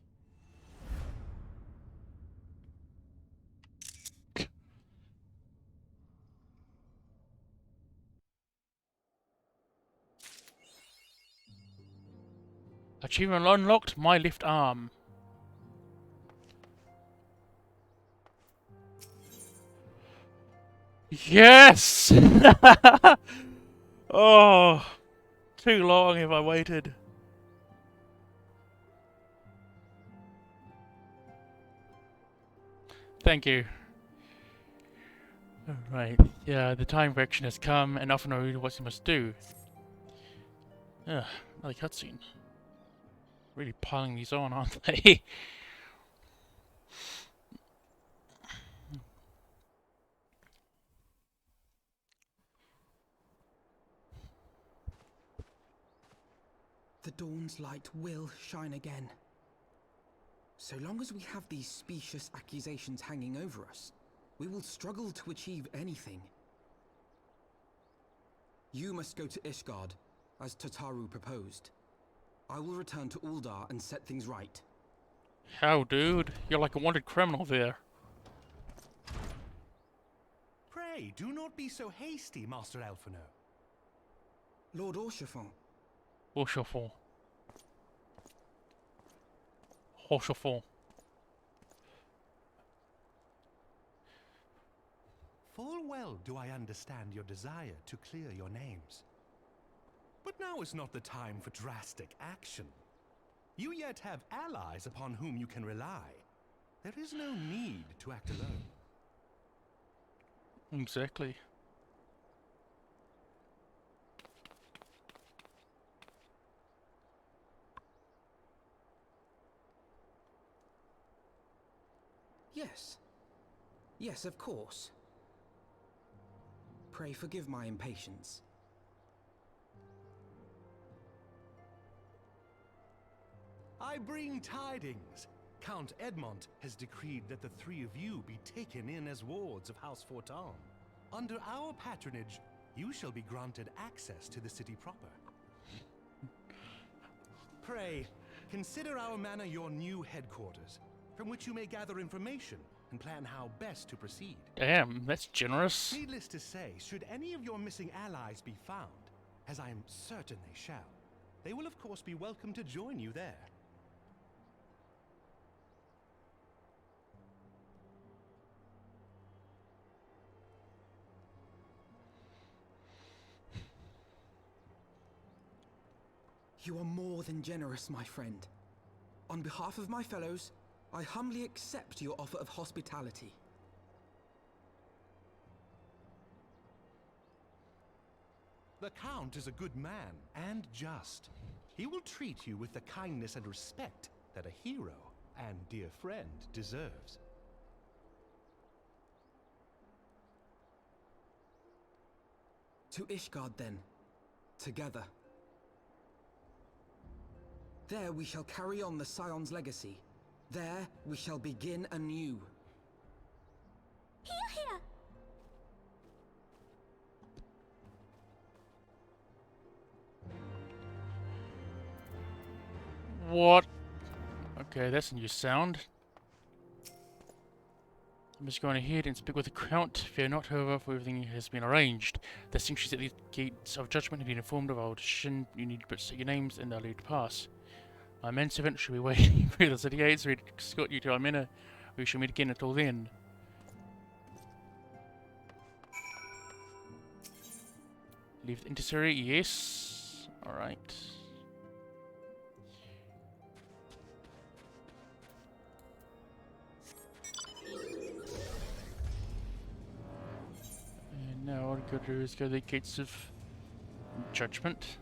Speaker 2: Achievement unlocked, my left arm. Yes! Oh, too long have I waited. Thank you. Alright, yeah, the time for action has come, and often know what you must do. Ugh, another cutscene. Really piling these on, aren't they?
Speaker 20: The dawn's light will shine again. So long as we have these specious accusations hanging over us, we will struggle to achieve anything. You must go to Ishgard, as Tataru proposed. I will return to Uldar and set things right.
Speaker 2: How, dude? You're like a wanted criminal there.
Speaker 11: Pray, do not be so hasty, Master Alphino.
Speaker 20: Lord Orchefort.
Speaker 2: Orchefort. Orchefort.
Speaker 11: Full well do I understand your desire to clear your names. But now is not the time for drastic action. You yet have allies upon whom you can rely. There is no need to act alone.
Speaker 2: Exactly.
Speaker 20: Yes. Yes, of course. Pray forgive my impatience.
Speaker 11: I bring tidings. Count Edmont has decreed that the three of you be taken in as wards of House Fortan. Under our patronage, you shall be granted access to the city proper. Pray, Consider our manor your new headquarters, from which you may gather information and plan how best to proceed.
Speaker 2: Damn, that's generous.
Speaker 11: Needless to say, should any of your missing allies be found, as I am certain they shall, they will of course be welcome to join you there.
Speaker 20: You are more than generous, my friend. On behalf of my fellows, I humbly accept your offer of hospitality.
Speaker 11: The Count is a good man and just. He will treat you with the kindness and respect that a hero and dear friend deserves.
Speaker 20: To Ishgard, then. Together. There we shall carry on the Scion's legacy. There we shall begin anew.
Speaker 3: Here, here!
Speaker 2: What? Okay, that's a new sound. I must go on ahead and speak with the Count. Fear not, however, for everything has been arranged. The sentries at the gates of judgment have been informed of our decision. You need but say your names and they'll lead to pass. My manservant shall be waiting for the city gates, ready to escort you to our manor. We shall meet again until then. Leave the intercessory, yes. Alright. And now all I gotta do is go to the gates of judgment.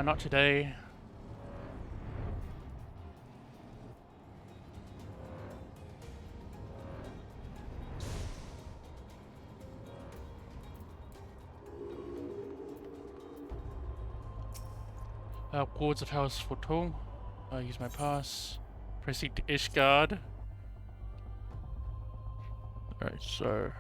Speaker 2: Not today. Wards of House Fortul. Use my pass. Proceed to Ishgard. Alright, so...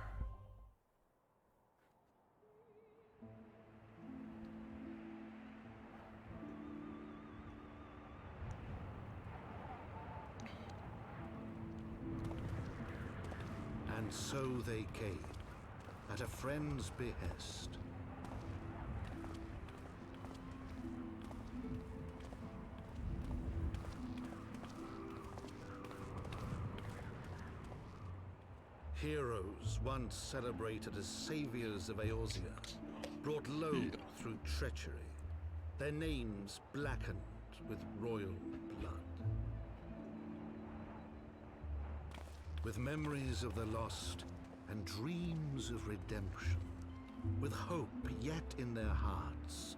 Speaker 16: And so they came, at a friend's behest. Heroes once celebrated as saviors of Eorzea, brought low through treachery, their names blackened with royal blood. With memories of the lost and dreams of redemption, with hope yet in their hearts,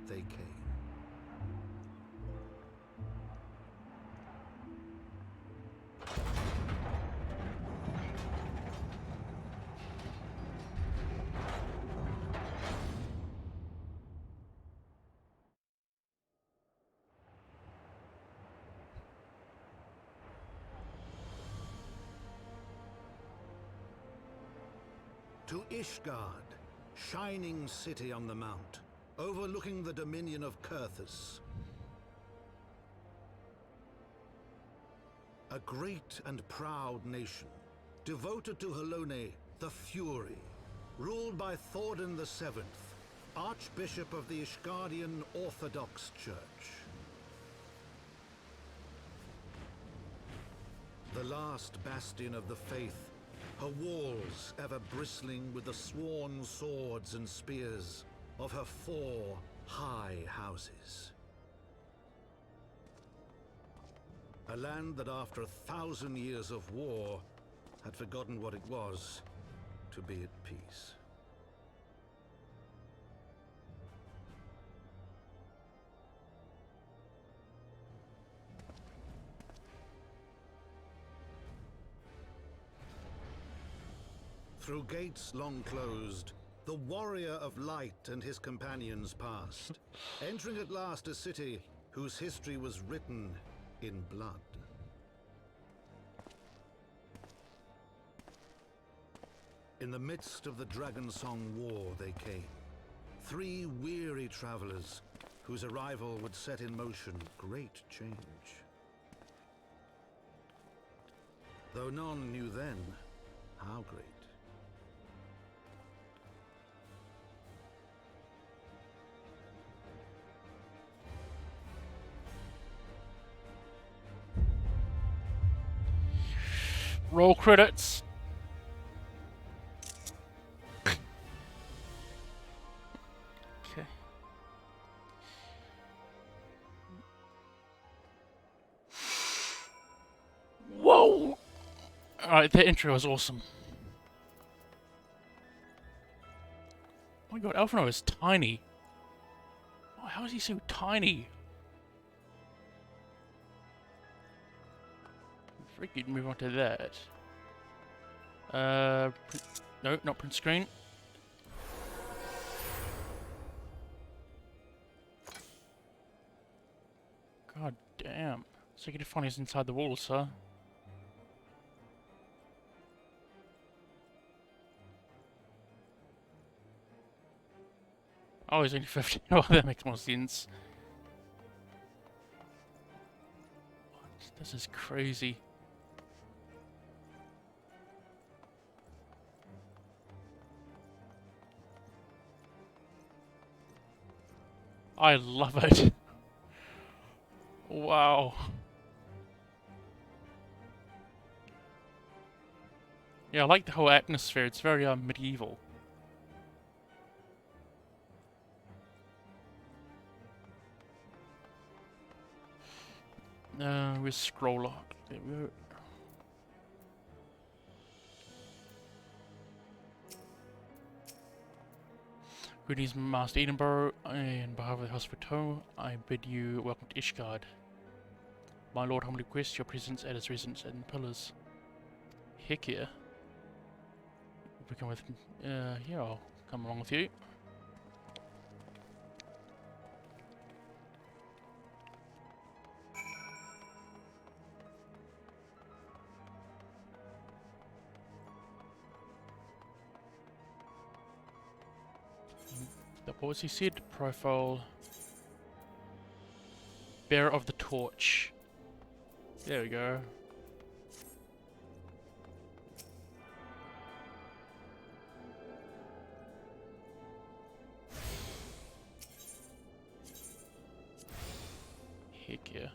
Speaker 16: they came. To Ishgard, shining city on the mount, overlooking the dominion of Kurthus. A great and proud nation, devoted to Helone, the Fury, ruled by Thordan VII, Archbishop of the Ishgardian Orthodox Church. The last bastion of the faith, her walls ever bristling with the sworn swords and spears of her 4 high houses. A land that after 1,000 years of war had forgotten what it was to be at peace. Through gates long closed, the warrior of light and his companions passed, entering at last a city whose history was written in blood. In the midst of the Dragonsong War they came. 3 weary travelers whose arrival would set in motion great change. Though none knew then how great.
Speaker 2: Roll credits. Okay. Whoa! Alright, the intro was awesome. Oh my god, Alphino is tiny. Oh, how is he so tiny? Freaking move on to that. No, not print screen. God damn. So you can find us inside the walls, huh? Oh, he's only 15. Oh, that makes more sense. What? This is crazy. I love it. Wow. Yeah, I like the whole atmosphere. It's very medieval. With scroll lock. There we go. Greetings, Master Edinburgh. On behalf of the House of Return, I bid you welcome to Ishgard. My lord humbly requests your presence at his residence in Pillars. Heck yeah. If we come with, yeah, I'll come along with you. What was he said? Profile. Bearer of the Torch. There we go. Heck yeah.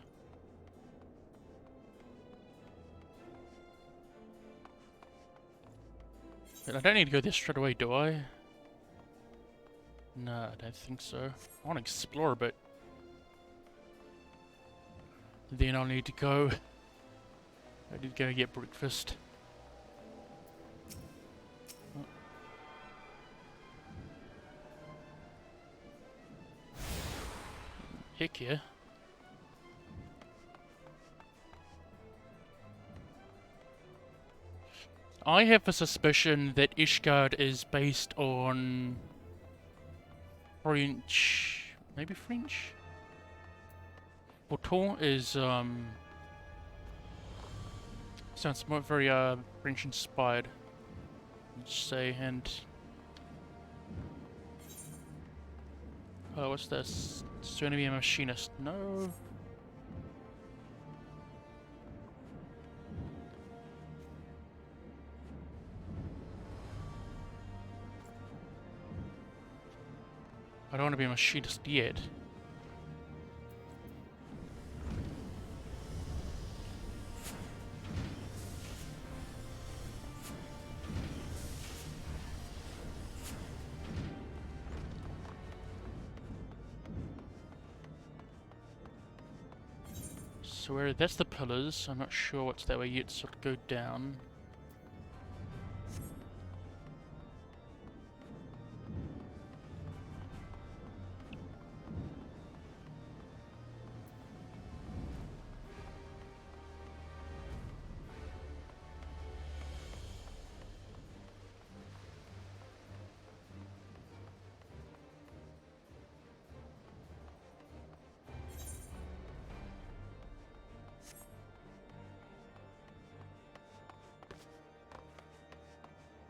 Speaker 2: But I don't need to go there straight away, do I? No, I don't think so. I want to explore a bit. Then I'll need to go. I need to go get breakfast. Oh. Heck yeah. I have a suspicion that Ishgard is based on French, maybe French? Bouton is, sounds more very, French inspired, let's say, and... Oh, what's this? Soon to be a machinist. No. I don't want to be a machinist yet. So where, that's the pillars. I'm not sure what's that way yet, so go down.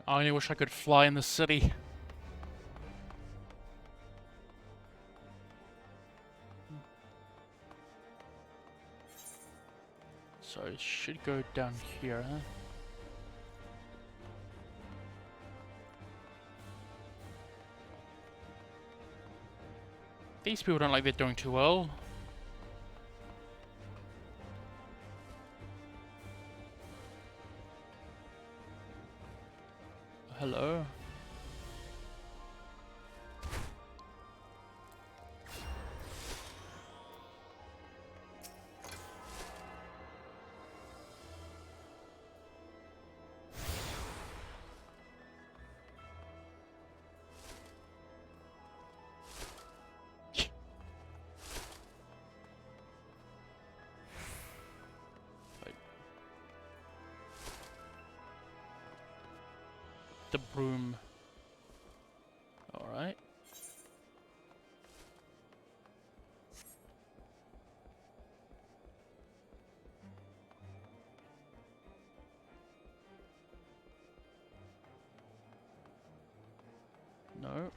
Speaker 2: I only wish I could fly in the city. So it should go down here, huh? These people don't like they're doing too well. Hello. The broom. Alright. No.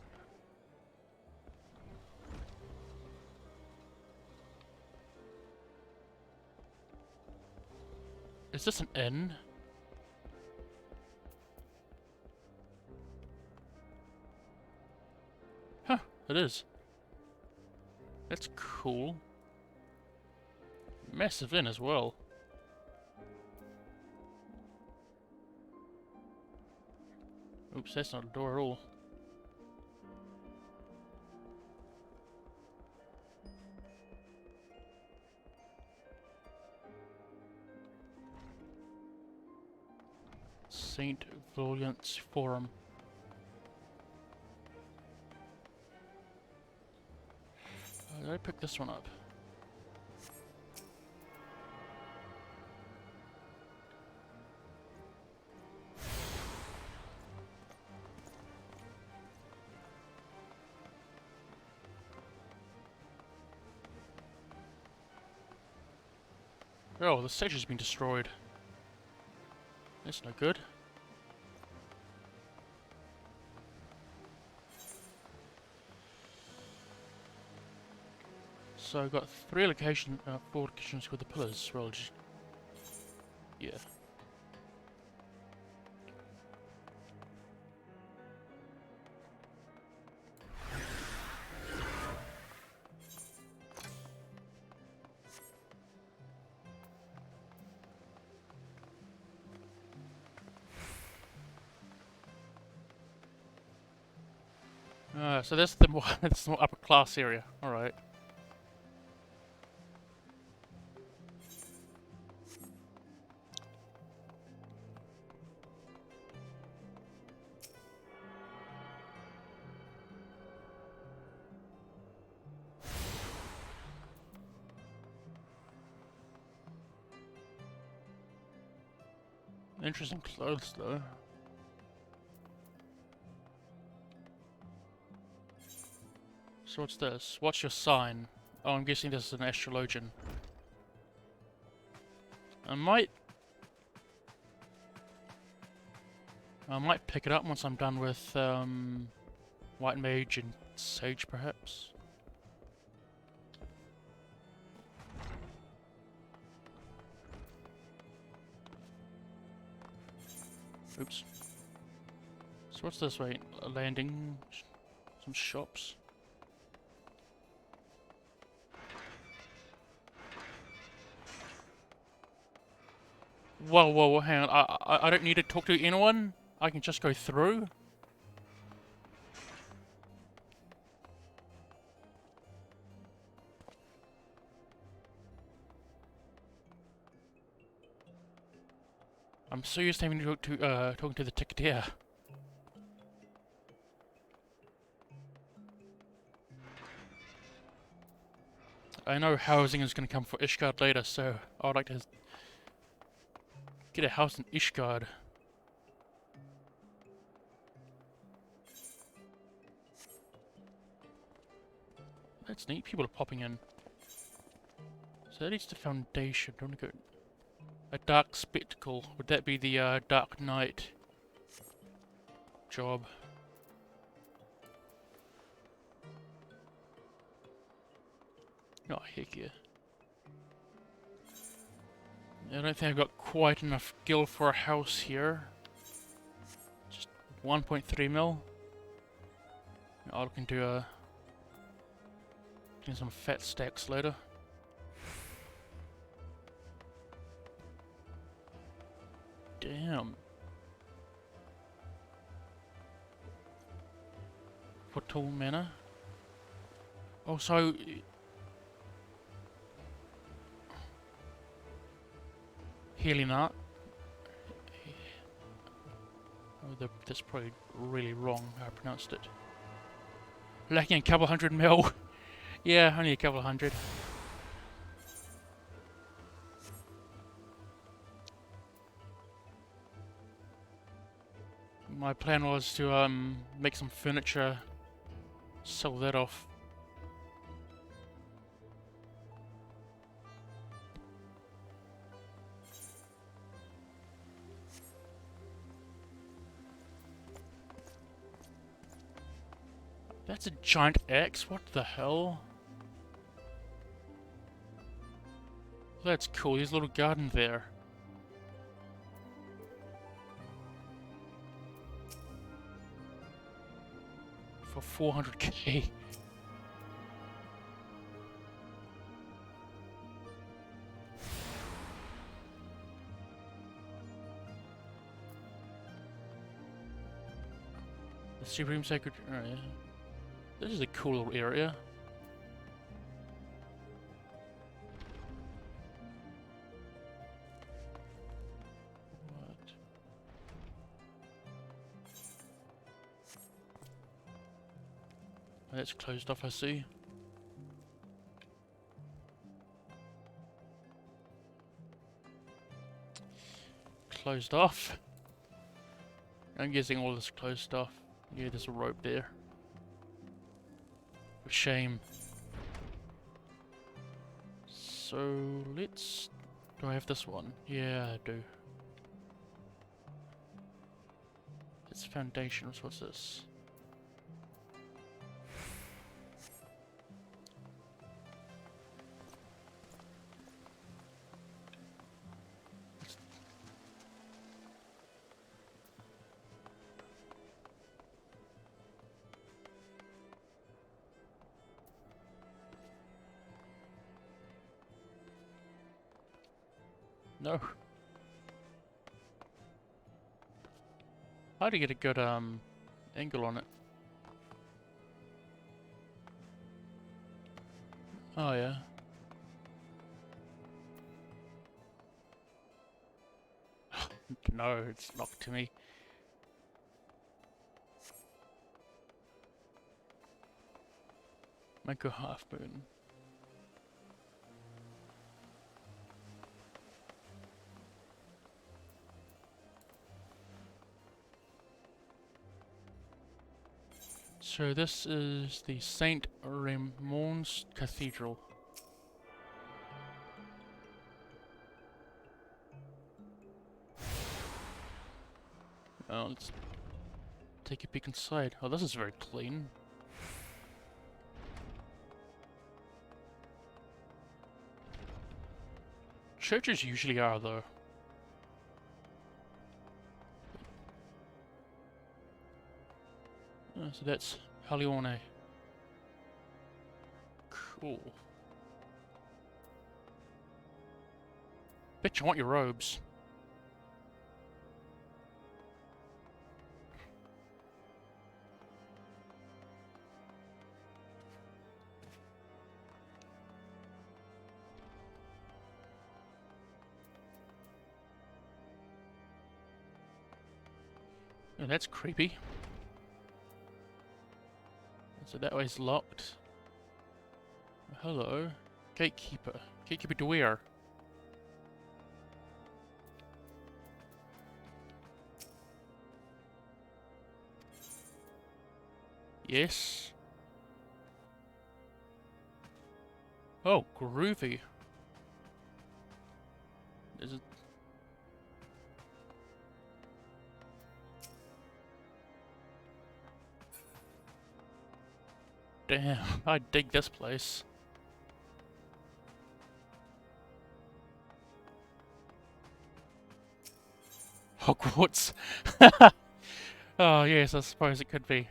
Speaker 2: Is this an inn? Huh, it is. That's cool. Massive inn as well. Oops, that's not a door at all. St. Valiant's Forum. Did I pick this one up? Oh, the station's been destroyed. That's no good. So I've got 4 locations with the pillars. Well, just, yeah. So that's the more that's the more upper class area. All right. Interesting clothes, though. So what's this? What's your sign? Oh, I'm guessing this is an astrologian. I might pick it up once I'm done with White Mage and Sage, perhaps. Oops. So what's this way? A landing? Some shops? Whoa, whoa, whoa, hang on. I don't need to talk to anyone? I can just go through? I'm so used to having to talk to, talking to the ticketeer. I know housing is going to come for Ishgard later, so I would like to get a house in Ishgard. That's neat. People are popping in. So that is the foundation. Don't go. A dark spectacle. Would that be the Dark Knight? job. Oh, heck yeah. I don't think I've got quite enough gil for a house here. Just 1.3 mil. I'll look into getting some fat stacks later. Damn. For tall manor. Oh, so healing art. Oh, that's probably really wrong how I pronounced it. Lacking a couple hundred mil. Yeah, only a couple hundred. My plan was to make some furniture, sell that off. That's a giant axe, what the hell? That's cool, there's a little garden there. For 400k. The Supreme Sacred Area. This is a cool little area. What? Oh, that's closed off, I see. Closed off? I'm guessing all this closed off. Yeah, there's a rope there. Shame. So let's... Do I have this one? Yeah, I do. It's foundations. What's this? No. How to get a good angle on it? Oh yeah. No, it's locked to me. Make a half moon. So this is the Saint Raymond's Cathedral. Oh, let's take a peek inside. Oh, this is very clean. Churches usually are, though. Oh, so that's Halione. Cool. Bitch, I want your robes. Oh, that's creepy. So that way's locked. Hello. Gatekeeper. Gatekeeper to where? Yes. Oh, groovy. Is it? damn, I dig this place. Hogwarts. Oh yes, I suppose it could be.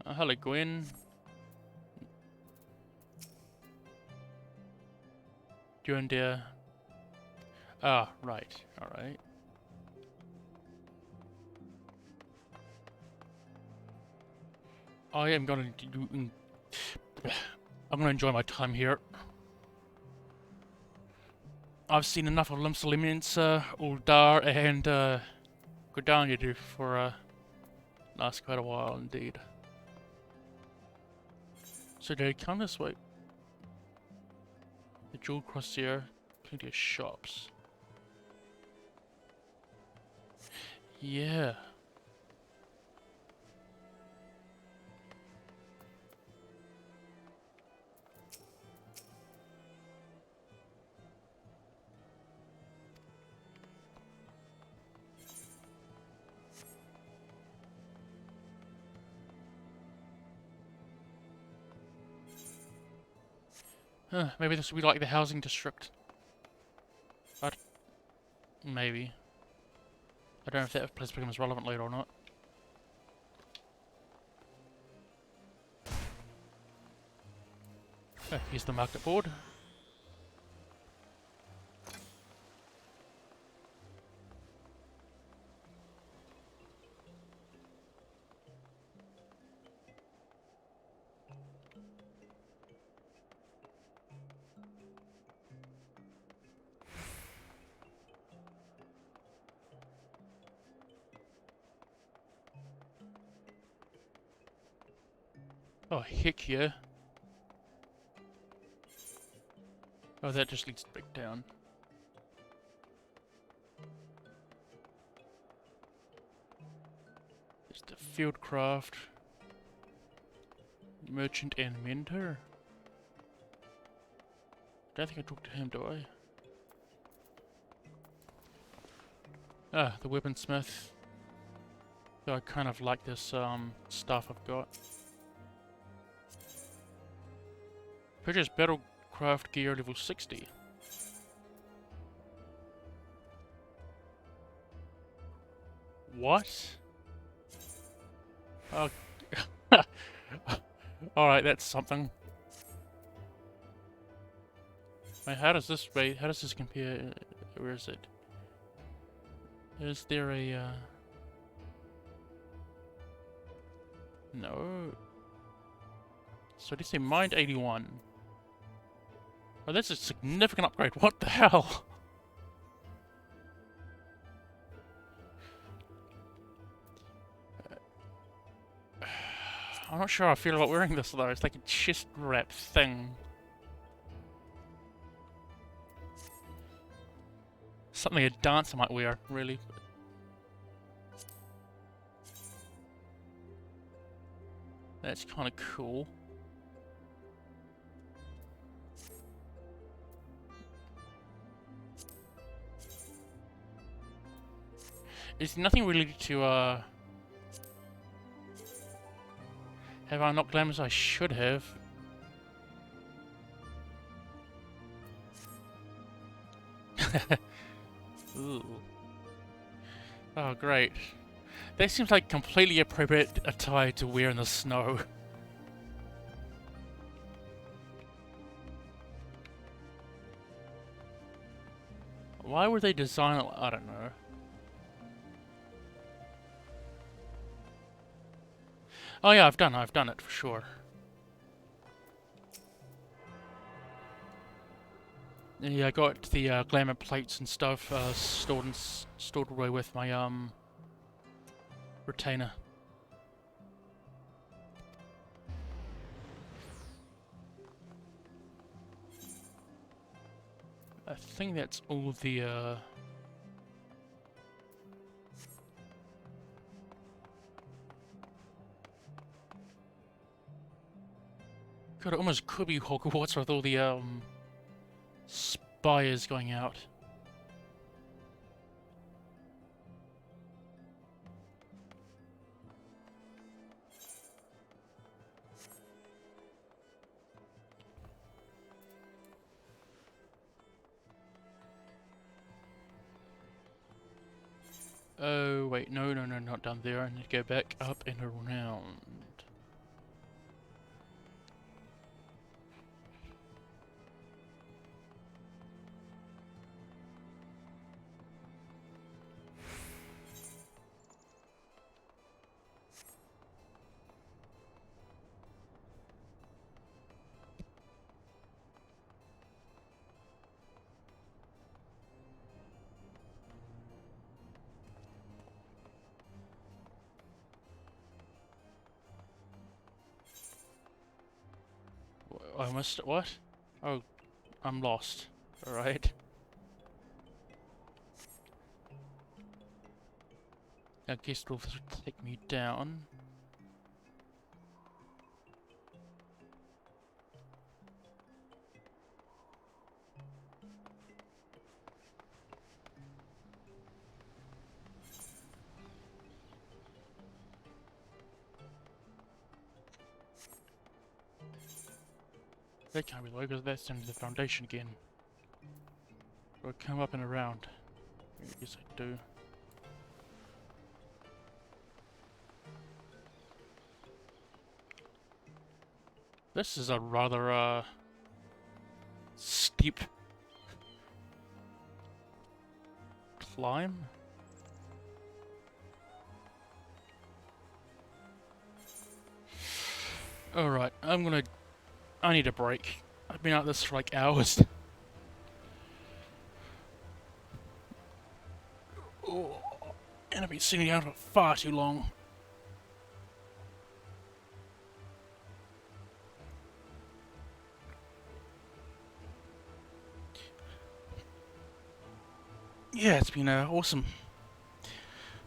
Speaker 2: Hello, Gwen. You and ah, right. Alright. I am gonna do... I'm gonna enjoy my time here. I've seen enough of Limsalimians, Uldar, and Gridania for last quite a while indeed. So they come this way. The jewel crossier, plenty of shops. Yeah. Maybe this will be like the housing district. But maybe. I don't know if that place becomes relevant later or not. Here's the market board. Oh, heck yeah. Oh, that just leads back down. There's the fieldcraft. Merchant and mentor. Don't think I talked to him, do I? Ah, the weaponsmith. Though I kind of like this stuff I've got. Purchase battlecraft gear level 60. What? Oh. Alright, that's something. Wait, how does this compare? Where is it? Is there a no. So did you say mind 81? Oh, that's a significant upgrade. What the hell? I'm not sure how I feel about wearing this though. It's like a chest wrap thing. Something a dancer might wear, really. That's kind of cool. There's nothing really to, have I not glamorous? I should have. Ooh. Oh, great. That seems like completely appropriate attire to wear in the snow. Why would they design it? I don't know. Oh yeah, I've done it for sure. Yeah, I got the glamour plates and stuff stored away with my retainer. I think that's all the God, it almost could be Hogwarts with all the spires going out. Oh, wait, no, not down there. I need to go back up and around. I must. What? Oh, I'm lost. Alright. I guess it'll take me down. That can't be low because that's into the foundation again. Or come up and around. I guess I do. This is a rather steep climb. Alright, I need a break. I've been at this for like hours. Oh, and I've been sitting down for far too long. Yeah, it's been awesome.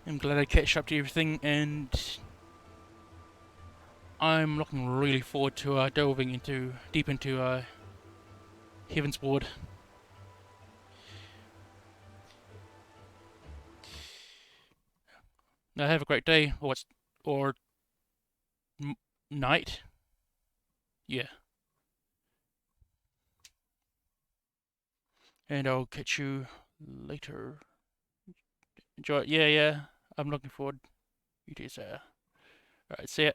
Speaker 2: I'm glad I catch up to everything, and I'm looking really forward to delving deep into Heaven's Ward. Now have a great day, or night. Yeah. And I'll catch you later. Enjoy. Yeah. I'm looking forward. You too, sir. Alright, see ya.